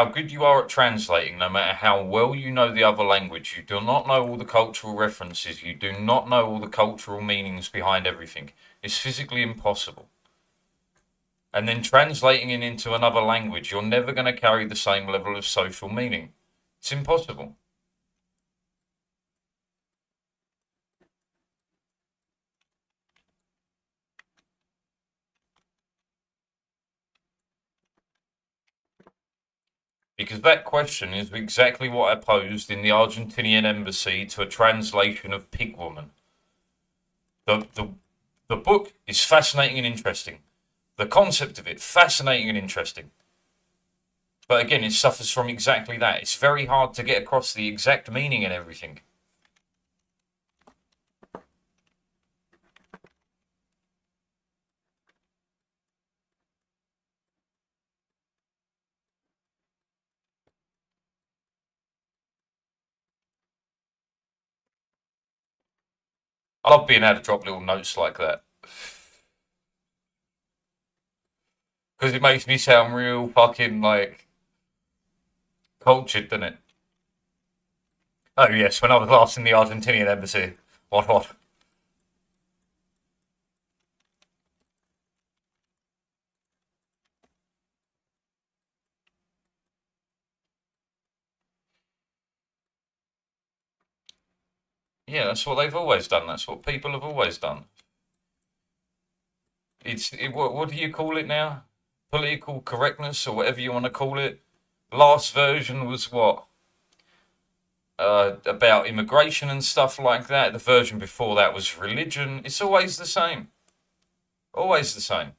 good you are at translating, no matter how well you know the other language, you do not know all the cultural references, you do not know all the cultural meanings behind everything. It's physically impossible. And then translating it into another language, you're never going to carry the same level of social meaning. It's impossible. Because that question is exactly what I posed in the Argentinian embassy to a translation of Pig Woman. The book is fascinating and interesting. The concept of it, fascinating and interesting. But again, it suffers from exactly that. It's very hard to get across the exact meaning and everything. I love being able to drop little notes like that. Because it makes me sound real fucking, like, cultured, doesn't it? Oh, yes, when I was last in the Argentinian embassy. What? Yeah, that's what they've always done. That's what people have always done. What do you call it now? Political correctness or whatever you want to call it. Last version was what? About immigration and stuff like that. The version before that was religion. It's always the same. Always the same.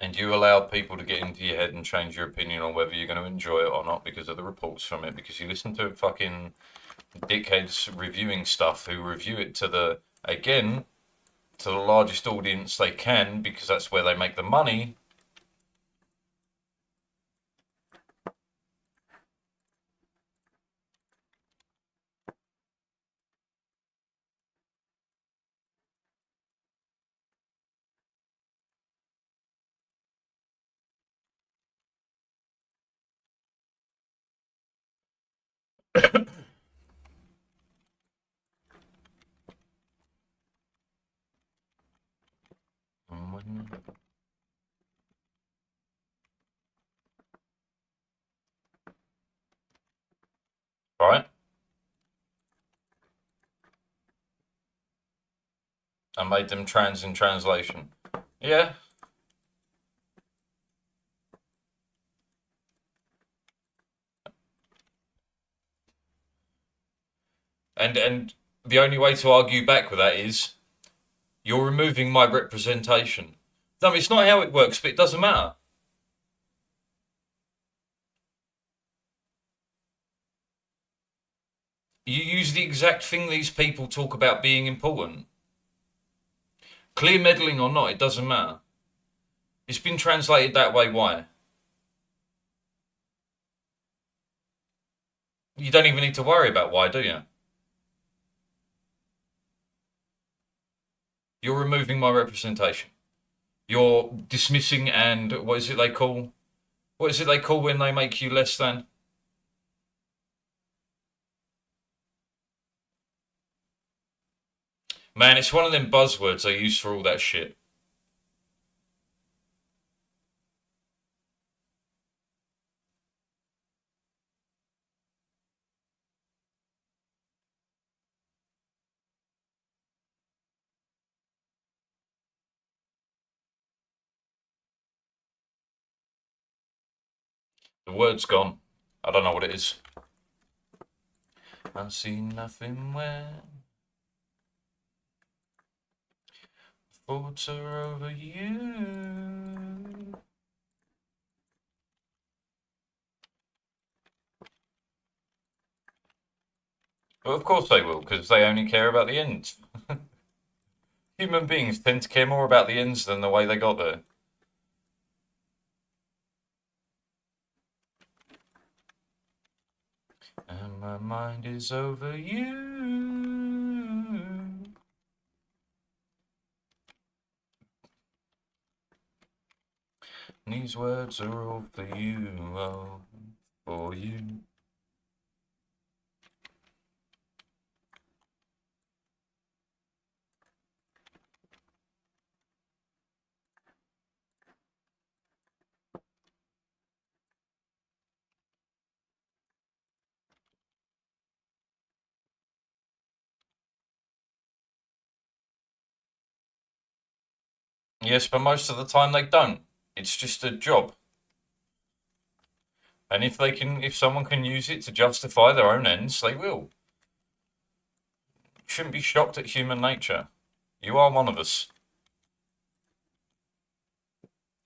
And you allow people to get into your head and change your opinion on whether you're going to enjoy it or not because of the reports from it. Because you listen to fucking dickheads reviewing stuff who review it to the largest audience they can because that's where they make the money. Right? I made them trans in translation. Yeah. And the only way to argue back with that is you're removing my representation. No, it's not how it works, but it doesn't matter. You use the exact thing these people talk about being important. Clear meddling or not, it doesn't matter. It's been translated that way, why? You don't even need to worry about why, do you? You're removing my representation. You're dismissing and what is it they call when they make you less than? Man, it's one of them buzzwords they use for all that shit. The word's gone. I don't know what it is. I see nothing when thoughts are over you. Well, of course they will, because they only care about the ends. Human beings tend to care more about the ends than the way they got there. And my mind is over you. These words are all for you, oh, for you. Yes, but most of the time they don't. It's just a job. And if someone can use it to justify their own ends, they will. You shouldn't be shocked at human nature. You are one of us.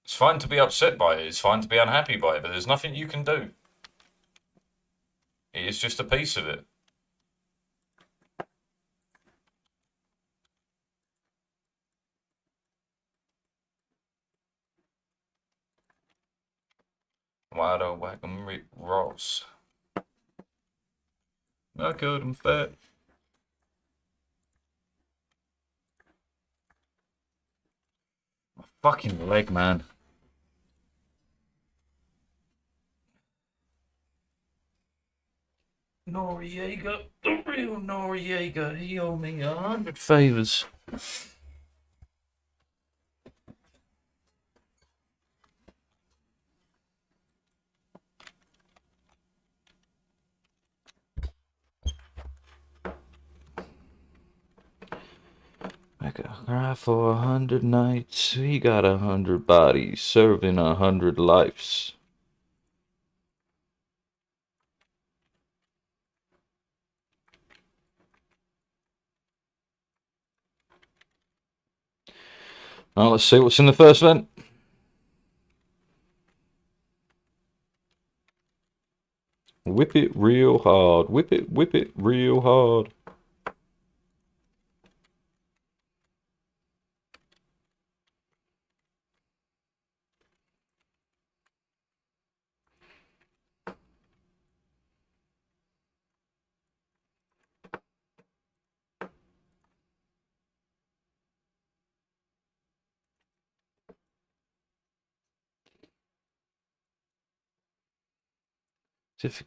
It's fine to be upset by it, it's fine to be unhappy by it, but there's nothing you can do. It is just a piece of it. Wide awake and Rick Ross. I called him fat. My fucking leg, man. Noriega, the real Noriega, he owed me 100 favors. I got cry for 100 nights. He got 100 bodies, serving 100 lives. Now let's see what's in the first event. Whip it real hard. Whip it real hard.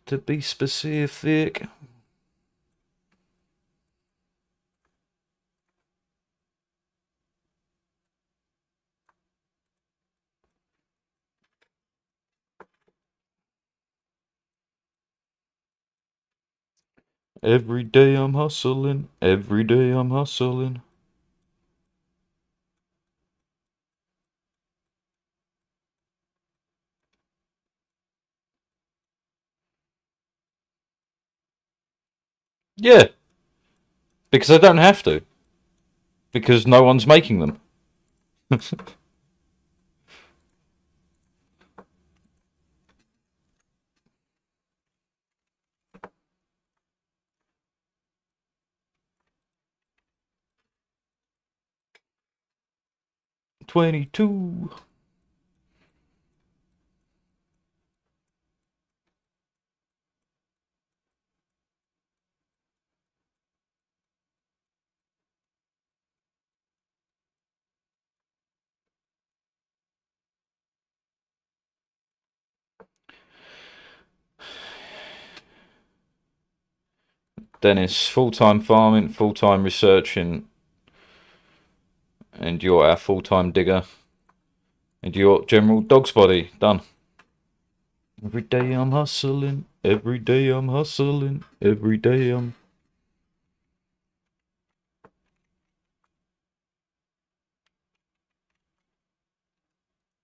To be specific. Every day I'm hustling. Every day I'm hustling. Yeah. Because I don't have to. Because no one's making them. $22. Dennis, full-time farming, full-time researching, and you're our full-time digger, and you're General Dog's Body. Done. Every day I'm hustling, every day I'm hustling, every day I'm...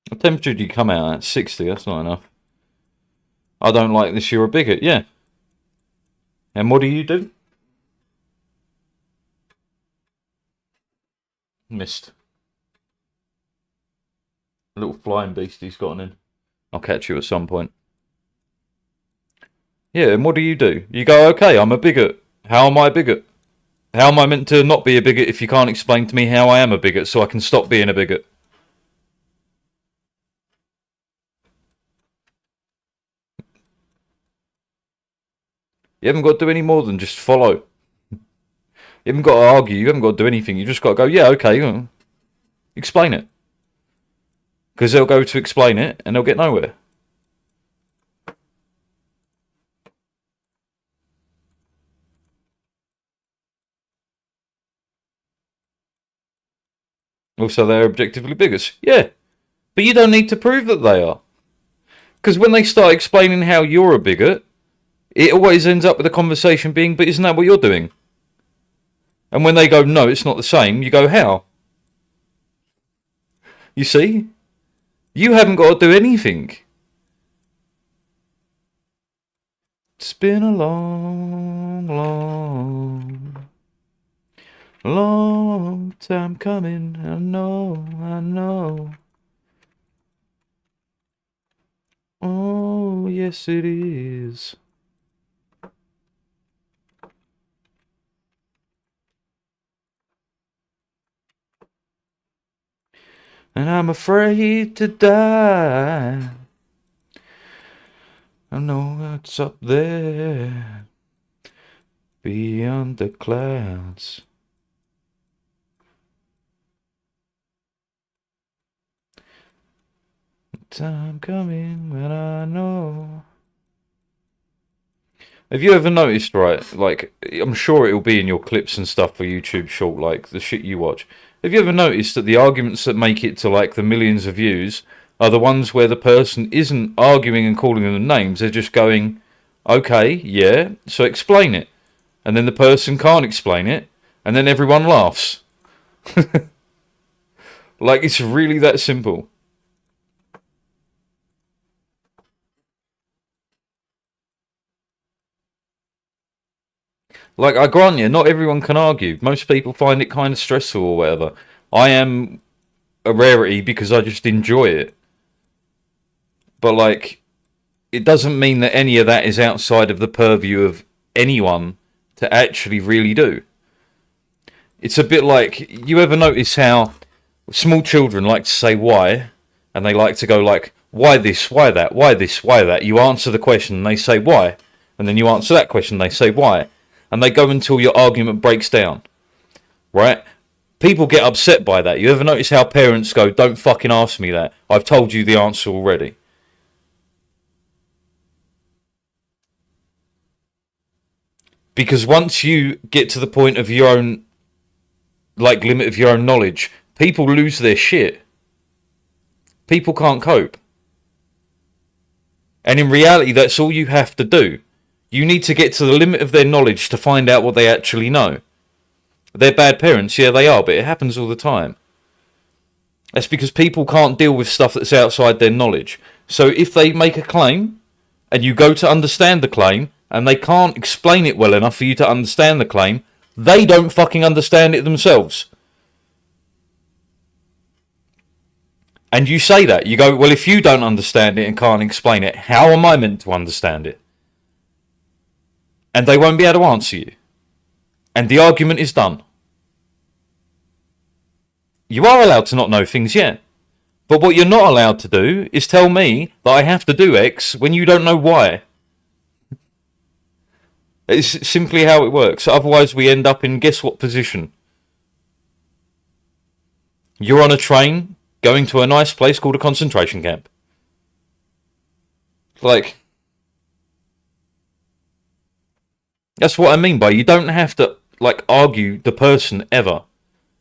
What temperature do you come out at? 60, that's not enough. I don't like this, you're a bigot, yeah. And what do you do? Missed. Little flying beast he's gotten in. I'll catch you at some point. Yeah, and what do? You go, okay, I'm a bigot. How am I a bigot? How am I meant to not be a bigot if you can't explain to me how I am a bigot so I can stop being a bigot? You haven't got to do any more than just follow. You haven't got to argue, you haven't got to do anything. You just got to go, yeah, okay, explain it. Because they'll go to explain it and they'll get nowhere. Also, they're objectively bigots. Yeah, but you don't need to prove that they are. Because when they start explaining how you're a bigot, it always ends up with a conversation being, but isn't that what you're doing? And when they go, no, it's not the same, you go, how? You see? You haven't got to do anything. It's been a long, long time coming. I know. Oh, yes it is. And I'm afraid to die. I know it's up there, beyond the clouds. Time coming when I know. Have you ever noticed, right, like, I'm sure it'll be in your clips and stuff for YouTube short, like, the shit you watch. Have you ever noticed that the arguments that make it to, like, the millions of views are the ones where the person isn't arguing and calling them names, they're just going, okay, yeah, so explain it. And then the person can't explain it, and then everyone laughs. Like, it's really that simple. Like, I grant you, not everyone can argue. Most people find it kind of stressful or whatever. I am a rarity because I just enjoy it. But, like, it doesn't mean that any of that is outside of the purview of anyone to actually really do. It's a bit like, you ever notice how small children like to say why, and they like to go like, why this, why that, why this, why that. You answer the question and they say why, and then you answer that question and they say why. And they go until your argument breaks down, right? People get upset by that. You ever notice how parents go, don't fucking ask me that. I've told you the answer already. Because once you get to the point of your own, like, limit of your own knowledge, people lose their shit. People can't cope. And in reality, that's all you have to do. You need to get to the limit of their knowledge to find out what they actually know. They're bad parents, yeah, they are, but it happens all the time. That's because people can't deal with stuff that's outside their knowledge. So if they make a claim, and you go to understand the claim, and they can't explain it well enough for you to understand the claim, They don't fucking understand it themselves. And you say that. You go, well, if you don't understand it and can't explain it, how am I meant to understand it? And they won't be able to answer you. And the argument is done. You are allowed to not know things, yeah. But what you're not allowed to do is tell me that I have to do X when you don't know why. It's simply how it works. Otherwise, we end up in guess what position? You're on a train going to a nice place called a concentration camp. Like, that's what I mean by you don't have to, like, argue the person ever.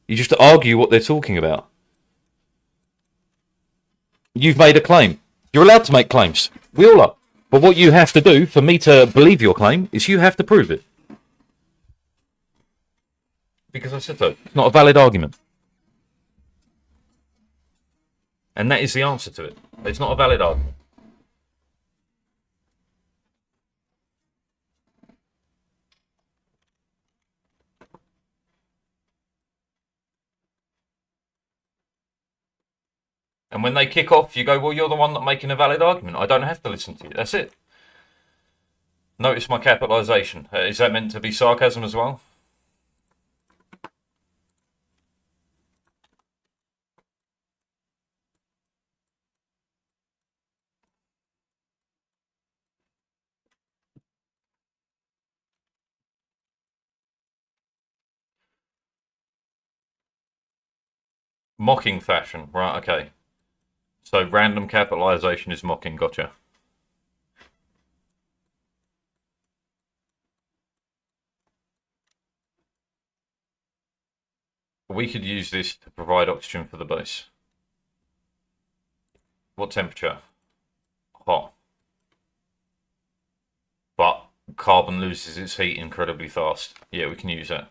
You just argue what they're talking about. You've made a claim. You're allowed to make claims. We all are. But what you have to do for me to believe your claim is you have to prove it. Because I said so. It's not a valid argument. And that is the answer to it. It's not a valid argument. And when they kick off, you go, well, you're the one that's making a valid argument. I don't have to listen to you. That's it. Notice my capitalisation. Is that meant to be sarcasm as well? Mocking fashion. Right, okay. So random capitalisation is mocking. Gotcha. We could use this to provide oxygen for the base. What temperature? Hot. But carbon loses its heat incredibly fast. Yeah, we can use that.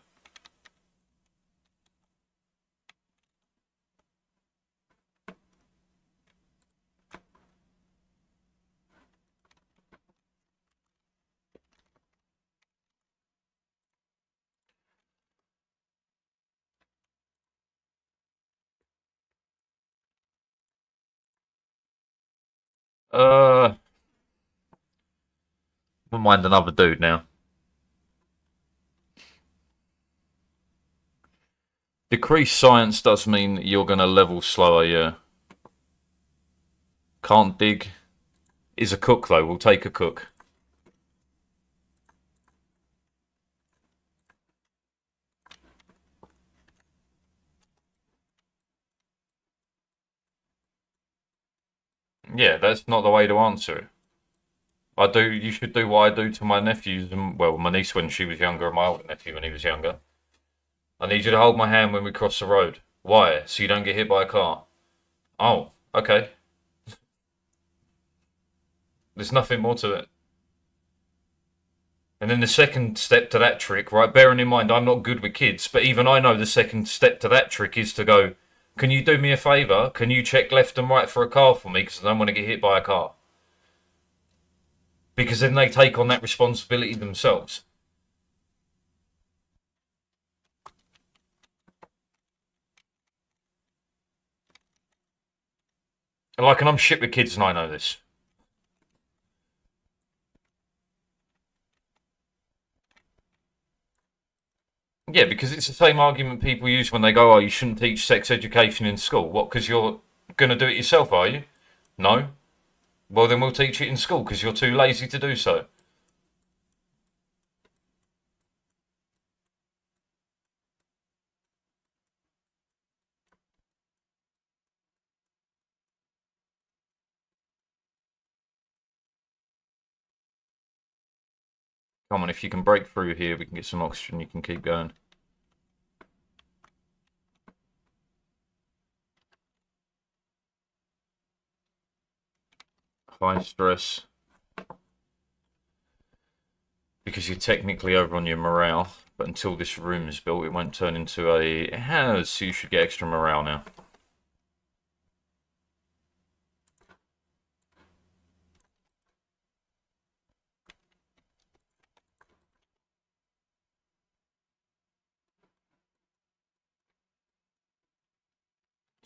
Wouldn't mind another dude now. Decreased science does mean you're going to level slower, yeah. Can't dig. Is a cook, though. We'll take a cook. Yeah, that's not the way to answer it. You should do what I do to my nephews and, well, my niece when she was younger and my older nephew when he was younger. I need you to hold my hand when we cross the road. Why? So you don't get hit by a car. Oh, okay. There's nothing more to it. And then the second step to that trick, right, bearing in mind I'm not good with kids, but even I know the second step to that trick is to go, can you do me a favour? Can you check left and right for a car for me because I don't want to get hit by a car? Because then they take on that responsibility themselves. And I'm shit with kids and I know this. Yeah, because it's the same argument people use when they go, oh, you shouldn't teach sex education in school. What, because you're going to do it yourself, are you? No. Well, then we'll teach it in school because you're too lazy to do so. Come on, if you can break through here, we can get some oxygen, you can keep going. High stress. Because you're technically over on your morale, but until this room is built, it won't turn into a... So you should get extra morale now.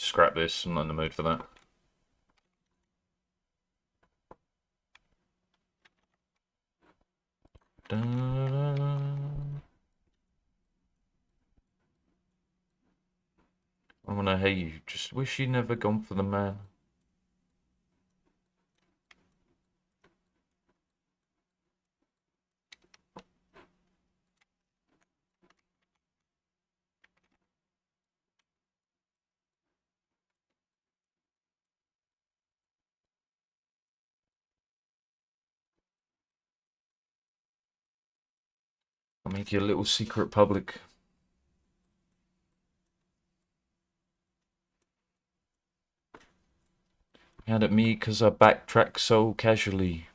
Scrap this. I'm not in the mood for that. I wanna hate you. Just wish you'd never gone for the man. I'll make you a little secret public. Mad at me because I backtrack so casually.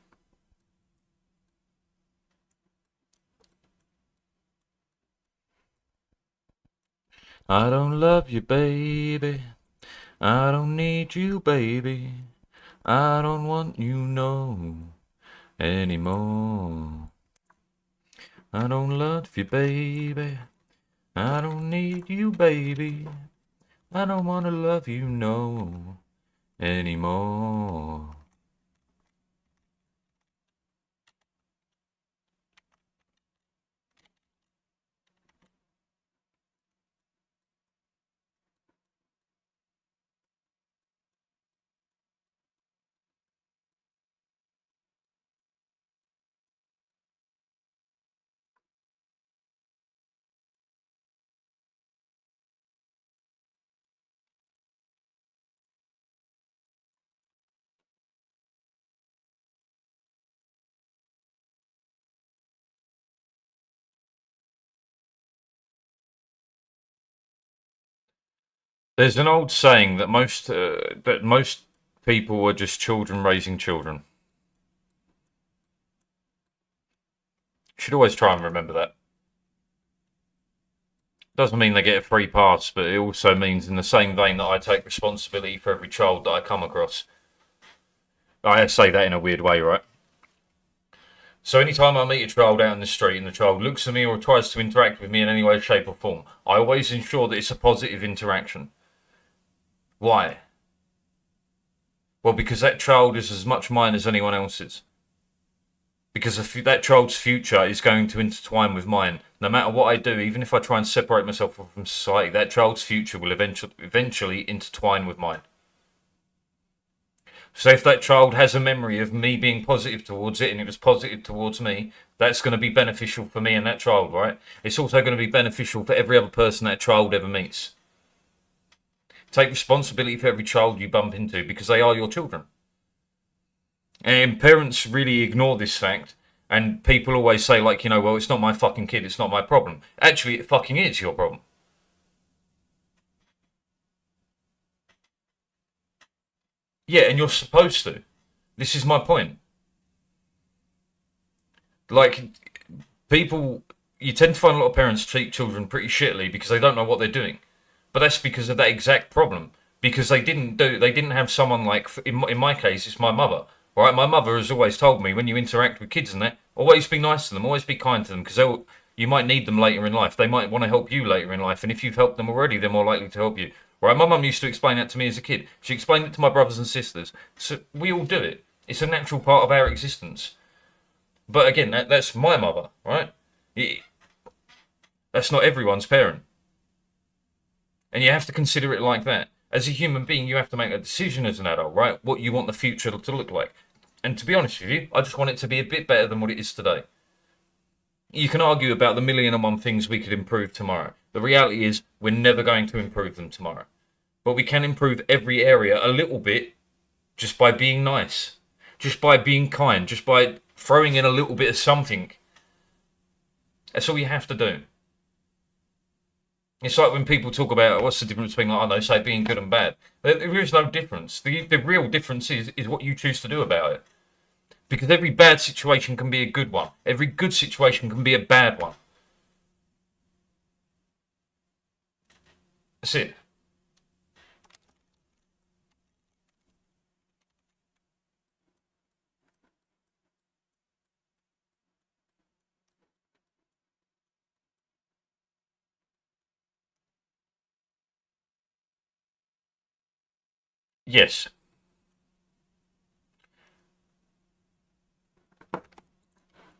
I don't love you, baby. I don't need you, baby. I don't want you no anymore. I don't love you, baby. I don't need you, baby. I don't want to love you no anymore. There's an old saying that most people are just children raising children. You should always try and remember that. Doesn't mean they get a free pass, but it also means in the same vein that I take responsibility for every child that I come across. I say that in a weird way, right? So anytime I meet a child out in the street and the child looks at me or tries to interact with me in any way, shape or form, I always ensure that it's a positive interaction. Why? Well, because that child is as much mine as anyone else's. Because that child's future is going to intertwine with mine. No matter what I do, even if I try and separate myself from society, that child's future will eventually intertwine with mine. So if that child has a memory of me being positive towards it and it was positive towards me, that's going to be beneficial for me and that child, right? It's also going to be beneficial for every other person that child ever meets. Take responsibility for every child you bump into because they are your children. And parents really ignore this fact, and people always say, like, you know, well, it's not my fucking kid, it's not my problem. Actually, it fucking is your problem. Yeah, and you're supposed to. This is my point. Like, people, you tend to find a lot of parents treat children pretty shittily because they don't know what they're doing. But that's because of that exact problem. Because they didn't have someone like, in my case, it's my mother. Right, my mother has always told me when you interact with kids and that, always be nice to them, always be kind to them, because you might need them later in life. They might want to help you later in life, and if you've helped them already, they're more likely to help you. Right, my mum used to explain that to me as a kid. She explained it to my brothers and sisters. So we all do it. It's a natural part of our existence. But again, that's my mother, right? That's not everyone's parent. And you have to consider it like that. As a human being, you have to make a decision as an adult, right? What you want the future to look like. And to be honest with you, I just want it to be a bit better than what it is today. You can argue about the 1,000,001 things we could improve tomorrow. The reality is, we're never going to improve them tomorrow. But we can improve every area a little bit just by being nice, just by being kind, just by throwing in a little bit of something. That's all you have to do. It's like when people talk about what's the difference between, like, I don't know, say being good and bad. There is no difference. The real difference is what you choose to do about it. Because every bad situation can be a good one. Every good situation can be a bad one. That's it. Yes.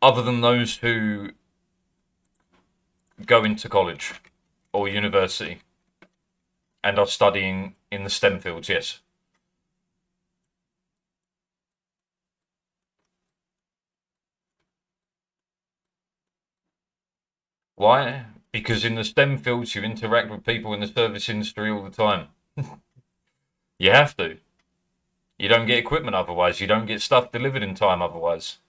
Other than those who go into college or university and are studying in the STEM fields, yes. Why? Because in the STEM fields, you interact with people in the service industry all the time. You have to. You don't get equipment otherwise. You don't get stuff delivered in time otherwise.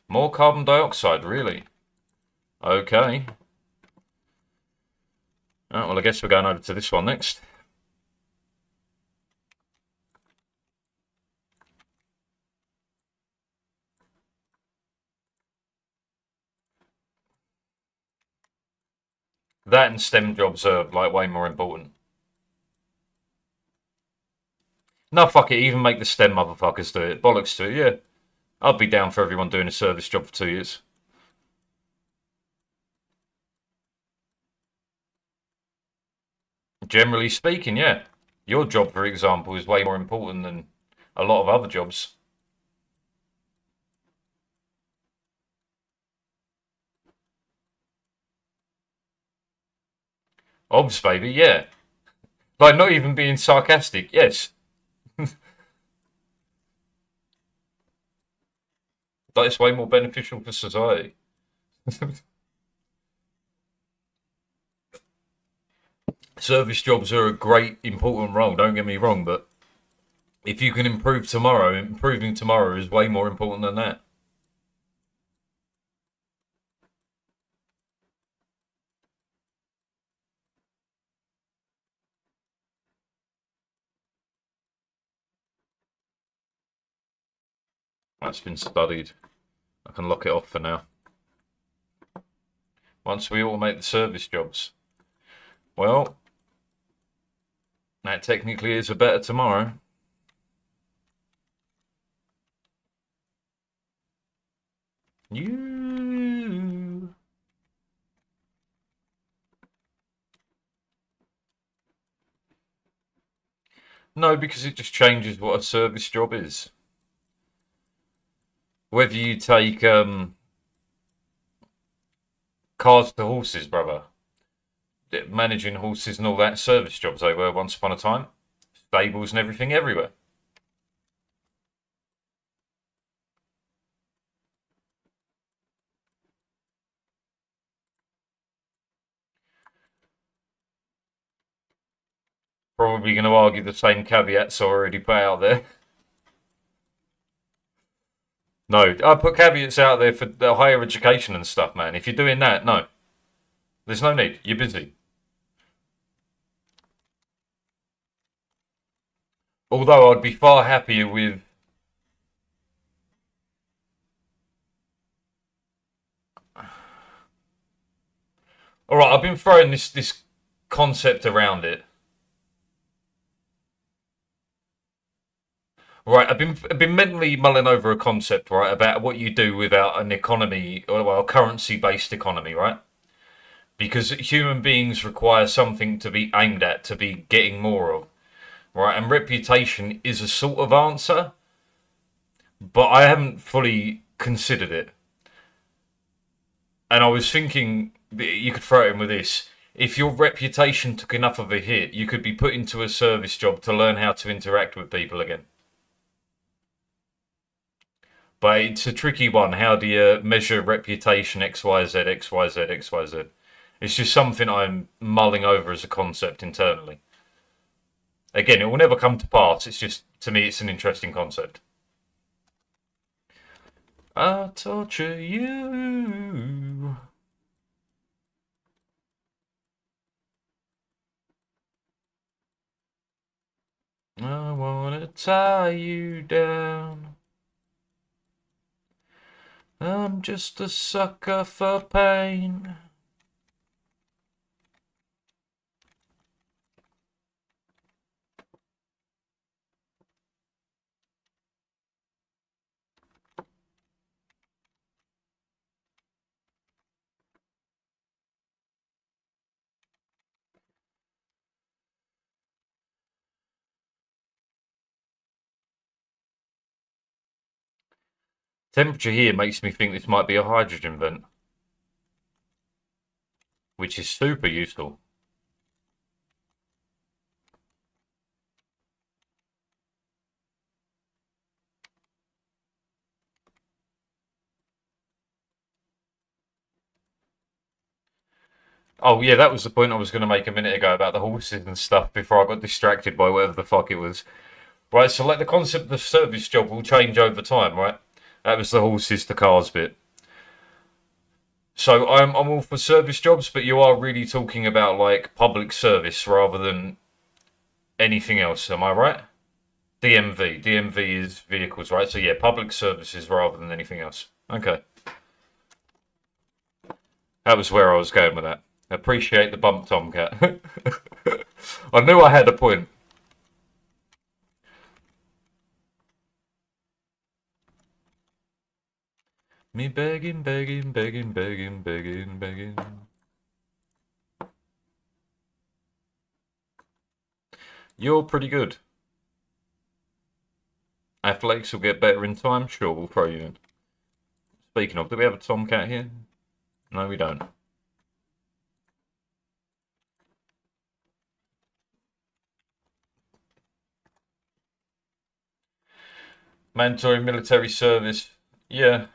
More carbon dioxide, really? Okay. Oh, well, I guess we're going over to this one next. That and STEM jobs are like way more important. No, fuck it. Even make the STEM motherfuckers do it. Bollocks to it, yeah. I'd be down for everyone doing a service job for 2 years. Generally speaking, yeah. Your job, for example, is way more important than a lot of other jobs. Obs, baby, yeah. Like, not even being sarcastic, yes. That is way more beneficial for society. Service jobs are a great, important role, don't get me wrong, but if you can improve tomorrow, improving tomorrow is way more important than that. That's been studied. I can lock it off for now. Once we automate the service jobs. Well, that technically is a better tomorrow. You. No, because it just changes what a service job is. Whether you take cars to horses, brother, managing horses and all that, service jobs they were once upon a time. Stables and everything everywhere. Probably going to argue the same caveats I already put out there. No, I put caveats out there for the higher education and stuff, man. If you're doing that, no. There's no need. You're busy. Although I'd be far happier with... Alright, I've been throwing this concept around it. Right, I've been mentally mulling over a concept, right, about what you do without an economy, or well, a currency-based economy, right? Because human beings require something to be aimed at, to be getting more of, right? And reputation is a sort of answer, but I haven't fully considered it. And I was thinking that you could throw it in with this. If your reputation took enough of a hit, you could be put into a service job to learn how to interact with people again. But it's a tricky one. How do you measure reputation XYZ, XYZ, XYZ? It's just something I'm mulling over as a concept internally. Again, it will never come to pass. It's just, to me, it's an interesting concept. I'll torture you. I wanna tie you down. I'm just a sucker for pain. Temperature here makes me think this might be a hydrogen vent, which is super useful. Oh yeah, that was the point I was going to make a minute ago about the horses and stuff before I got distracted by whatever the fuck it was. Right, so like the concept of the service job will change over time, right? That was the horses to cars bit. So I'm all for service jobs, but you are really talking about like public service rather than anything else, am I right? DMV is vehicles, right? So yeah, public services rather than anything else. Okay. That was where I was going with that. Appreciate the bump, Tomcat. I knew I had a point. Me begging, begging, begging, begging, begging, begging. You're pretty good. Athletics will get better in time. Sure, we'll throw you in. Speaking of, do we have a Tomcat here? No, we don't. Mandatory military service. Yeah.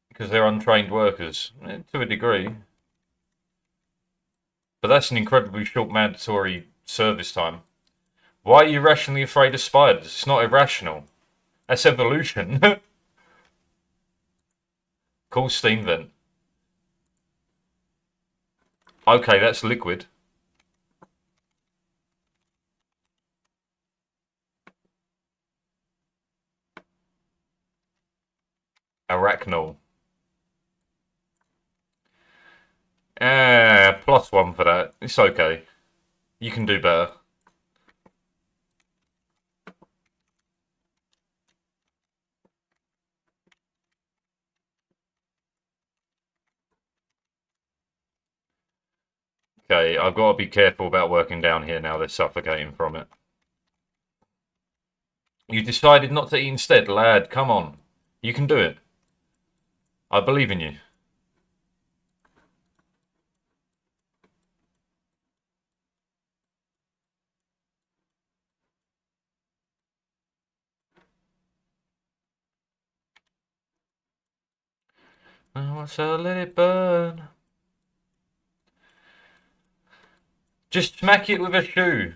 Because they're untrained workers. To a degree. But that's an incredibly short mandatory service time. Why are you rationally afraid of spiders? It's not irrational. That's evolution. Cool steam vent. Okay, that's liquid. Arachnol. +1 for that. It's okay. You can do better. Okay, I've got to be careful about working down here now. They're suffocating from it. You decided not to eat instead, lad. Come on. You can do it. I believe in you. Oh, so let it burn. Just smack it with a shoe.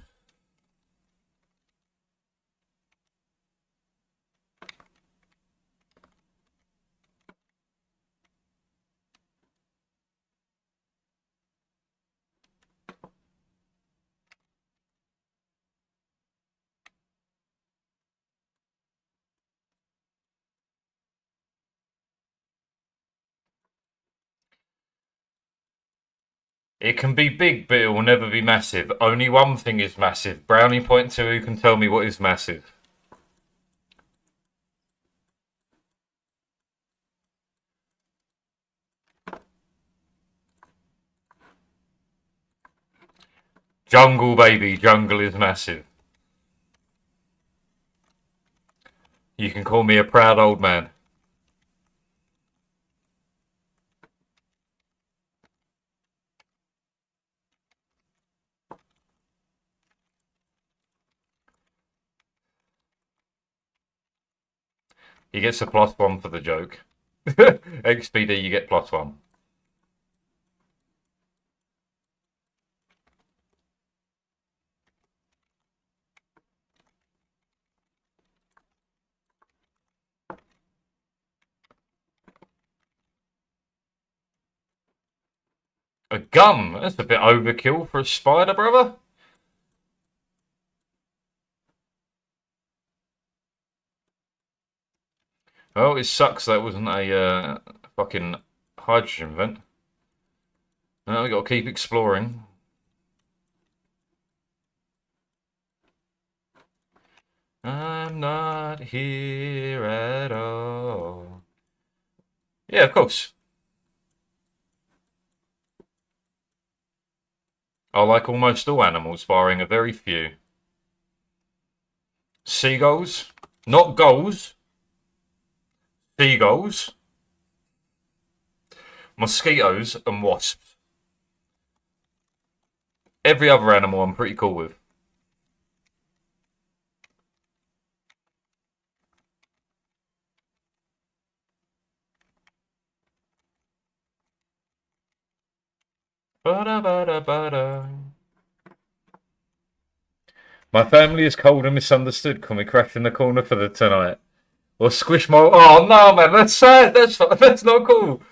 It can be big, but it will never be massive. Only one thing is massive. Brownie point to who can tell me what is massive. Jungle, baby. Jungle is massive. You can call me a proud old man. He gets a +1 for the joke. XPD, you get +1. A gun? That's a bit overkill for a spider, brother. Well, it sucks that wasn't a fucking hydrogen vent. Now we got to keep exploring. I'm not here at all. Yeah, of course. I like almost all animals, barring a very few. Seagulls? Not gulls. Seagulls. Mosquitoes and wasps. Every other animal I'm pretty cool with. Ba-da-ba-da-ba-da. My family is cold and misunderstood. Can we crash in the corner for the tonight? Or squish my... Oh, no, man. That's sad. That's not cool.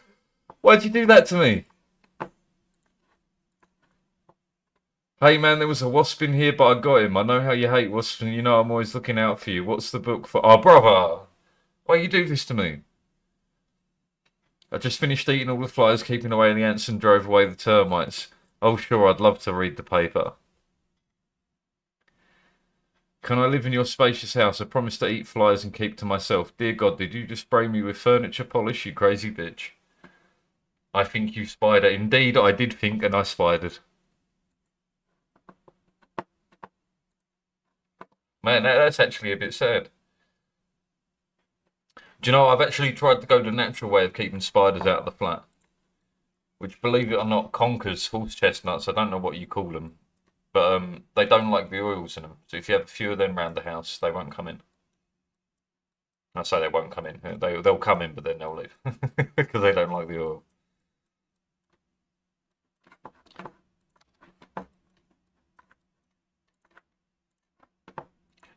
Why'd you do that to me? Hey, man, there was a wasp in here, but I got him. I know how you hate wasps, and you know I'm always looking out for you. What's the book for... Oh, brother. Why you do this to me? I just finished eating all the flies, keeping away the ants, and drove away the termites. Oh, sure, I'd love to read the paper. Can I live in your spacious house? I promise to eat flies and keep to myself. Dear God, did you just spray me with furniture polish, you crazy bitch? I think you spider. Indeed, I did think, and I spidered. Man, that's actually a bit sad. Do you know, I've actually tried to go the natural way of keeping spiders out of the flat. Which, believe it or not, conquers horse chestnuts. I don't know what you call them. But they don't like the oils in them. So if you have a few of them around the house, they won't come in. I say they won't come in. They'll come in, but then they'll leave. Because they don't like the oil.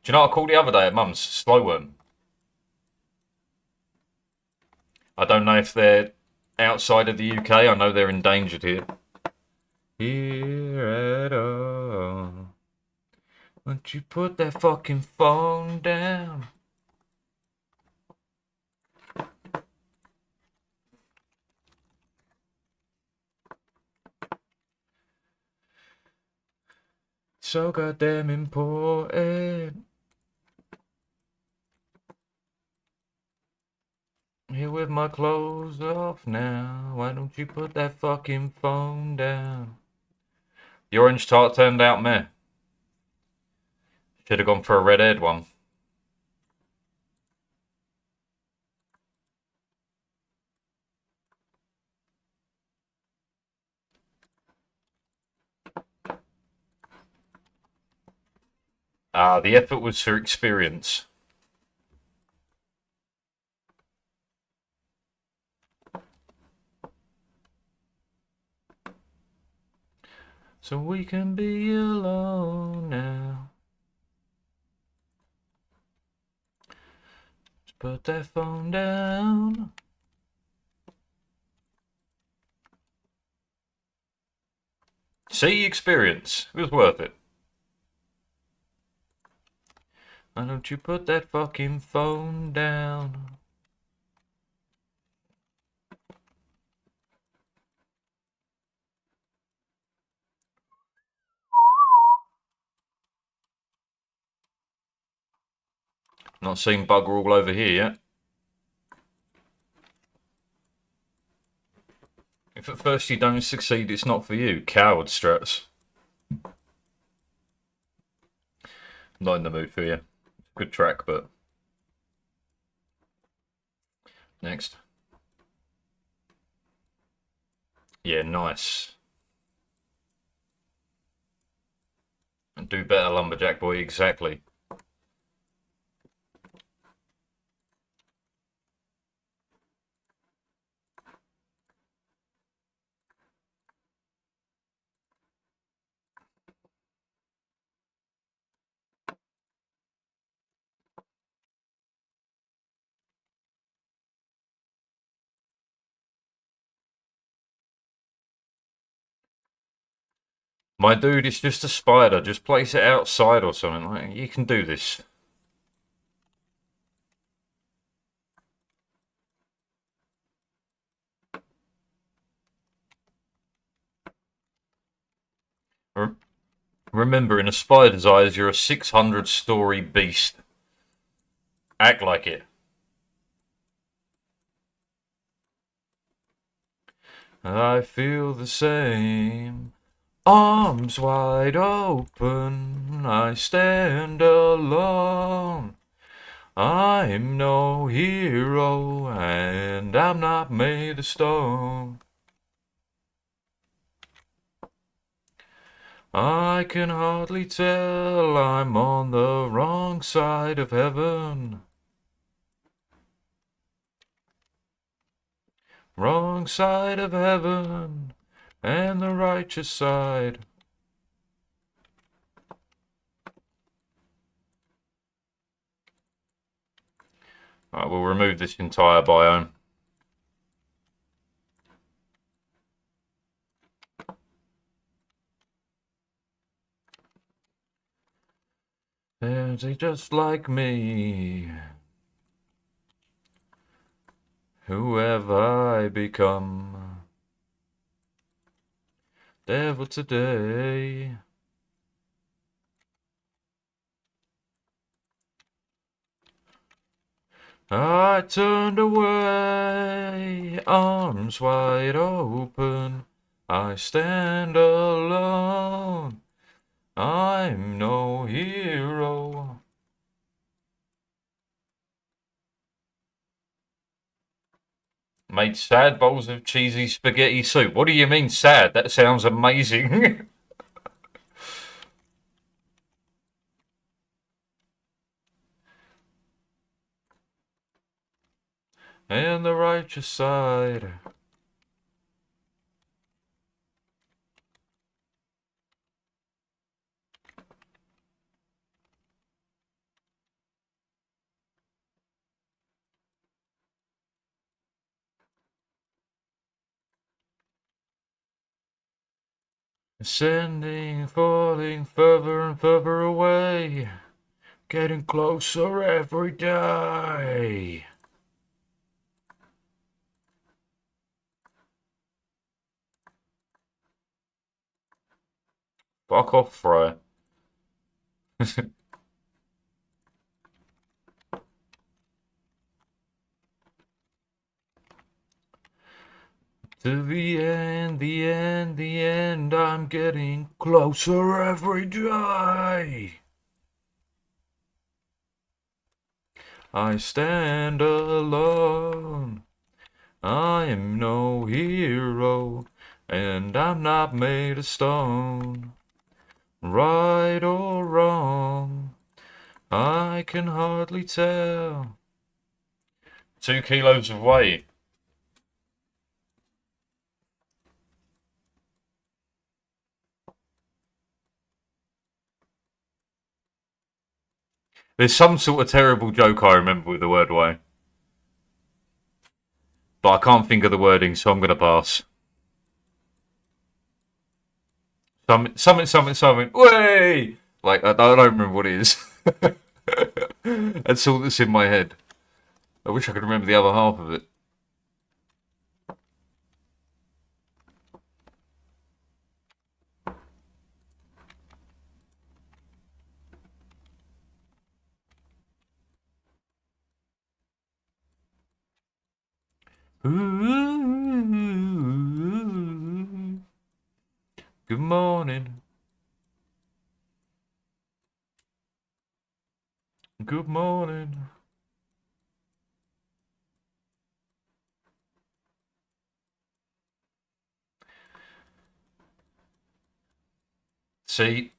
Do you know what I called the other day at Mum's? Slow worm. I don't know if they're outside of the UK. I know they're endangered here. Here at all. Won't you put that fucking phone down? So goddamn important. Here with my clothes off now. Why don't you put that fucking phone down? The orange tart turned out meh. Should have gone for a red-haired one. The effort was for experience. So we can be alone now. Just put that phone down. See, experience. It was worth it. Why don't you put that fucking phone down? Not seen bugger all over here yet. If at first you don't succeed, it's not for you. Coward struts. Not in the mood for you. Good track, but... Next. Yeah, nice. And do better, Lumberjack Boy, exactly. My dude, it's just a spider. Just place it outside or something. Like, you can do this. Remember, in a spider's eyes, you're a 600-story beast. Act like it. I feel the same. Arms wide open, I stand alone. I'm no hero, and I'm not made of stone. I can hardly tell I'm on the wrong side of heaven. Wrong side of heaven, and the righteous side. Right, we'll remove this entire biome. There's a just like me. Whoever I become. Devil today. I turned away, arms wide open. I stand alone. I'm no hero. Made sad bowls of cheesy spaghetti soup. What do you mean sad? That sounds amazing. And the righteous side. Ascending, falling further and further away. Getting closer every day. Fuck off, Fry. To the end, the end, the end, I'm getting closer every day. I stand alone. I am no hero, and I'm not made of stone. Right or wrong, I can hardly tell. 2 kilos of weight. There's some sort of terrible joke I remember with the word way. But I can't think of the wording, so I'm going to pass. Something. Way! Like, I don't remember what it is. That's all that's in my head. I wish I could remember the other half of it. Ooh, good morning. Good morning. See,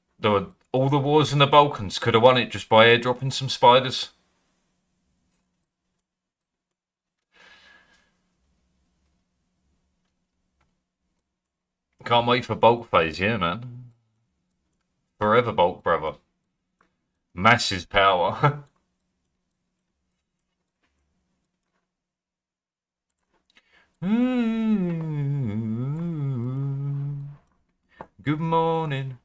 all the wars in the Balkans could have won it just by airdropping some spiders. Can't wait for bulk phase, yeah, man. Forever bulk, brother. Massive power. Good morning.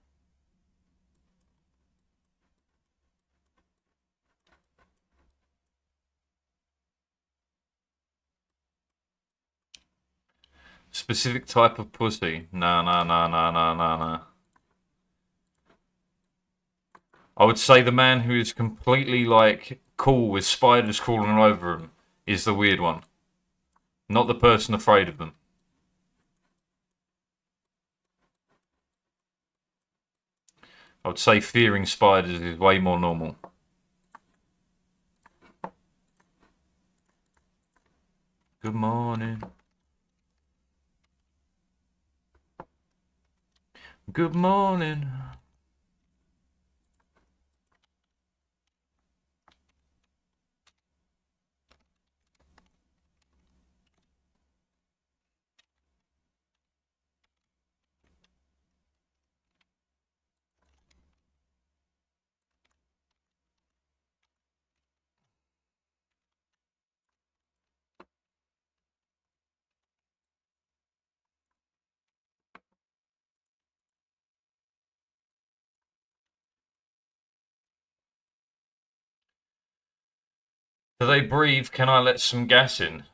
Specific type of pussy. Nah. I would say the man who is completely, like, cool with spiders crawling all over him is the weird one. Not the person afraid of them. I would say fearing spiders is way more normal. morning. Good morning. Do they breathe? Can I let some gas in?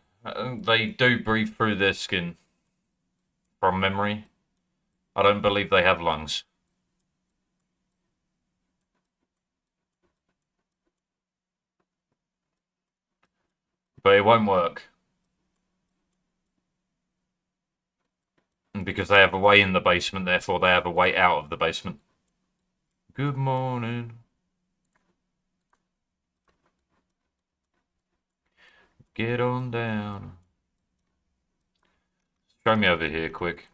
They do breathe through their skin. From memory. I don't believe they have lungs. But it won't work. Because they have a way in the basement, therefore they have a way out of the basement. Good morning. Get on down. Show me over here quick.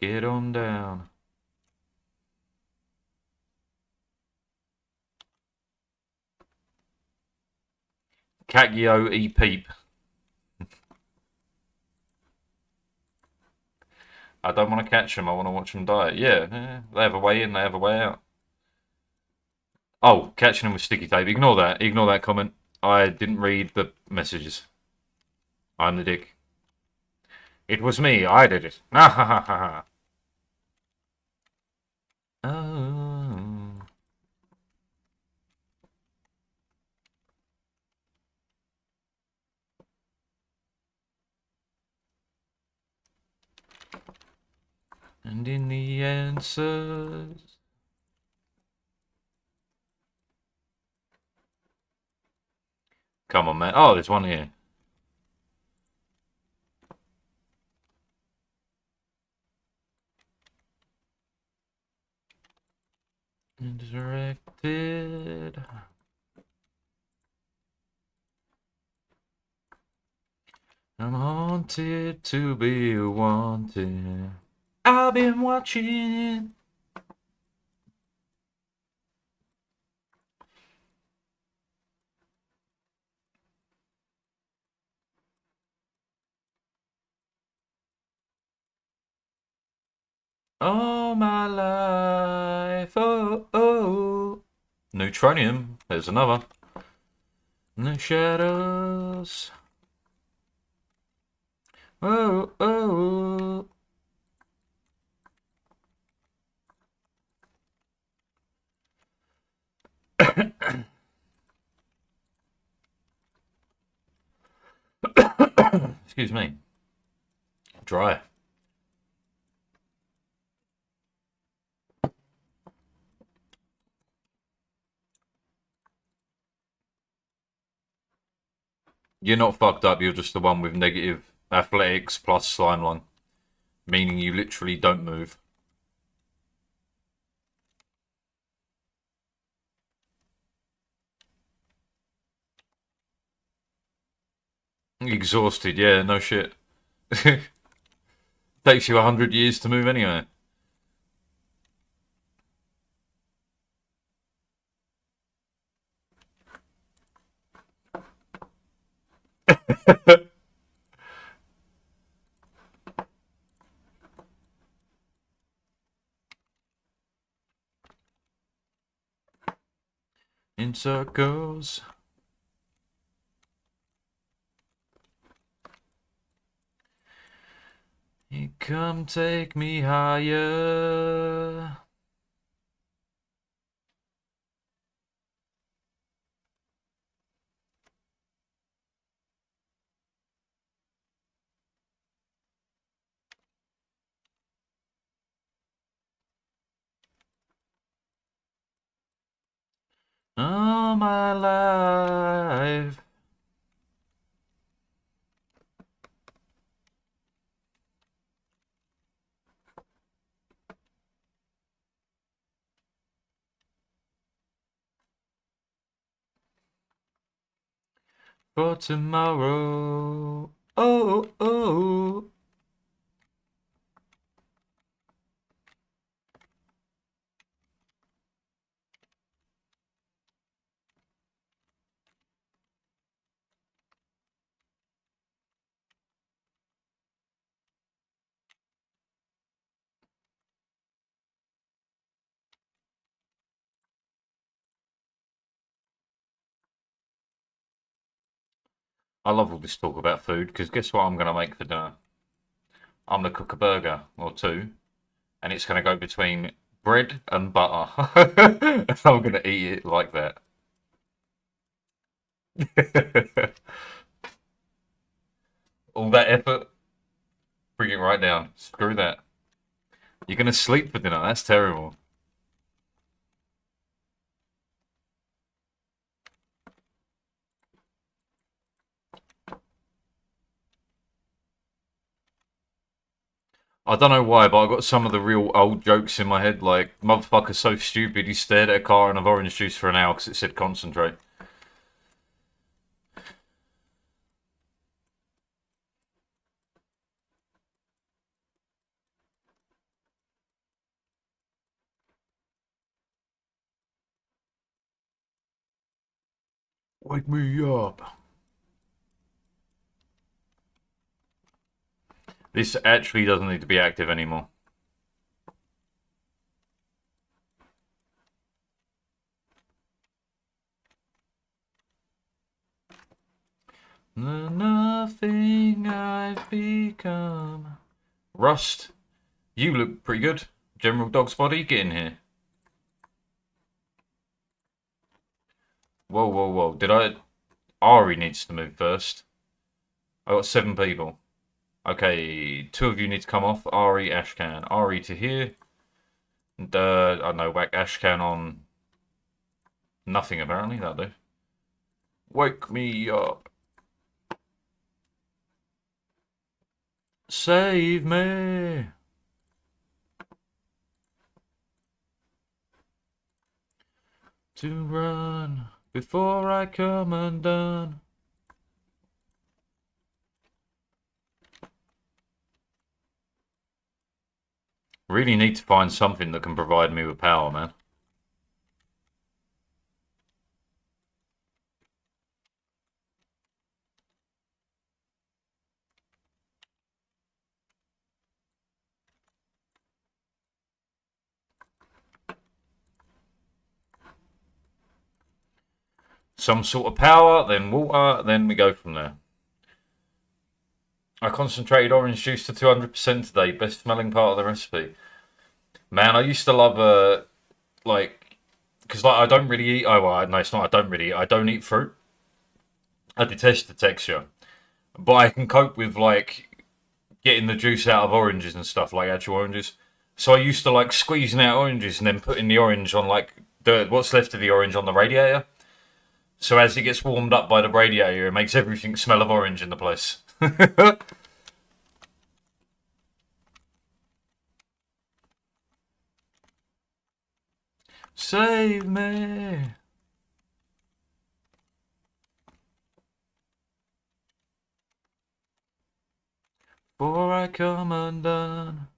Get on down. Kakyo E Peep. I don't want to catch them, I want to watch them die. Yeah, they have a way in, they have a way out. Oh, catching them with sticky tape. Ignore that. Ignore that comment. I didn't read the messages. I'm the dick. It was me. I did it. Ha ha ha ha. Oh. And in the answers. Come on, man. Oh, there's one here. Directed. I'm haunted to be wanted. I've been watching. All my life. Oh, oh. Neutronium. There's another. The shadows. Oh, oh. Excuse me. Dry. You're not fucked up, you're just the one with negative athletics plus slime line. Meaning you literally don't move. Exhausted, yeah, no shit. Takes you 100 years to move anyway. In circles. You come take me higher. All my life. for tomorrow. Oh, oh. I love all this talk about food because guess what I'm going to make for dinner? I'm going to cook a burger or two, and it's going to go between bread and butter. And I'm going to eat it like that. All that effort, bring it right down. Screw that. You're going to sleep for dinner. That's terrible. I don't know why, but I got some of the real old jokes in my head, like, motherfucker's so stupid he stared at a carton of orange juice for an hour because it said concentrate. Wake me up. This actually doesn't need to be active anymore. The nothing I've become. Rust, you look pretty good. General Dog's Body, get in here. Whoa, whoa, whoa. Did I... Ari needs to move first. I got 7 people. Okay, 2 of you need to come off. Ari, Ashcan. Ari to here. And, I don't know, whack Ashcan on... Nothing, apparently. That'll do. Wake me up. Save me. To run before I come undone. Really need to find something that can provide me with power, man. Some sort of power, then water, then we go from there. I concentrated orange juice to 200% today. Best smelling part of the recipe. Man, I used to love, like, because like, I don't really eat, oh, well, no, it's not, I don't really eat, I don't eat fruit. I detest the texture. But I can cope with, like, getting the juice out of oranges and stuff, like actual oranges. So I used to, like, squeezing out oranges and then putting the orange on, like, what's left of the orange on the radiator. So as it gets warmed up by the radiator, it makes everything smell of orange in the place. Save me. Before I come undone.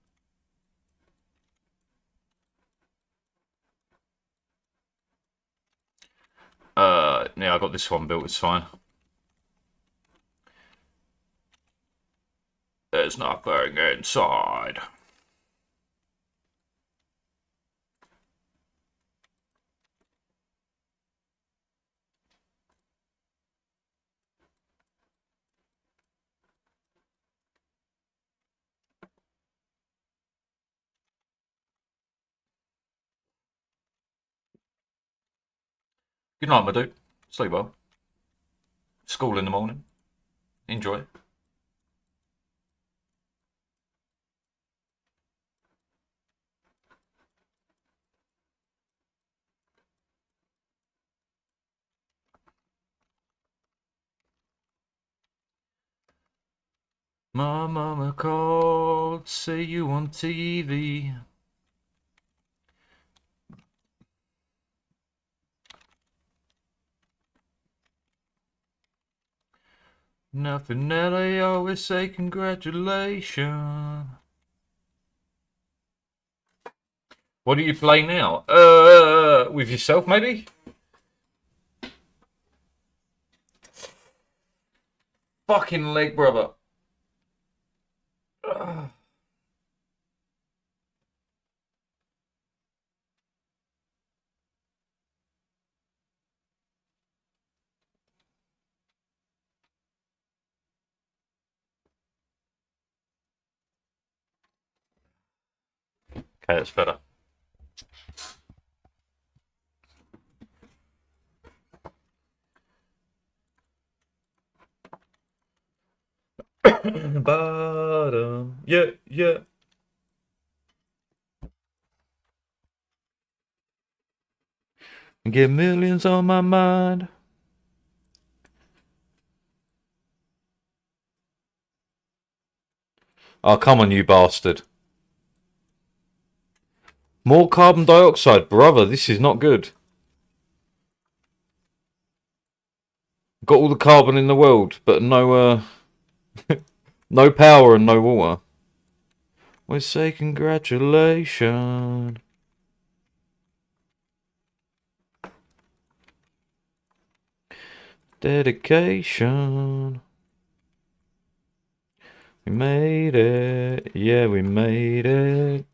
Yeah, I got this one built, it's fine. There's nothing inside. Good night, my dude. Sleep well. School in the morning. Enjoy. My mama called, say you on TV. Nothing that I always say congratulations. What do you play now? With yourself, maybe? Fucking leg, brother. Ugh. Okay, it's better. Bottom. Yeah, yeah. Get millions on my mind. Oh, come on, you bastard. More carbon dioxide, brother. This is not good. Got all the carbon in the world, but no, no power and no water. We say congratulations. Dedication. We made it. Yeah, we made it.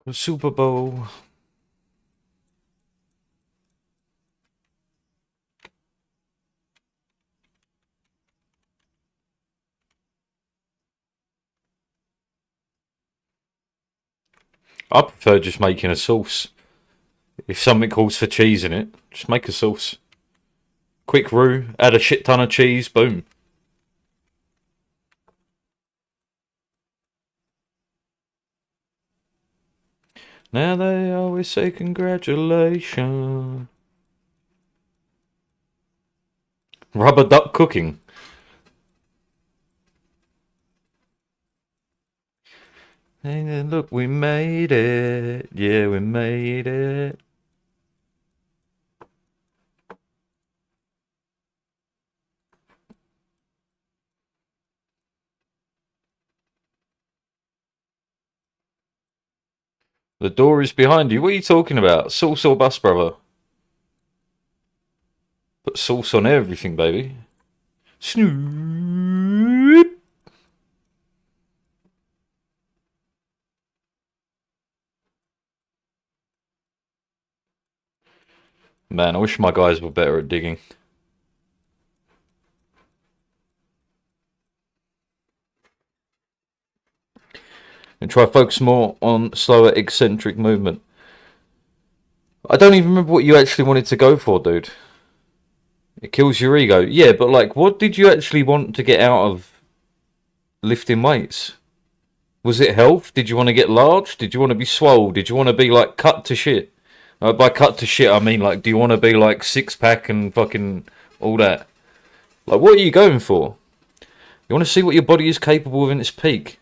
The Super Bowl. I prefer just making a sauce. If something calls for cheese in it, just make a sauce. Quick roux, add a shit ton of cheese, boom. Now they always say congratulations. Rubber duck cooking. Hey, look, we made it. Yeah, we made it. The door is behind you. What are you talking about? Sauce or bus, brother? Put sauce on everything, baby. Snoop. Man, I wish my guys were better at digging. And try focus more on slower eccentric movement. I don't even remember what you actually wanted to go for, dude. It kills your ego. Yeah, but like, what did you actually want to get out of lifting weights? Was it health? Did you want to get large? Did you want to be swole? Did you want to be like cut to shit? By cut to shit, I mean like, do you want to be like six pack and fucking all that? Like, what are you going for? You want to see what your body is capable of in its peak?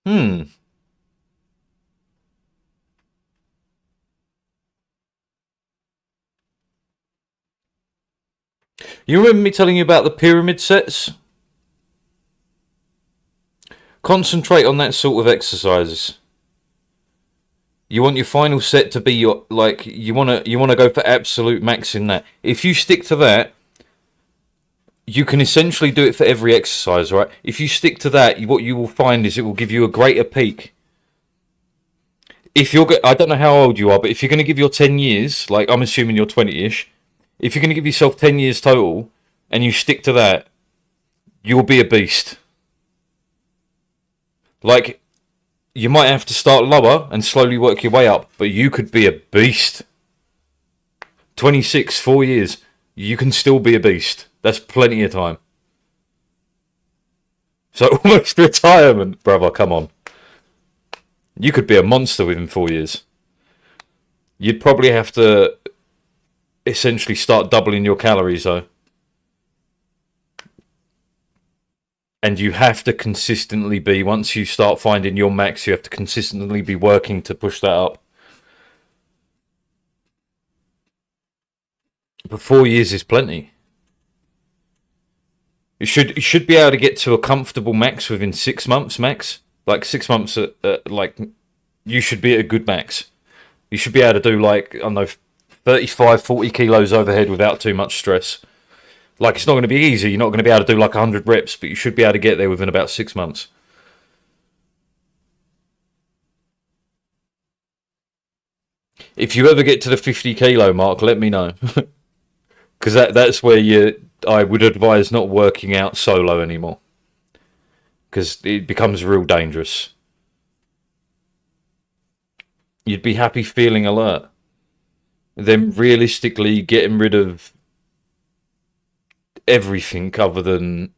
Hmm. You remember me telling you about the pyramid sets? Concentrate on that sort of exercises. You want your final set to be your like you wanna go for absolute max in that. If you stick to that, you can essentially do it for every exercise, right? If you stick to that, what you will find is it will give you a greater peak. If you're, I don't know how old you are, but if you're going to give your 10 years, like I'm assuming you're 20-ish, if you're going to give yourself 10 years total and you stick to that, you'll be a beast. Like, You might have to start lower and slowly work your way up, but you could be a beast. 26, 4 years, you can still be a beast. That's plenty of time. So almost retirement, brother, come on. You could be a monster within 4 years. You'd probably have to essentially start doubling your calories, though. And you have to consistently be, once you start finding your max, you have to consistently be working to push that up. But 4 years is plenty. You should be able to get to a comfortable max within 6 months, max. Like 6 months, like, you should be at a good max. You should be able to do, like, I don't know, 35, 40 kilos overhead without too much stress. Like, it's not going to be easy. You're not going to be able to do, like, 100 reps, but you should be able to get there within about 6 months. If you ever get to the 50 kilo mark, let me know. Because that's where I would advise not working out solo anymore. Because it becomes real dangerous. You'd be happy feeling alert. Then realistically getting rid of everything other than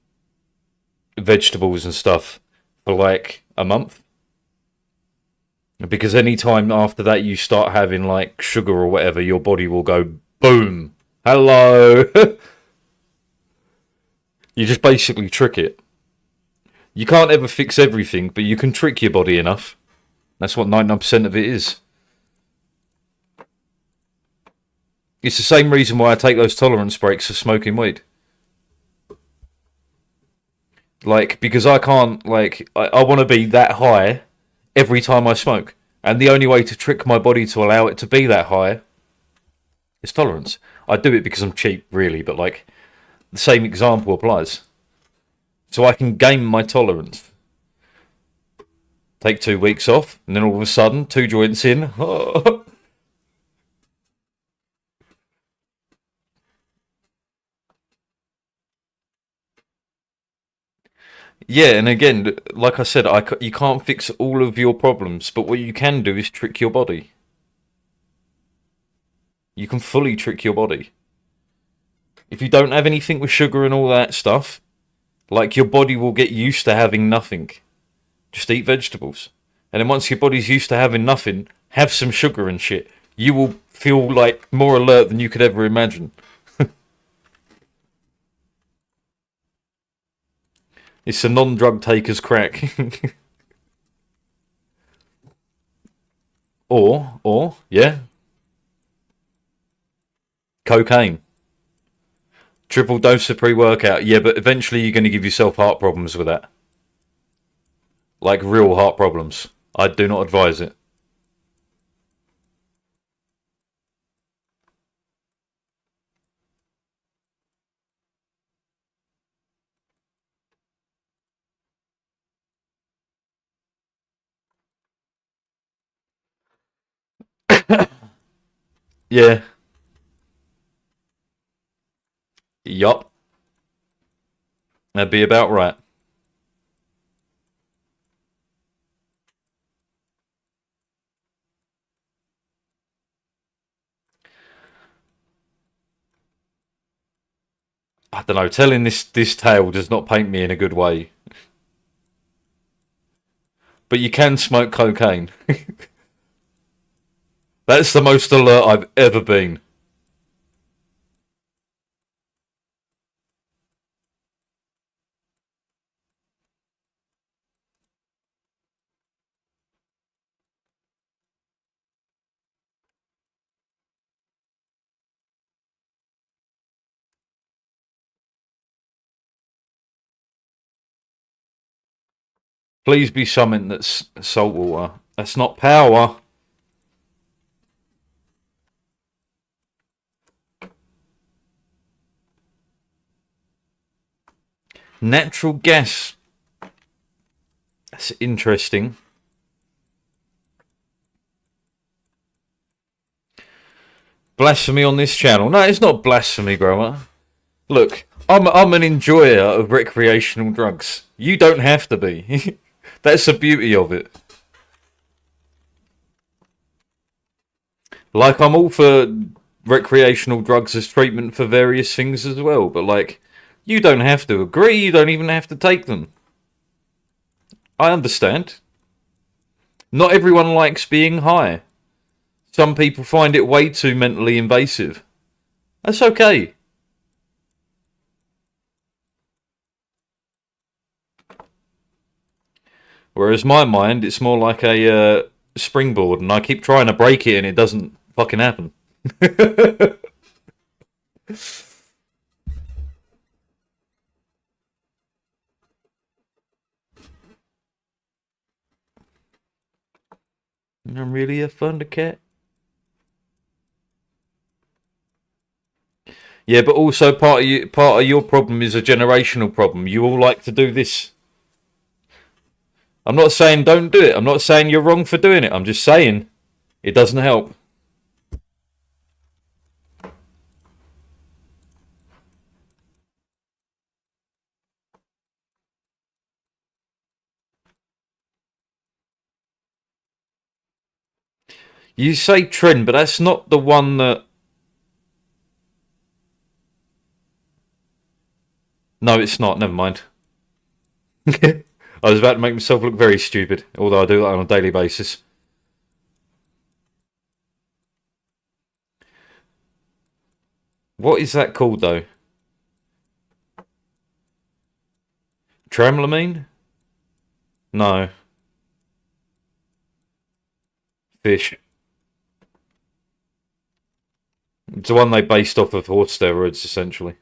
vegetables and stuff for like a month. Because any time after that you start having like sugar or whatever, your body will go boom. Hello. You just basically trick it. You can't ever fix everything, but you can trick your body enough. That's what 99% of it is. It's the same reason why I take those tolerance breaks for smoking weed. Like, because I can't, like, I want to be that high every time I smoke. And the only way to trick my body to allow it to be that high is tolerance. I do it because I'm cheap, really, but, like, the same example applies. So I can game my tolerance. Take 2 weeks off, and then all of a sudden, 2 joints in. Yeah, and again, like I said, you can't fix all of your problems, but what you can do is trick your body. You can fully trick your body. If you don't have anything with sugar and all that stuff, like your body will get used to having nothing. Just eat vegetables. And then once your body's used to having nothing, have some sugar and shit. You will feel like more alert than you could ever imagine. It's a non-drug taker's crack. or, yeah. Cocaine. Triple dose of pre-workout. Yeah, but eventually you're going to give yourself heart problems with that. Like real heart problems. I do not advise it. Yeah. Yup. That'd be about right. I don't know, telling this tale does not paint me in a good way. But you can smoke cocaine. That's the most alert I've ever been. Please be something that's salt water. That's not power. Natural gas. That's interesting. Blasphemy on this channel. No, it's not blasphemy, Grower. Look, I'm an enjoyer of recreational drugs. You don't have to be. That's the beauty of it. Like, I'm all for recreational drugs as treatment for various things as well, but like, you don't have to agree, you don't even have to take them. I understand. Not everyone likes being high. Some people find it way too mentally invasive. That's okay. Whereas my mind, it's more like a springboard, and I keep trying to break it and it doesn't fucking happen. I'm really a Thundercat. Yeah, but also part of your problem is a generational problem. You all like to do this. I'm not saying don't do it. I'm not saying you're wrong for doing it. I'm just saying it doesn't help. You say trend, but that's not the one that... No, it's not. Never mind. I was about to make myself look very stupid, although I do that on a daily basis. What is that called, though? Tramlamine? No. Fish. It's the one they based off of horse steroids, essentially.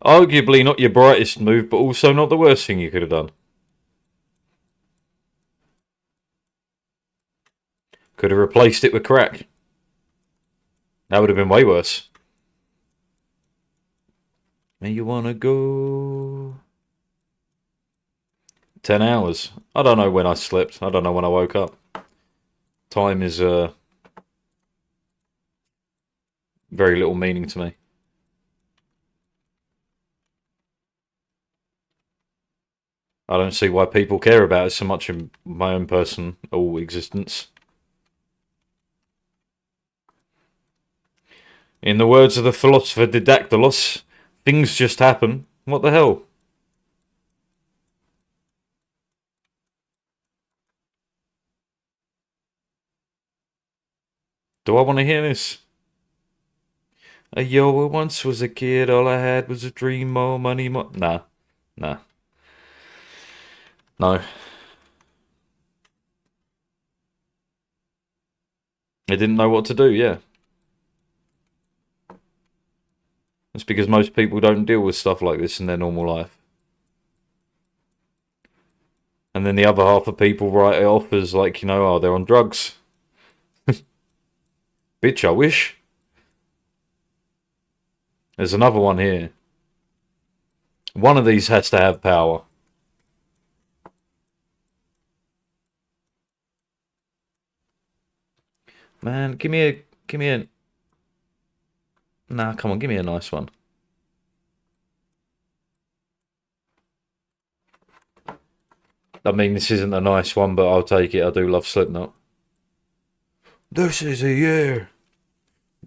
Arguably not your brightest move, but also not the worst thing you could have done. Could have replaced it with crack. That would have been way worse. And you wanna go... 10 hours. I don't know when I slept. I don't know when I woke up. Time is very little meaning to me. I don't see why people care about it so much in my own personal existence. In the words of the philosopher Didactylos, things just happen. What the hell? Do I want to hear this? Yo, I once was a kid, all I had was a dream, more money, more... Nah. Nah. No. I didn't know what to do, yeah. That's because most people don't deal with stuff like this in their normal life. And then the other half of people write it off as like, you know, oh, they're on drugs. Bitch, I wish. There's another one here. One of these has to have power. Man, give me a... Nah, come on, give me a nice one. I mean, this isn't a nice one, but I'll take it. I do love Slipknot. This is a year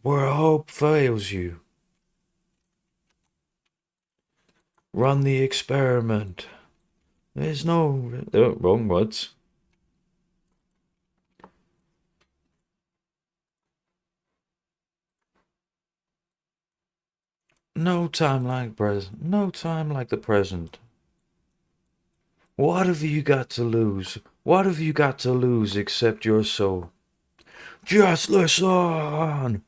where hope fails you. Run the experiment. There's no... Oh, wrong words. No time like present. No time like the present. What have you got to lose? What have you got to lose except your soul? Just listen!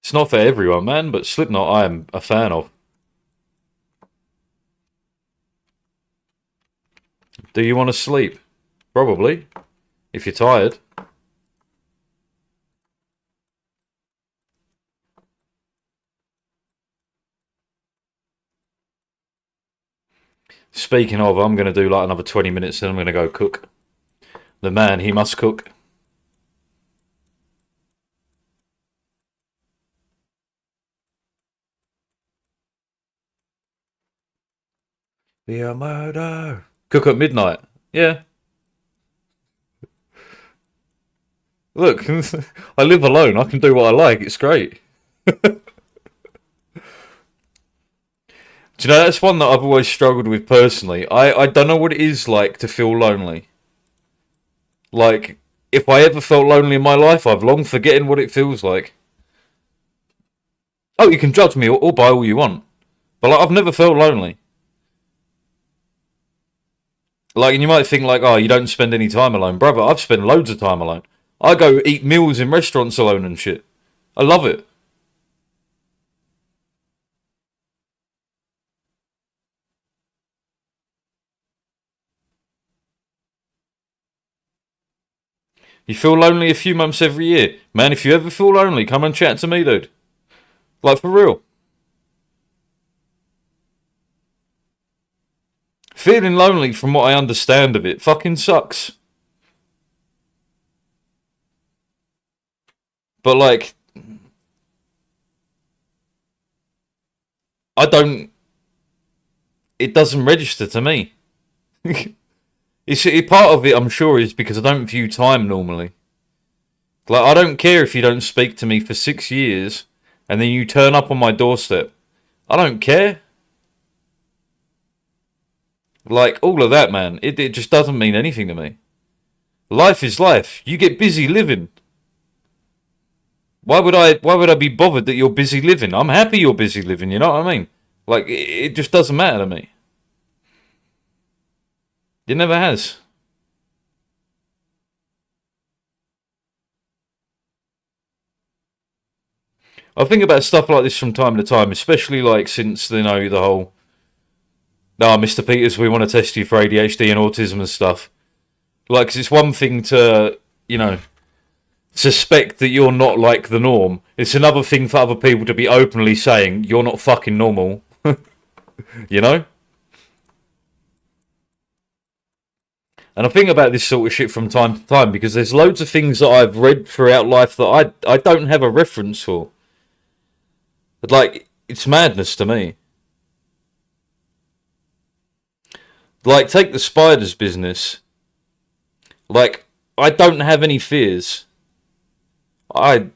It's not for everyone, man, but Slipknot I am a fan of. Do you want to sleep? Probably. If you're tired. Speaking of, I'm going to do like another 20 minutes and I'm going to go cook. The man, he must cook. Be a murder. Cook at midnight. Yeah. Look, I live alone. I can do what I like. It's great. Do you know, that's one that I've always struggled with personally. I don't know what it is like to feel lonely. Like, if I ever felt lonely in my life, I've long forgotten what it feels like. Oh, you can judge me or buy all you want. But like, I've never felt lonely. Like, and you might think like, oh, you don't spend any time alone. Brother, I've spent loads of time alone. I go eat meals in restaurants alone and shit. I love it. You feel lonely a few months every year. Man, if you ever feel lonely, come and chat to me, dude. Like, for real. Feeling lonely, from what I understand of it, fucking sucks. But, like, I don't... It doesn't register to me. Part of it, I'm sure, is because I don't view time normally. Like, I don't care if you don't speak to me for 6 years and then you turn up on my doorstep. I don't care. Like, all of that, man, it just doesn't mean anything to me. Life is life. You get busy living. Why would I be bothered that you're busy living? I'm happy you're busy living, you know what I mean? Like, it just doesn't matter to me. It never has. I think about stuff like this from time to time, especially like since, you know, the whole, no, Mr. Peters, we want to test you for ADHD and autism and stuff. Like, 'cause it's one thing to, you know, suspect that you're not like the norm. It's another thing for other people to be openly saying you're not fucking normal. You know? And I think about this sort of shit from time to time because there's loads of things that I've read throughout life that I don't have a reference for. But, like, it's madness to me. Like, take the spiders business. Like, I don't have any fears. I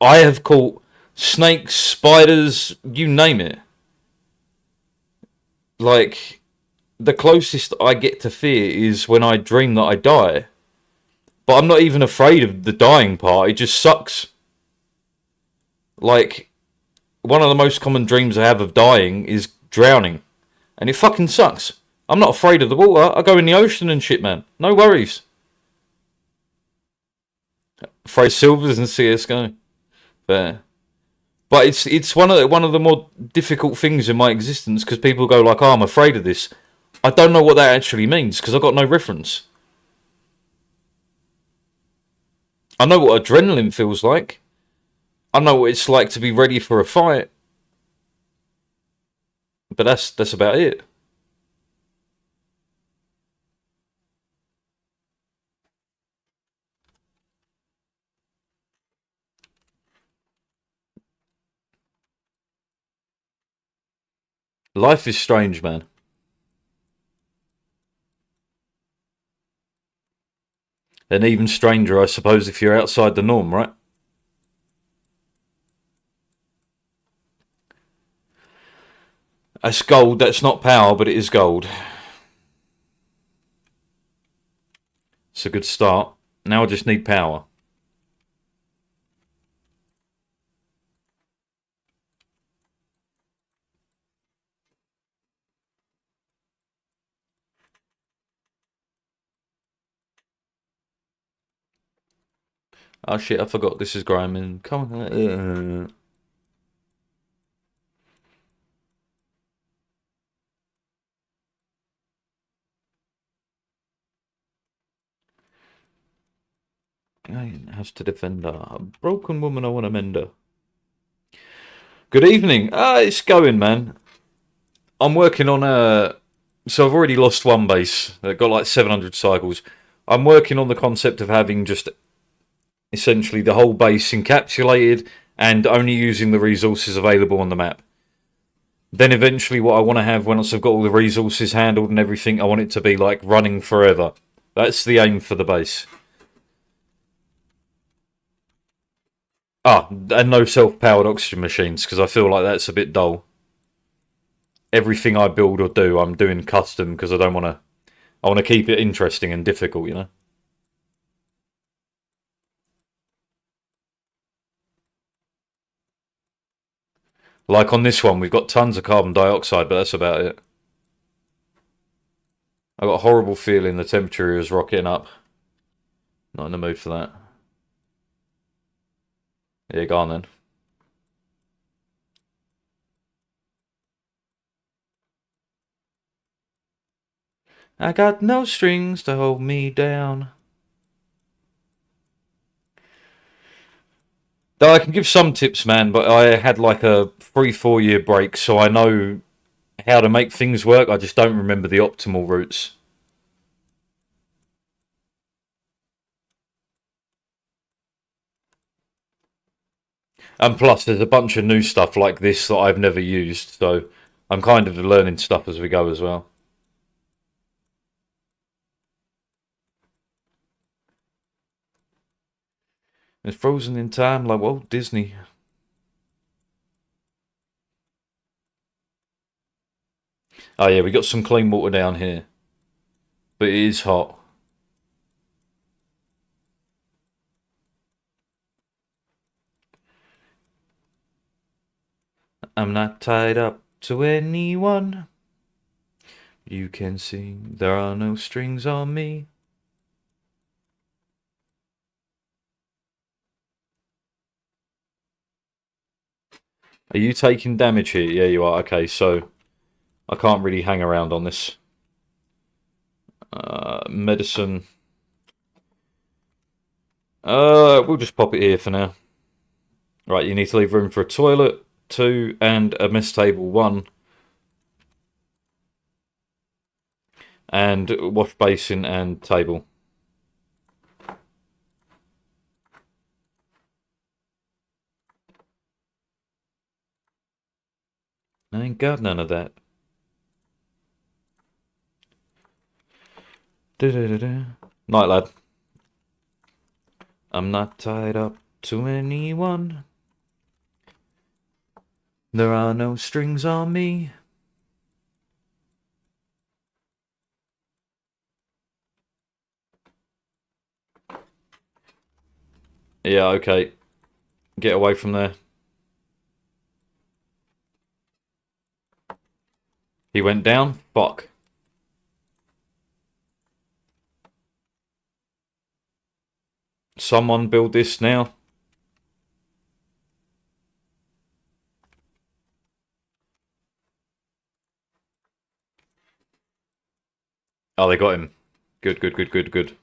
have caught snakes, spiders, you name it. Like, the closest I get to fear is when I dream that I die. But I'm not even afraid of the dying part, it just sucks. Like, one of the most common dreams I have of dying is drowning. And it fucking sucks. I'm not afraid of the water, I go in the ocean and shit, man. No worries. Afraid of silvers and CSGO. Fair. But it's one of the more difficult things in my existence because people go like, oh, I'm afraid of this. I don't know what that actually means because I've got no reference. I know what adrenaline feels like. I know what it's like to be ready for a fight. But that's about it. Life is strange, man. And even stranger, I suppose, if you're outside the norm, right? That's gold, that's not power, but it is gold. It's a good start. Now I just need power. Oh shit, I forgot this is Grindman. Come on. Has to defend her. A broken woman, I want to mend her. Good evening. It's going, man. I'm working on a. So I've already lost one base. I've got like 700 cycles. I'm working on the concept of having just essentially the whole base encapsulated and only using the resources available on the map. Then eventually what I want to have, once I've got all the resources handled and everything, I want it to be like running forever. That's the aim for the base. Ah, and no self-powered oxygen machines, because I feel like that's a bit dull. Everything I build or do, I'm doing custom because I don't want to. I want to keep it interesting and difficult, you know. Like on this one, we've got tons of carbon dioxide, but that's about it. I got a horrible feeling the temperature is rocketing up. Not in the mood for that. Yeah, go on then. I got no strings to hold me down. Though I can give some tips, man, but I had like a 3-4 year break, so I know how to make things work. I just don't remember the optimal routes. And plus, there's a bunch of new stuff like this that I've never used, so I'm kind of learning stuff as we go as well. It's frozen in time like Walt Disney. Oh yeah, we got some clean water down here. But it is hot. I'm not tied up to anyone. You can see there are no strings on me. Are you taking damage here? Yeah, you are. Okay, so I can't really hang around on this. Medicine. We'll just pop it here for now. Right, you need to leave room for a toilet, 2, and a mess table, 1. And wash basin and table. I ain't got none of that. Night, lad. I'm not tied up to anyone. There are no strings on me. Yeah, okay. Get away from there. He went down? Fuck. Someone build this now. Oh, they got him. Good, good, good, good, good.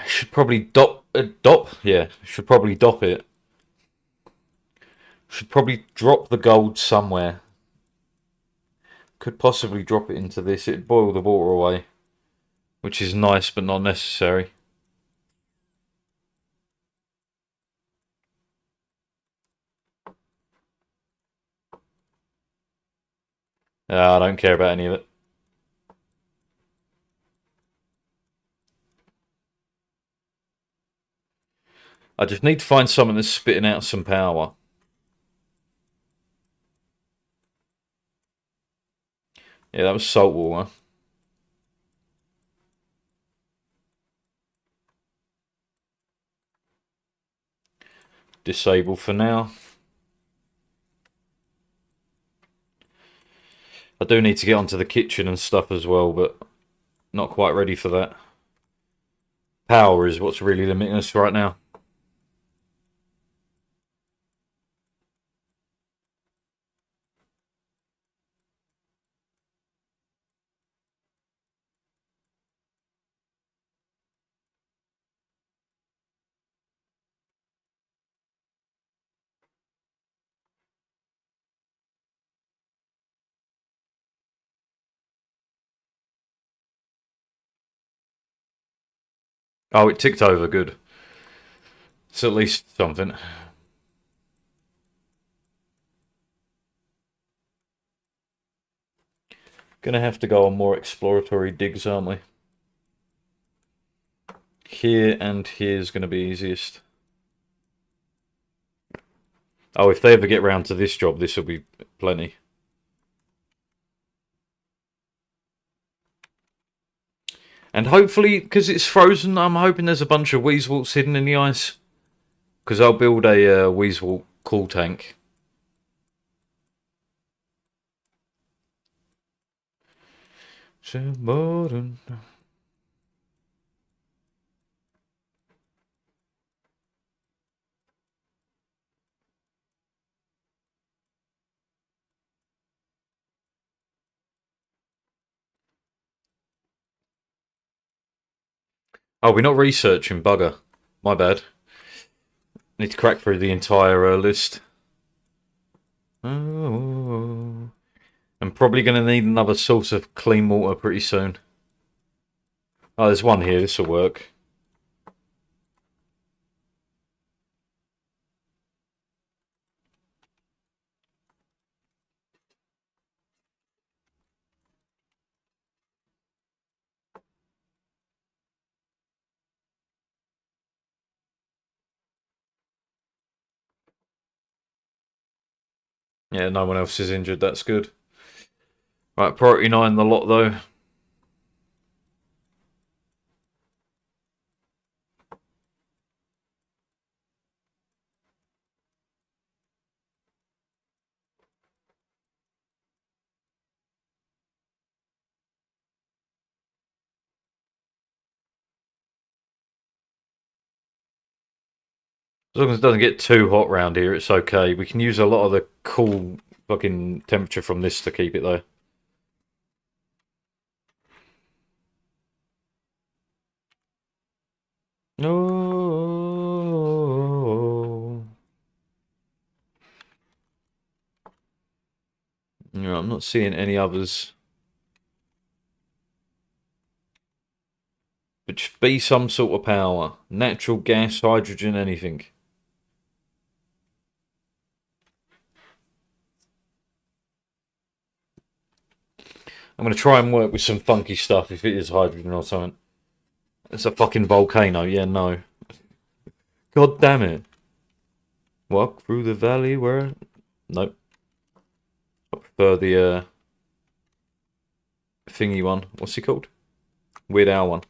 Should probably dop? Yeah, should probably dop it. Should probably drop the gold somewhere. Could possibly drop it into this. It'd boil the water away. Which is nice, but not necessary. I don't care about any of it. I just need to find something that's spitting out some power. Yeah, that was salt water. Disable for now. I do need to get onto the kitchen and stuff as well, but not quite ready for that. Power is what's really limiting us right now. Oh, it ticked over. Good. It's at least something. Gonna have to go on more exploratory digs, aren't we? Here and here's gonna be easiest. Oh, if they ever get round to this job, this will be plenty. And hopefully, because it's frozen, I'm hoping there's a bunch of Weasewalks hidden in the ice. Because I'll build a Weasewalk cool tank. Modern. Oh, we're not researching, bugger. My bad. Need to crack through the entire list. Oh. I'm probably going to need another source of clean water pretty soon. Oh, there's one here. This will work. Yeah, no one else is injured. That's good. Right, priority 9 the lot though. As long as it doesn't get too hot round here, it's okay. We can use a lot of the cool fucking temperature from this to keep it though. No. No, I'm not seeing any others. But just be some sort of power. Natural gas, hydrogen, anything. I'm going to try and work with some funky stuff if it is hydrogen or something. It's a fucking volcano. Yeah, no. God damn it. Walk through the valley where... Nope. I prefer the thingy one. What's he called? Weird Al one.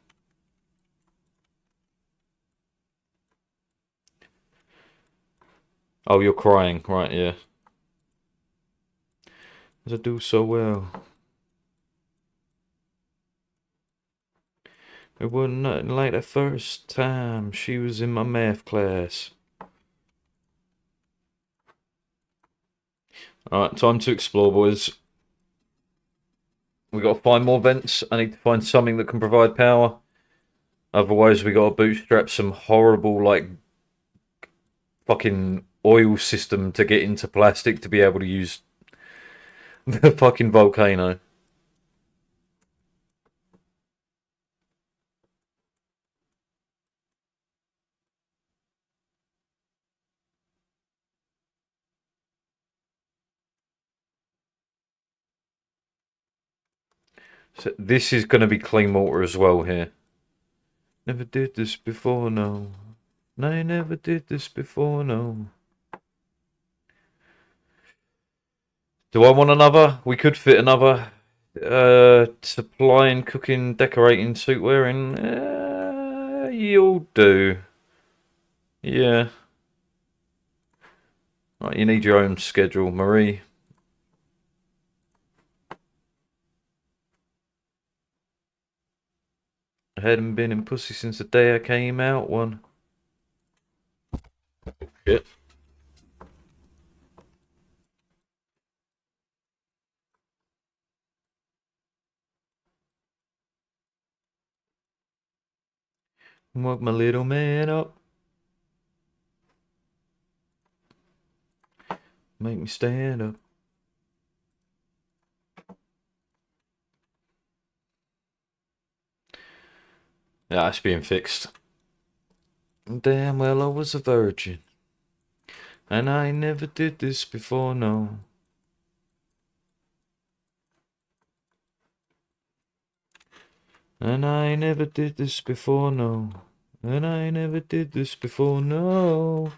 Oh, you're crying. Right, yeah. As I do so well. It wasn't nothing like the first time she was in my math class. Alright, time to explore, boys. We got to find more vents. I need to find something that can provide power. Otherwise, we got to bootstrap some horrible, like, fucking oil system to get into plastic to be able to use the fucking volcano. So this is going to be clean water as well here. Never did this before, no. No, I never did this before, no. Do I want another? We could fit another supplying, cooking, decorating, suit wearing. You'll do. Yeah. Right, you need your own schedule, Marie. I hadn't been in pussy since the day I came out one. Shit. Woke my little man up. Make me stand up. Yeah, that's being fixed. Damn well I was a virgin. And I never did this before, no. And I never did this before, no. And I never did this before, no.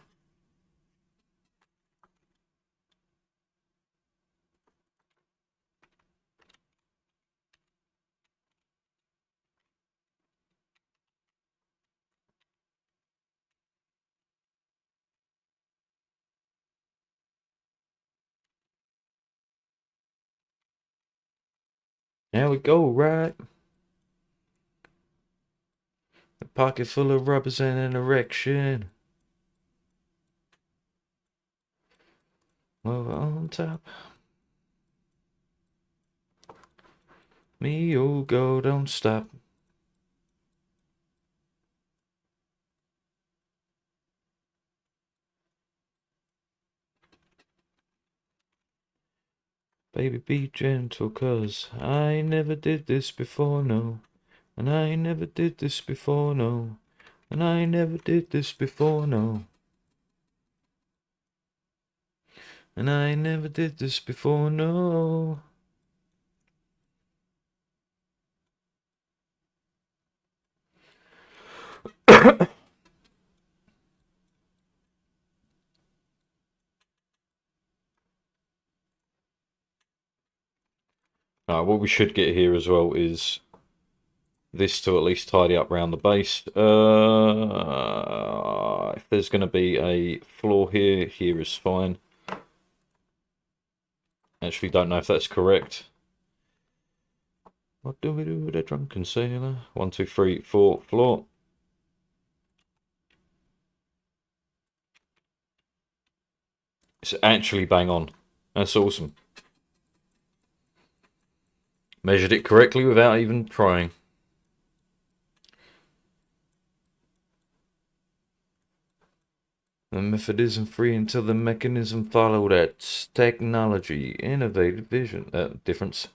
There we go, right? A pocket full of rubbers and an erection. Over on top. Me, you go, don't stop. Baby, be gentle, cause I never did this before, no. And I never did this before, no. And I never did this before, no. And I never did this before, no. What we should get here as well is this to at least tidy up around the base. If there's going to be a floor here, here is fine. Actually, don't know if that's correct. What do we do with a drunken sailor? 1, 2, 3, 4, floor. It's actually bang on. That's awesome. Measured it correctly without even trying. The method isn't free until the mechanism followed it. Technology, innovative vision. Difference.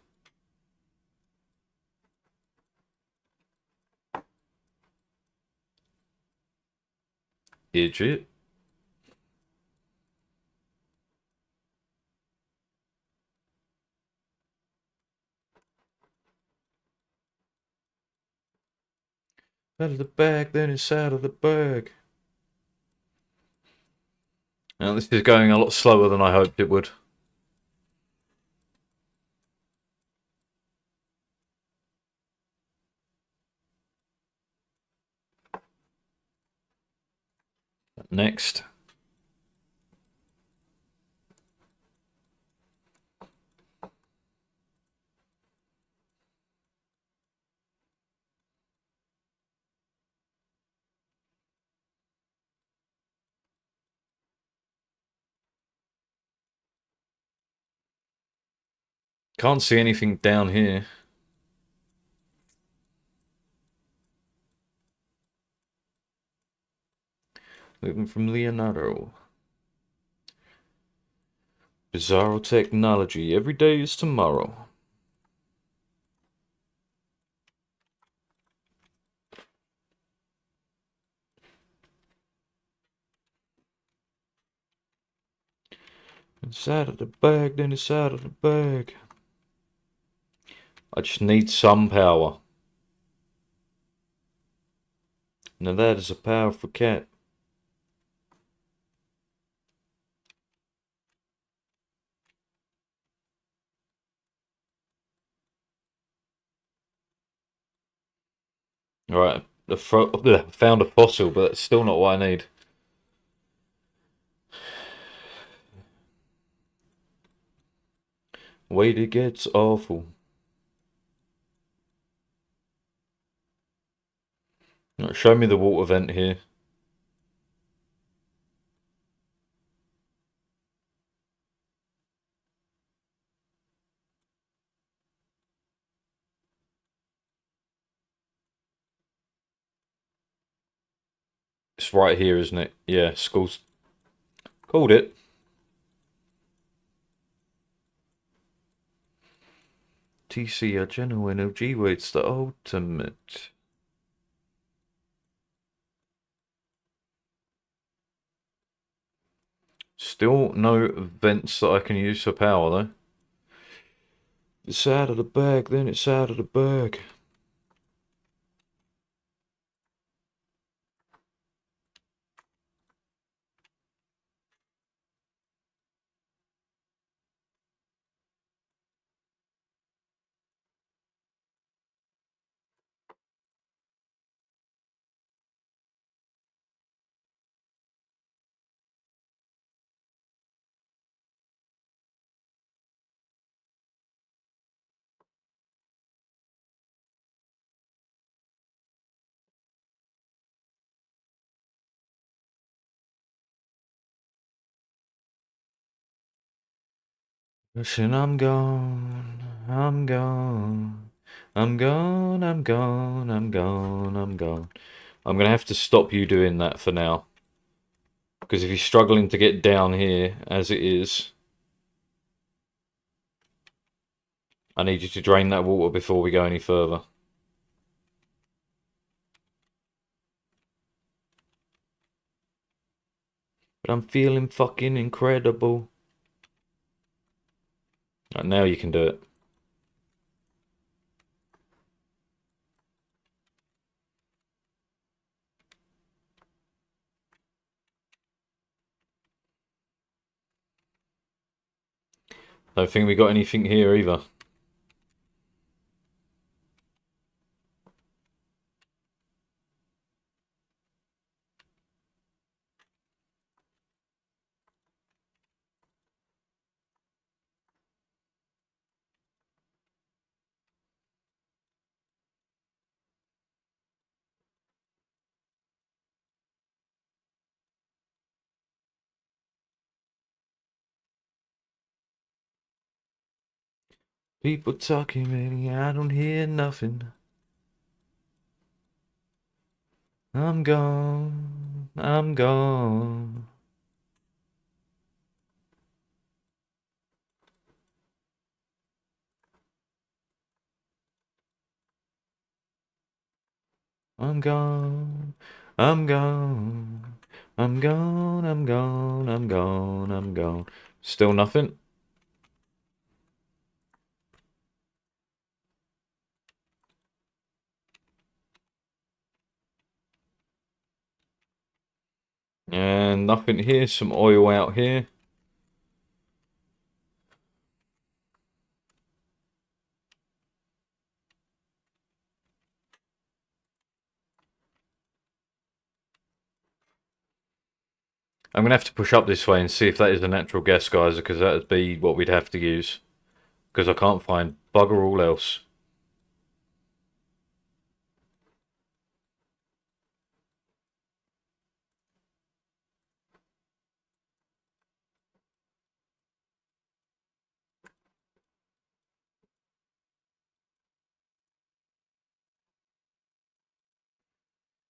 Idiot. Out of the bag, then it's out of the bag. Now this is going a lot slower than I hoped it would. Next. Can't see anything down here. Moving from Leonardo. Bizarro technology. Every day is tomorrow. It's out of the bag, then it's out of the bag. I just need some power. Now that is a powerful cat. Alright, found a fossil, but it's still not what I need. Wait, it gets awful. Right, show me the water vent here. It's right here, isn't it? Yeah, school's called it. TC, a genuine OG waits the ultimate. Still no vents that I can use for power though. It's out of the bag, then it's out of the bag. Listen, I'm gone, I'm gone, I'm gone, I'm gone, I'm gone, I'm gone. I'm gonna have to stop you doing that for now. Because if you're struggling to get down here as it is, I need you to drain that water before we go any further. But I'm feeling fucking incredible. Right, now you can do it. Don't think we got anything here either. People talking, baby, I don't hear nothing. I'm gone, I'm gone. I'm gone, I'm gone, I'm gone, I'm gone, I'm gone, I'm gone. Still nothing? And nothing here, some oil out here. I'm gonna have to push up this way and see if that is a natural gas geyser, because that would be what we'd have to use. Because I can't find bugger all else.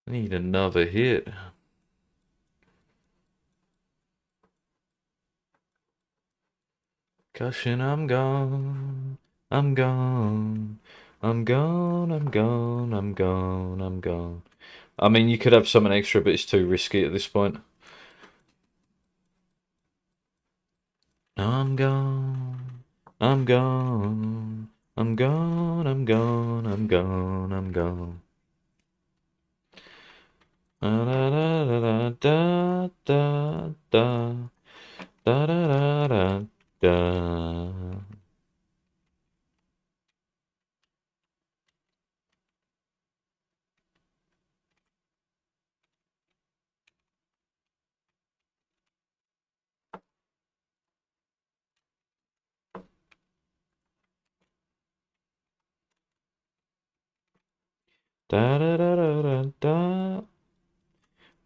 Need another hit. Caution, I'm gone. I'm gone. I'm gone. I'm gone. I'm gone. I'm gone. I mean, you could have something extra, but it's too risky at this point. I'm gone. I'm gone. I'm gone. I'm gone. I'm gone. I'm gone. Da da da da da da da da da da. Da da da da da da.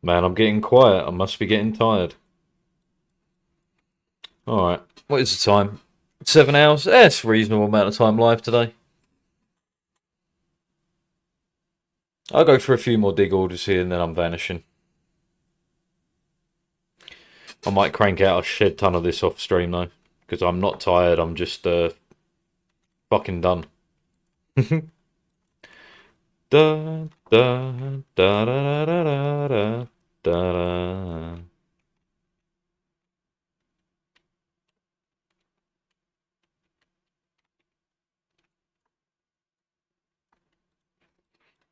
Man, I'm getting quiet. I must be getting tired. Alright, what is the time? 7 hours? That's a reasonable amount of time live today. I'll go for a few more dig orders here and then I'm vanishing. I might crank out a shed ton of this off stream though, because I'm not tired, I'm just fucking done. Da da da da da da da da.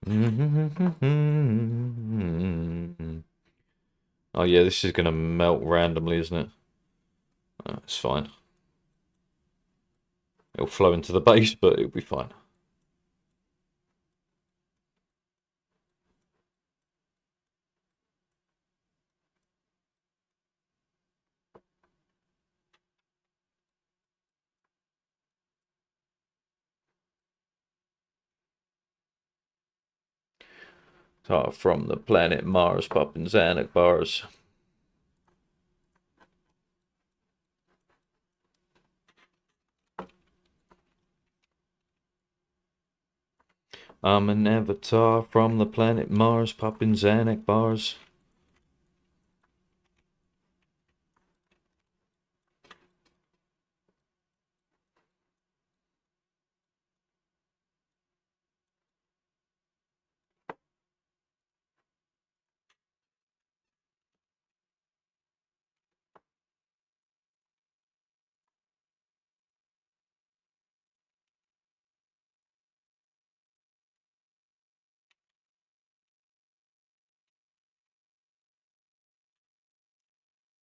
Oh yeah, this is gonna melt randomly, isn't it? Oh, it's fine. It'll flow into the base, but it'll be fine. From the planet Mars, popping Xanac bars. I'm an avatar from the planet Mars, popping Xanac bars.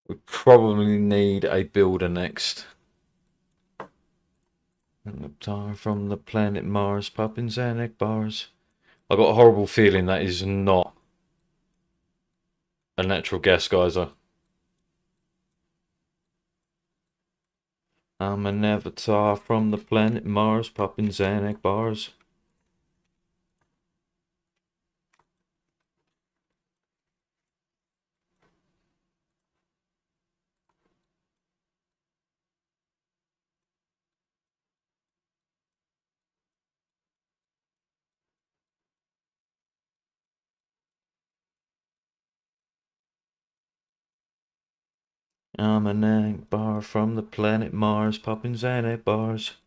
We probably need a builder next. An avatar from the planet Mars, popping Xanac bars. I got a horrible feeling that is not a natural gas geyser. I'm an avatar from the planet Mars, popping Xanac bars. I'm an Xanac bar from the planet Mars, popping Xanac bars.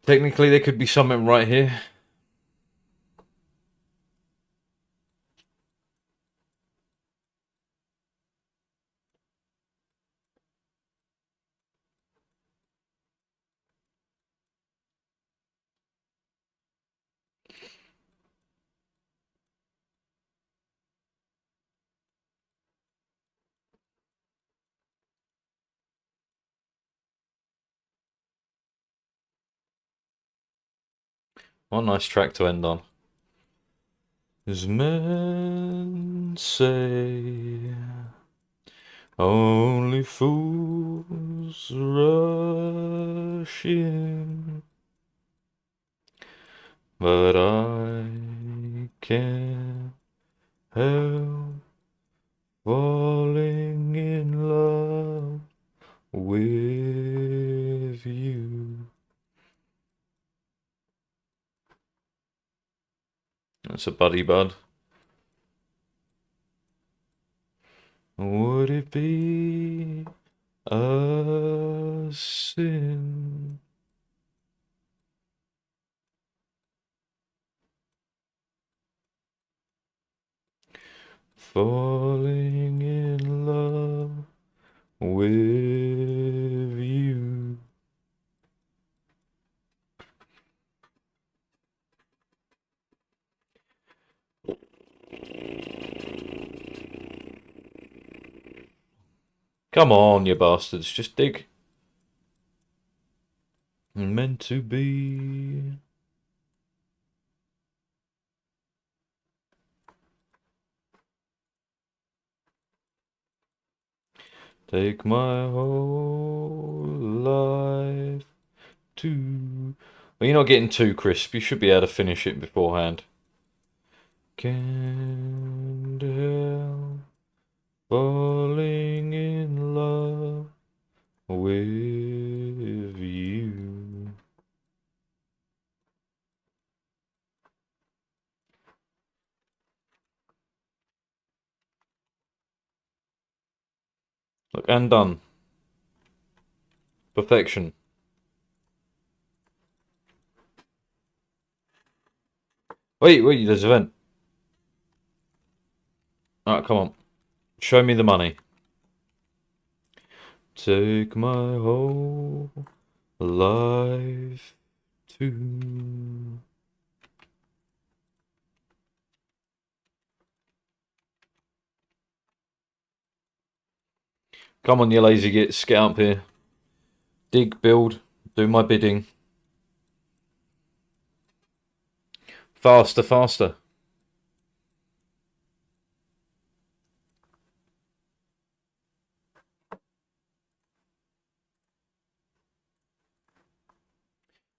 Technically, there could be something right here. What a nice track to end on. As men say, only fools rush in, but I can't help falling in love with you. That's a buddy bud. Would it be a sin falling in love with you? Come on, you bastards, just dig. Meant to be. Take my whole life to. Well, you're not getting too crisp. You should be able to finish it beforehand. Can't help falling in love with you. Look, and done. Perfection. Wait, there's a vent. Alright, come on. Show me the money. Take my whole life to. Come on, you lazy gits, get up here. Dig, build, do my bidding. Faster, faster.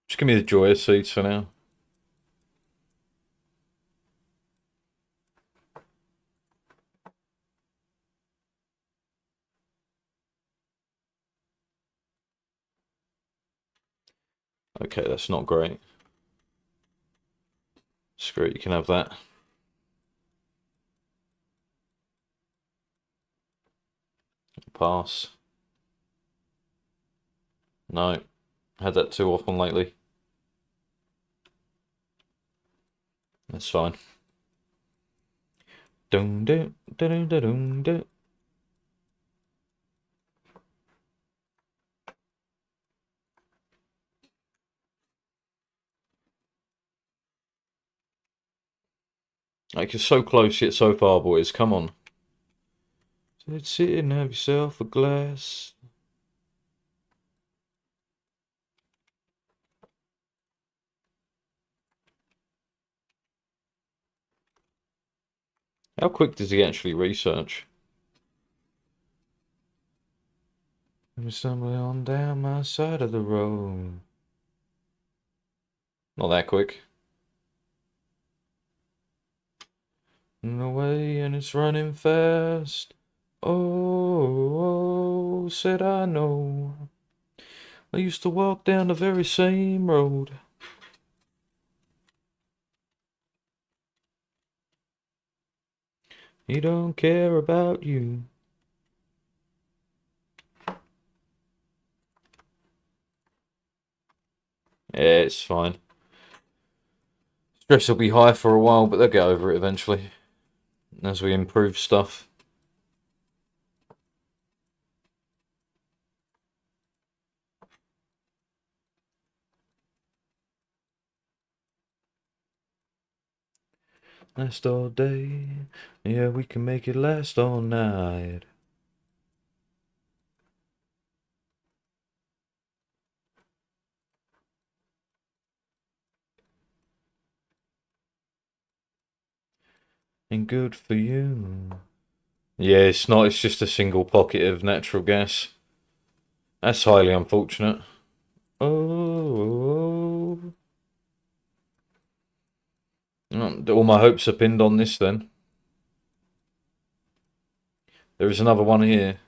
Just give me the joyous seeds for now. Okay, that's not great. Screw it, you can have that. Pass. No. Had that too often lately. That's fine. Dun dun dun dun dun dun. Like, you're so close yet so far, boys. Come on. Sit and have yourself a glass. How quick does he actually research? I'm stumbling on down my side of the road. Not that quick. No way, and it's running fast. Oh, said I know. I used to walk down the very same road. He don't care about you. Yeah, it's fine. Stress will be high for a while, but they'll get over it eventually. As we improve stuff. Last all day. Yeah, we can make it last all night. And good for you. Yeah, it's not. It's just a single pocket of natural gas. That's highly unfortunate. Oh. All my hopes are pinned on this then. There is another one here.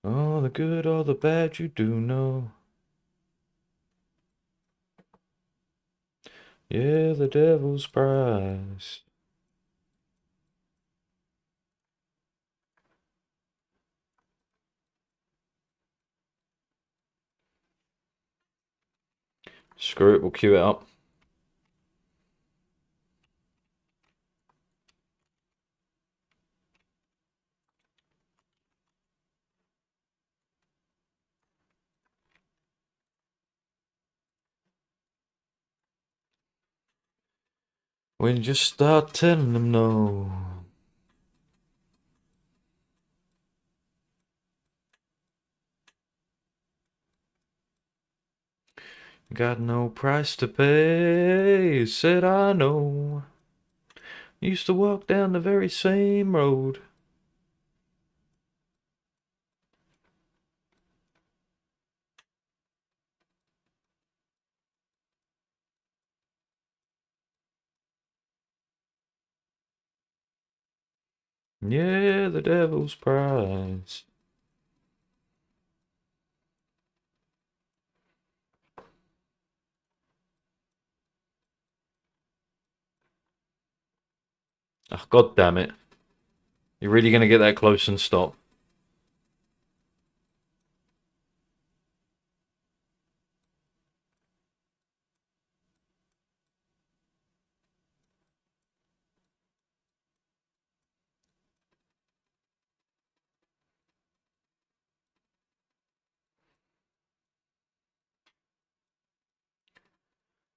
Oh, the good or the bad you do know. Yeah, the devil's prize. Screw it, we'll queue it up. When you just start telling them no. Got no price to pay, said I know. Used to walk down the very same road. Yeah, the devil's prize. Oh, God damn it. You're really going to get that close and stop?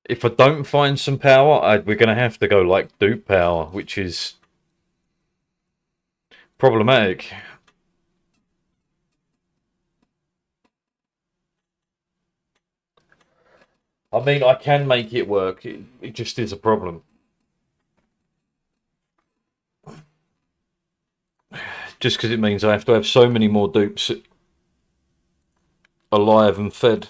If I don't find some power, we're going to have to go like dupe power, which is problematic. I mean, I can make it work. It just is a problem. Just because it means I have to have so many more dupes alive and fed.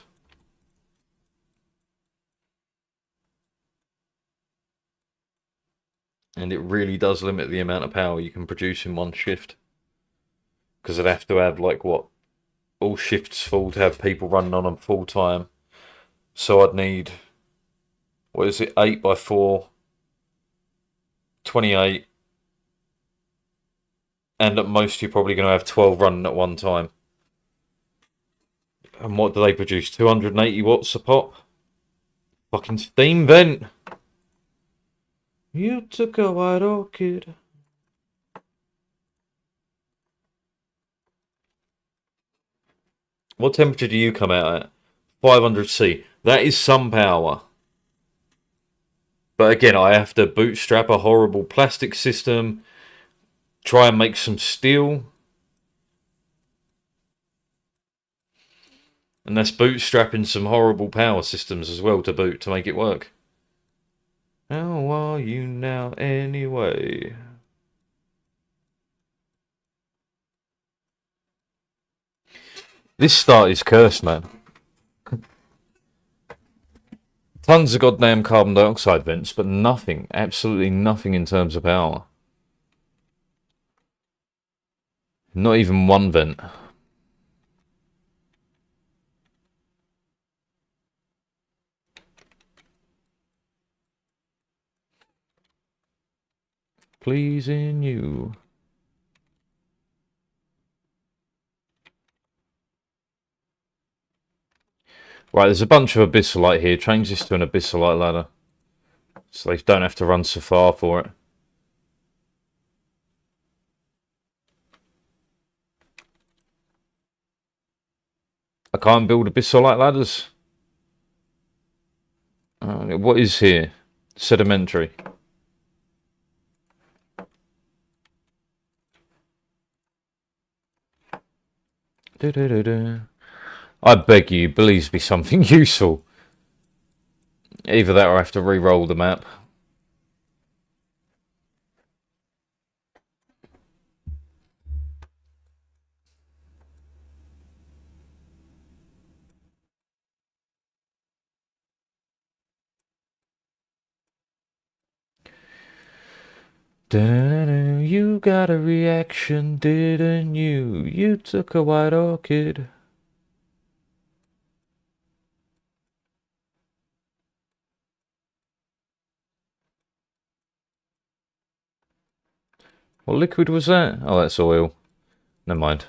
And it really does limit the amount of power you can produce in one shift. Because I'd have to have, like, what? All shifts full to have people running on them full time. So I'd need, what is it, 8 by 4, 28. And at most you're probably going to have 12 running at one time. And what do they produce? 280 watts a pop? Fucking steam vent. You took a white orchid. What temperature do you come out at? 500C. That is some power. But again, I have to bootstrap a horrible plastic system, try and make some steel. And that's bootstrapping some horrible power systems as well to boot to make it work. How are you now anyway? This start is cursed, man. Tons of goddamn carbon dioxide vents, but nothing, absolutely nothing in terms of power. Not even one vent. Pleasing you. Right, there's a bunch of abyssalite here. Change this to an abyssalite ladder. So they don't have to run so far for it. I can't build abyssalite ladders. What is here? Sedimentary. I beg you, please be something useful. Either that or I have to re-roll the map. You got a reaction, didn't you? You took a white orchid. What liquid was that? Oh, that's oil. Never mind.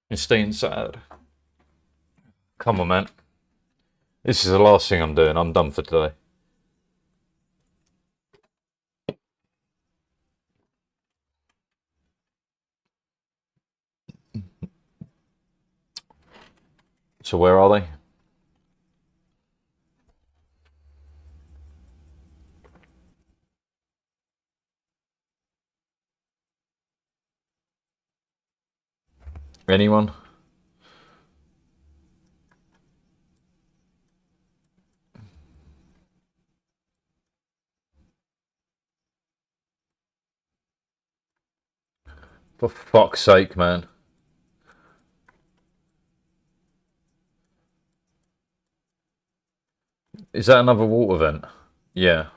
You're staying sad. Come on, man. This is the last thing I'm doing. I'm done for today. So where are they? Anyone? For fuck's sake, man. Is that another water vent? Yeah.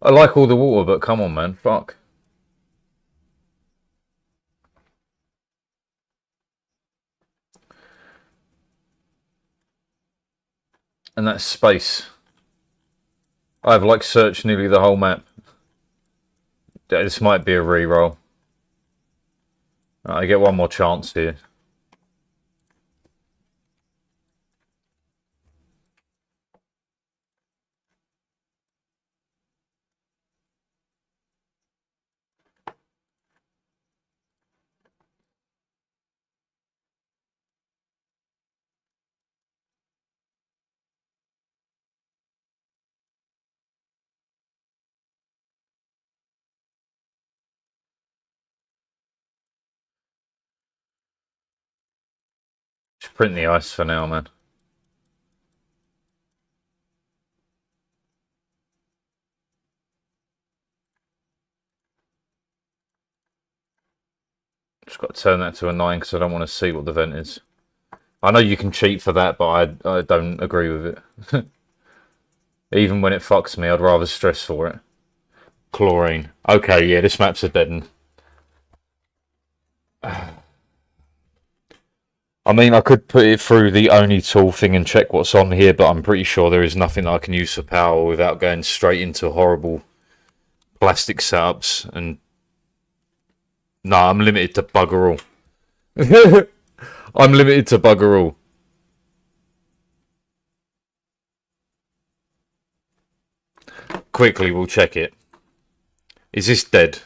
I like all the water, but come on, man. Fuck. And that's space. I've like searched nearly the whole map. This might be a reroll. I get one more chance here. Just print the ice for now, man. Just got to turn that to a 9 because I don't want to see what the vent is. I know you can cheat for that, but I don't agree with it. Even when it fucks me, I'd rather stress for it. Chlorine. Okay, yeah, this map's a dead end. I mean, I could put it through the only tool thing and check what's on here, but I'm pretty sure there is nothing that I can use for power without going straight into horrible plastic setups. And no, I'm limited to bugger all. I'm limited to bugger all. Quickly, we'll check it. Is this dead?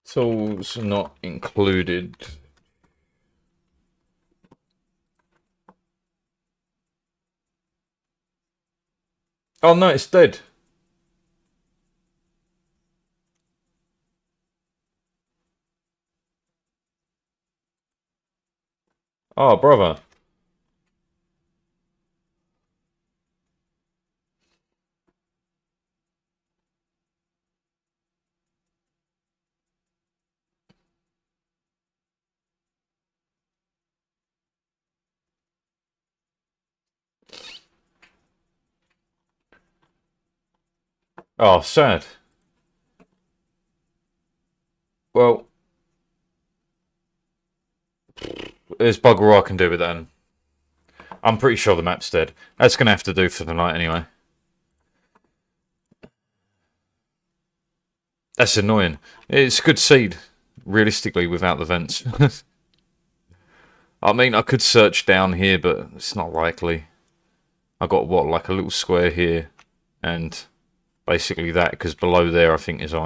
Tools not included. Oh no, it's dead. Oh, brother. Oh, sad. Well, there's bugger all I can do with that. I'm pretty sure the map's dead. That's going to have to do for the night anyway. That's annoying. It's good seed, realistically, without the vents. I mean, I could search down here, but it's not likely. I got, what, like a little square here, and basically that, because below there I think is ice.